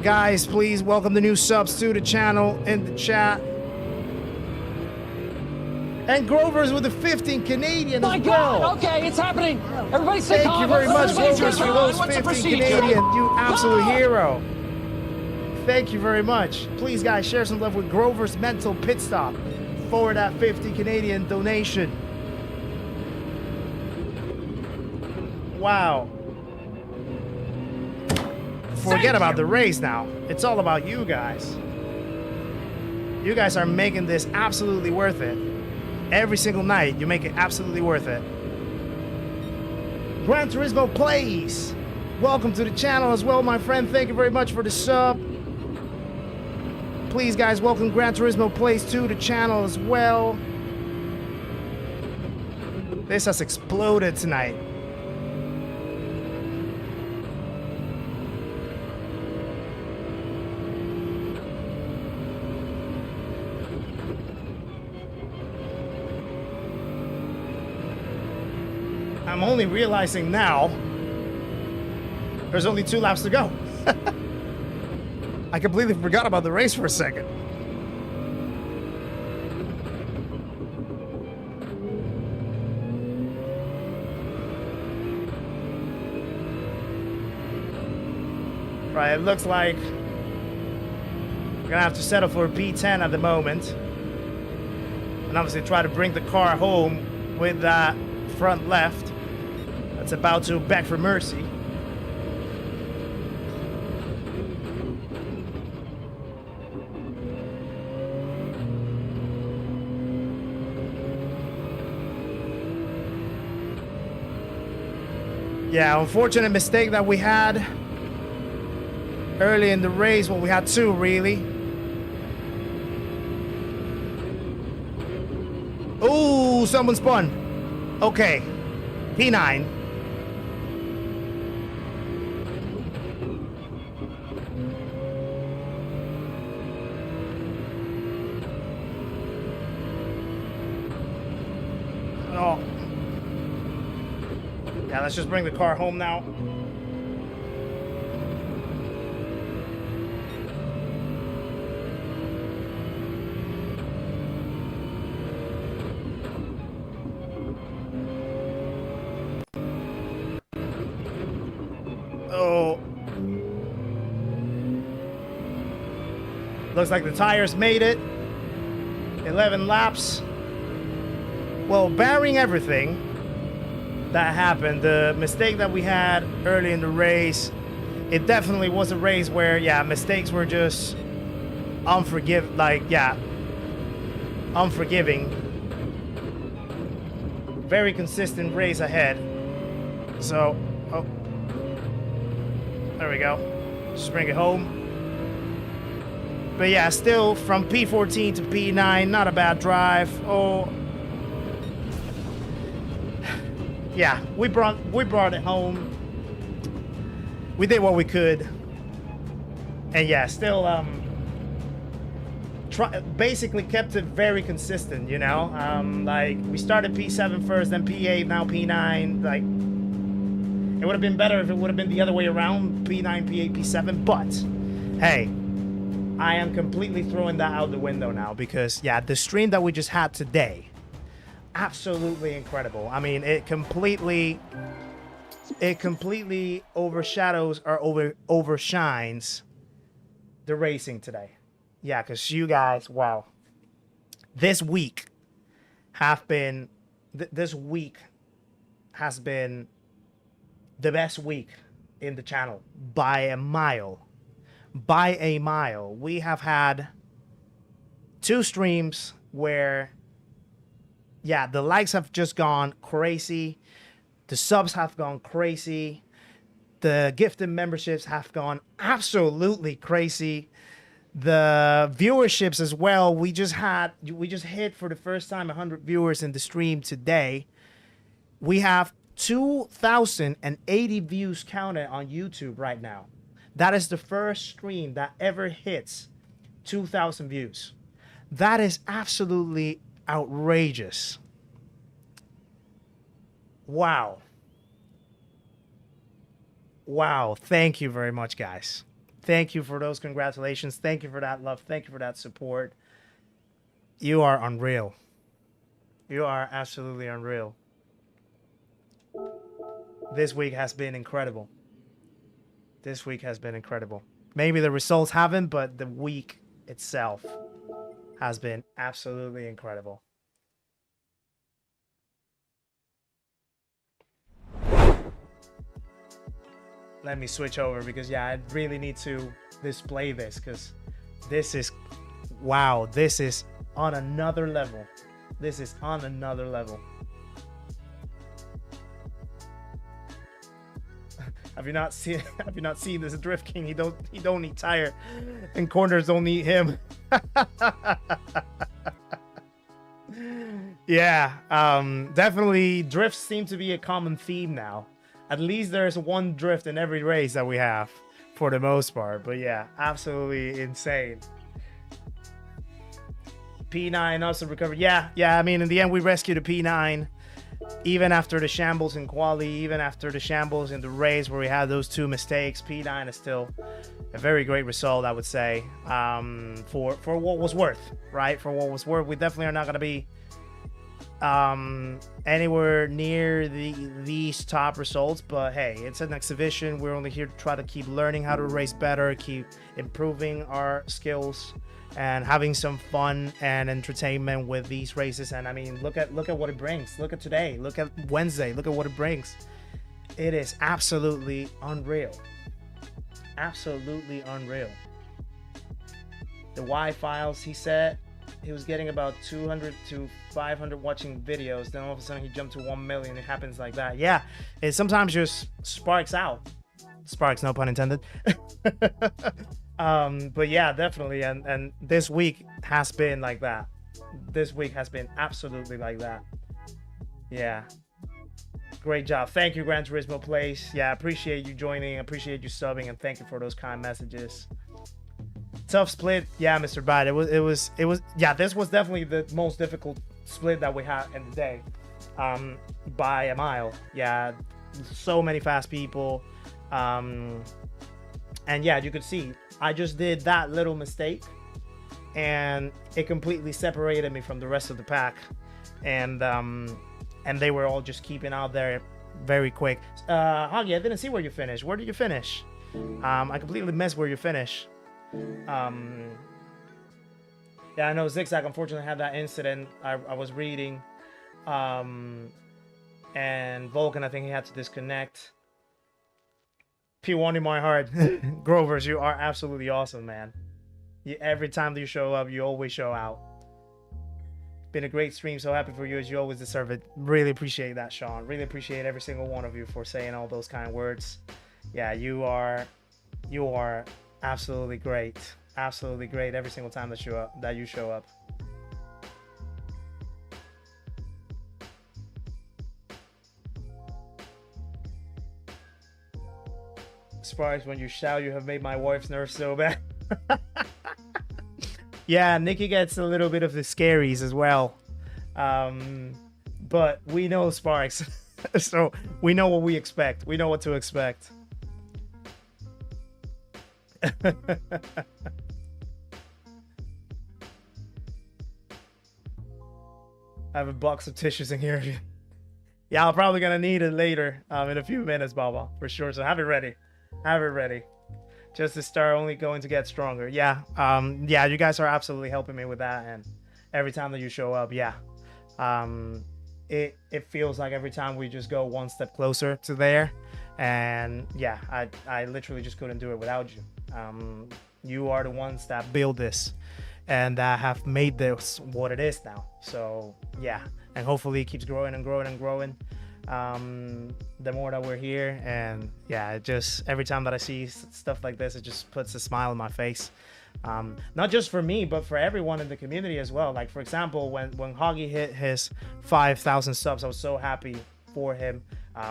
Guys, please welcome the new subs to the channel in the chat. And Grover's with the 15 Canadian My as well. God, okay, it's happening. Everybody stay Thank calm. you very much, Everybody Grover's, for those what's the 15 procedure? Canadian. You absolute hero. Thank you very much. Please, guys, share some love with Grover's Mental Pit Stop for that 50 Canadian donation. Wow. Forget about the race now. It's all about you guys. You guys are making this absolutely worth it. Every single night, you make it absolutely worth it. Gran Turismo Plays, welcome to the channel as well, my friend. Thank you very much for the sub. Please, guys, welcome Gran Turismo Plays to the channel as well. This has exploded tonight. I'm only realizing now there's only 2 laps to go. I completely forgot about the race for a second. Right, it looks like we're gonna have to settle for a P10 at the moment. And obviously try to bring the car home with that front left. That's about to beg for mercy. Yeah, unfortunate mistake that we had early in the race. Well, we had 2 really. Oh, someone spun. Okay, P9. Oh. Yeah, let's just bring the car home now. Oh. Looks like the tires made it. 11 laps. Well, barring everything that happened, the mistake that we had early in the race, it definitely was a race where, yeah, mistakes were just unforgiving. Very consistent race ahead. So, oh, there we go. Just bring it home. But yeah, still from P14 to P9, not a bad drive. Oh. Yeah, we brought it home. We did what we could, and yeah, still basically kept it very consistent. You know, like we started P7 first, then P8, now P9. Like it would have been better if it would have been the other way around, P9, P8, P7. But hey, I am completely throwing that out the window now because yeah, the stream that we just had today. Absolutely incredible. I mean, it completely overshadows or overshines the racing today. Yeah, because you guys, wow. This week has been the best week in the channel by a mile. By a mile. We have had 2 streams where yeah, the likes have just gone crazy. The subs have gone crazy. The gifted memberships have gone absolutely crazy. The viewerships as well. We just hit for the first time 100 viewers in the stream today. We have 2,080 views counted on YouTube right now. That is the first stream that ever hits 2,000 views. That is absolutely outrageous. Wow. Wow. Thank you very much, guys. Thank you for those congratulations. Thank you for that love. Thank you for that support. You are unreal. You are absolutely unreal. This week has been incredible. This week has been incredible. Maybe the results haven't, but the week itself has been absolutely incredible. Let me switch over because yeah, I really need to display this because this is, wow, this is on another level. This is on another level. Have you not seen have you not seen this Drift King? He don't need tire, and corners don't need him. Yeah, definitely drifts seem to be a common theme now. At least there's one drift in every race that we have for the most part. But yeah, absolutely insane. P9 also recovered. Yeah, I mean, in the end, we rescued the P9. Even after the shambles in quali, even after the shambles in the race where we had those 2 mistakes, P9 is still a very great result, I would say, for what was worth, right? For what was worth. We definitely are not going to be anywhere near these top results, but hey, it's an exhibition. We're only here to try to keep learning how to race better, keep improving our skills, and having some fun and entertainment with these races. And I mean, look at what it brings. Look at today. Look at Wednesday. Look at what it brings. It is absolutely unreal. Absolutely unreal. The Y files, he said he was getting about 200 to 500 watching videos. Then all of a sudden he jumped to 1 million. It happens like that. Yeah, it sometimes just sparks out. Sparks, no pun intended. But yeah, definitely. And this week has been like that. This week has been absolutely like that. Yeah. Great job. Thank you, Gran Turismo Place. Yeah, appreciate you joining. Appreciate you subbing, and thank you for those kind messages. Tough split. Yeah, Mr. Bad. It was yeah, this was definitely the most difficult split that we had in the day. By a mile. Yeah. So many fast people. And yeah, you could see I just did that little mistake and it completely separated me from the rest of the pack. And they were all just keeping out there very quick. Hoggy, I didn't see where you finished. Where did you finish? I completely missed where you finished. Yeah, I know Zigzag unfortunately had that incident. I was reading. And Vulcan, I think he had to disconnect. P1 in my heart. Grovers, you are absolutely awesome, man. Every time that you show up, you always show out. Been a great stream. So happy for you, as you always deserve it. Really appreciate that, Sean. Really appreciate every single one of you for saying all those kind words. Yeah, you are absolutely great. Absolutely great every single time that you show up. Sparks, when you shout, you have made my wife's nerves so bad. Yeah, Nikki gets a little bit of the scaries as well. But we know Sparks. So we know what we expect. We know what to expect. I have a box of tissues in here. Yeah, I'm probably gonna need it later in a few minutes, Baba, for sure. So have it ready. Have it ready. Just to start only going to get stronger. Yeah. Yeah, you guys are absolutely helping me with that. And every time that you show up, yeah. It feels like every time we just go one step closer to there. And yeah, I literally just couldn't do it without you. You are the ones that build this and that have made this what it is now. So yeah, and hopefully it keeps growing and growing and growing. The more that we're here, and yeah, it just every time that I see stuff like this, it just puts a smile on my face. Not just for me, but for everyone in the community as well. Like for example, when Hoggy hit his 5,000 subs, I was so happy for him.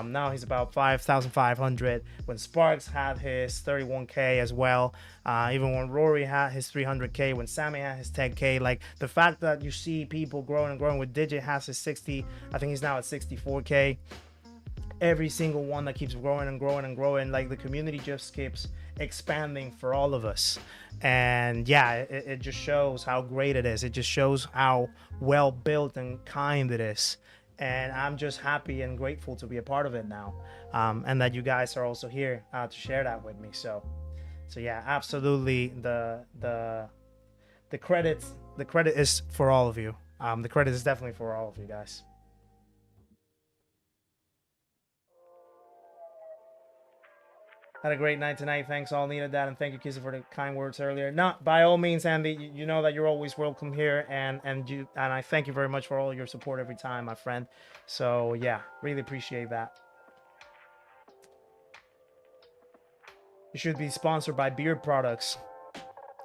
Now he's about 5,500. When Sparks had his 31k as well, even when Rory had his 300k, when Sammy had his 10k, like the fact that you see people growing and growing, with Digit has his 60, I think he's now at 64k. Every single one that keeps growing and growing and growing, like the community just keeps expanding for all of us. And yeah, it just shows how great it is. It just shows how well built and kind it is. And I'm just happy and grateful to be a part of it now, and that you guys are also here to share that with me. So yeah, absolutely. The credit is for all of you. The credit is definitely for all of you guys. Had a great night tonight. Thanks, all needed that, and thank you, Kizzy, for the kind words earlier. No, by all means, Andy, you know that you're always welcome here, and I thank you very much for all your support every time, my friend. So yeah, really appreciate that. You should be sponsored by beard products.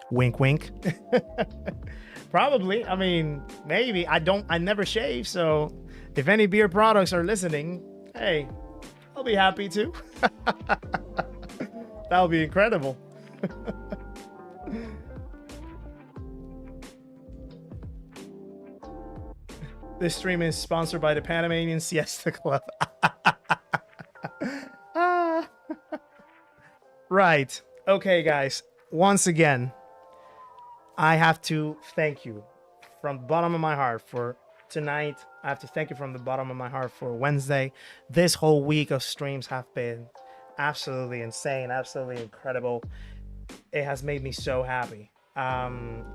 Wink, wink. Probably. I mean, maybe. I never shave, so if any beard products are listening, hey, I'll be happy to. That would be incredible. This stream is sponsored by the Panamanian Siesta Club. Right. Okay, guys. Once again, I have to thank you from the bottom of my heart for tonight. I have to thank you from the bottom of my heart for Wednesday. This whole week of streams have been absolutely insane, absolutely incredible. It has made me so happy. And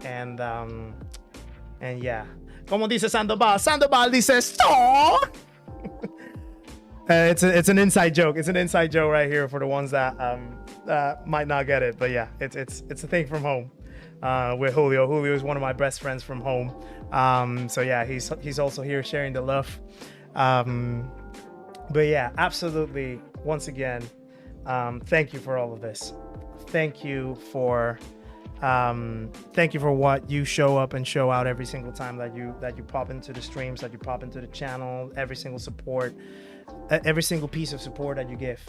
yeah. Como dice Sandoval? Sandoval dice "Stop!" It's an inside joke. It's an inside joke right here for the ones that might not get it. But yeah, it's a thing from home. With Julio. Julio is one of my best friends from home. So yeah, he's also here sharing the love. But yeah, absolutely. Once again, thank you for all of this. Thank you for what you show up and show out every single time that you pop into the streams, that you pop into the channel, every single support, every single piece of support that you give.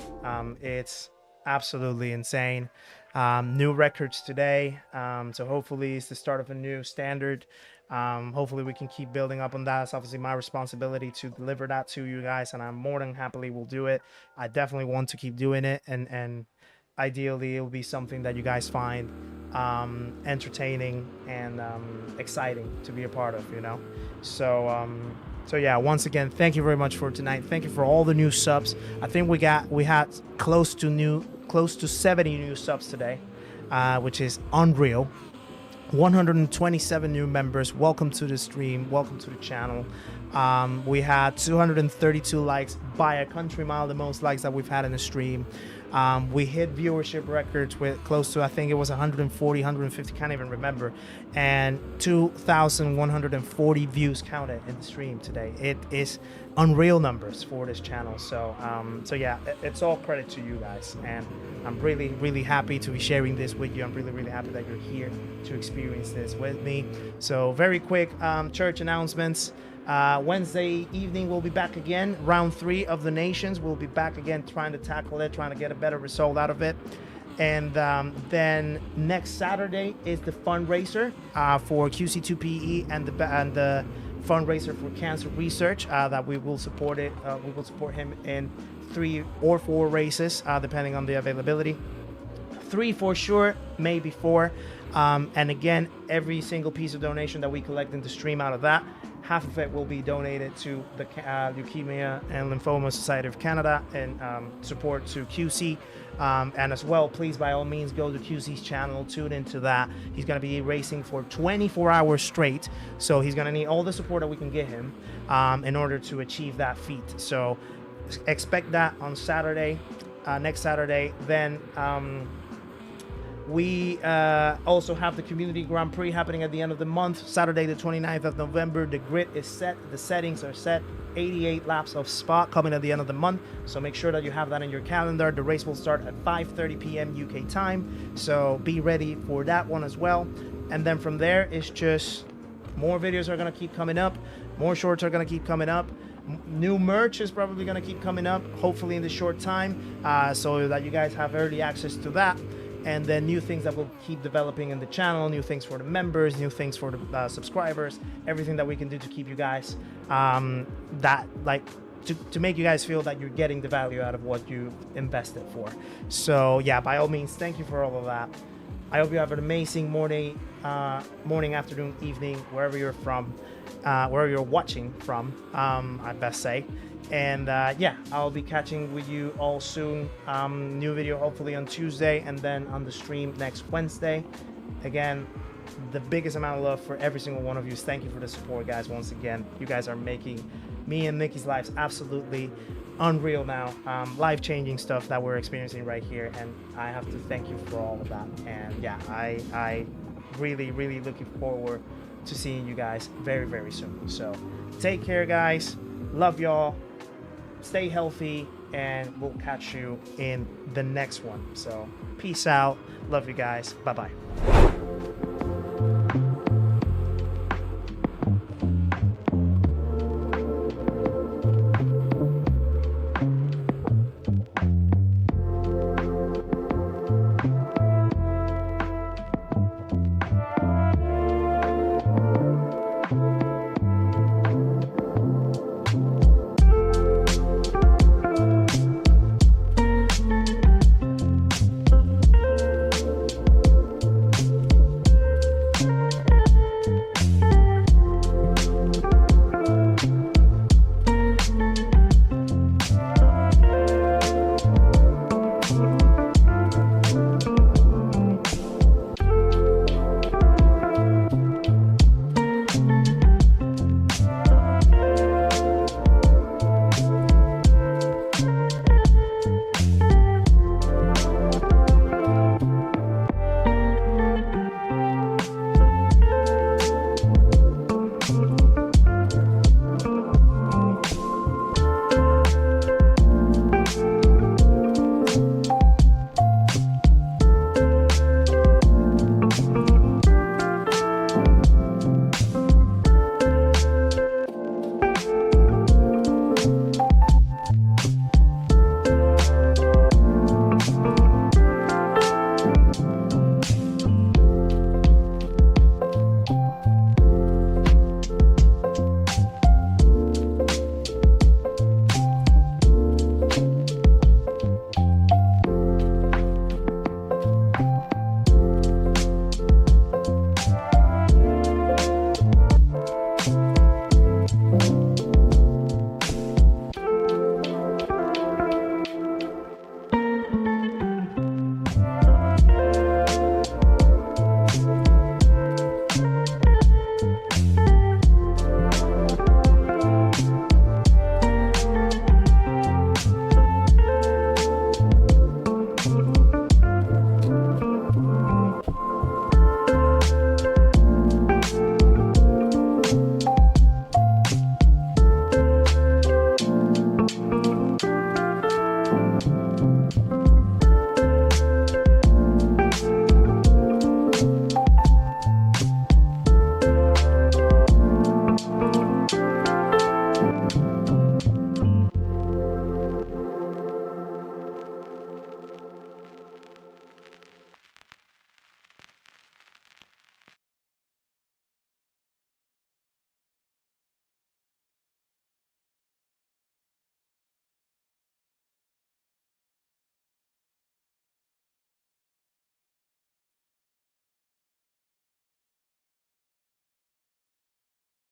It's absolutely insane. New records today, so hopefully it's the start of a new standard. Hopefully we can keep building up on that. It's obviously my responsibility to deliver that to you guys, and I'm more than happily will do it. I definitely want to keep doing it, and ideally it'll be something that you guys find entertaining and exciting to be a part of, you know. So yeah, once again, thank you very much for tonight. Thank you for all the new subs. I think we had close to 70 new subs today, which is unreal. 127 new members. Welcome to the stream. Welcome to the channel. We had 232 likes by a country mile, the most likes that we've had in the stream. We hit viewership records with close to, I think it was 140, 150, can't even remember, and 2,140 views counted in the stream today. It is unreal numbers for this channel. So yeah, it's all credit to you guys, and I'm really, really happy to be sharing this with you. I'm really, really happy that you're here to experience this with me. So very quick church announcements. Wednesday evening we'll be back again. Round 3 of the nations. We'll be back again trying to tackle it, trying to get a better result out of it. And then next Saturday is the fundraiser for QC2PE and the fundraiser for cancer research that we will support it. We will support him in 3 or 4 races depending on the availability. 3 for sure, maybe 4. And again, every single piece of donation that we collect in the stream out of that, half of it will be donated to the Leukemia and Lymphoma Society of Canada and support to QC. And as well, please, by all means, go to QC's channel, tune into that. He's going to be racing for 24 hours straight. So he's going to need all the support that we can get him in order to achieve that feat. So expect that on Saturday, next Saturday. Then we also have the Community Grand Prix happening at the end of the month, Saturday the 29th of November. The grid is set, the settings are set, 88 laps of spot coming at the end of the month, so make sure that you have that in your calendar. The race will start at 5:30 p.m. UK time, so be ready for that one as well. And then from there, it's just more videos are going to keep coming up, more shorts are going to keep coming up. New merch is probably going to keep coming up, hopefully in the short time, so that you guys have early access to that. And then new things that will keep developing in the channel, new things for the members, new things for the subscribers, everything that we can do to keep you guys to make you guys feel that you're getting the value out of what you invested for. So yeah, by all means, thank you for all of that. I hope you have an amazing morning, afternoon, evening, wherever you're from, wherever you're watching from, I best say. And yeah, I'll be catching with you all soon. New video hopefully on Tuesday, and then on the stream next Wednesday. Again, the biggest amount of love for every single one of you. Thank you for the support, guys. Once again, you guys are making me and Nikki's lives absolutely unreal now. Life-changing stuff that we're experiencing right here, and I have to thank you for all of that. And yeah, I really, really looking forward to seeing you guys very, very soon. So take care, guys. Love y'all. Stay healthy, and we'll catch you in the next one. So peace out. Love you guys. Bye bye.